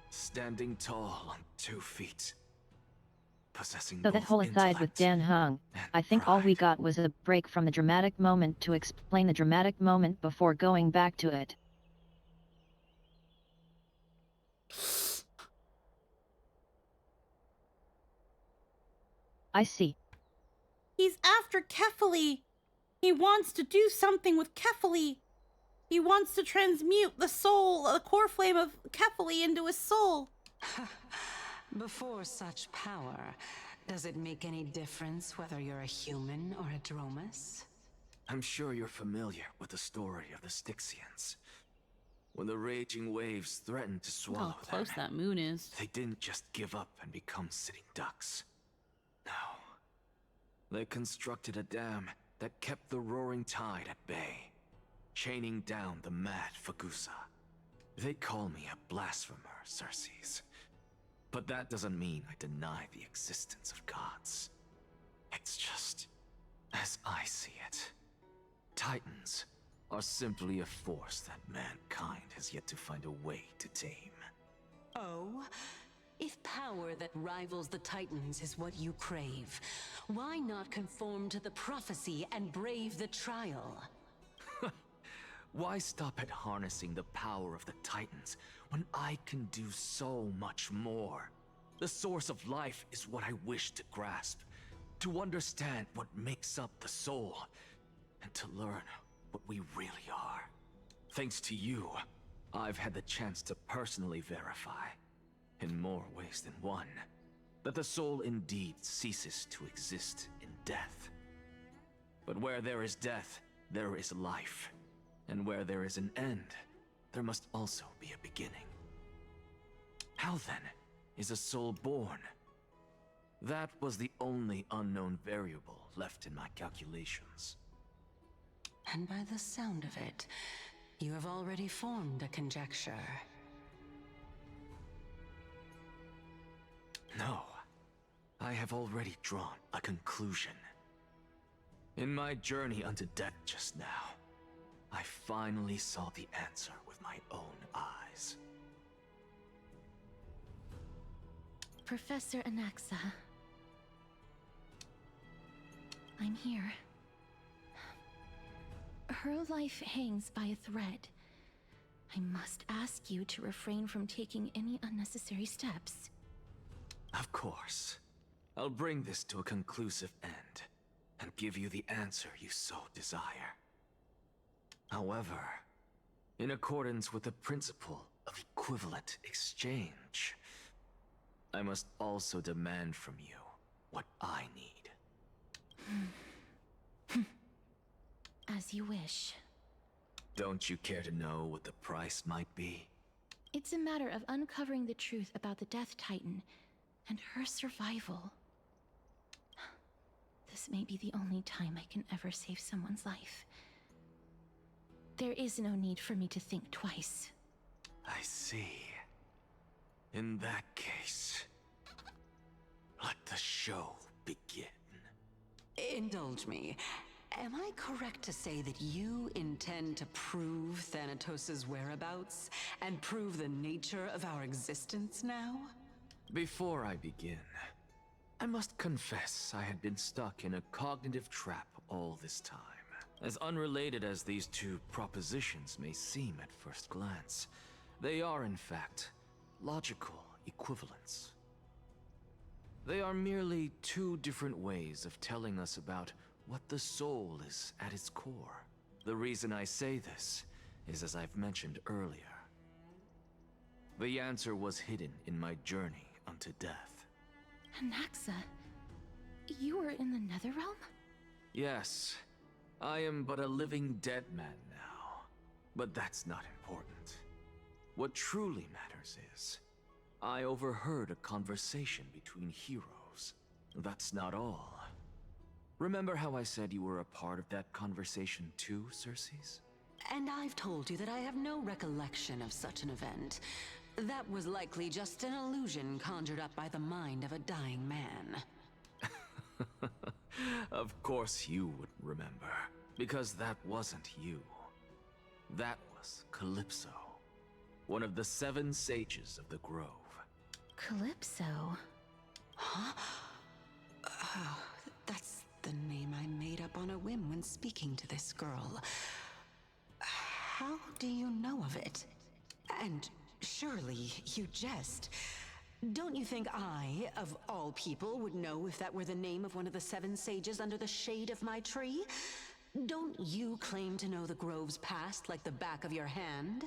standing tall on 2 feet, possessing So that both whole aside with intellect Dan Hung, I think all we got was a break from the dramatic moment to explain the dramatic moment before going back to it. I see. He's after Kefli. He wants to do something with Kefli. He wants to transmute the soul, the core flame of Kefli into his soul. Before such power, does it make any difference whether you're a human or a Dromus? I'm sure you're familiar with the story of the Styxians. When the raging waves threatened to Look swallow how close them, that moon is. they didn't just give up and become sitting ducks. No. They constructed a dam that kept the roaring tide at bay, chaining down the mad Fagusa. They call me a blasphemer, Circes. But that doesn't mean I deny the existence of gods. It's just, as I see it, Titans are simply a force that mankind has yet to find a way to tame. Oh? If power that rivals the Titans is what you crave, why not conform to the prophecy and brave the trial? Why stop at harnessing the power of the Titans when I can do so much more? The source of life is what I wish to grasp, to understand what makes up the soul, and to learn what we really are. Thanks to you, I've had the chance to personally verify, in more ways than one, that the soul indeed ceases to exist in death. But where there is death, there is life. And where there is an end, there must also be a beginning. How then is a soul born? That was the only unknown variable left in my calculations. And by the sound of it, you have already formed a conjecture. No, I have already drawn a conclusion. In my journey unto death just now, I finally saw the answer with my own eyes. Professor Anaxa. I'm here. Her life hangs by a thread. I must ask you to refrain from taking any unnecessary steps. Of course. I'll bring this to a conclusive end, and give you the answer you so desire. However, in accordance with the principle of equivalent exchange, I must also demand from you what I need. As you wish. Don't you care to know what the price might be? It's a matter of uncovering the truth about the Death Titan and her survival. This may be the only time I can ever save someone's life. There is no need for me to think twice. I see. In that case, let the show begin. Indulge me. Am I correct to say that you intend to prove Thanatos' whereabouts and prove the nature of our existence now? Before I begin, I must confess I had been stuck in a cognitive trap all this time. As unrelated as these two propositions may seem at first glance, they are in fact logical equivalents. They are merely two different ways of telling us about what the soul is at its core. The reason I say this is as I've mentioned earlier. The answer was hidden in my journey unto death. Anaxa, you were in the Netherrealm? Yes, I am but a living dead man now. But that's not important. What truly matters is, I overheard a conversation between heroes. That's not all. Remember how I said you were a part of that conversation too, Circes? And I've told you that I have no recollection of such an event. That was likely just an illusion conjured up by the mind of a dying man. Of course you wouldn't remember, because that wasn't you. That was Calypso, one of the 7 sages of the Grove. Calypso? Huh? Oh, that's the name I made up on a whim when speaking to this girl. How do you know of it? And surely you jest. Don't you think I, of all people, would know if that were the name of one of the 7 sages under the shade of my tree? Don't you claim to know the Grove's past like the back of your hand?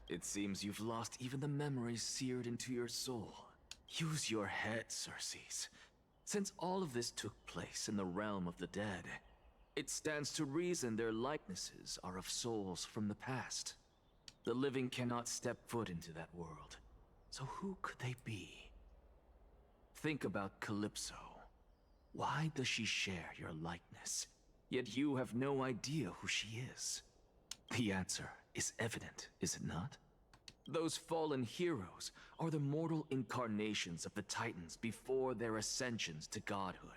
It seems you've lost even the memories seared into your soul. Use your head, Circes. Since all of this took place in the realm of the dead, it stands to reason their likenesses are of souls from the past. The living cannot step foot into that world. So who could they be? Think about Calypso. Why does she share your likeness, yet you have no idea who she is? The answer is evident, is it not? Those fallen heroes are the mortal incarnations of the Titans before their ascensions to godhood.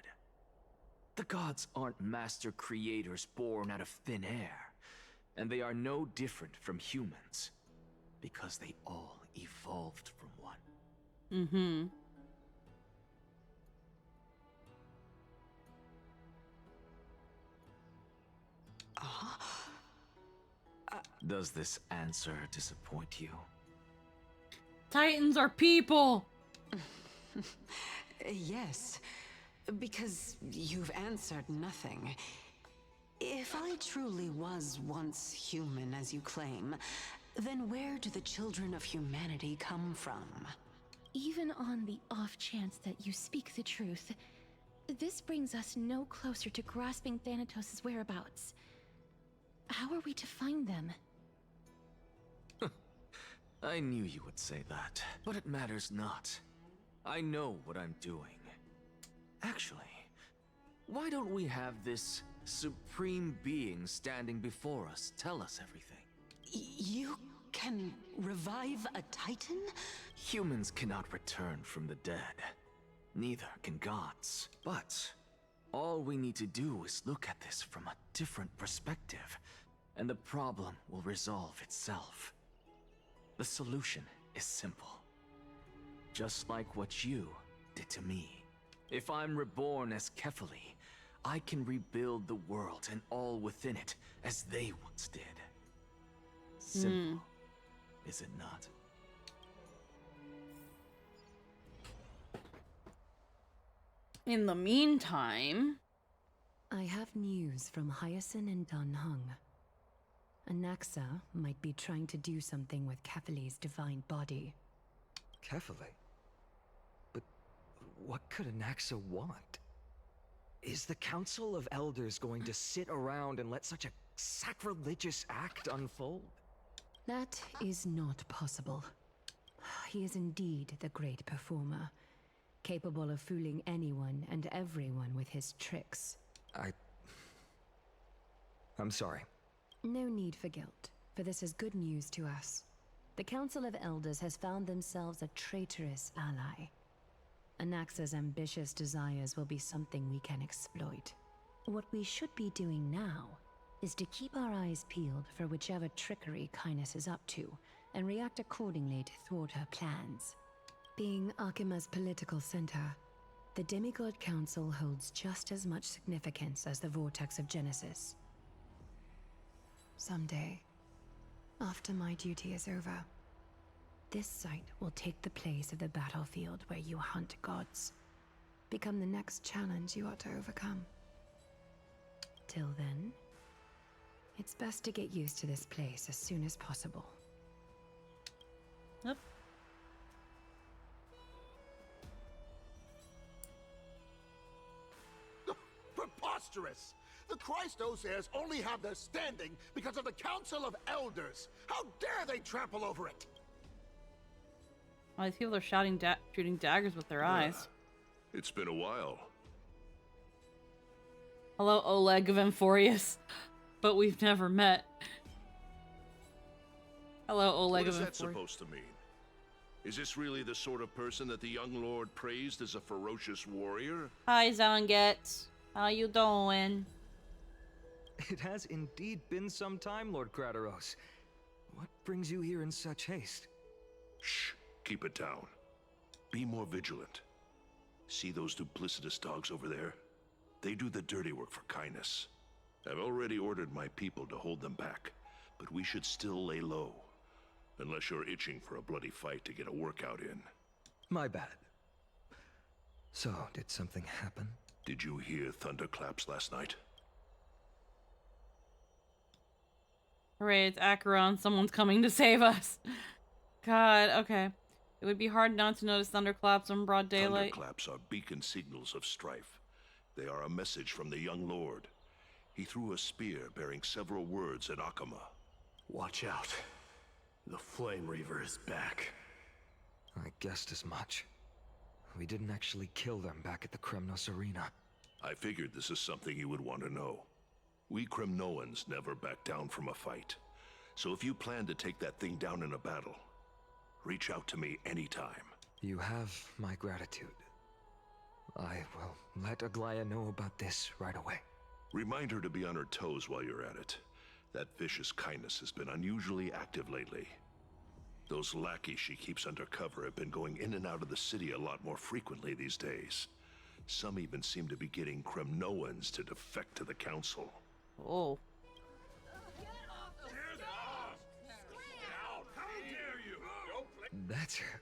The gods aren't master creators born out of thin air, and they are no different from humans, because they all evolved from one. Mm-hmm. Does this answer disappoint you? Titans are people! Yes, because you've answered nothing. If I truly was once human, as you claim, then where do the children of humanity come from? Even on the off chance that you speak the truth, this brings us no closer to grasping Thanatos' whereabouts. How are we to find them? I knew you would say that, but it matters not. I know what I'm doing. Actually, why don't we have this supreme being standing before us tell us everything? You can revive a Titan? Humans cannot return from the dead. Neither can gods. But all we need to do is look at this from a different perspective, and the problem will resolve itself. The solution is simple. Just like what you did to me. If I'm reborn as Kefali, I can rebuild the world and all within it as they once did. Simple, is it not? In the meantime... I have news from Hyacinth and Dan Heng. Anaxa might be trying to do something with Kefali's divine body. Kefali? But what could Anaxa want? Is the Council of Elders going to sit around and let such a sacrilegious act unfold? That is not possible. He is indeed the great performer, capable of fooling anyone and everyone with his tricks. I'm sorry. No need for guilt, for this is good news to us. The Council of Elders has found themselves a traitorous ally. Anaxa's ambitious desires will be something we can exploit. What we should be doing now is to keep our eyes peeled for whichever trickery Kindness is up to, and react accordingly to thwart her plans. Being Akima's political center, the Demigod Council holds just as much significance as the Vortex of Genesis. Someday, after my duty is over, this site will take the place of the battlefield where you hunt gods. Become the next challenge you ought to overcome. Till then, it's best to get used to this place as soon as possible. Yep. Preposterous! The Christos heirs only have their standing because of the Council of Elders. How dare they trample over it? Well, these people are shooting daggers with their eyes. It's been a while. Hello, Oleg of Amphoreus. But we've never met. Hello, Oleg of Amphoreus. What is that supposed to mean? Is this really the sort of person that the young lord praised as a ferocious warrior? Hi, Zanget. How you doing? It has indeed been some time, Lord Krateros. What brings you here in such haste? Shh. Keep it down. Be more vigilant. See those duplicitous dogs over there? They do the dirty work for Kindness. I've already ordered my people to hold them back, but we should still lay low. Unless you're itching for a bloody fight to get a workout in. My bad. So, did something happen? Did you hear thunderclaps last night? Hooray, it's Acheron. Someone's coming to save us. God, okay. It would be hard not to notice thunderclaps in broad daylight. Thunderclaps are beacon signals of strife. They are a message from the young lord. He threw a spear bearing several words at Akama. Watch out. The Flame Reaver is back. I guessed as much. We didn't actually kill them back at the Kremnos Arena. I figured this is something you would want to know. We Kremnoans never back down from a fight. So if you plan to take that thing down in a battle, reach out to me anytime. You have my gratitude. I will let Aglaya know about this right away. Remind her to be on her toes while you're at it. That vicious Kindness has been unusually active lately. Those lackeys she keeps under cover have been going in and out of the city a lot more frequently these days. Some even seem to be getting Kremnoans to defect to the Council. Oh. That's her.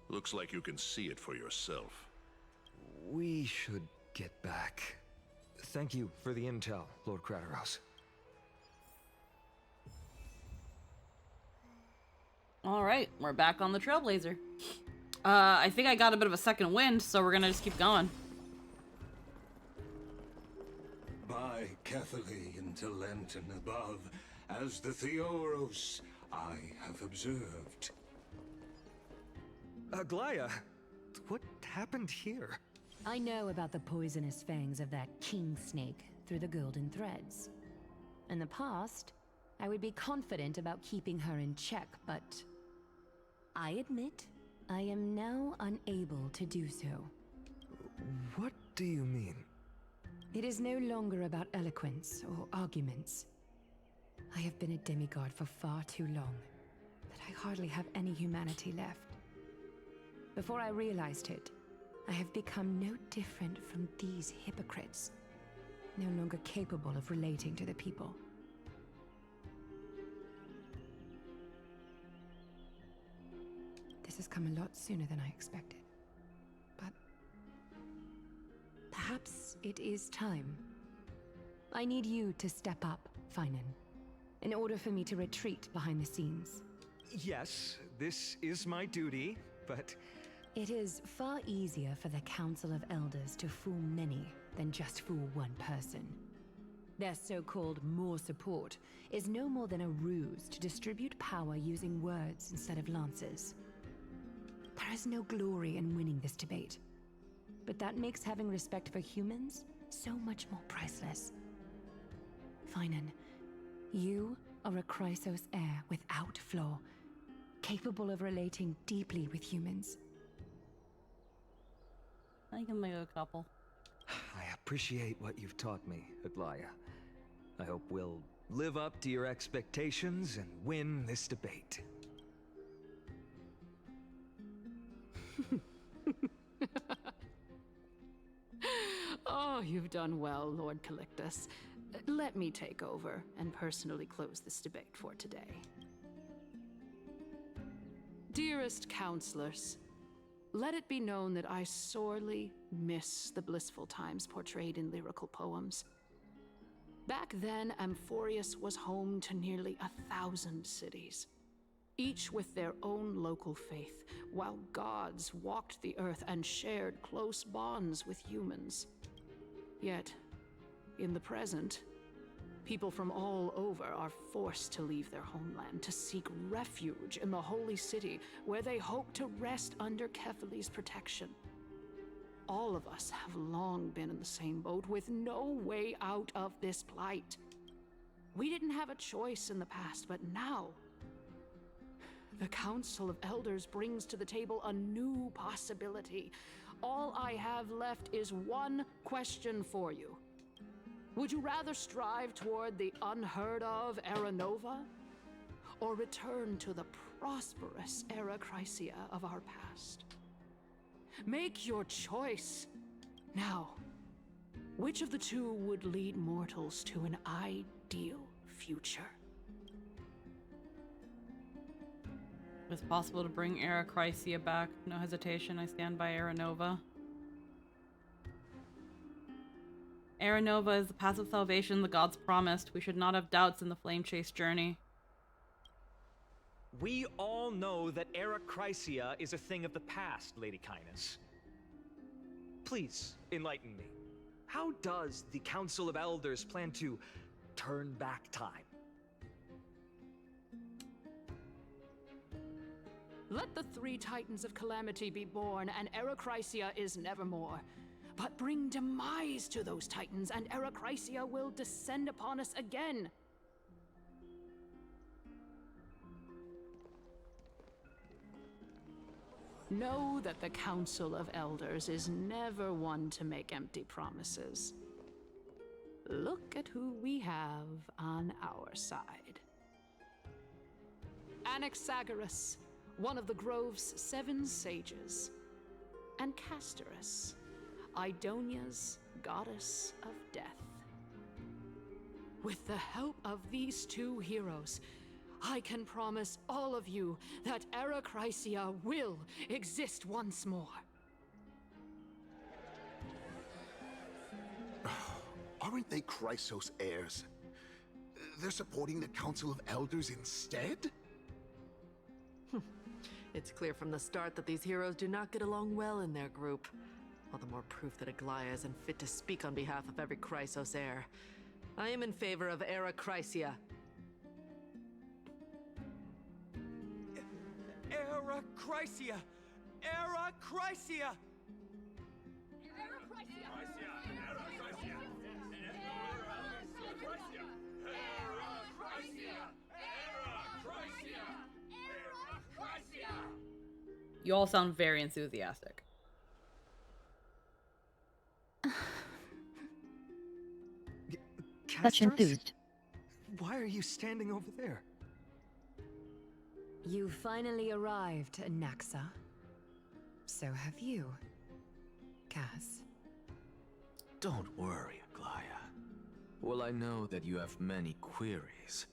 Looks like you can see it for yourself. We should get back. Thank you for the intel, Lord Krateros. Alright, we're back on the Trailblazer. I think I got a bit of a second wind, so we're gonna just keep going. By Kefali into Lent and above, as the Theoros I have observed. Aglaya, what happened here? I know about the poisonous fangs of that king snake through the golden threads. In the past, I would be confident about keeping her in check, but I admit I am now unable to do so. What do you mean? It is no longer about eloquence or arguments. I have been a demigod for far too long, that I hardly have any humanity left. Before I realized it, I have become no different from these hypocrites, no longer capable of relating to the people. This has come a lot sooner than I expected. But perhaps it is time. I need you to step up, Finan, in order for me to retreat behind the scenes. Yes, this is my duty, but... It is far easier for the Council of Elders to fool many than just fool one person. Their so-called more support is no more than a ruse to distribute power using words instead of lances. There is no glory in winning this debate, but that makes having respect for humans so much more priceless. Finan, you are a Chrysos heir without flaw, capable of relating deeply with humans. I can make a couple. I appreciate what you've taught me, Aglaya. I hope we'll live up to your expectations and win this debate. Oh, you've done well, Lord Calictus. Let me take over and personally close this debate for today. Dearest counselors, let it be known that I sorely miss the blissful times portrayed in lyrical poems. Back then, Amphoreus was home to nearly 1,000 cities, each with their own local faith, while gods walked the earth and shared close bonds with humans. Yet, in the present, people from all over are forced to leave their homeland to seek refuge in the holy city, where they hope to rest under Kefali's protection. All of us have long been in the same boat, with no way out of this plight. We didn't have a choice in the past, but now, the Council of Elders brings to the table a new possibility. All I have left is one question for you. Would you rather strive toward the unheard of Era Nova, or return to the prosperous Era Chrysia of our past? Make your choice. Now, which of the two would lead mortals to an ideal future? If it's possible to bring Era Chrysia back, no hesitation, I stand by Era Nova. Era Nova is the path of salvation the gods promised. We should not have doubts in the flame chase journey. We all know that Era Chrysia is a thing of the past, Lady Kainis. Please, enlighten me. How does the Council of Elders plan to turn back time? Let the 3 Titans of Calamity be born, and Era Chrysia is nevermore. But bring demise to those Titans, and Era Chrysia will descend upon us again. Know that the Council of Elders is never one to make empty promises. Look at who we have on our side. Anaxagoras, one of the Grove's 7 sages, and Castorus, Idonia's goddess of death. With the help of these 2 heroes, I can promise all of you that Era Chrysia will exist once more. Aren't they Chrysos heirs? They're supporting the Council of Elders instead? It's clear from the start that these heroes do not get along well in their group. All the more proof that Aglaya isn't fit to speak on behalf of every Chrysos heir. I am in favor of Era Chrysia. Era Chrysia! Era Chrysia! You all sound very enthusiastic. Such enthused. Why are you standing over there? You finally arrived, Naxa. So have you. Cass. Don't worry, Aglaya. Well, I know that you have many queries.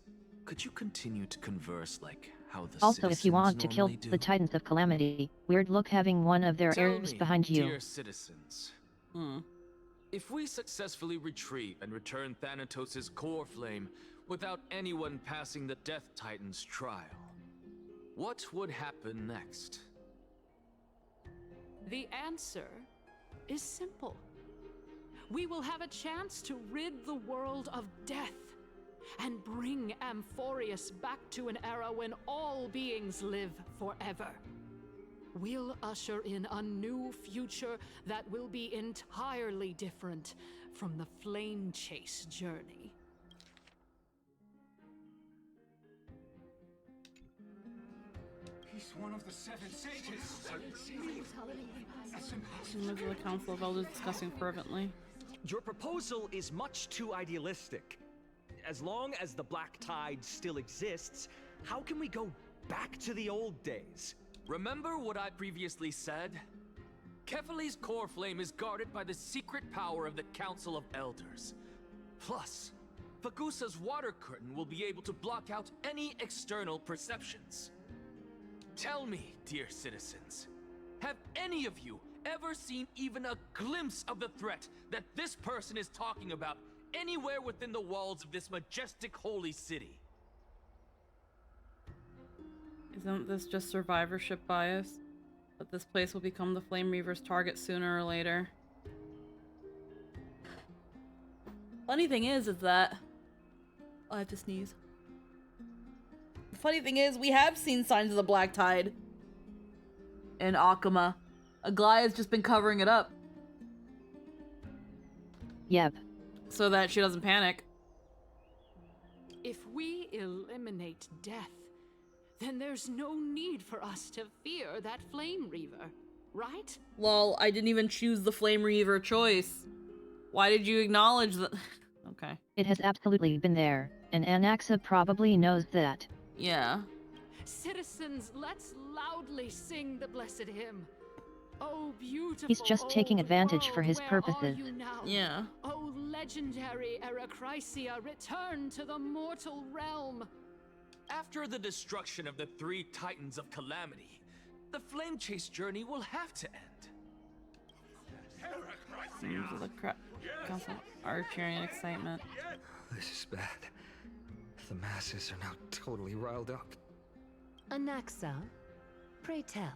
Could you continue to converse like how the Also, if you want to kill normally do? the Titans of Calamity, weird look having one of their Tell heirs me, behind you. dear citizens, if we successfully retrieve and return Thanatos' core flame without anyone passing the Death Titan's trial, what would happen next? The answer is simple. We will have a chance to rid the world of death and bring Amphoreus back to an era when all beings live forever. We'll usher in a new future that will be entirely different from the flame chase journey. He's one of the 7 sages. Members of the Council of Elders discussing fervently. Your proposal is much too idealistic. As long as the Black Tide still exists, how can we go back to the old days? Remember what I previously said? Kefali's core flame is guarded by the secret power of the Council of Elders. Plus, Fagusa's water curtain will be able to block out any external perceptions. Tell me, dear citizens, have any of you ever seen even a glimpse of the threat that this person is talking about anywhere within the walls of this majestic holy city? Isn't this just survivorship bias? That this place will become the Flame Reaver's target sooner or later. Funny thing is that... I have to sneeze. The funny thing is, we have seen signs of the Black Tide in Akama. Aglaya's just been covering it up. Yep. So that she doesn't panic. If we eliminate death, then there's no need for us to fear that Flame Reaver, right? Lol, I didn't even choose the Flame Reaver choice. Why did you acknowledge that? Okay. It has absolutely been there, and Anaxa probably knows that. Yeah. Citizens, let's loudly sing the blessed hymn. Oh, beautiful. He's just taking advantage for his purposes. Yeah. Oh, legendary Erechrysia, return to the mortal realm. After the destruction of the 3 Titans of Calamity, the Flame Chase journey will have to end. Members of the Council are cheering in excitement. This is bad. The masses are now totally riled up. Anaxa, pray tell.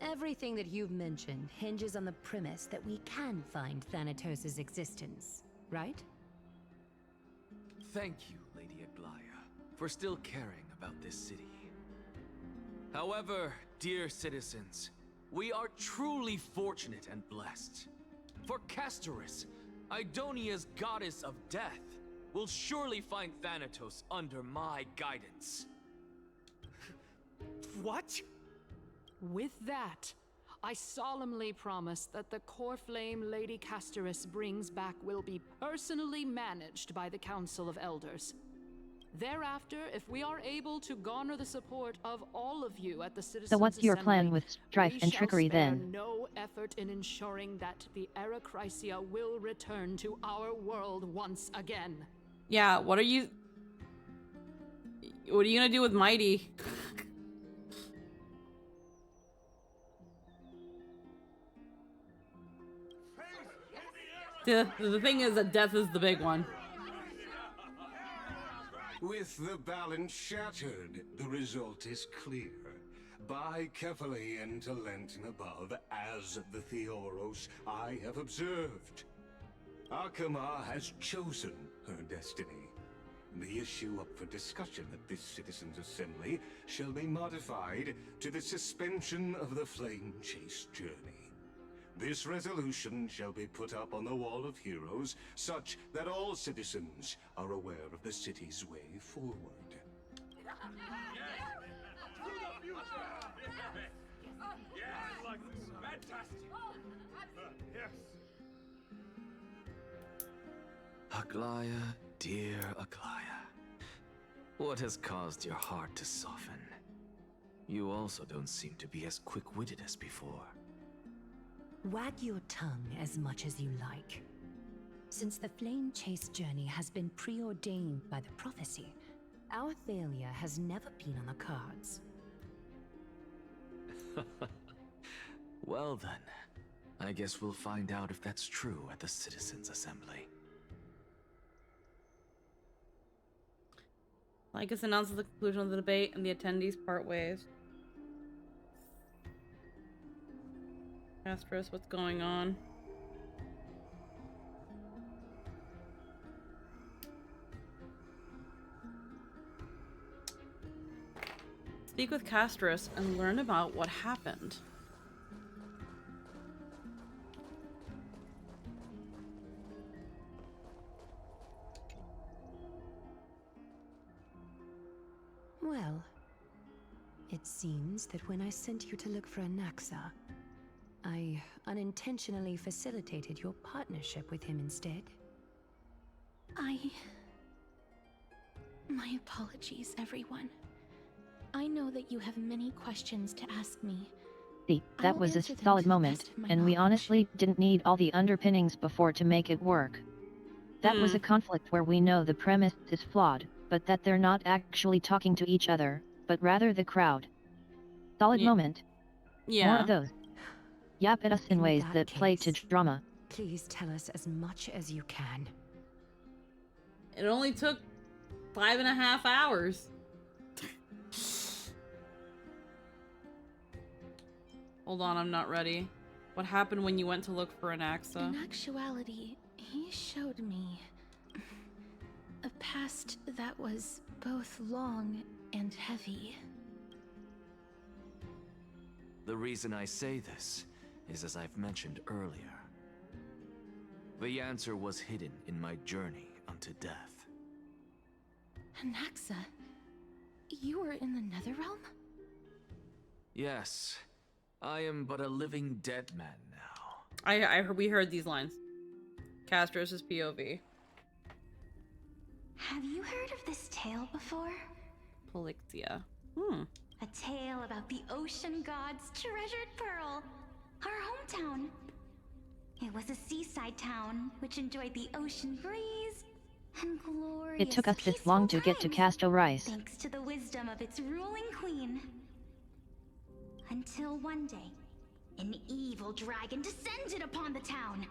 Everything that you've mentioned hinges on the premise that we can find Thanatos' existence, right? Thank you, Lady Aglaya, for still caring about this city. However, dear citizens, we are truly fortunate and blessed. For Castorus, Idonia's goddess of death, will surely find Thanatos under my guidance. What? With that, I solemnly promise that the core flame Lady Castorus brings back will be personally managed by the Council of Elders. Thereafter, if we are able to garner the support of all of you at the Citizens' So what's your Assembly, plan with strife and trickery we shall spare then? no effort in ensuring that the Erechrysia will return to our world once again. Yeah, what are you gonna do with Mighty? The thing is that death is the big one. With the balance shattered, the result is clear. By Kefali and Talentin above, as the Theoros I have observed. Akama has chosen her destiny. The issue up for discussion at this Citizens' Assembly shall be modified to the suspension of the Flame Chase journey. This resolution shall be put up on the Wall of Heroes, such that all citizens are aware of the city's way forward. Aglaya, dear Aglaya, what has caused your heart to soften? You also don't seem to be as quick-witted as before. Wag your tongue as much as you like. Since the flame chase journey has been preordained by the prophecy, our failure has never been on the cards. Well then, I guess we'll find out if that's true at the Citizens' Assembly. Lycus announces the conclusion of the debate and the attendees part ways. Amphoreus, what's going on? Speak with Amphoreus and learn about what happened. Well, it seems that when I sent you to look for Anaxa, I unintentionally facilitated your partnership with him instead. My apologies, everyone. I know that you have many questions to ask me. See, that was a solid moment, and we honestly didn't need all the underpinnings before to make it work. That was a conflict where we know the premise is flawed, but that they're not actually talking to each other, but rather the crowd. Solid moment. Yeah. More of those. Yap at us in ways that play to drama. Please tell us as much as you can. It only took 5.5 hours. Hold on, I'm not ready. What happened when you went to look for Anaxa? In actuality, he showed me a past that was both long and heavy. The reason I say this is as I've mentioned earlier. The answer was hidden in my journey unto death. Anaxa, you were in the Netherrealm? Yes, I am but a living dead man now. We heard these lines. Castros' POV. Have you heard of this tale before? Polixia. A tale about the ocean god's treasured pearl, our hometown. It was a seaside town which enjoyed the ocean breeze and glorious It took us this long to get to Casto Rice. thanks to the wisdom of its ruling queen. Until one day, an evil dragon descended upon the town.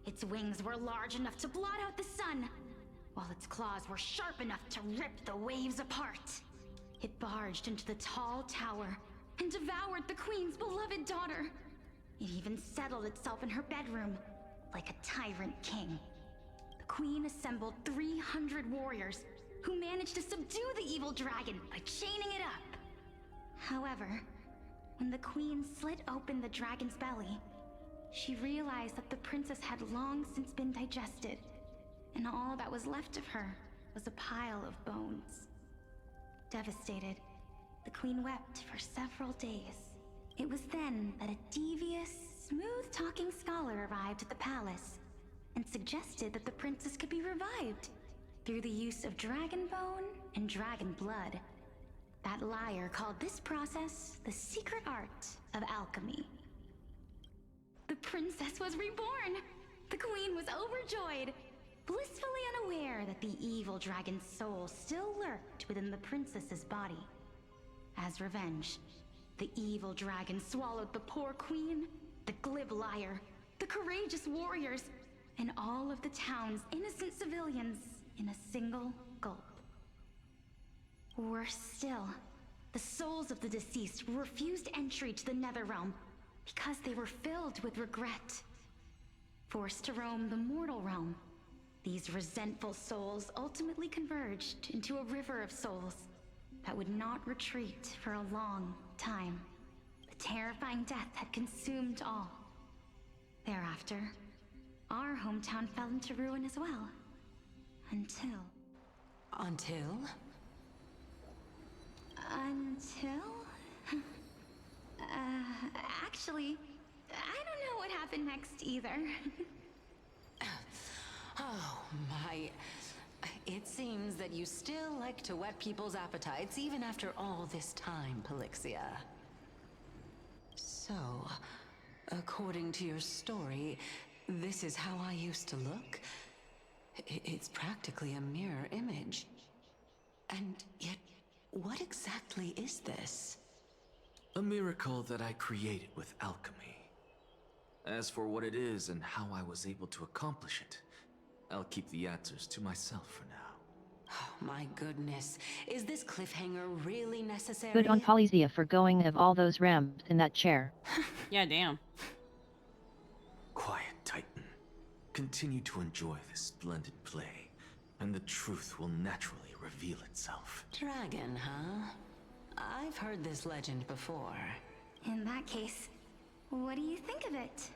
Its wings were large enough to blot out the sun, while its claws were sharp enough to rip the waves apart. It barged into the tall tower and devoured the queen's beloved daughter. It even settled itself in her bedroom, like a tyrant king. The queen assembled 300 warriors who managed to subdue the evil dragon by chaining it up. However, when the queen slit open the dragon's belly, she realized that the princess had long since been digested, and all that was left of her was a pile of bones. Devastated, the queen wept for several days. It was then that a devious, smooth-talking scholar arrived at the palace and suggested that the princess could be revived through the use of dragon bone and dragon blood. That liar called this process the secret art of alchemy. The princess was reborn! The queen was overjoyed, blissfully unaware that the evil dragon's soul still lurked within the princess's body. As revenge, the evil dragon swallowed the poor queen, the glib liar, the courageous warriors, and all of the town's innocent civilians in a single gulp. Worse still, the souls of the deceased were refused entry to the Netherrealm because they were filled with regret. Forced to roam the mortal realm, these resentful souls ultimately converged into a river of souls that would not retreat for a long time. The terrifying death had consumed all. Thereafter, our hometown fell into ruin as well. Until... Until? Actually, I don't know what happened next either. Oh my... It seems that you still like to whet people's appetites even after all this time, Polixia. So, According to your story, this is how I used to look? It's practically a mirror image. And yet, what exactly is this? A miracle that I created with alchemy. As for what it is and how I was able to accomplish it, I'll keep the answers to myself for now. Oh, my goodness. Is this cliffhanger really necessary? Good on Polysia for going of all those ramps in that chair. Yeah, damn. Quiet, Titan. Continue to enjoy this splendid play, and the truth will naturally reveal itself. Dragon, huh? I've heard this legend before. In that case, what do you think of it?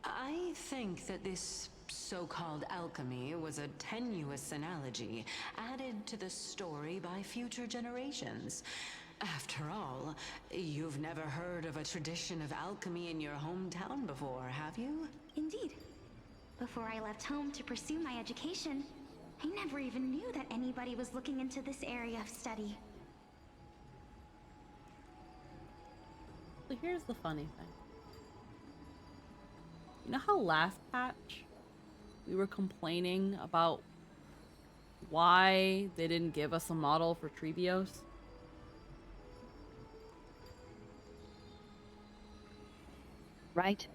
I think that this so-called alchemy was a tenuous analogy added to the story by future generations. After all, you've never heard of a tradition of alchemy in your hometown before, have you? Indeed. Before I left home to pursue my education, I never even knew that anybody was looking into this area of study. So here's the funny thing. You know how last patch we were complaining about why they didn't give us a model for Trevios? Right?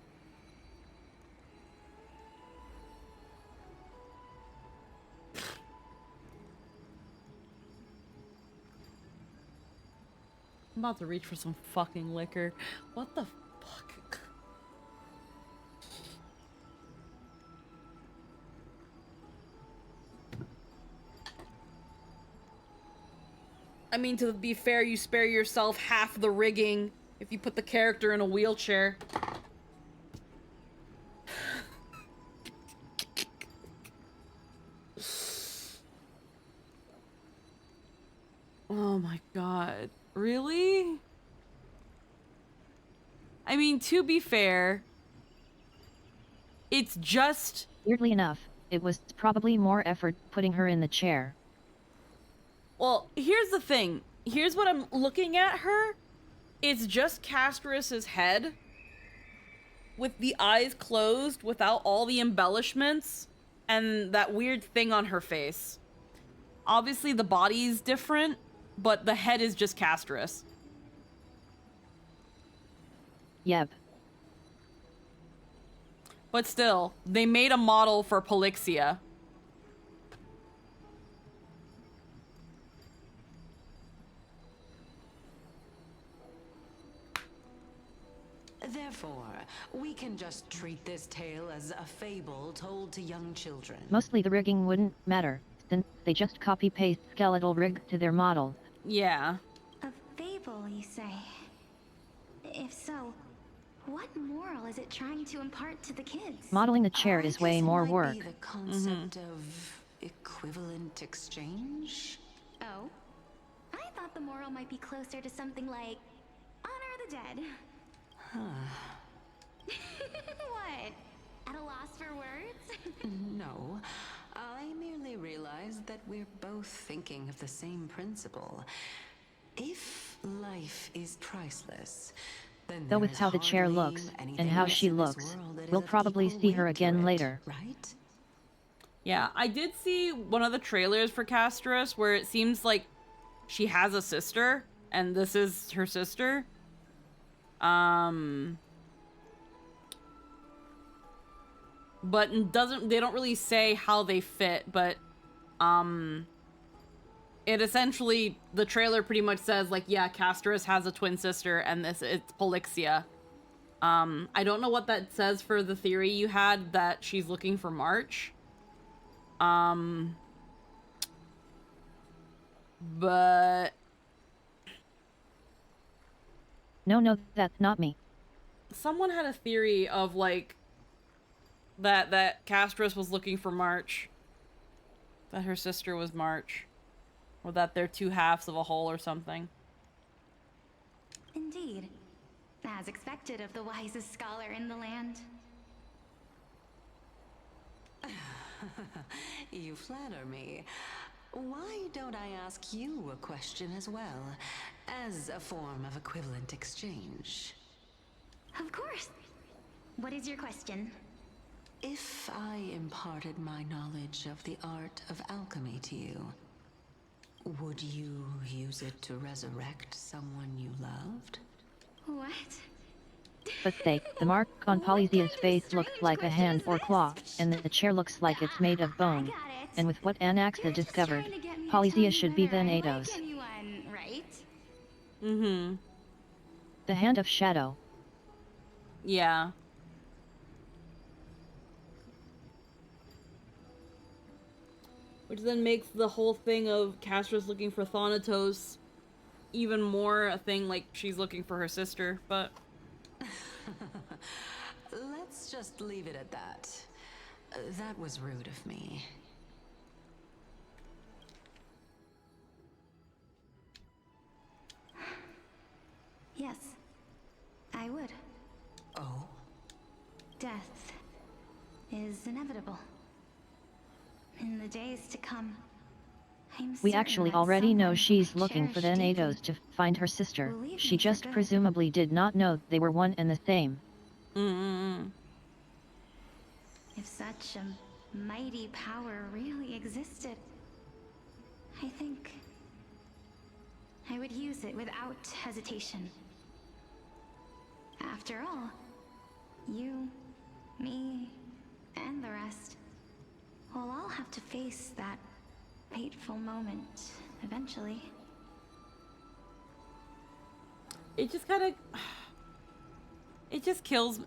I'm about to reach for some fucking liquor. What the fuck? I mean, to be fair, you spare yourself half the rigging if you put the character in a wheelchair. Oh my god. Really? I mean, to be fair, it's just... Weirdly enough, it was probably more effort putting her in the chair. Well, here's the thing. Here's what I'm looking at her. It's just Castorus's head with the eyes closed without all the embellishments and that weird thing on her face. Obviously, the body's different, but the head is just Castorus. Yep. But still, they made a model for Polixia. Therefore, we can just treat this tale as a fable told to young children. Mostly the rigging wouldn't matter, since they just copy-paste skeletal rig to their model. Yeah. A fable, you say? If so, what moral is it trying to impart to the kids? Modeling the chair is way more work. Be the concept of equivalent exchange? Oh? I thought the moral might be closer to something like honor the dead. What? At a loss for words? No. I merely realized that we're both thinking of the same principle. If life is priceless, then Though with how the chair looks, and how she looks, we'll probably see her again later. Right? Yeah, I did see one of the trailers for Castorus where it seems like she has a sister, and this is her sister. But they don't really say how they fit, but it essentially, the trailer pretty much says like, yeah, Castorus has a twin sister and it's Polixia. I don't know what that says for the theory you had that she's looking for March. But No, that's not me. someone had a theory of like that Castorus was looking for March. That her sister was March. Or that they're two halves of a whole or something. Indeed. As expected of the wisest scholar in the land. You flatter me. Why don't I ask you a question as well, as a form of equivalent exchange? Of course. What is your question? If I imparted my knowledge of the art of alchemy to you, would you use it to resurrect someone you loved? What? Pathetic. The mark on Polyzia's face looks like a hand or claw, and the chair looks like it's made of bone. And with what Anaxa discovered, Polyzia should be Thanatos. Anyone, right? Mm-hmm. The Hand of Shadow. Yeah. Which then makes the whole thing of Castros looking for Thanatos even more a thing, like she's looking for her sister, but... Let's just leave it at that. That was rude of me. Yes, I would. Oh? Death is inevitable. In the days to come, We actually already know she's looking for Thanatos to find her sister. She just presumably did not know they were one and the same. If such a mighty power really existed, I think I would use it without hesitation. After all, you, me, and the rest will all have to face that fateful moment eventually. It just kind of... It just kills...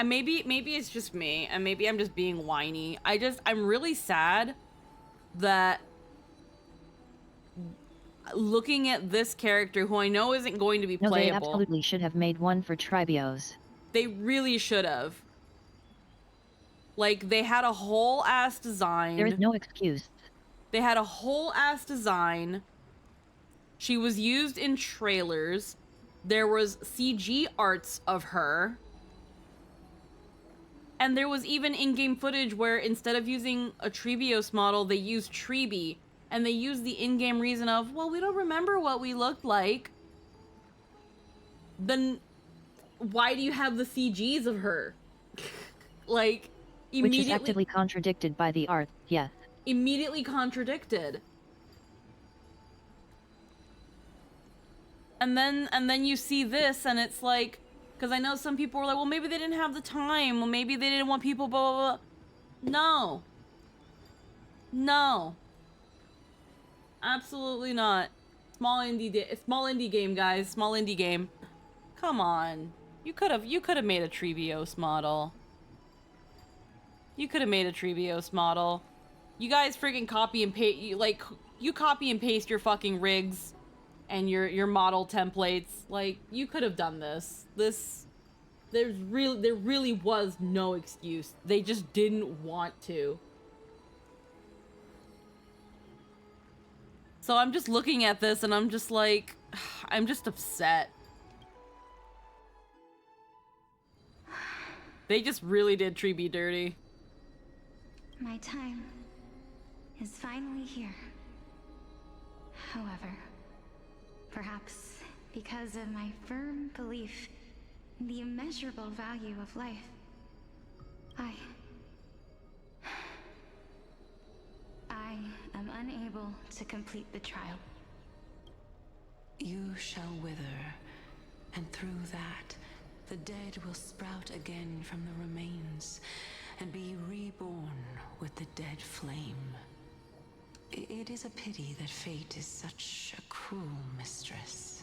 maybe it's just me, and maybe I'm just being whiny. I'm really sad that looking at this character, who I know isn't going to be No, playable... they absolutely should have made one for Tribios. They really should have. Like, they had a whole ass design. There is no excuse. They had a whole ass design. She was used in trailers. There was CG arts of her. And there was even in-game footage where instead of using a Trebios model, they used Trebi. And they used the in-game reason of, well, we don't remember what we looked like. Then why do you have the CGs of her? Like, immediately... Which is actively contradicted by the art, yes. Immediately contradicted. And then you see this, and it's like... Because I know some people were like, well, maybe they didn't have the time. Well, maybe they didn't want people, blah, blah, blah. No. No. Absolutely not. Small indie game, guys. Small indie game. Come on. You could have made a Trebios model. You could have made a Trebios model. You guys freaking copy and paste, you copy and paste your fucking rigs and your model templates. Like, you could have done this. There really was no excuse. They just didn't want to. So I'm just looking at this and I'm just like, I'm just upset. They just really did Trebi dirty. My time is finally here. However, perhaps because of my firm belief in the immeasurable value of life, I am unable to complete the trial. You shall wither, and through that, the dead will sprout again from the remains, and be reborn with the dead flame. It is a pity that fate is such a cruel mistress.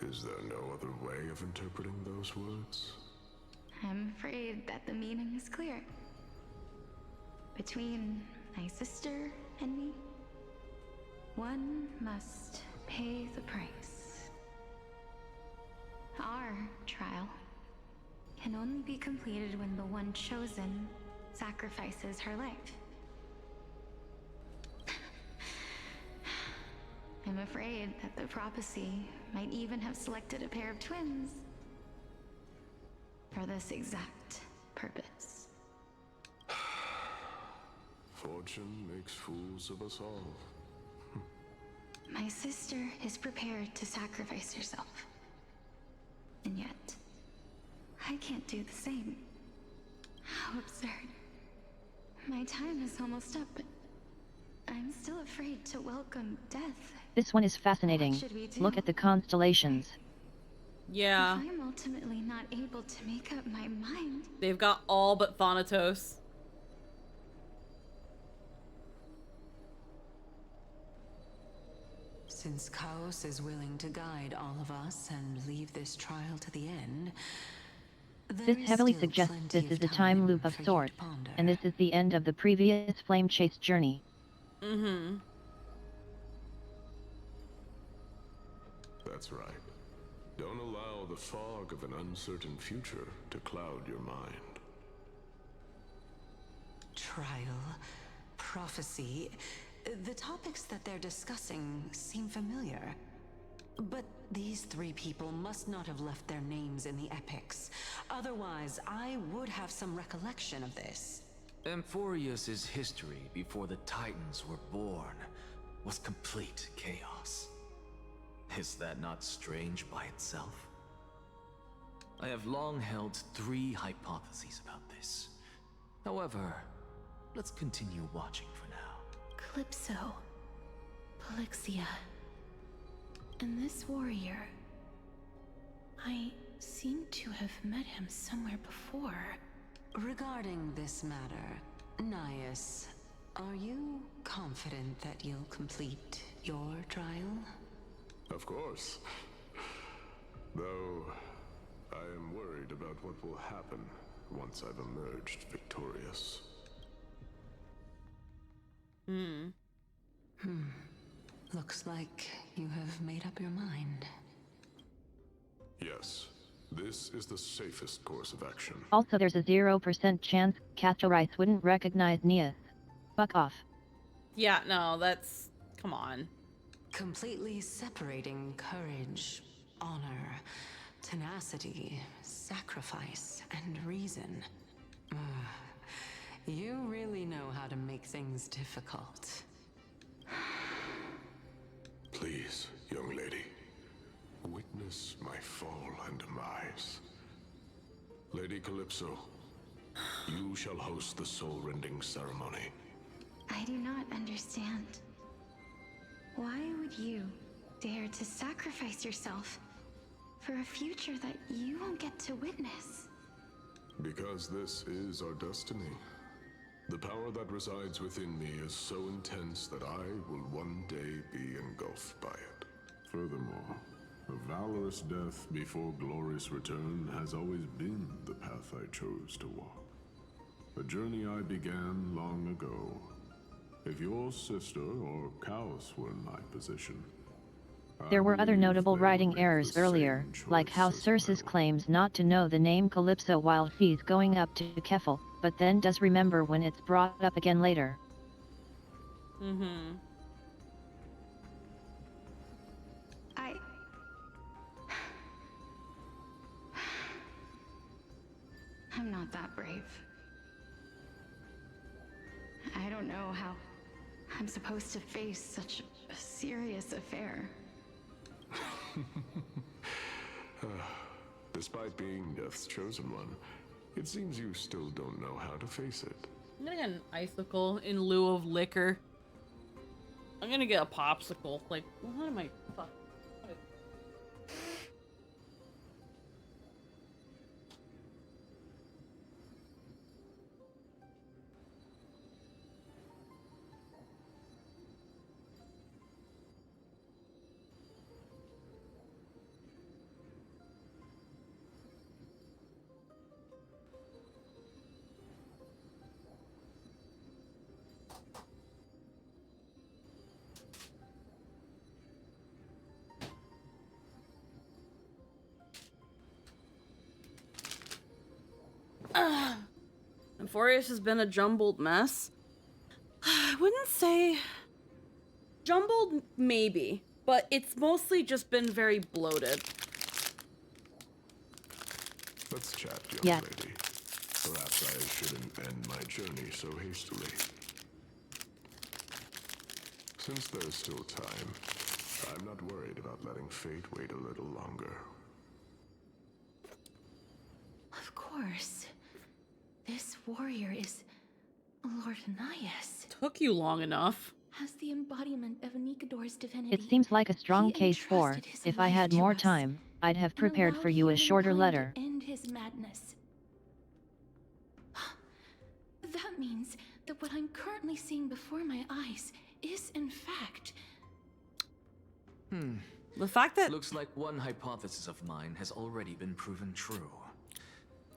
Is there no other way of interpreting those words? I'm afraid that the meaning is clear. Between my sister and me, one must pay the price. Our trial can only be completed when the one chosen sacrifices her life. I'm afraid that the prophecy might even have selected a pair of twins for this exact purpose. Fortune makes fools of us all. My sister is prepared to sacrifice herself. And yet, I can't do the same. How absurd. My time is almost up, but I'm still afraid to welcome death. This one is fascinating. What should we do? Look at the constellations. Yeah. If I'm ultimately not able to make up my mind, They've got all but Thanatos. Since Chaos is willing to guide all of us and leave this trial to the end, This heavily suggests this is a time loop of sorts, and this is the end of the previous flame chase journey. Mm-hmm. That's right. Don't allow the fog of an uncertain future to cloud your mind. Trial, prophecy, the topics that they're discussing seem familiar. But these three people must not have left their names in the epics. Otherwise, I would have some recollection of this. Amphoreus' history before the Titans were born was complete chaos. Is that not strange by itself? I have long held three hypotheses about this. However, let's continue watching for now. Calypso, Polixia, and this warrior. I seem to have met him somewhere before. Regarding this matter, Nias, are you confident that you'll complete your trial? Of course. Though, I am worried about what will happen once I've emerged victorious. Looks like you have made up your mind. Yes, this is the safest course of action. Also, there's a 0% chance Castorice wouldn't recognize Nia. Fuck off. Yeah, no, that's... Come on. Completely separating courage, honor, tenacity, sacrifice, and reason. You really know how to make things difficult. Please, young lady, witness my fall and demise. Lady Calypso, you shall host the soul-rending ceremony. I do not understand. Why would you dare to sacrifice yourself for a future that you won't get to witness? Because this is our destiny. The power that resides within me is so intense that I will one day be engulfed by it. Furthermore, a valorous death before glorious return has always been the path I chose to walk. A journey I began long ago. If your sister or Chaos were in my position, There were other notable writing errors earlier, like how Circe's claims not to know the name Calypso while she's going up to Kefil, but then does remember when it's brought up again later. I'm not that brave. I don't know how I'm supposed to face such a serious affair. Despite being Death's chosen one, it seems you still don't know how to face it. I'm gonna get an icicle in lieu of liquor. I'm gonna get a popsicle. Like, what am I... Fuck. Amphoreus has been a jumbled mess. I wouldn't say... Jumbled, maybe. But it's mostly just been very bloated. Let's chat, young lady. Perhaps I shouldn't end my journey so hastily. Since there's still time, I'm not worried about letting fate wait a little longer. Of course. This warrior is Lord Anaias. Took you long enough. As the embodiment of Nikador's divinity, It seems like a strong he case for, entrusted his if I life had to more us time, I'd have and prepared allowed for you a shorter humankind letter. to end his madness. That means that what I'm currently seeing before my eyes is, in fact... The fact that... Looks like one hypothesis of mine has already been proven true.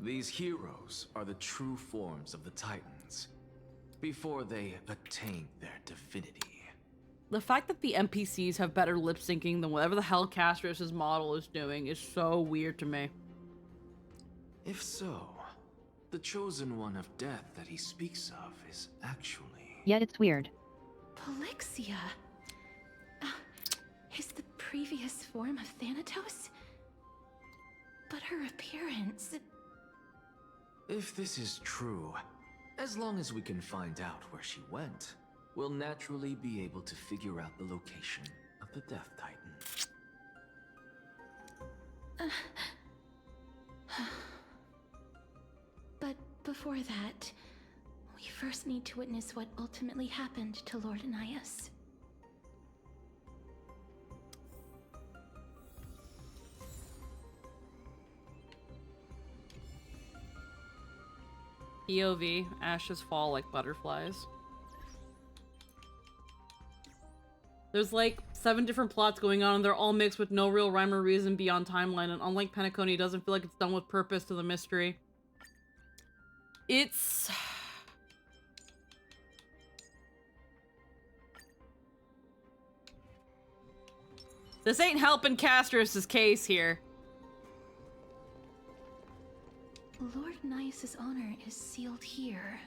These heroes are the true forms of the Titans, before they attain their divinity. The fact that the NPCs have better lip syncing than whatever the hell Castrus's model is doing is so weird to me. If so, the chosen one of death that he speaks of is actually... Yet it's weird. Polixia is the previous form of Thanatos? But her appearance... If this is true, as long as we can find out where she went, we'll naturally be able to figure out the location of the Death Titan. But before that, we first need to witness what ultimately happened to Lord Anaias. POV, ashes fall like butterflies. There's like 7 different plots going on and they're all mixed with no real rhyme or reason beyond timeline, and unlike Penacony, it doesn't feel like it's done with purpose to the mystery. It's... This ain't helping Castrus's case here. Lord Anaias' honor is sealed here.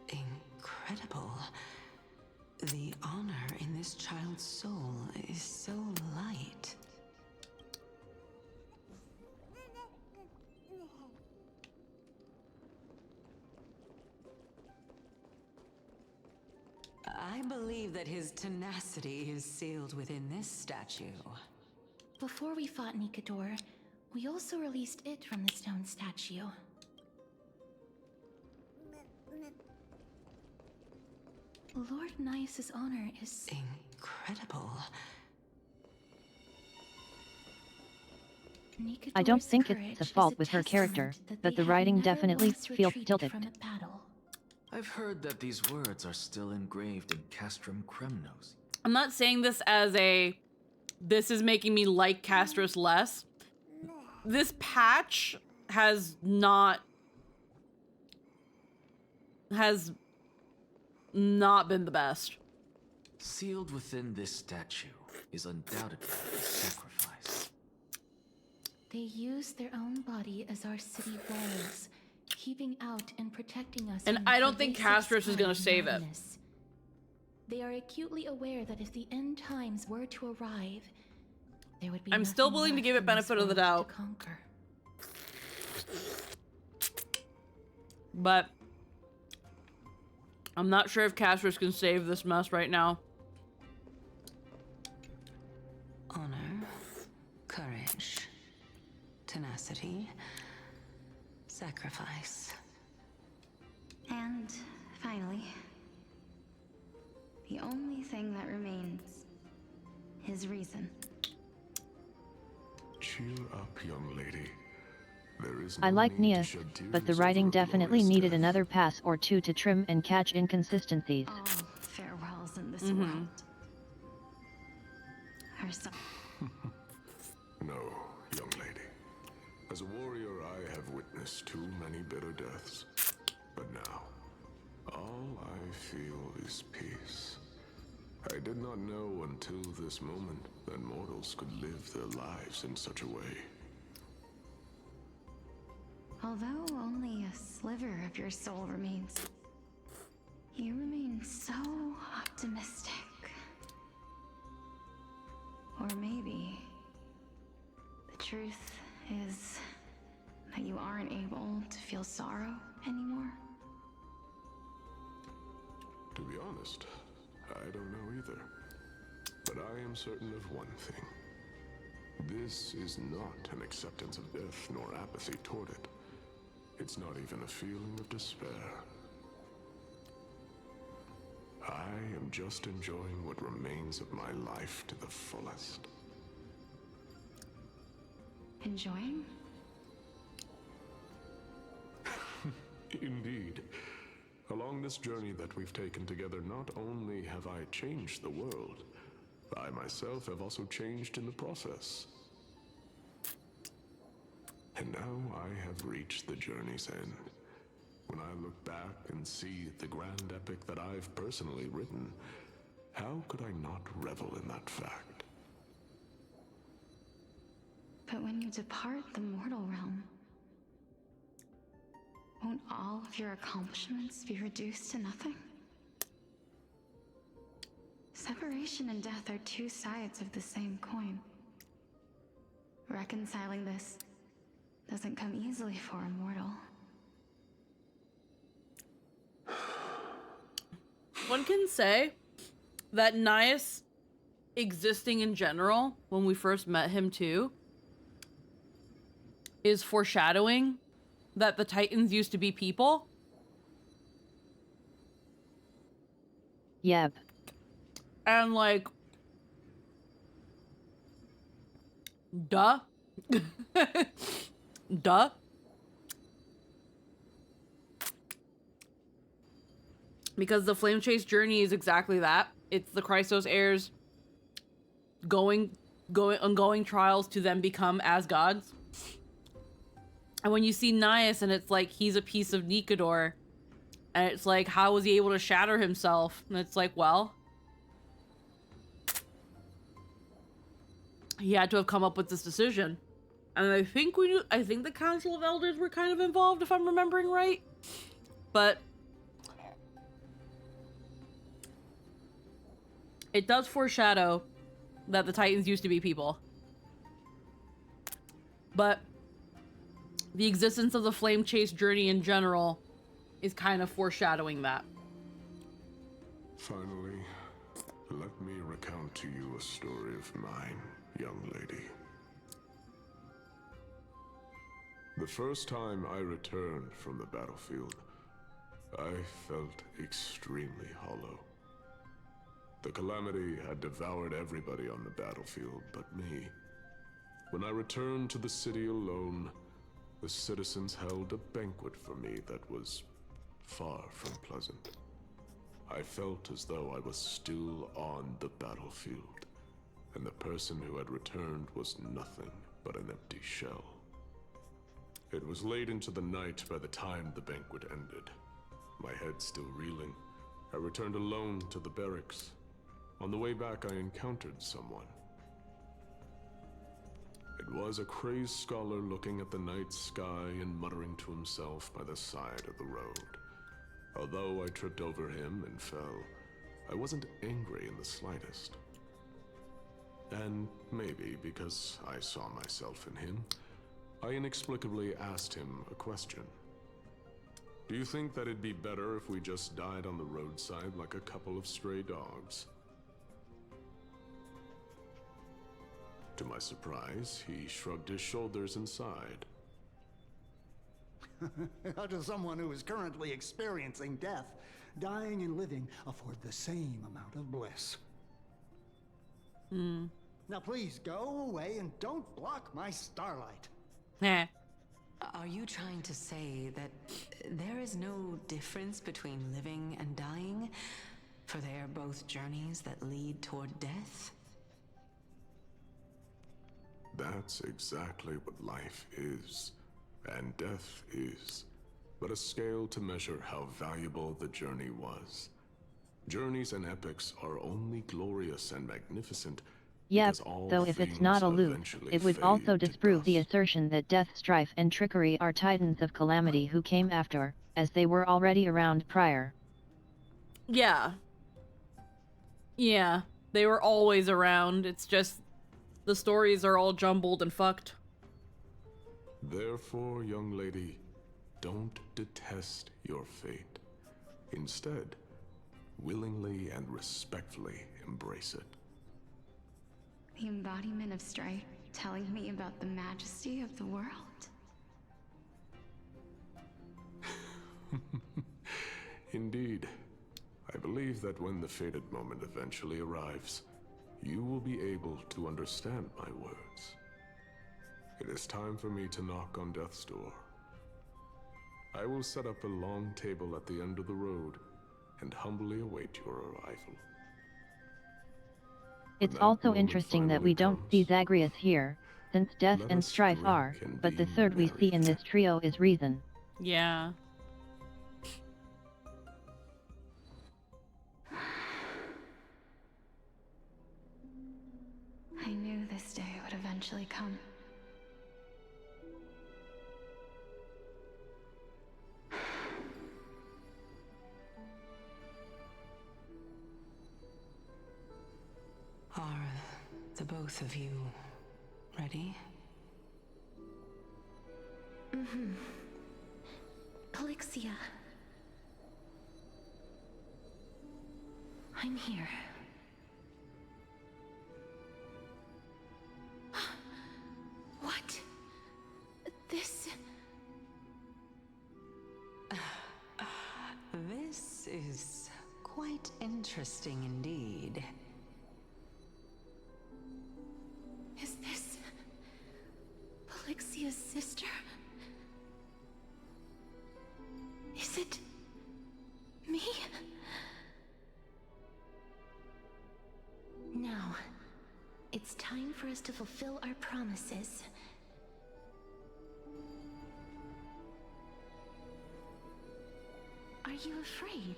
Incredible. The honor in this child's soul is so light. I believe that his tenacity is sealed within this statue. Before we fought Nikador, we also released it from the stone statue. Lord Anaias' honor is... incredible. I don't think it's a fault with her character, but the writing definitely feels tilted. I've heard that these words are still engraved in Castrum Kremnos. I'm not saying this as a... This is making me like Castrus less. This patch has not been the best. Sealed within this statue is undoubtedly a sacrifice. They use their own body as our city walls, keeping out and protecting us. And I don't think Castrus is gonna save it. They are acutely aware that if the end times were to arrive, there would be I'm still willing to give it benefit of the doubt. But I'm not sure if Castrus can save this mess right now. Honor, courage, tenacity, sacrifice. And finally, the only thing that remains is reason. Cheer up, young lady. There is I no like need to Nia, shed tears but the over writing a definitely glorious needed death. another pass or two to trim and catch inconsistencies. All farewells in this world. Her son. No, young lady. As a warrior, I have witnessed too many bitter deaths. But now, all I feel is peace. I did not know until this moment that mortals could live their lives in such a way. Although only a sliver of your soul remains, you remain so optimistic. Or maybe the truth is that you aren't able to feel sorrow anymore. To be honest, I don't know either. But I am certain of one thing. This is not an acceptance of death nor apathy toward it. It's not even a feeling of despair. I am just enjoying what remains of my life to the fullest. Enjoying? Indeed. Along this journey that we've taken together, not only have I changed the world, I myself have also changed in the process. And now I have reached the journey's end. When I look back and see the grand epic that I've personally written, how could I not revel in that fact? But when you depart the mortal realm, won't all of your accomplishments be reduced to nothing? Separation and death are two sides of the same coin. Reconciling this doesn't come easily for a mortal. One can say that Nias existing in general, when we first met him too, is foreshadowing that the Titans used to be people. Yep. And like, duh. Duh. Because the Flame Chase journey is exactly that. It's the Chrysos heirs ongoing trials to then become as gods. And when you see Nias and it's like he's a piece of Nikador, and it's like, how was he able to shatter himself? And it's like, well, he had to have come up with this decision. And I think the Council of Elders were kind of involved, if I'm remembering right. But it does foreshadow that the Titans used to be people. But the existence of the Flame Chase journey in general is kind of foreshadowing that. Finally, let me recount to you a story of mine, young lady. The first time I returned from the battlefield, I felt extremely hollow. The calamity had devoured everybody on the battlefield but me. When I returned to the city alone, the citizens held a banquet for me that was far from pleasant. I felt as though I was still on the battlefield, and the person who had returned was nothing but an empty shell. It was late into the night by the time the banquet ended. My head still reeling, I returned alone to the barracks. On the way back, I encountered someone. It was a crazed scholar looking at the night sky and muttering to himself by the side of the road. Although I tripped over him and fell, I wasn't angry in the slightest. And maybe because I saw myself in him, I inexplicably asked him a question. Do you think that it'd be better if we just died on the roadside like a couple of stray dogs? To my surprise, he shrugged his shoulders and sighed. How does someone who is currently experiencing death, dying and living, afford the same amount of bliss? Now please go away and don't block my starlight. Are you trying to say that there is no difference between living and dying? For they are both journeys that lead toward death? That's exactly what life is, and death is, but a scale to measure how valuable the journey was. Journeys and epics are only glorious and magnificent. Yep, though if it's not aloof, it would also disprove the assertion that death, strife and trickery are titans of calamity who came after, as they were already around prior. Yeah. Yeah, they were always around, it's just the stories are all jumbled and fucked. Therefore, young lady, don't detest your fate. Instead, willingly and respectfully embrace it. The embodiment of strife telling me about the majesty of the world. Indeed. I believe that when the fated moment eventually arrives, you will be able to understand my words. It is time for me to knock on death's door. I will set up a long table at the end of the road and humbly await your arrival. It's also interesting that we don't see Zagreus here, since death and strife are, but the third we see in this trio is reason. Yeah. I knew this day would eventually come. Are the both of you ready? Mm-hmm. Elixia. I'm here. What? This... This is quite interesting indeed. Is this... Elixia's sister? Is it... me? Now, it's time for us to fulfill our promises. Are you afraid?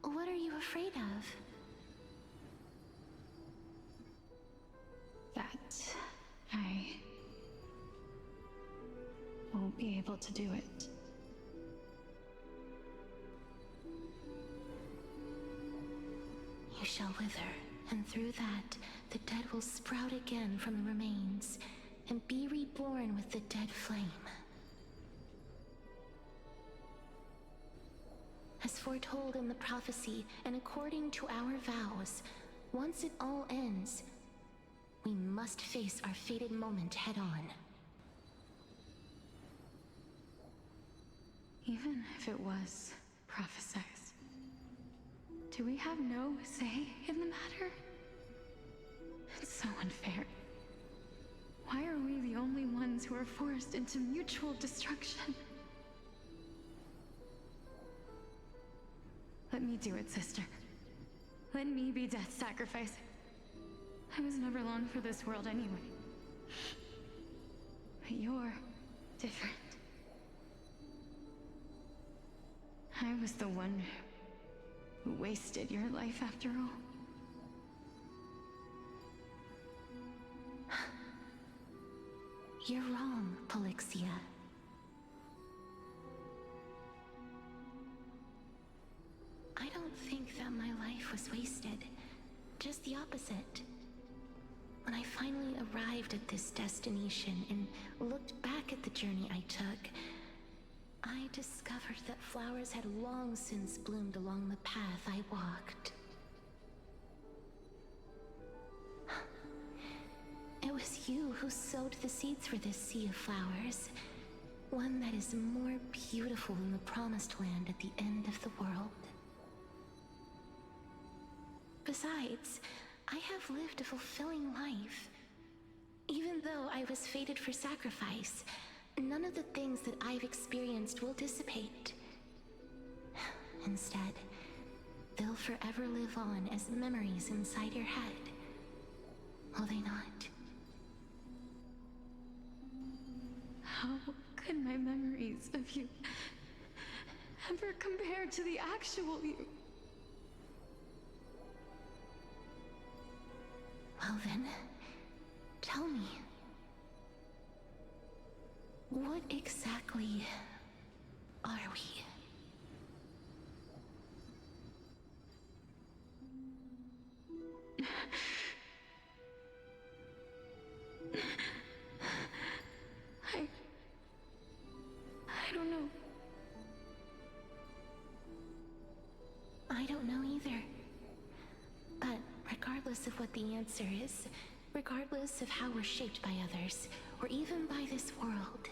What are you afraid of? That I won't be able to do it. You shall wither, and through that, the dead will sprout again from the remains, and be reborn with the dead flame. As foretold in the prophecy, and according to our vows, once it all ends, we must face our fated moment head-on. Even if it was prophesized, do we have no say in the matter? It's so unfair. Why are we the only ones who are forced into mutual destruction? Let me do it, sister. Let me be death's sacrifice. I was never long for this world anyway. But you're different. I was the one who wasted your life after all. You're wrong, Polixia. I don't think that my life was wasted. Just the opposite. When I finally arrived at this destination and looked back at the journey I took, I discovered that flowers had long since bloomed along the path I walked. It was you who sowed the seeds for this sea of flowers, one that is more beautiful than the promised land at the end of the world. Besides, I have lived a fulfilling life. Even though I was fated for sacrifice, none of the things that I've experienced will dissipate. Instead, they'll forever live on as memories inside your head. Will they not? How could my memories of you ever compare to the actual you? Well then, tell me. What exactly are we? I don't know. I don't know either. But regardless of what the answer is, regardless of how we're shaped by others, or even by this world.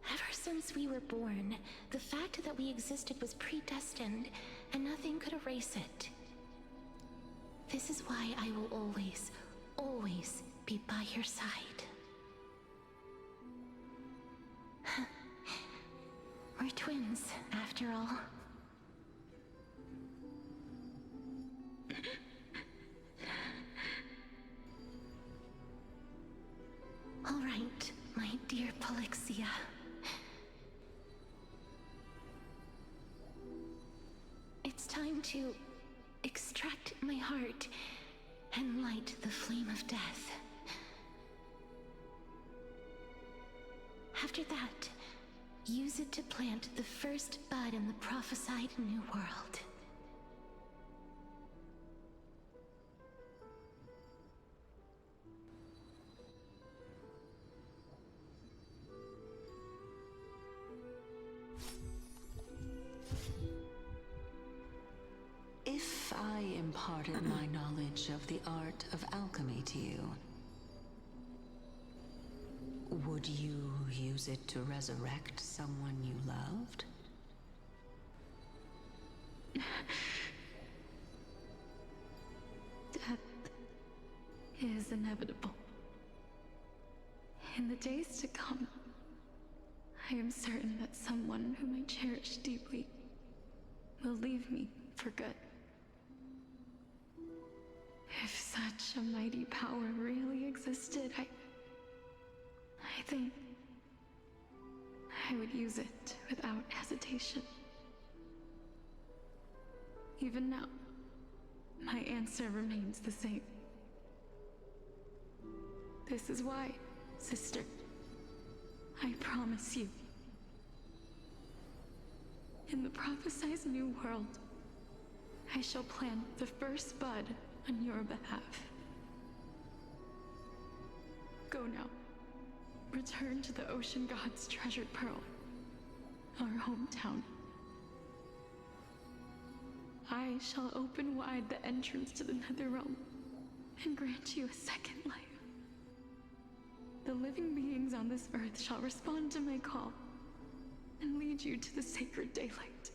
Ever since we were born, the fact that we existed was predestined, and nothing could erase it. This is why I will always, always be by your side. We're twins, after all. All right, my dear Polixia. It's time to extract my heart and light the flame of death. After that, use it to plant the first bud in the prophesied new world. If I imparted my knowledge of the art of alchemy to you, would you use it to resurrect someone you loved? Death is inevitable. In the days to come, I am certain that someone whom I cherish deeply will leave me for good. If such a mighty power really existed, I think I would use it without hesitation. Even now, my answer remains the same. This is why, sister, I promise you, in the prophesied new world, I shall plant the first bud on your behalf. Go now. Return to the Ocean God's treasured pearl, our hometown. I shall open wide the entrance to the Netherrealm and grant you a second life. The living beings on this earth shall respond to my call and lead you to the sacred daylight.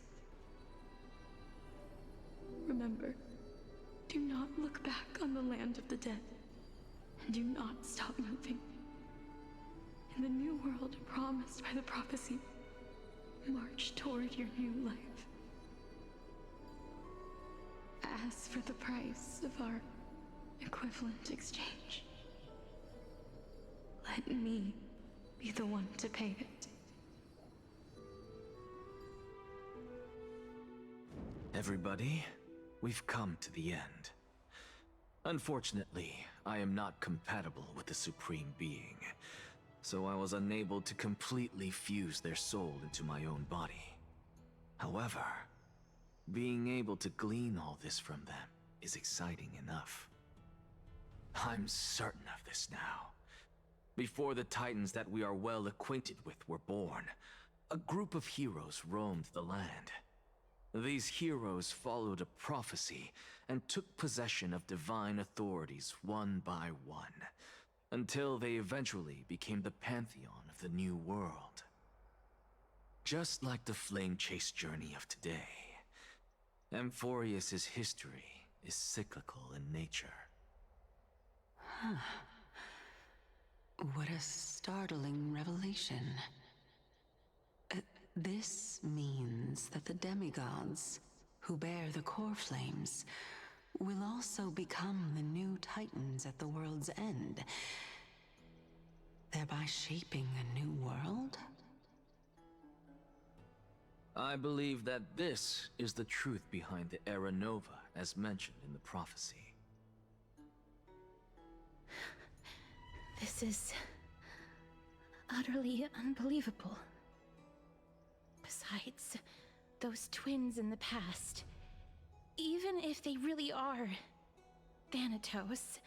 Remember, do not look back on the land of the dead, and do not stop moving. In the new world promised by the prophecy, march toward your new life. As for the price of our equivalent exchange, let me be the one to pay it. Everybody, we've come to the end. Unfortunately, I am not compatible with the Supreme Being, so I was unable to completely fuse their soul into my own body. However, being able to glean all this from them is exciting enough. I'm certain of this now. Before the Titans that we are well acquainted with were born, a group of heroes roamed the land. These heroes followed a prophecy and took possession of divine authorities one by one, until they eventually became the pantheon of the new world. Just like the flame chase journey of today, Amphoreus' history is cyclical in nature. Huh. What a startling revelation. This means that the demigods, who bear the core flames, will also become the new Titans at the world's end, thereby shaping a new world? I believe that this is the truth behind the Era Nova, as mentioned in the prophecy. This is utterly unbelievable. Besides, those twins in the past, even if they really are Thanatos,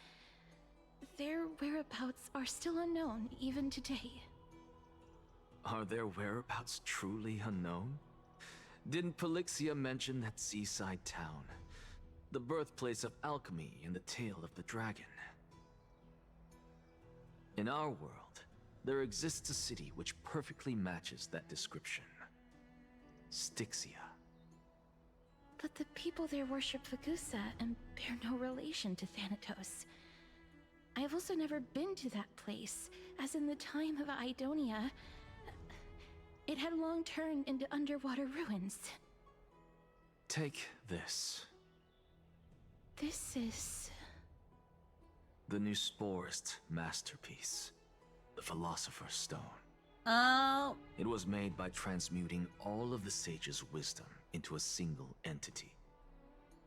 their whereabouts are still unknown even today. Are their whereabouts truly unknown? Didn't Polixia mention that seaside town? the birthplace of alchemy and the tale of the dragon. In our world, there exists a city which perfectly matches that description. Styxia. But the people there worship Vagusa and bear no relation to Thanatos. I have also never been to that place, as in the time of Idonia, it had long turned into underwater ruins. Take this. This is... The new Sporist masterpiece. The Philosopher's Stone. Oh. It was made by transmuting all of the sages' wisdom into a single entity,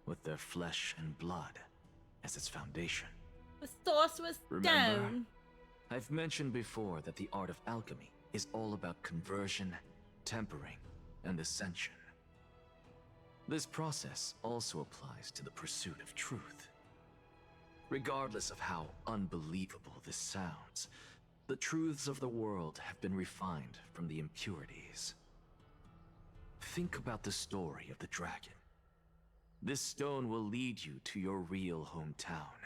with their flesh and blood as its foundation. The Sorcerer's Remember, Stone. I've mentioned before that the art of alchemy is all about conversion, tempering, and ascension. This process also applies to the pursuit of truth. Regardless of how unbelievable this sounds, the truths of the world have been refined from the impurities. Think about the story of the dragon. This stone will lead you to your real hometown,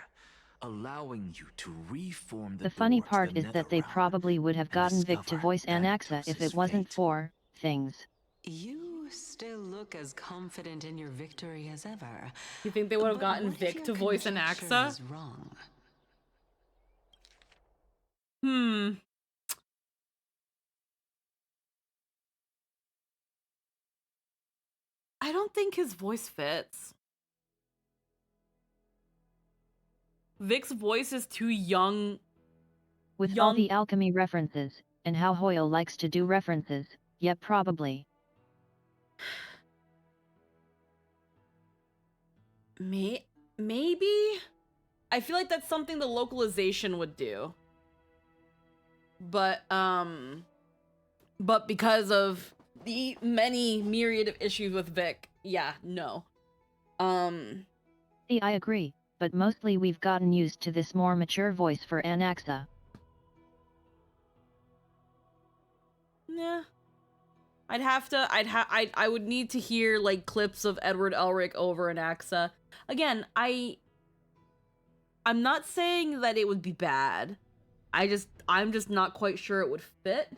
allowing you to reform the The funny door to part the is that they Netherrealm probably would have gotten Vic to discover voice Anaxa if it wasn't for things. You still look as confident in your victory as ever. You think they would have But gotten what if Vic your to voice conjecture Anaxa? is wrong? I don't think his voice fits. Vic's voice is too young. With all the alchemy references, and how Hoyle likes to do references, yep, probably. Maybe? I feel like that's something the localization would do. But because of the many myriad of issues with Vic, yeah, no. See, I agree, but mostly we've gotten used to this more mature voice for Anaxa. Yeah. I would need to hear like clips of Edward Elric over Anaxa. Again, I'm not saying that it would be bad. I'm just not quite sure it would fit.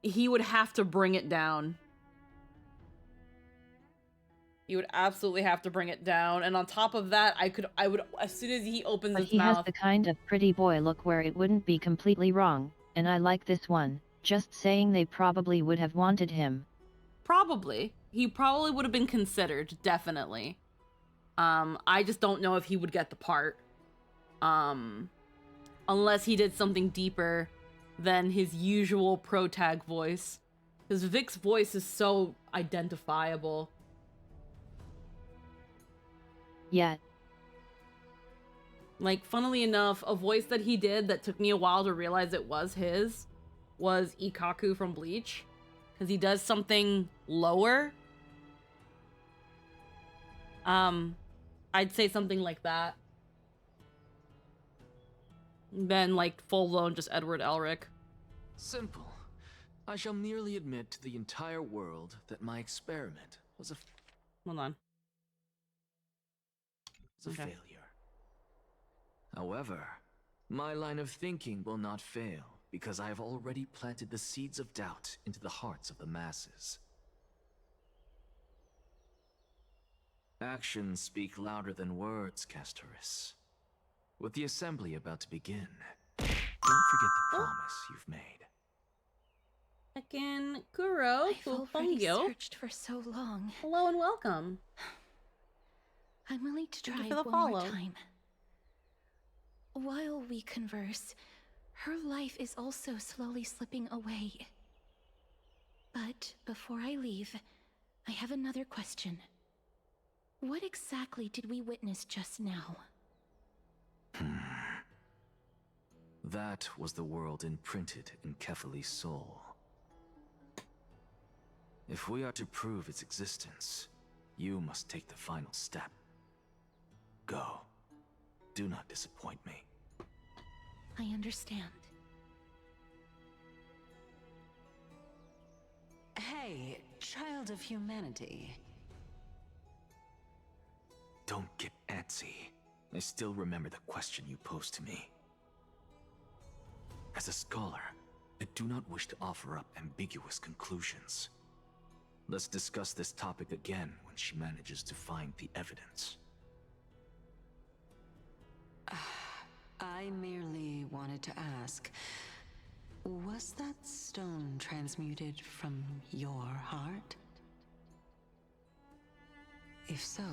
He would have to bring it down. He would absolutely have to bring it down, and on top of that, I would as soon as he opens his But he mouth. has the kind of pretty boy look where it wouldn't be completely wrong, and I like this one. Just saying, they probably would have wanted him. Probably. He probably would have been considered, definitely. I just don't know if he would get the part. Unless he did something deeper than his usual protag voice. Because Vic's voice is so identifiable. Yeah. Like, funnily enough, a voice that he did that took me a while to realize it was his was Ikaku from Bleach. Because he does something lower. I'd say something like that. Then, like, full-blown just Edward Elric. Simple. I shall merely admit to the entire world that my experiment was a Hold on. failure. However, my line of thinking will not fail because I have already planted the seeds of doubt into the hearts of the masses. Actions speak louder than words, Castorus. With the assembly about to begin, don't forget the promise you've made. Second Kuro, I've already searched for so long. Hello and welcome. I'm willing to try Thank you for the one more follow. time. While we converse, her life is also slowly slipping away. But before I leave, I have another question. What exactly did we witness just now? That was the world imprinted in Kefali's soul. If we are to prove its existence, you must take the final step. Go. Do not disappoint me. I understand. Hey, child of humanity. don't get antsy. I still remember the question you posed to me. As a scholar, I do not wish to offer up ambiguous conclusions. Let's discuss this topic again when she manages to find the evidence. I merely wanted to ask, was that stone transmuted from your heart? If so,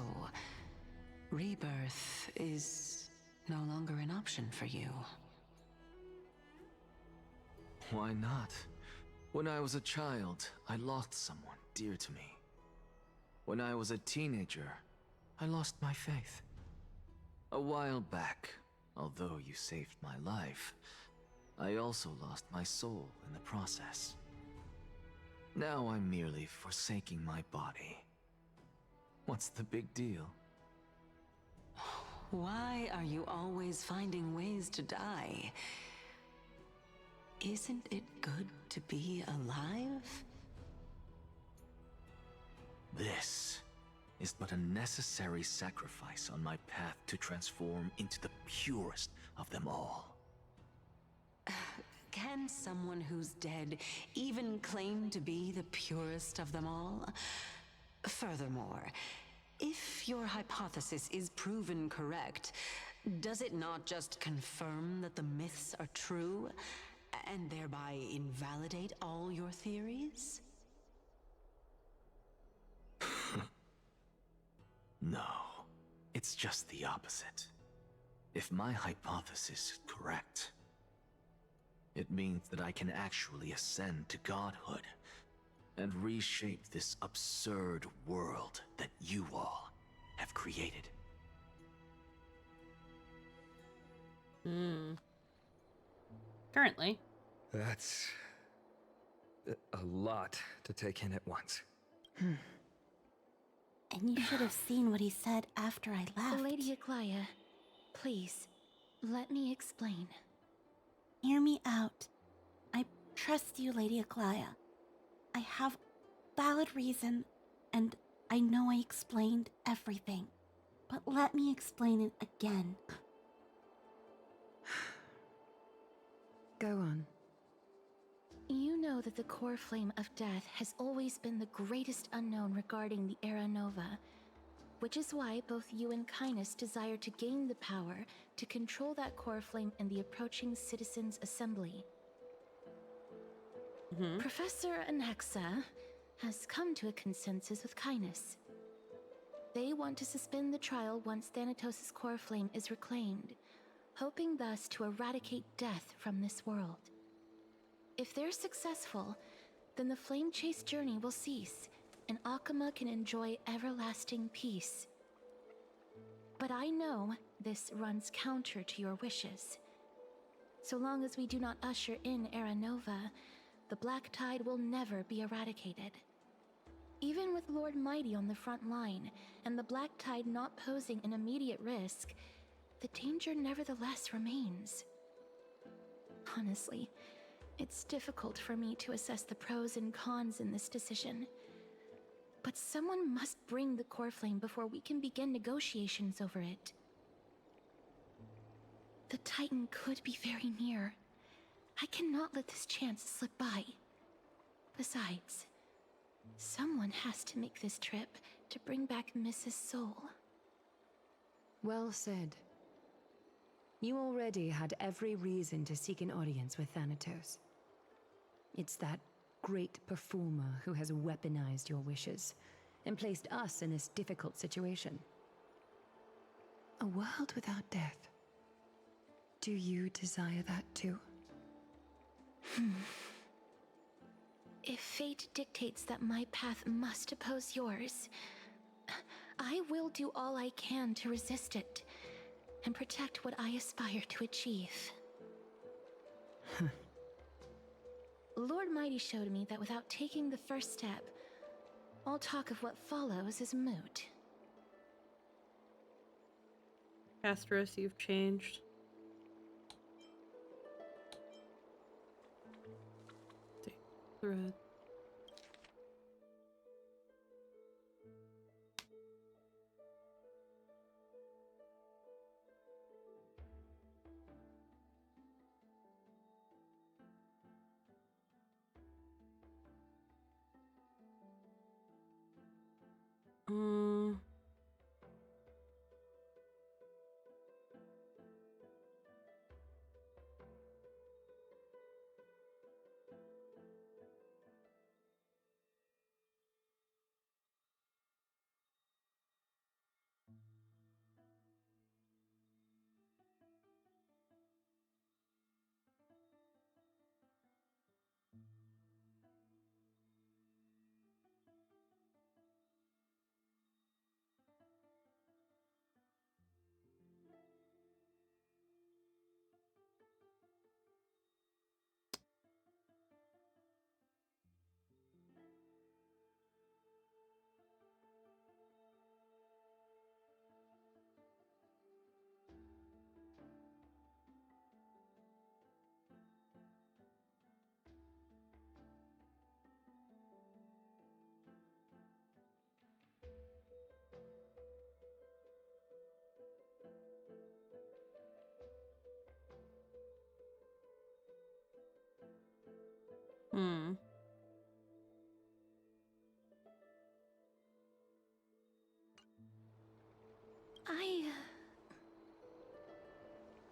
rebirth is no longer an option for you. Why not? When I was a child, I lost someone dear to me. When I was a teenager, I lost my faith. A while back, although you saved my life, I also lost my soul in the process. Now I'm merely forsaking my body. What's the big deal? Why are you always finding ways to die? Isn't it good to be alive? This is but a necessary sacrifice on my path to transform into the purest of them all. Can someone who's dead even claim to be the purest of them all? Furthermore, if your hypothesis is proven correct, does it not just confirm that the myths are true, and thereby invalidate all your theories? No, it's just the opposite. If my hypothesis is correct, it means that I can actually ascend to godhood and reshape this absurd world that you all have created. Currently. That's a lot to take in at once. And you should have seen what he said after I left. Lady Aglaia, please, let me explain. Hear me out. I trust you, Lady Aglaia. I have valid reason, and I know I explained everything. But let me explain it again. Go on. You know that the core flame of death has always been the greatest unknown regarding the Era Nova, which is why both you and Kindness desire to gain the power to control that core flame in the approaching Citizens' Assembly. Professor Anaxa has come to a consensus with Kindness. They want to suspend the trial once Thanatos' core flame is reclaimed, hoping thus to eradicate death from this world. If they're successful, then the flame chase journey will cease, and Akama can enjoy everlasting peace. But I know this runs counter to your wishes. So long as we do not usher in Era Nova, the Black Tide will never be eradicated. Even with Lord Mighty on the front line, and the Black Tide not posing an immediate risk, the danger nevertheless remains. Honestly, it's difficult for me to assess the pros and cons in this decision. But someone must bring the core flame before we can begin negotiations over it. The Titan could be very near. I cannot let this chance slip by. Besides, someone has to make this trip to bring back Mrs. Soul. Well said. You already had every reason to seek an audience with Thanatos. It's that great performer who has weaponized your wishes and placed us in this difficult situation. A world without death. Do you desire that too? If fate dictates that my path must oppose yours, I will do all I can to resist it and protect what I aspire to achieve. Lord Mighty showed me that without taking the first step, all talk of what follows is moot. Amphoreus, you've changed. Thread.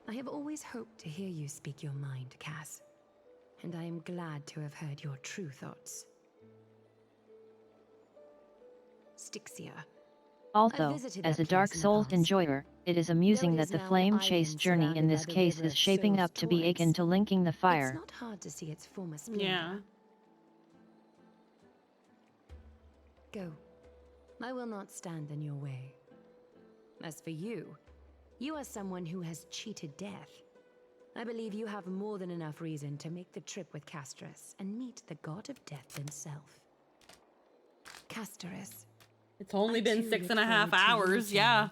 I have always hoped to hear you speak your mind, Cass. And I am glad to have heard your true thoughts. Styxia. Also, as a Dark Souls enjoyer, it is amusing that the flame chase journey in this case is shaping up to be akin to linking the fire. It's not hard to see its former splendor. Yeah. Go. I will not stand in your way. As for you, you are someone who has cheated death. I believe you have more than enough reason to make the trip with Casterus and meet the god of death himself. Casterus. It's only been 6.5 hours, yeah.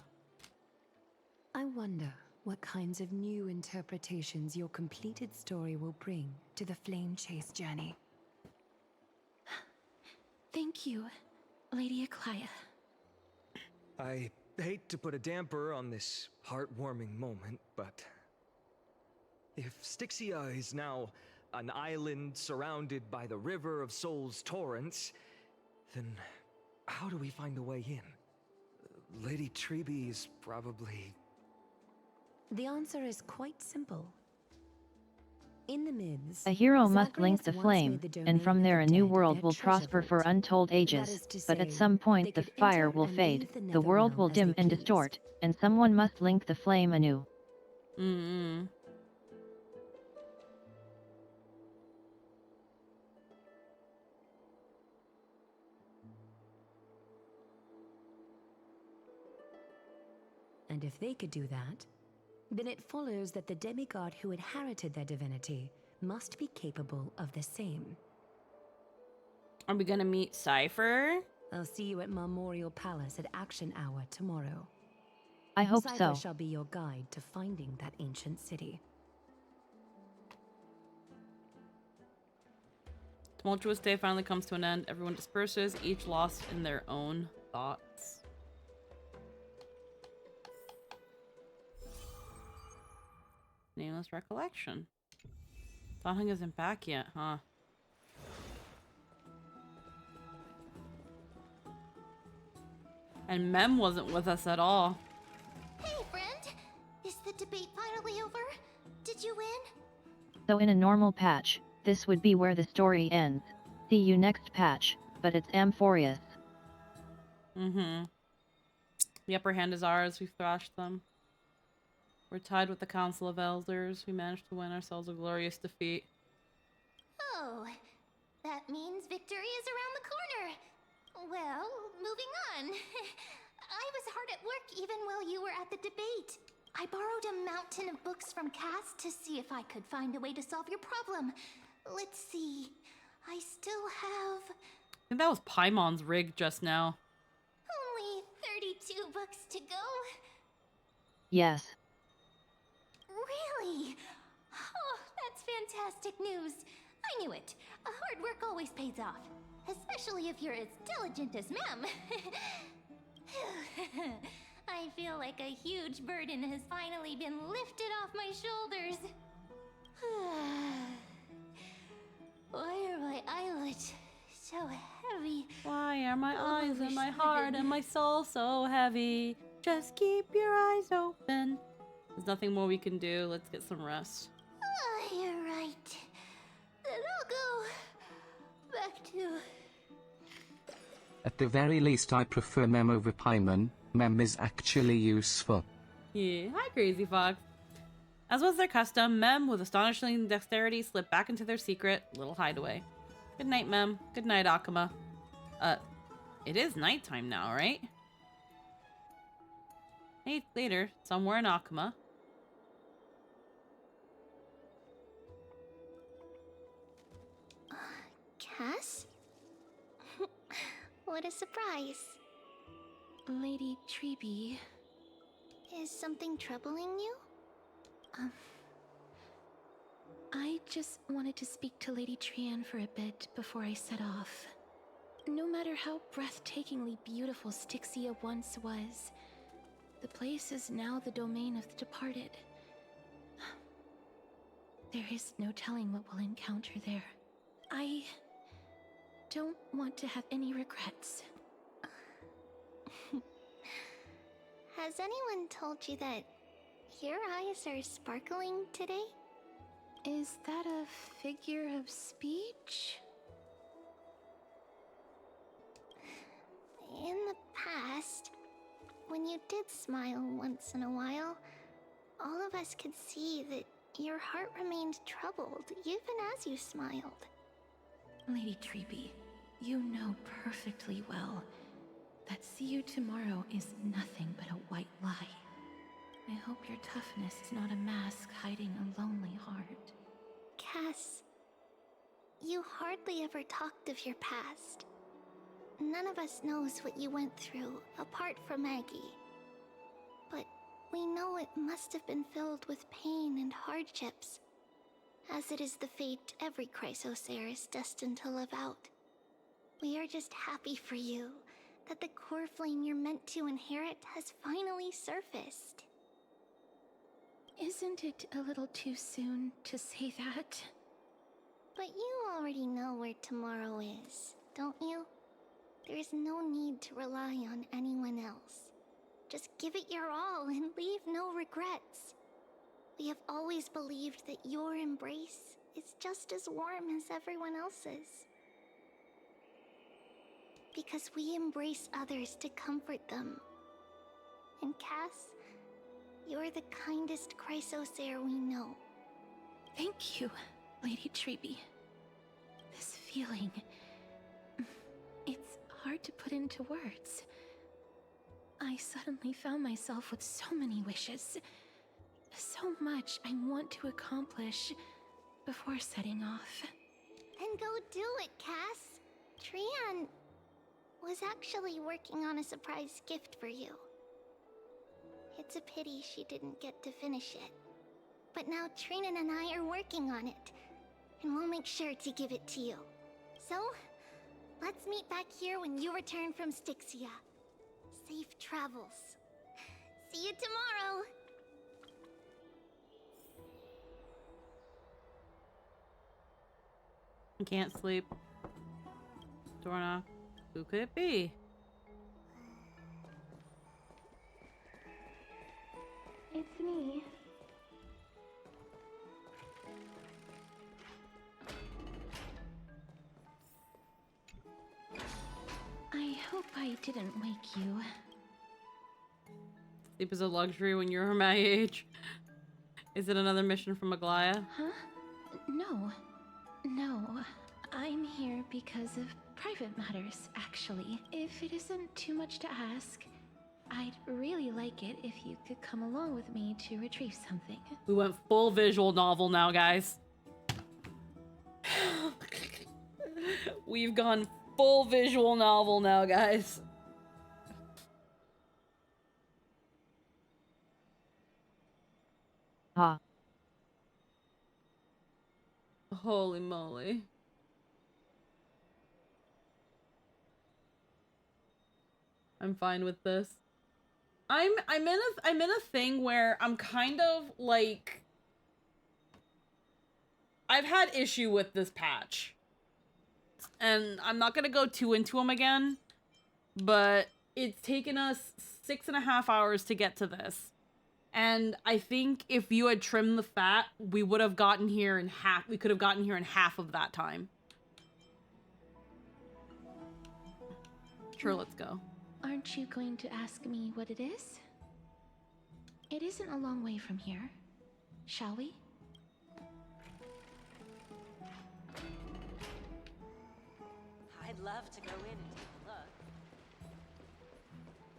I wonder what kinds of new interpretations your completed story will bring to the flame chase journey. Thank you, Lady Akaya. I hate to put a damper on this heartwarming moment, but if Styxia is now an island surrounded by the river of Soul's torrents, then how do we find a way in? Lady Treby is probably... The answer is quite simple. In the myths, A hero must Zagreus link the once flame, made the and from domain there of a the new dead world their will treasure prosper vault. for untold That ages. is to But at say, some they point the could fire enter will and fade, leave the the world Netherrealm will as dim they and please. distort, and someone must link the flame anew. And if they could do that, then it follows that the demigod who inherited their divinity must be capable of the same. Are we gonna meet Cypher? I'll see you at Memorial Palace at Action Hour tomorrow. I hope Cypher so. shall be your guide to finding that ancient city. Tumultuous day finally comes to an end. Everyone disperses, each lost in their own thoughts. Nameless recollection. Dawnhung isn't back yet, huh? And Mem wasn't with us at all. Hey, friend! Is the debate finally over? Did you win? So in a normal patch, this would be where the story ends. See you next patch, but it's Amphoreus. The upper hand is ours, we've thrashed them. We're tied with the Council of Elders. We managed to win ourselves a glorious defeat. Oh, that means victory is around the corner. Well, moving on. I was hard at work even while you were at the debate. I borrowed a mountain of books from Cass to see if I could find a way to solve your problem. Let's see. I still have I think that was Paimon's rig just now. only 32 books to go. Yes. Really? Oh, that's fantastic news. I knew it. Hard work always pays off. Especially if you're as diligent as Mem. I feel like a huge burden has finally been lifted off my shoulders. Why are my eyelids so heavy? Why are my Why is my heart and my soul so heavy? Just keep your eyes open. There's nothing more we can do. Let's get some rest. You're right. Then I'll go back to... At the very least, I prefer Mem over Paimon. Mem is actually useful. Yeah, hi Crazy Fox. As was their custom, Mem, with astonishing dexterity, slipped back into their secret little hideaway. Good night, Mem. Good night, Akuma. It is nighttime now, right? Later, somewhere in Akuma. Cass? What a surprise. Lady Treby. Is something troubling you? I just wanted to speak to Lady Trian for a bit before I set off. No matter how breathtakingly beautiful Styxia once was, the place is now the domain of the departed. There is no telling what we'll encounter there. I don't want to have any regrets. Has anyone told you that your eyes are sparkling today? Is that a figure of speech? In the past, when you did smile once in a while, all of us could see that your heart remained troubled even as you smiled. Lady Treby, you know perfectly well that see you tomorrow is nothing but a white lie. I hope your toughness is not a mask hiding a lonely heart. Cass, you hardly ever talked of your past. None of us knows what you went through, apart from Maggie. But we know it must have been filled with pain and hardships, as it is the fate every Chrysosaur is destined to live out. We are just happy for you that the core flame you're meant to inherit has finally surfaced. Isn't it a little too soon to say that? But you already know where tomorrow is, don't you? There is no need to rely on anyone else. Just give it your all and leave no regrets. We have always believed that your embrace is just as warm as everyone else's. Because we embrace others to comfort them. And Cass, you're the kindest Chrysosaur we know. Thank you, Lady Treby. This feeling... it's hard to put into words. I suddenly found myself with so many wishes. So much I want to accomplish before setting off. Then go do it, Cass. Trian was actually working on a surprise gift for you. It's a pity she didn't get to finish it. But now Trinan and I are working on it, and we'll make sure to give it to you. So, let's meet back here when you return from Styxia. Safe travels. See you tomorrow! I can't sleep. Door knock. Who could it be? It's me. I hope I didn't wake you. Sleep is a luxury when you're my age. Is it another mission from Aglaya? Huh? No. No. I'm here because of private matters, actually. If it isn't too much to ask, I'd really like it if you could come along with me to retrieve something. We went full visual novel now, guys. We've gone full visual novel now, guys. Ha. Holy moly. I'm fine with this. I'm in a thing where I'm kind of like I've had issue with this patch. And I'm not gonna go too into them again, but it's taken us 6.5 hours to get to this. And I think if you had trimmed the fat, we would have gotten here in half. We could have gotten here in half of that time. Sure, let's go. Aren't you going to ask me what it is? It isn't a long way from here. Shall we? I'd love to go in and take a look.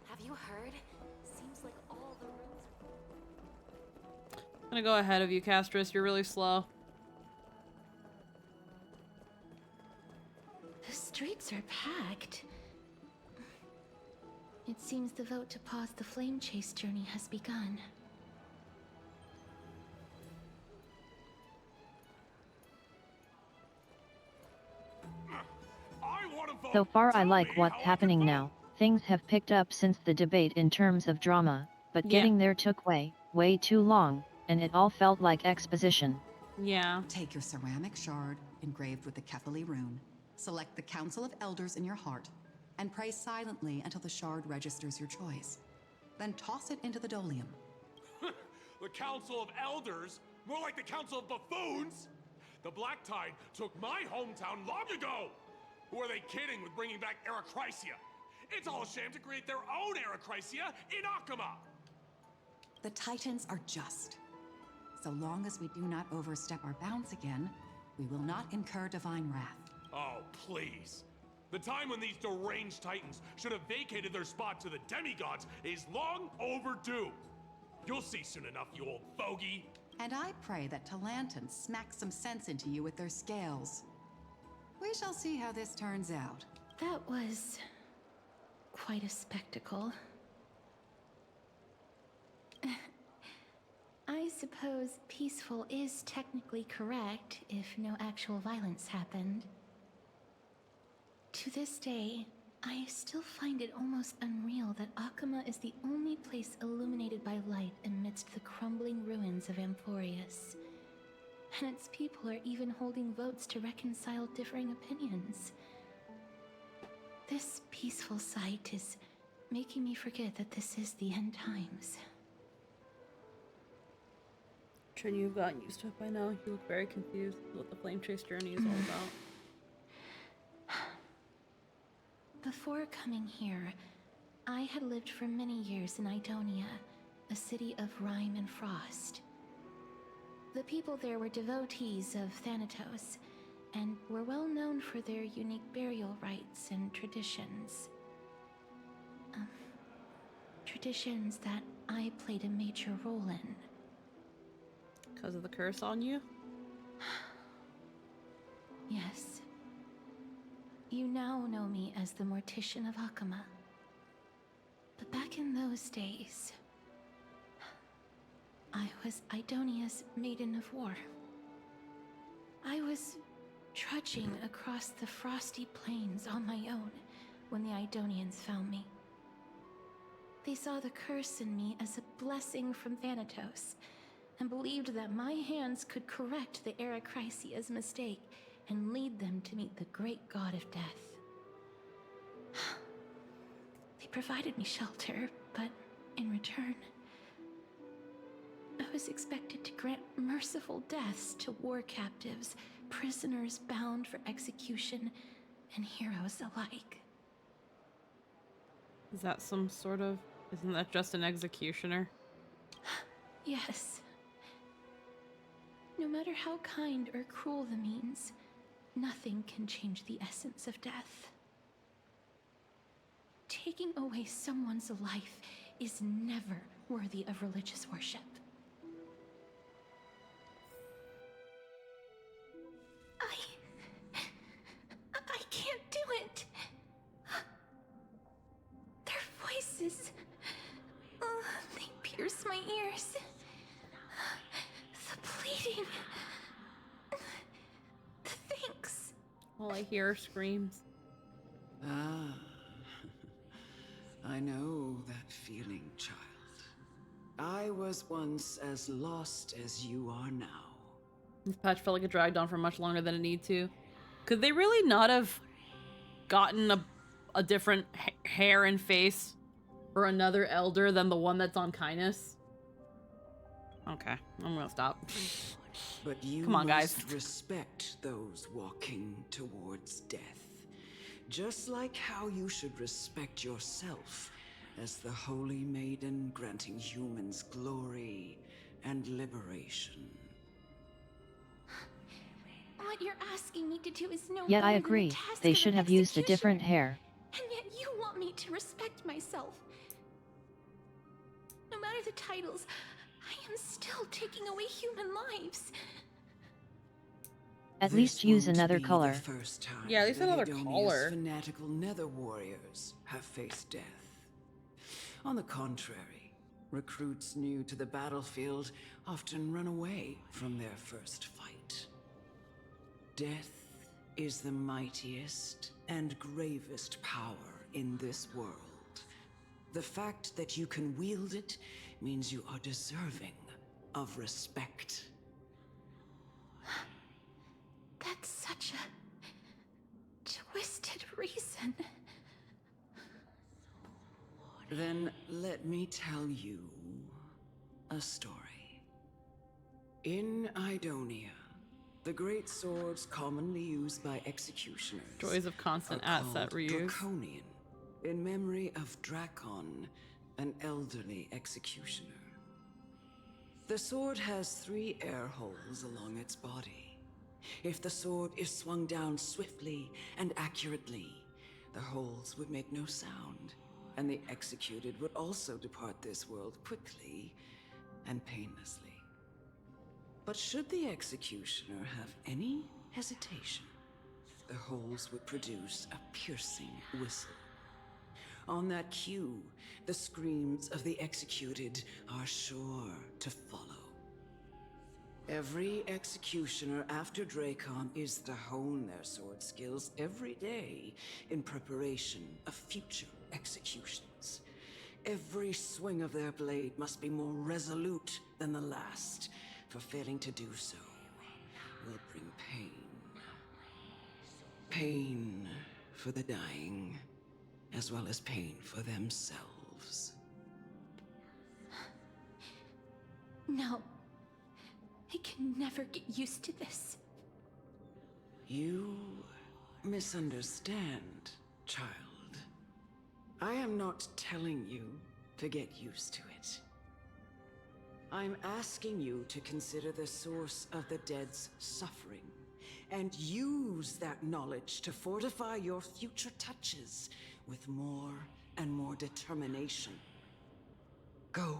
Have you heard? Seems like all the rooms... I'm gonna go ahead of you, Castris. You're really slow. The streets are packed. It seems the vote to pause the flame chase journey has begun. So far I like what's happening now. Things have picked up since the debate in terms of drama, but getting there took way too long, and it all felt like exposition. Yeah. Take your ceramic shard engraved with the Kefali rune, select the Council of Elders in your heart, and pray silently until the shard registers your choice. Then toss it into the Dolium. The Council of Elders? More like the Council of Buffoons? The Black Tide took my hometown long ago! Who are they kidding with bringing back Erechrysia? It's all a sham to create their own Erechrysia in Akama! The Titans are just. So long as we do not overstep our bounds again, we will not incur divine wrath. Oh, please. The time when these deranged Titans should have vacated their spot to the demigods is long overdue. You'll see soon enough, you old fogey. And I pray that Talanton smacks some sense into you with their scales. We shall see how this turns out. That was... quite a spectacle. I suppose peaceful is technically correct if no actual violence happened. To this day, I still find it almost unreal that Akama is the only place illuminated by light amidst the crumbling ruins of Amphoreus. And its people are even holding votes to reconcile differing opinions. This peaceful sight is making me forget that this is the end times. Trin, you've gotten used to it by now. You look very confused with what the Flame Chase journey is all about. Before coming here, I had lived for many years in Idonia, a city of rime and frost. The people there were devotees of Thanatos, and were well known for their unique burial rites and traditions. Traditions that I played a major role in. Because of the curse on you? Yes. You now know me as the Mortician of Akama. But back in those days, I was Idonia's Maiden of War. I was trudging across the frosty plains on my own when the Idonians found me. They saw the curse in me as a blessing from Thanatos, and believed that my hands could correct the Erechrysia's mistake and lead them to meet the great god of death. They provided me shelter, but in return, I was expected to grant merciful deaths to war captives, prisoners bound for execution, and heroes alike. Is that some sort of... Isn't that just an executioner? Yes. No matter how kind or cruel the means, nothing can change the essence of death. Taking away someone's life is never worthy of religious worship. I can't do it. Their voices, they pierce my ears. The pleading, the thanks. All I hear are screams. Ah, I know that feeling, child. I was once as lost as you are now. This patch felt like it dragged on for much longer than it needed to. Could they really not have gotten a a different hair and face for another elder than the one that's on kindness? Okay, I'm gonna stop. But you Come on, guys. must respect those walking towards death. Just like how you should respect yourself as the Holy Maiden granting humans glory and liberation. What you're asking me to do is no Yeah, I more than a agree. task They of should an have used a executioner. different hair. And yet you want me to respect myself. No matter the titles, I am still taking away human lives. At least use another color. The first time Yeah, at least that another Adonia's color. fanatical nether warriors have faced death. On the contrary, recruits new to the battlefield often run away from their first fight. Death is the mightiest and gravest power in this world. The fact that you can wield it means you are deserving of respect. That's such a twisted reason. Then let me tell you a story. In Idonia, the great swords commonly used by executioners Joys of constant are asset called reuse. Draconian, in memory of Drakon, an elderly executioner. The sword has 3 air holes along its body. If the sword is swung down swiftly and accurately, the holes would make no sound, and the executed would also depart this world quickly and painlessly. But should the executioner have any hesitation, the holes would produce a piercing whistle. On that cue, the screams of the executed are sure to follow. Every executioner after Drakon is to hone their sword skills every day in preparation of future executions. Every swing of their blade must be more resolute than the last, for failing to do so will bring pain. Pain for the dying, as well as pain for themselves. No. I can never get used to this. You misunderstand, child. I am not telling you to get used to it. I'm asking you to consider the source of the dead's suffering and use that knowledge to fortify your future touches with more and more determination. Go,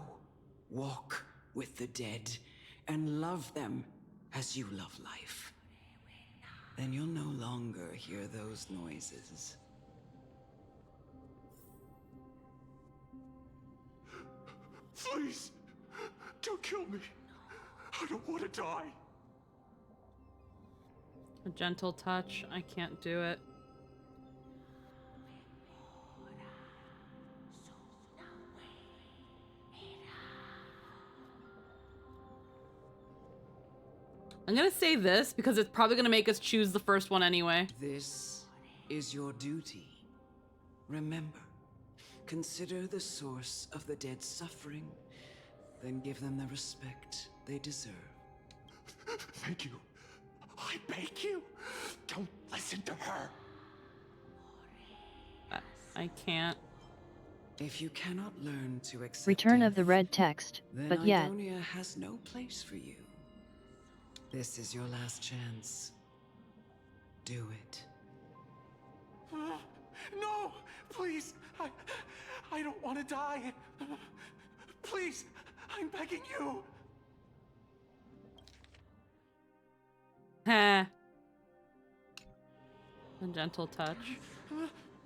walk with the dead and love them as you love life. Then you'll no longer hear those noises. Please, don't kill me. I don't want to die. A gentle touch. I can't do it. I'm gonna say this because it's probably gonna make us choose the first one anyway. This is your duty. Remember, consider the source of the dead's suffering, then give them the respect they deserve. Thank you. I beg you, don't listen to her. I can't. If you cannot learn to accept Return death, of the red text, then but yet. Idonia has no place for you. This is your last chance. Do it. No, please. I don't want to die. Please, I'm begging you. Heh. A gentle touch.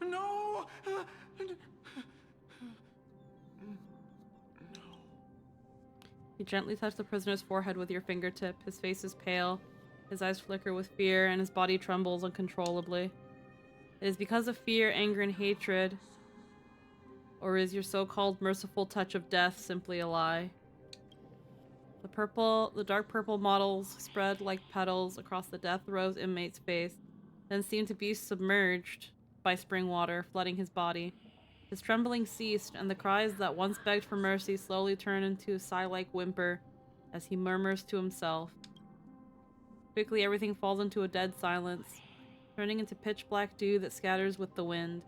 No. You gently touch the prisoner's forehead with your fingertip. His face is pale, his eyes flicker with fear, and his body trembles uncontrollably. It is because of fear, anger, and hatred, or is your so-called merciful touch of death simply a lie? The dark purple mottles spread like petals across the death row's inmate's face, then seem to be submerged by spring water, flooding his body. His trembling ceased, and the cries that once begged for mercy slowly turned into a sigh-like whimper as he murmurs to himself. Quickly, everything falls into a dead silence, turning into pitch-black dew that scatters with the wind.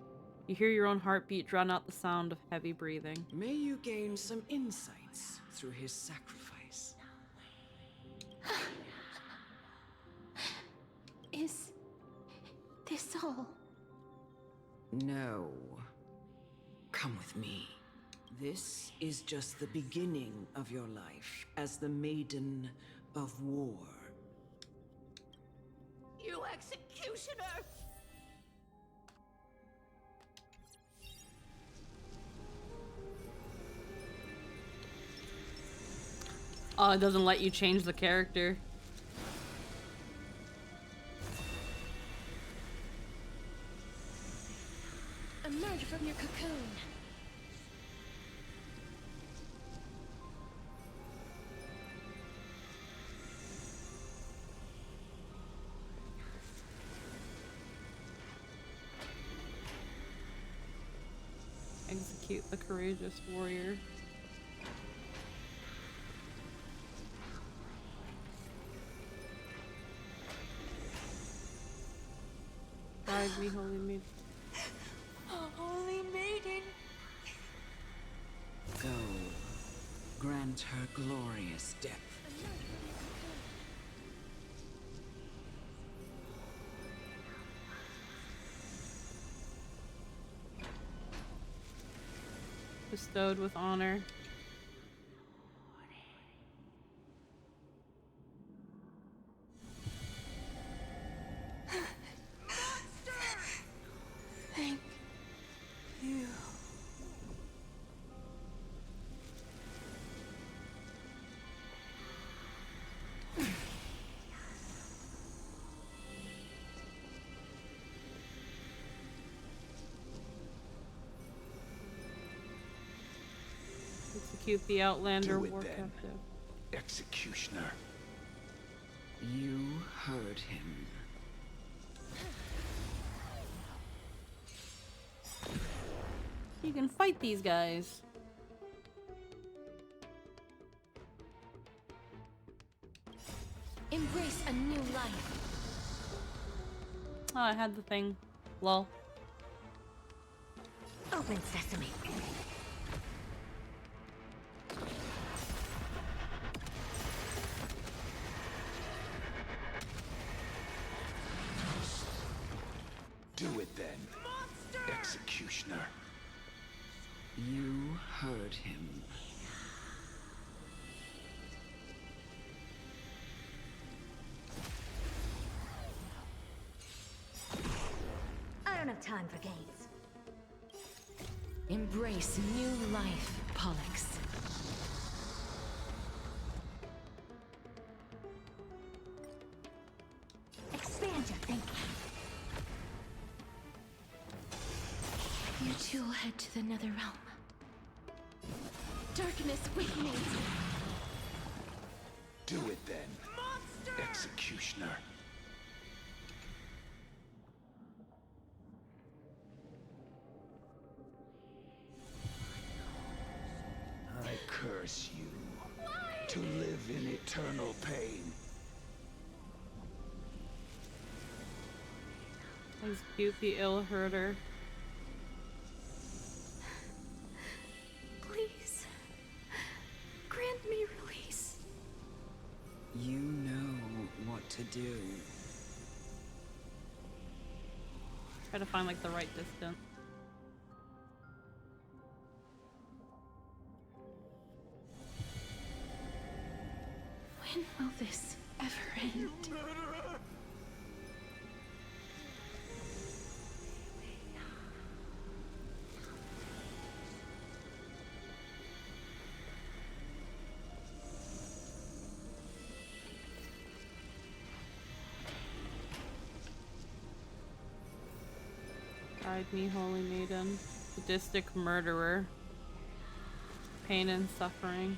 You hear your own heartbeat drown out the sound of heavy breathing. May you gain some insights through his sacrifice. Is this all? No. Come with me. This is just the beginning of your life as the Maiden of War. You executioner! Oh, it doesn't let you change the character. Emerge from your cocoon. Execute the courageous warrior. Guide me, holy maiden. Holy maiden! Go. Grant her glorious death. Bestowed with honor. Thank you. Execute the Outlander Do it war then, captive. Executioner. You heard him. You can fight these guys. Embrace a new life. Oh, I had the thing. Lol. Open sesame. Do it then, Executioner. You heard him. I don't have time for games. Embrace new life, Pollux. Expand your thinking. You two will head to the Nether Realm. Darkness with me. Do it then, Executioner. I curse you to live in eternal pain. Execute the ill herder. Please. Grant me release. You know what to do. Try to find like the right distance. When will this ever end? Guide me, holy maiden. Sadistic murderer. Pain and suffering.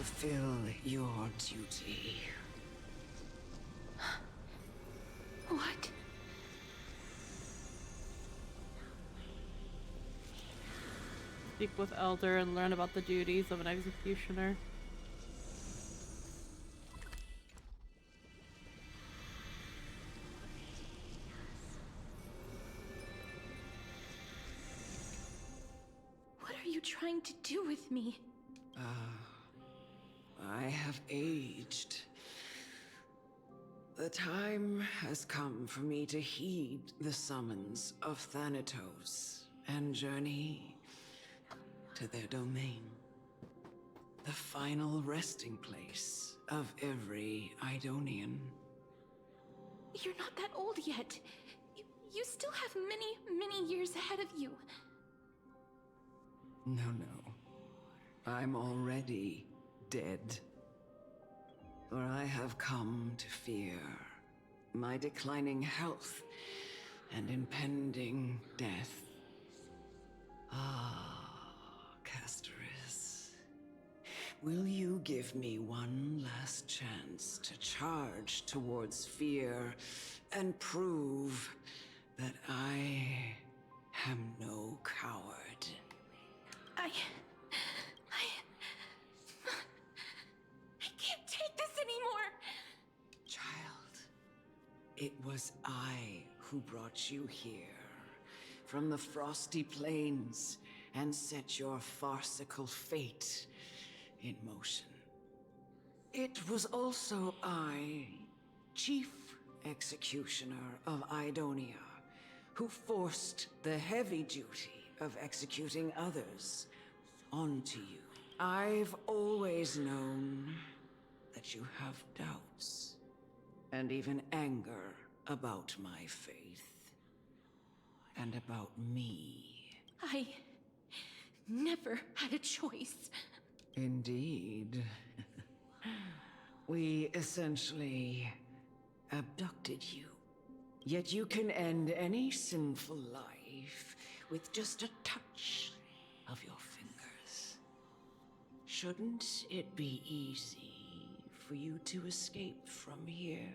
fulfill your duty. What? Speak with Elder and learn about the duties of an executioner. What are you trying to do with me? I have aged. The time has come for me to heed the summons of Thanatos and journey to their domain. The final resting place of every Idonian. You're not that old yet. You still have many years ahead of you. No. I'm already dead. For I have come to fear my declining health and impending death. Castorus, will you give me one last chance to charge towards fear and prove that I am no coward? I can't take this anymore! Child, it was I who brought you here, from the frosty plains, and set your farcical fate in motion. It was also I, Chief Executioner of Idonia, who forced the heavy duty of executing others onto you. I've always known that you have doubts, and even anger about my faith, and about me. I never had a choice. Indeed. We essentially abducted you. Yet you can end any sinful life with just a touch of your fingers. Shouldn't it be easy for you to escape from here?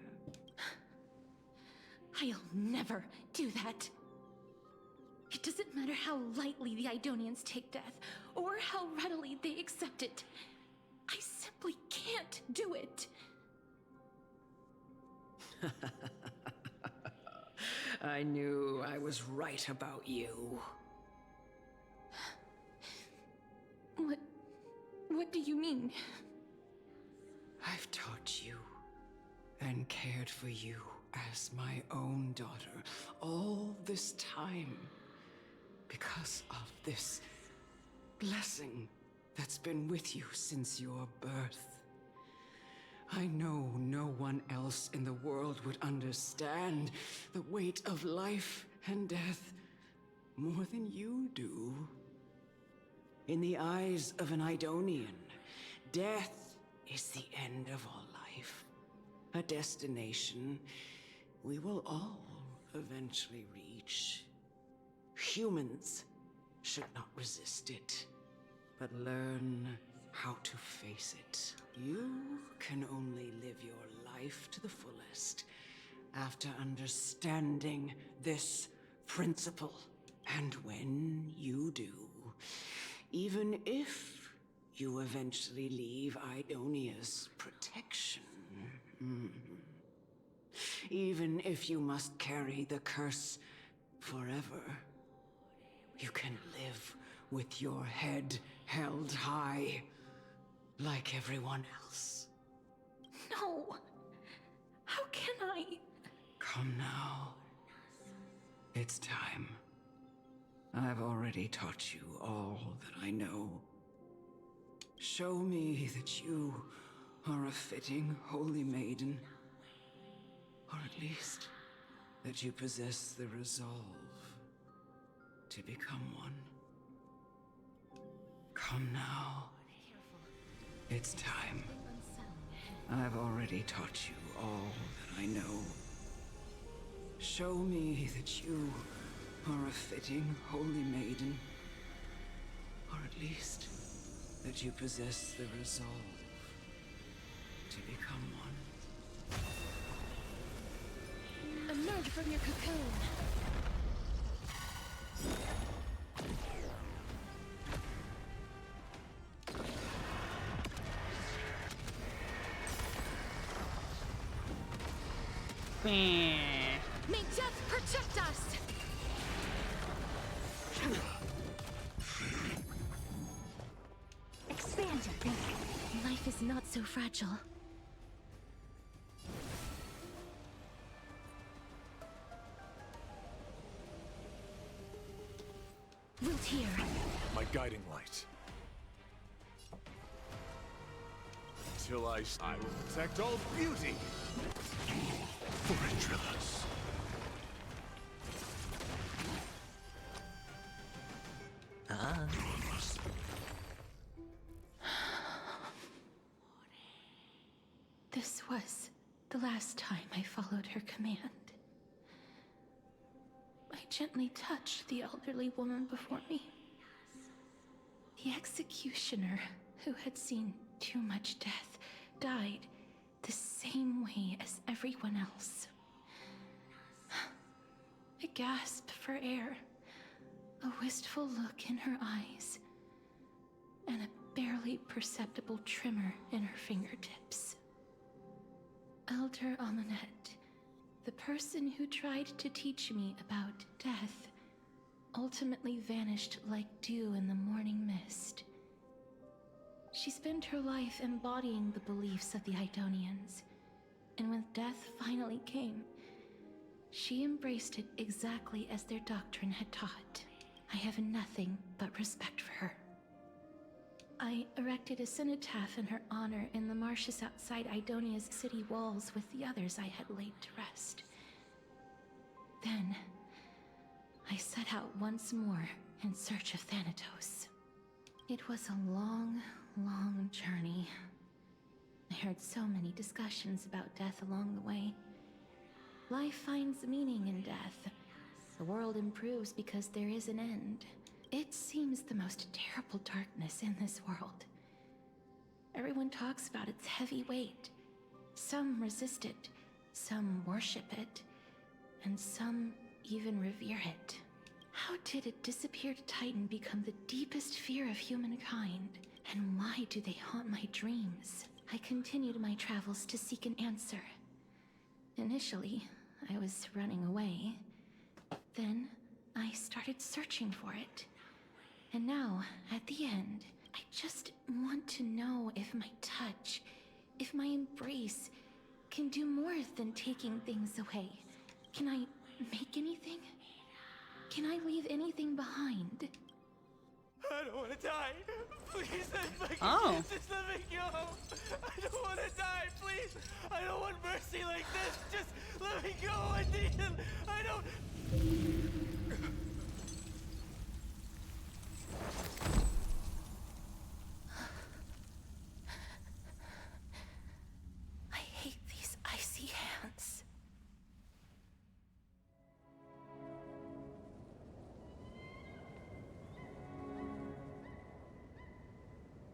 I'll never do that. It doesn't matter how lightly the Idonians take death, or how readily they accept it. I simply can't do it. I knew I was right about you. What do you mean? I've taught you and cared for you as my own daughter all this time because of this blessing that's been with you since your birth. I know no one else in the world would understand the weight of life and death more than you do. In the eyes of an Idonian, death is the end of all life. A destination we will all eventually reach. Humans should not resist it, but learn how to face it. You can only live your life to the fullest after understanding this principle. And when you do, even if you eventually leave Idonia's protection, even if you must carry the curse forever, you can live with your head held high, like everyone else. No! How can I? Come now. It's time. I've already taught you all that I know. Show me that you are a fitting holy maiden. Or at least, that you possess the resolve to become one. Come now. It's time. I've already taught you all that I know. Show me that you are a fitting holy maiden. Or at least, that you possess the resolve to become one. Emerge from your cocoon. May death protect us! Expand your thinking. Life is not so fragile. Root here. My guiding light. Till I will protect all beauty. Fortrillas. This was the last time I followed her command. I gently touched the elderly woman before me. The executioner, who had seen too much death, died the same way as everyone else. A gasp for air, a wistful look in her eyes, and a barely perceptible tremor in her fingertips. Elder Amunet, the person who tried to teach me about death, ultimately vanished like dew in the morning mist. She spent her life embodying the beliefs of the Idonians, and when death finally came, she embraced it exactly as their doctrine had taught. I have nothing but respect for her. I erected a cenotaph in her honor in the marshes outside Idonia's city walls with the others I had laid to rest. Then, I set out once more in search of Thanatos. It was a long, long journey. I heard so many discussions about death along the way. Life finds meaning in death. The world improves because there is an end. It seems the most terrible darkness in this world. Everyone talks about its heavy weight. Some resist it, some worship it, and some even revere it. How did a disappeared titan become the deepest fear of humankind? And why do they haunt my dreams? I continued my travels to seek an answer. Initially, I was running away. Then, I started searching for it. And now, at the end, I just want to know if my touch, if my embrace, can do more than taking things away. Can I make anything? Can I leave anything behind? I don't want to die. Please, Oh. just let me go. I don't want to die, please. I don't want mercy like this. Just let me go. I don't. I hate these icy hands.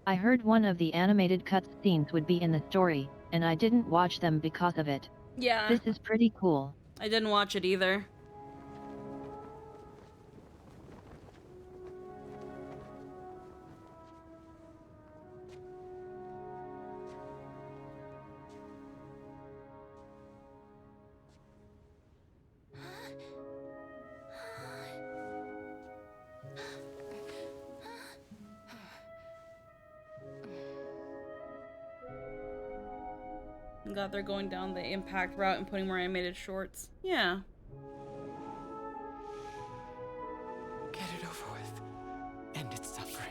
I heard one of the animated cutscenes would be in the story, and I didn't watch them because of it. Yeah. This is pretty cool. I didn't watch it either. I'm glad they're going down the impact route and putting more animated shorts. Yeah. Get it over with. End its suffering.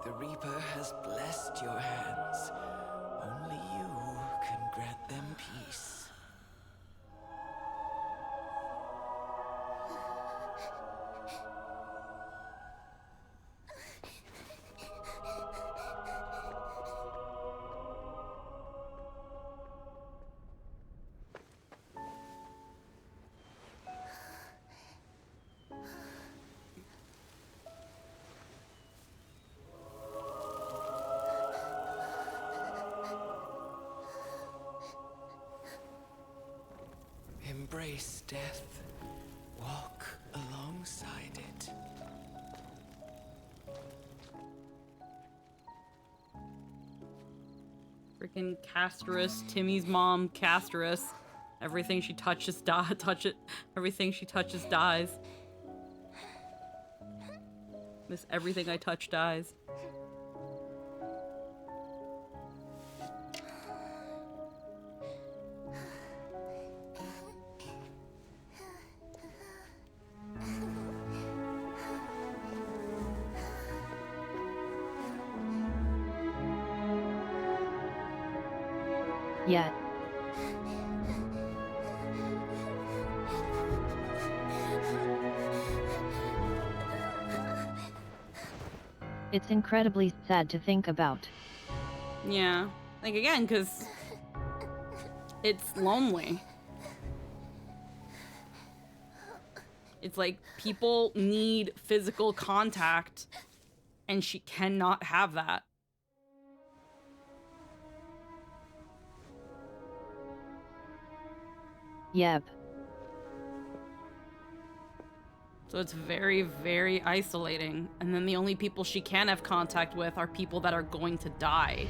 The Reaper has blessed your hands. Only you can grant them peace. Embrace death. Walk alongside it. Freaking Casterus, Timmy's mom, Casterus. Everything she touches everything she touches dies. Miss everything I touch dies. Yet. It's incredibly sad to think about. Yeah. Like, again, because it's lonely. It's like people need physical contact, and she cannot have that. Yep. So it's very, very isolating. And then the only people she can have contact with are people that are going to die.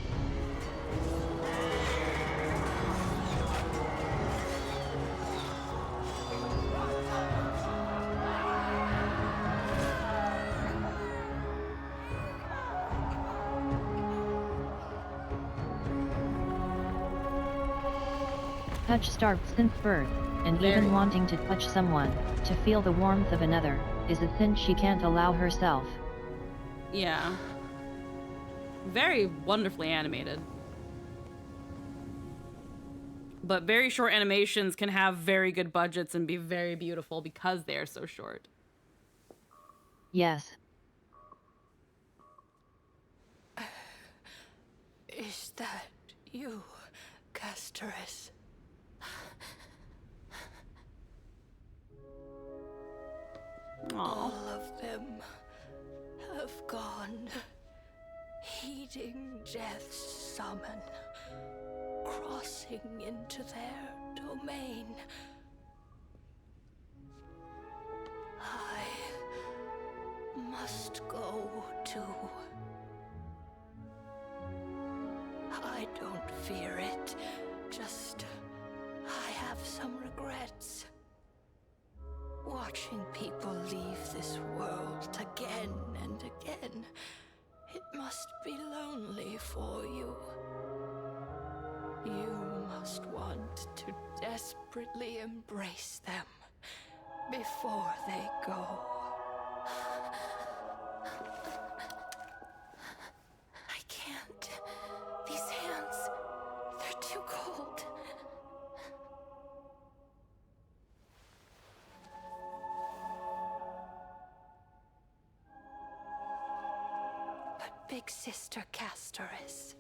Touch starved since birth, and even wanting to touch someone, to feel the warmth of another, is a sin she can't allow herself. Yeah. Very wonderfully animated. But very short animations can have very good budgets and be very beautiful because they are so short. Yes. Is that you, Casterus? All of them have gone, heeding death's summon, crossing into their domain. I must go too. I don't fear it, just I have some regrets. Watching people leave this world again and again, it must be lonely for you. You must want to desperately embrace them before they go. I can't. These hands, they're too cold. But Big Sister Casterus,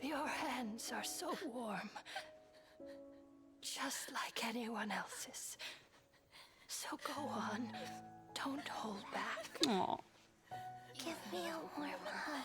your hands are so warm. Just like anyone else's. So go on. Don't hold back. Aww. Give me a warm hug.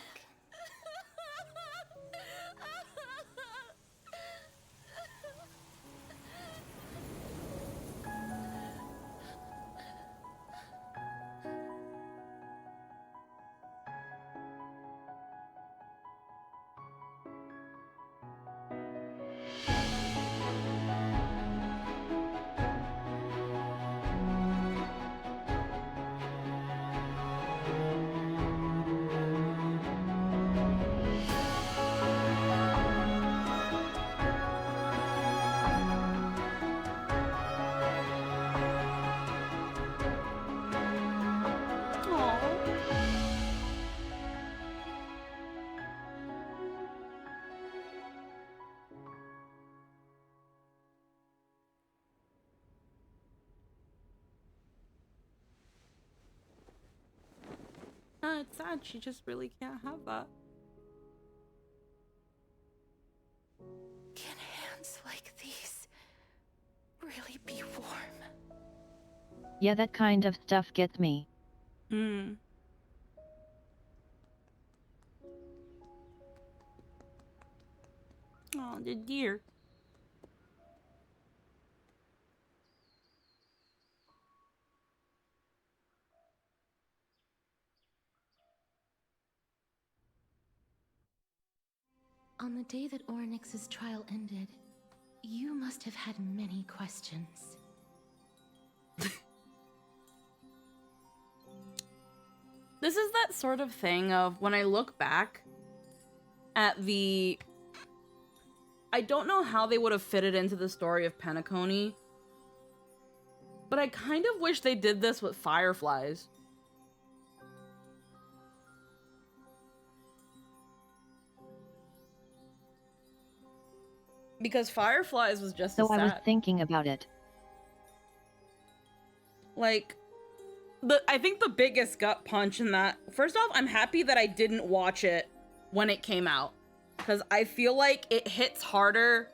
It's sad. She just really can't have that. Can hands like these really be warm? Yeah, that kind of stuff gets me. Hmm. Oh, the deer. On the day that Oryx's trial ended, you must have had many questions. This is that sort of thing of when I look back at the... I don't know how they would have fitted into the story of Penacony, but I kind of wish they did this with Fireflies. Because Fireflies was just So as I was sad. thinking about it. Like, I think the biggest gut punch in that... First off, I'm happy that I didn't watch it when it came out. Because I feel like it hits harder...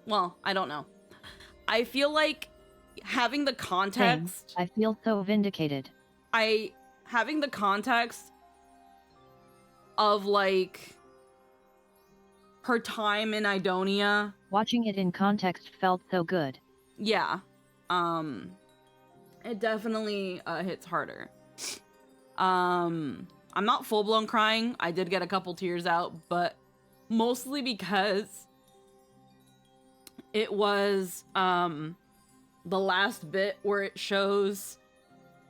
Well, I don't know. I feel like having the context... Same. I feel so vindicated. Having the context of, like... her time in Idonia. Watching it in context felt so good. Yeah. It definitely hits harder. I'm not full-blown crying. I did get a couple tears out, but mostly because it was the last bit where it shows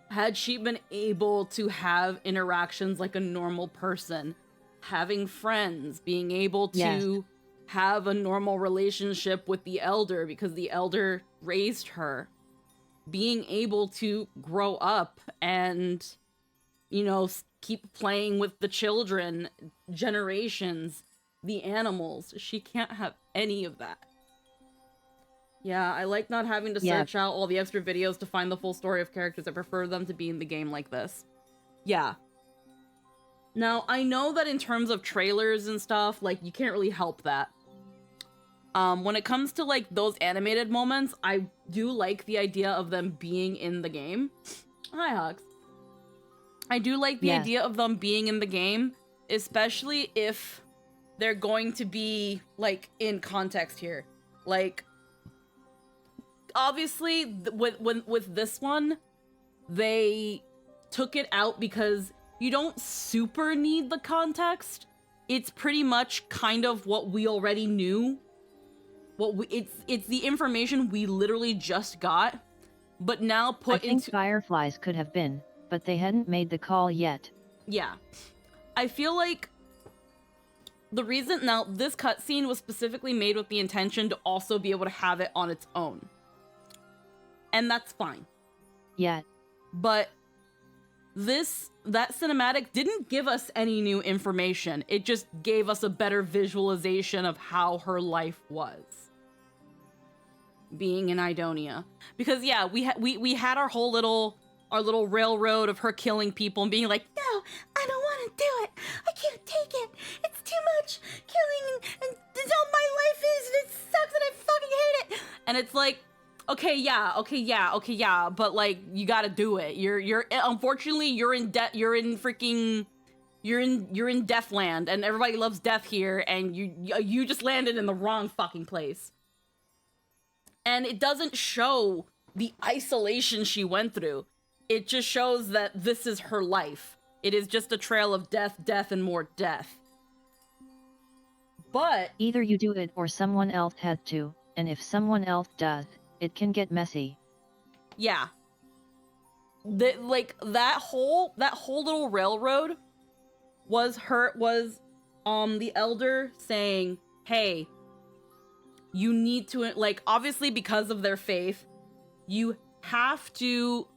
had she been able to have interactions like a normal person, having friends, being able to have a normal relationship with the elder because the elder raised her, being able to grow up and, you know, keep playing with the children, generations, the animals. She can't have any of that. Yeah, I like not having to search out all the extra videos to find the full story of characters. I prefer them to be in the game like this. Yeah. Now, I know that in terms of trailers and stuff, like, you can't really help that. When it comes to, like, those animated moments, I do like the idea of them being in the game. Hi, Hux. I do like the idea of them being in the game, especially if they're going to be, like, in context here. Like, obviously, with this one, they took it out because you don't super need the context. It's pretty much kind of what we already knew. It's the information we literally just got, but now put into... I think Fireflies could have been, but they hadn't made the call yet. Yeah. I feel like the reason... Now, this cutscene was specifically made with the intention to also be able to have it on its own. And that's fine. Yeah. But that cinematic didn't give us any new information. It just gave us a better visualization of how her life was being in Idonia. Because yeah, we had our whole little railroad of her killing people and being like, no, I don't want to do it. I can't take it. It's too much killing and that's all my life is and it sucks and I fucking hate it. And it's like, okay, yeah, but like you got to do it. You're unfortunately you're in Deathland and everybody loves death here and you just landed in the wrong fucking place. And it doesn't show the isolation she went through. It just shows that this is her life. It is just a trail of death, death, and more death. But either you do it or someone else has to, and if someone else does, it can get messy. Yeah. That whole little railroad was the elder saying, hey, you need to, like, obviously because of their faith, you have to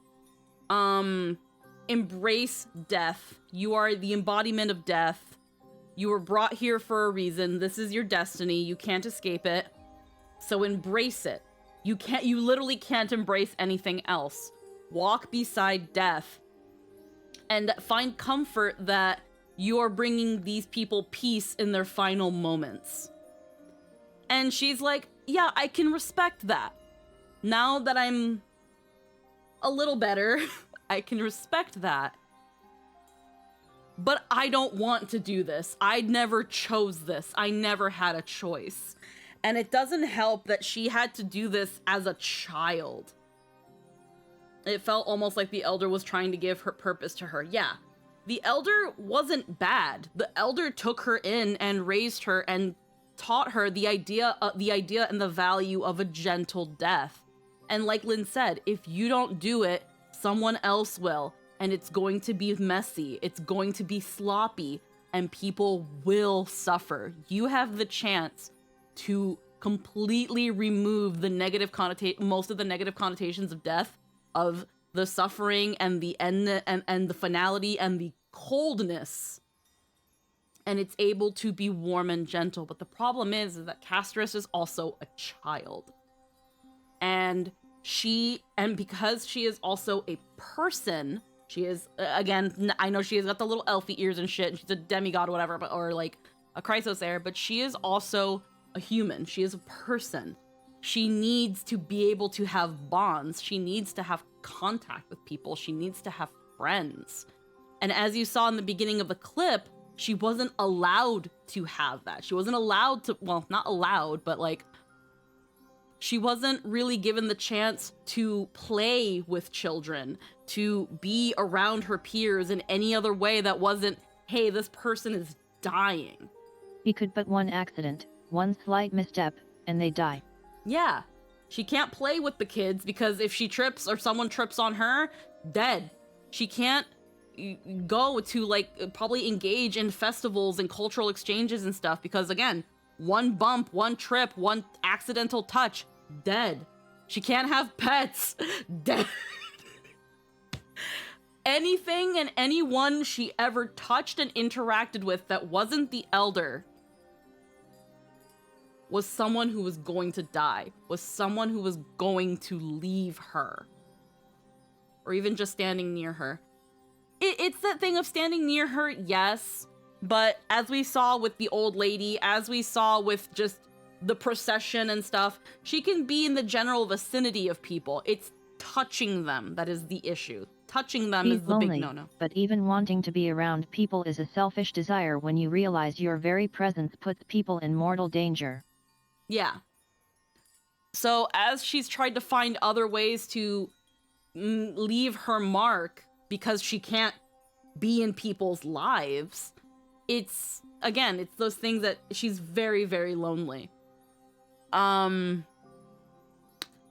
embrace death. You are the embodiment of death. You were brought here for a reason. This is your destiny. You can't escape it. So embrace it. You literally can't embrace anything else. Walk beside death and find comfort that you are bringing these people peace in their final moments. And she's like, yeah, I can respect that. Now that I'm a little better, I can respect that. But I don't want to do this. I never chose this. I never had a choice. And it doesn't help that she had to do this as a child. It felt almost like the elder was trying to give her purpose to her. Yeah, the elder wasn't bad. The elder took her in and raised her and taught her the idea and the value of a gentle death. And like Lynn said, if you don't do it, someone else will, and it's going to be messy, it's going to be sloppy, and people will suffer. You have the chance to completely remove the most of the negative connotations of death, of the suffering and the end and the finality and the coldness, and it's able to be warm and gentle. But the problem is that Castris is also a child, and because she is also a person, she is, again, I know she has got the little elfie ears and shit, and she's a demigod or whatever, or like a Chrysos heir, but she is also a human. She is a person. She needs to be able to have bonds. She needs to have contact with people. She needs to have friends. And as you saw in the beginning of the clip, she wasn't allowed to have that. She wasn't allowed to, well, not allowed, but like, she wasn't really given the chance to play with children, to be around her peers in any other way that wasn't, hey, this person is dying. He could but one accident, one slight misstep, and they die. Yeah. She can't play with the kids because if she trips or someone trips on her, dead. She can't go to like probably engage in festivals and cultural exchanges and stuff because again, one bump, one trip, one accidental touch, dead. She can't have pets, dead. Anything and anyone she ever touched and interacted with that wasn't the elder was someone who was going to die, was someone who was going to leave her, or even just standing near her. It's that thing of standing near her, yes, but as we saw with the old lady, as we saw with just the procession and stuff, she can be in the general vicinity of people. It's touching them that is the issue. Touching them is the big no-no. But even wanting to be around people is a selfish desire when you realize your very presence puts people in mortal danger. Yeah. So as she's tried to find other ways to leave her mark because she can't be in people's lives, it's, again, it's those things that she's very, very lonely.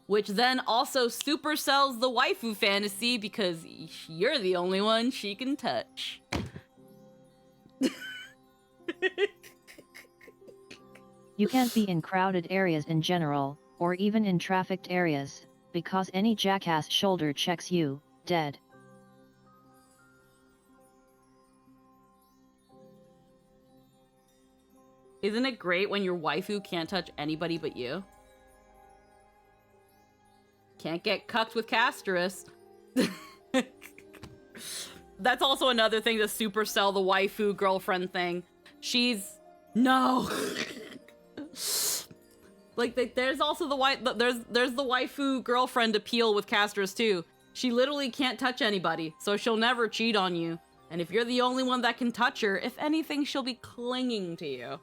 Which then also supersells the waifu fantasy because you're the only one she can touch. You can't be in crowded areas in general, or even in trafficked areas, because any jackass shoulder checks you, dead. Isn't it great when your waifu can't touch anybody but you? Can't get cucked with Castris. That's also another thing to supersell the waifu girlfriend thing. She's... No! Like, there's also there's the waifu girlfriend appeal with Castris too. She literally can't touch anybody, so she'll never cheat on you. And if you're the only one that can touch her, if anything, she'll be clinging to you.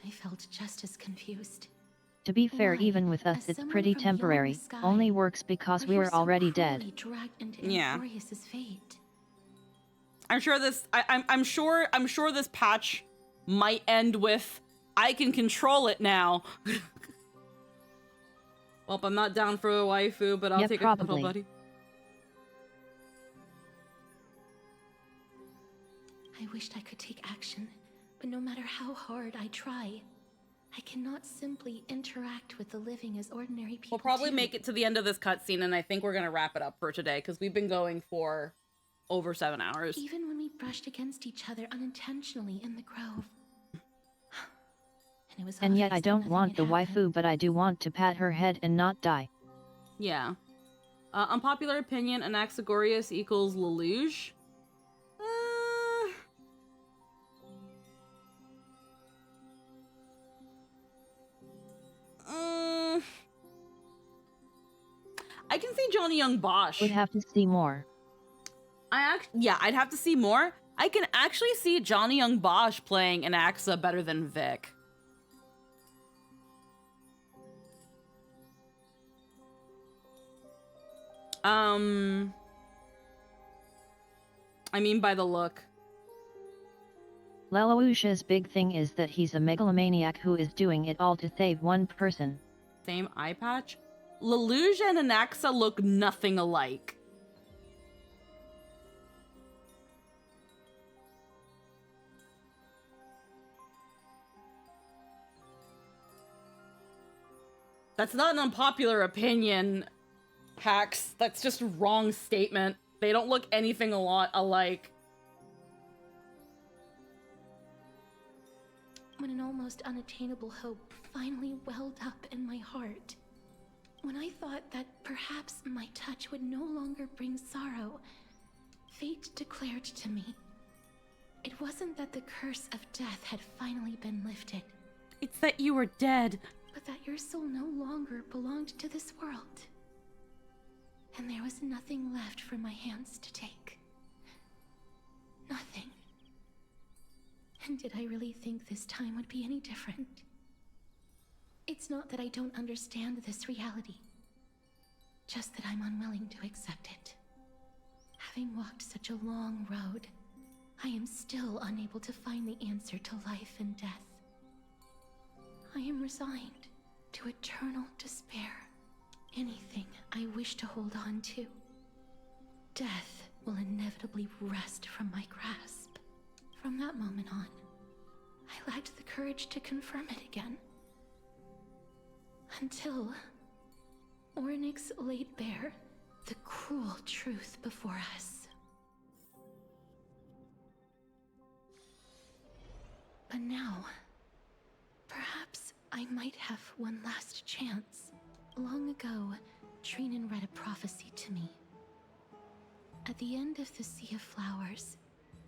I felt just as confused. To be fair, even with us it's pretty temporary, only works because we're already dead. Yeah. Amphoreus's fate. I'm sure this I'm sure this patch might end with I can control it now. Well, I'm not down for a waifu, but I'll take a little buddy. I wished I could take action, but no matter how hard I try, I cannot simply interact with the living as ordinary people. We'll probably make it to the end of this cutscene, and I think we're gonna wrap it up for today because we've been going for over 7 hours. Even when we brushed against each other unintentionally in the grove. And yet I don't want the waifu, but I do want to pat her head and not die. Yeah. Unpopular opinion, Anaxagoras equals Lelouch. I can see Johnny Young Bosch. Would have to see more. Yeah, I'd have to see more. I can actually see Johnny Young Bosch playing Anaxa better than Vic. I mean by the look. Lelouch's big thing is that he's a megalomaniac who is doing it all to save one person. Same eye patch? Lelouch and Anaxa look nothing alike. That's not an unpopular opinion, Hacks. That's just a wrong statement. They don't look anything a lot alike. When an almost unattainable hope finally welled up in my heart. When I thought that perhaps my touch would no longer bring sorrow, fate declared to me, it wasn't that the curse of death had finally been lifted. It's that you were dead. But that your soul no longer belonged to this world. And there was nothing left for my hands to take. Nothing. And did I really think this time would be any different? It's not that I don't understand this reality. Just that I'm unwilling to accept it. Having walked such a long road, I am still unable to find the answer to life and death. I am resigned to eternal despair. Anything I wish to hold on to, death will inevitably wrest from my grasp. From that moment on, I lacked the courage to confirm it again. Until Ornyx laid bare the cruel truth before us. But now, perhaps I might have one last chance. Long ago, Trinan read a prophecy to me. At the end of the Sea of Flowers,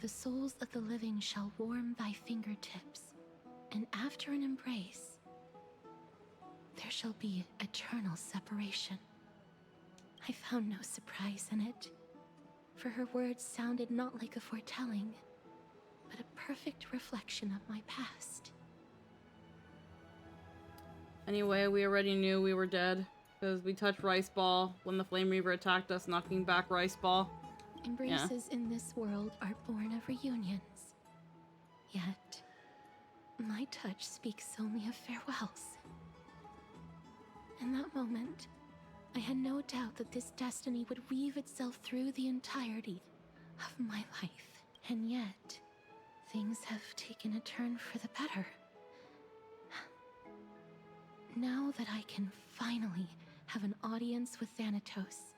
the souls of the living shall warm thy fingertips, and after an embrace, there shall be eternal separation. I found no surprise in it, for her words sounded not like a foretelling, but a perfect reflection of my past. Anyway, we already knew we were dead, because we touched Rice Ball when the Flame Reaver attacked us, knocking back Rice Ball. Embraces in this world are born of reunions. Yet, my touch speaks only of farewells. In that moment, I had no doubt that this destiny would weave itself through the entirety of my life. And yet, things have taken a turn for the better. Now that I can finally have an audience with Thanatos,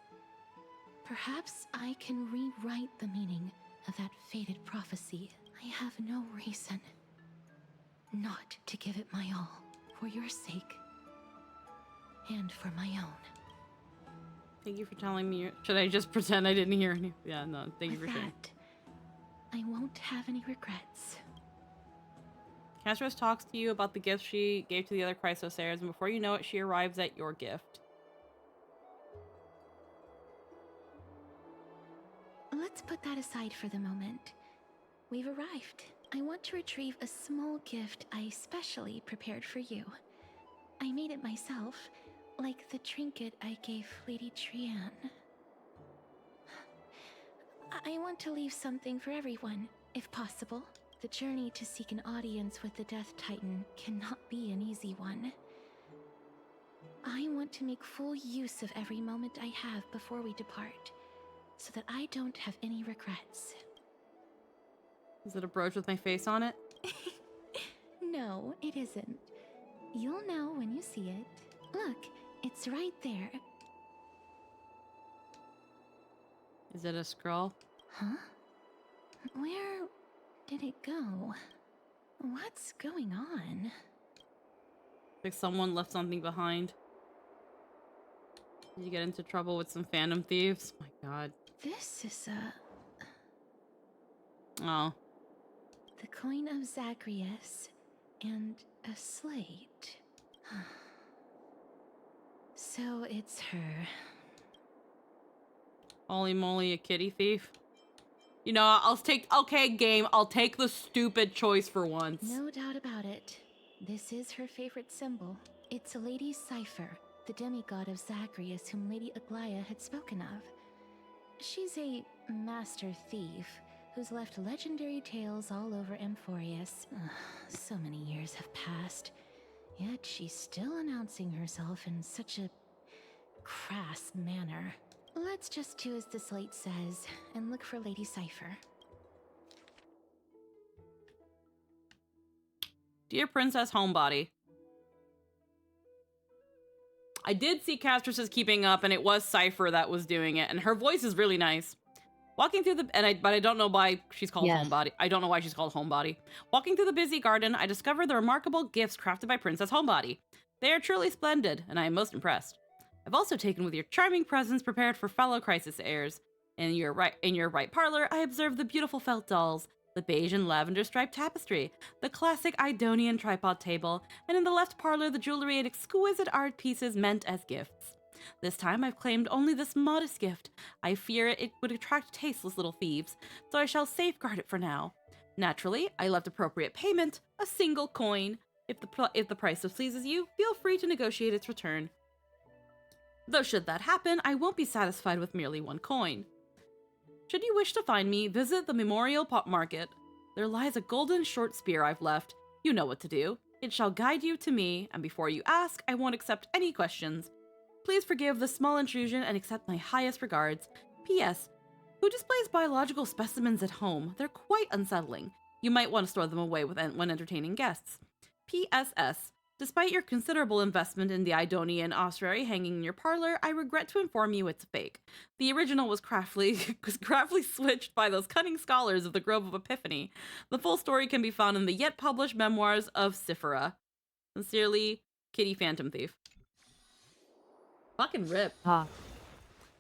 perhaps I can rewrite the meaning of that fated prophecy. I have no reason not to give it my all, for your sake, and for my own. Thank you for telling me. Should I just pretend I didn't hear any? Yeah, no, thank you for sharing. I won't have any regrets. Castros talks to you about the gift she gave to the other Chrysosairs, and before you know it, she arrives at your gift. Let's put that aside for the moment. We've arrived. I want to retrieve a small gift I specially prepared for you. I made it myself, like the trinket I gave Lady Trian. I want to leave something for everyone, if possible. The journey to seek an audience with the Death Titan cannot be an easy one. I want to make full use of every moment I have before we depart, so that I don't have any regrets. Is it a brooch with my face on it? No, it isn't. You'll know when you see it. Look, it's right there. Is it a scroll? Huh? Where did it go? What's going on? Like someone left something behind. Did you get into trouble with some Phantom Thieves? My god. This is Oh. the coin of Zagreus and a slate. So it's her. Holy moly, a kitty thief. You know, I'll take, okay, game, I'll take the stupid choice for once. No doubt about it. This is her favorite symbol. It's a Lady Cipher, the demigod of Zagreus whom Lady Aglaia had spoken of. She's a master thief, who's left legendary tales all over Amphoreus. So many years have passed, yet she's still announcing herself in such a crass manner. Let's just do as the slate says and look for Lady Cypher. Dear Princess Homebody. I did see Castrus's keeping up, and it was Cypher that was doing it, and her voice is really nice. Walking through but I don't know why she's called Homebody. I don't know why she's called Homebody. Walking through the busy garden, I discovered the remarkable gifts crafted by Princess Homebody. They are truly splendid, and I am most impressed. I've also taken with your charming presents prepared for fellow crisis heirs. In your right parlor, I observed the beautiful felt dolls, the beige and lavender striped tapestry, the classic Idonian tripod table, and in the left parlor, the jewelry and exquisite art pieces meant as gifts. This time I've claimed only this modest gift. I fear it would attract tasteless little thieves, so I shall safeguard it for now. Naturally, I left appropriate payment, a single coin. If the price pleases you, feel free to negotiate its return. Though should that happen, I won't be satisfied with merely one coin. Should you wish to find me, visit the Memorial Pop Market. There lies a golden short spear I've left. You know what to do. It shall guide you to me, and before you ask, I won't accept any questions. Please forgive the small intrusion and accept my highest regards. P.S. Who displays biological specimens at home? They're quite unsettling. You might want to store them away when entertaining guests. P.S.S. Despite your considerable investment in the Idonian ossuary hanging in your parlor, I regret to inform you it's fake. The original was craftily switched by those cunning scholars of the Grove of Epiphany. The full story can be found in the yet published memoirs of Cyphera. Sincerely, Kitty Phantom Thief. Fucking rip.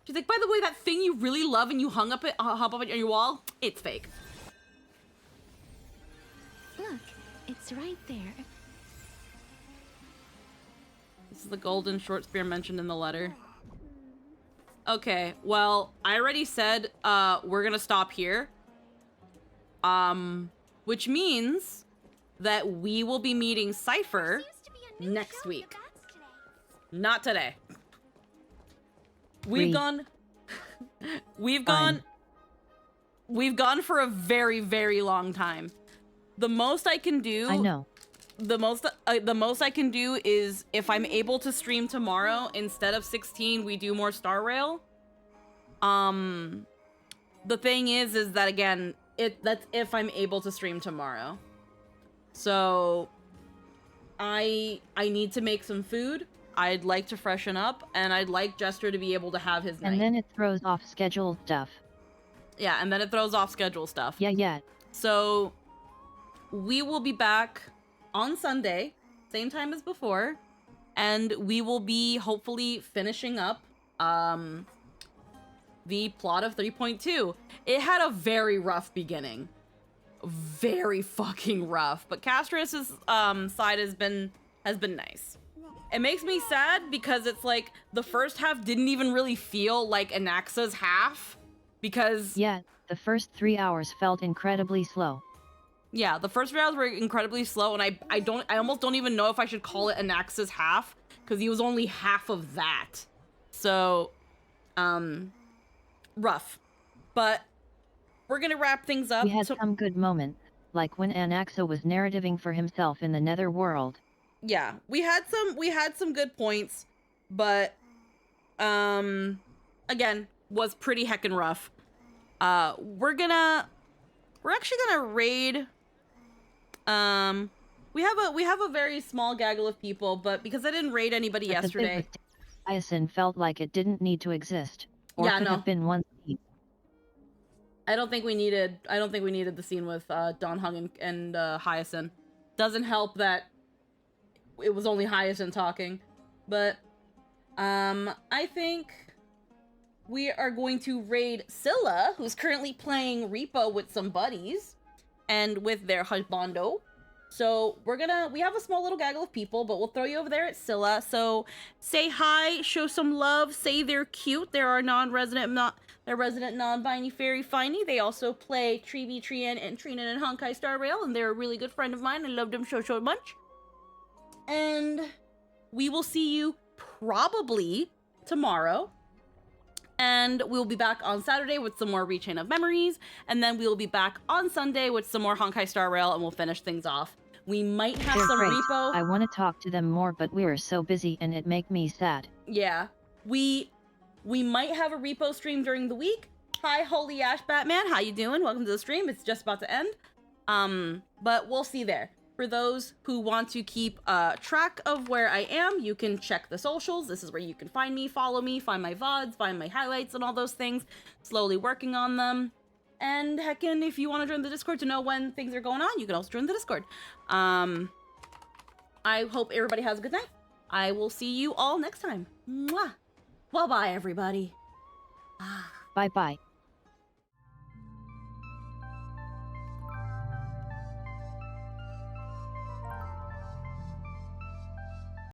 She's like, by the way, that thing you really love and you hung up on your wall, it's fake. Look, it's right there. This is the golden short spear mentioned in the letter. Okay, well, I already said we're gonna stop here. Which means that we will be meeting Cypher next week. Not today. We've gone for a very, very long time. The most I can do, I know. The most I can do is if I'm able to stream tomorrow instead of 16, we do more Star Rail. The thing is that again, that's if I'm able to stream tomorrow. So I need to make some food. I'd like to freshen up, and I'd like Jester to be able to have his night. And then it throws off scheduled stuff. Yeah, and then it throws off schedule stuff. Yeah. So we will be back on Sunday, same time as before, and we will be hopefully finishing up the plot of 3.2. It had a very rough beginning. Very fucking rough, but Castrus's side has been nice. It makes me sad because it's like the first half didn't even really feel like Anaxa's half because... Yeah, the first 3 hours felt incredibly slow. Yeah, the first 3 hours were incredibly slow, and I almost don't even know if I should call it Anaxa's half because he was only half of that. So, rough. But we're gonna wrap things up. We had some good moments, like when Anaxa was narrativing for himself in the Netherworld. Yeah, we had some good points, but again, was pretty heckin' rough. We're actually gonna raid. We have a very small gaggle of people, but because I didn't raid anybody yesterday, Hyacinth felt like it didn't need to exist, or could have been one scene. I don't think we needed the scene with Don Hung and Hyacinth. Doesn't help that it was only Hyacinth talking, but I think we are going to raid Scylla, who's currently playing Reaper with some buddies and with their husbando. So we have a small little gaggle of people, but we'll throw you over there at Scylla. So say hi, show some love, say they're cute. They're our resident non-binary fairy finey. They also play Treevee, Trian, and Trina and Honkai Star Rail, and they're a really good friend of mine. I love them so much. And we will see you probably tomorrow. And we'll be back on Saturday with some more Rechain of Memories. And then we'll be back on Sunday with some more Honkai Star Rail, and we'll finish things off. We might have They're some great. repo. I want to talk to them more, but we are so busy and it make me sad. Yeah. We might have a repo stream during the week. Hi, Holy Ash Batman. How you doing? Welcome to the stream. It's just about to end. But we'll see there. For those who want to keep track of where I am, you can check the socials. This is where you can find me, follow me, find my VODs, find my highlights and all those things. Slowly working on them. And heckin', if you want to join the Discord to know when things are going on, you can also join the Discord. I hope everybody has a good night. I will see you all next time. Mwah. Bye-bye, everybody. Bye-bye.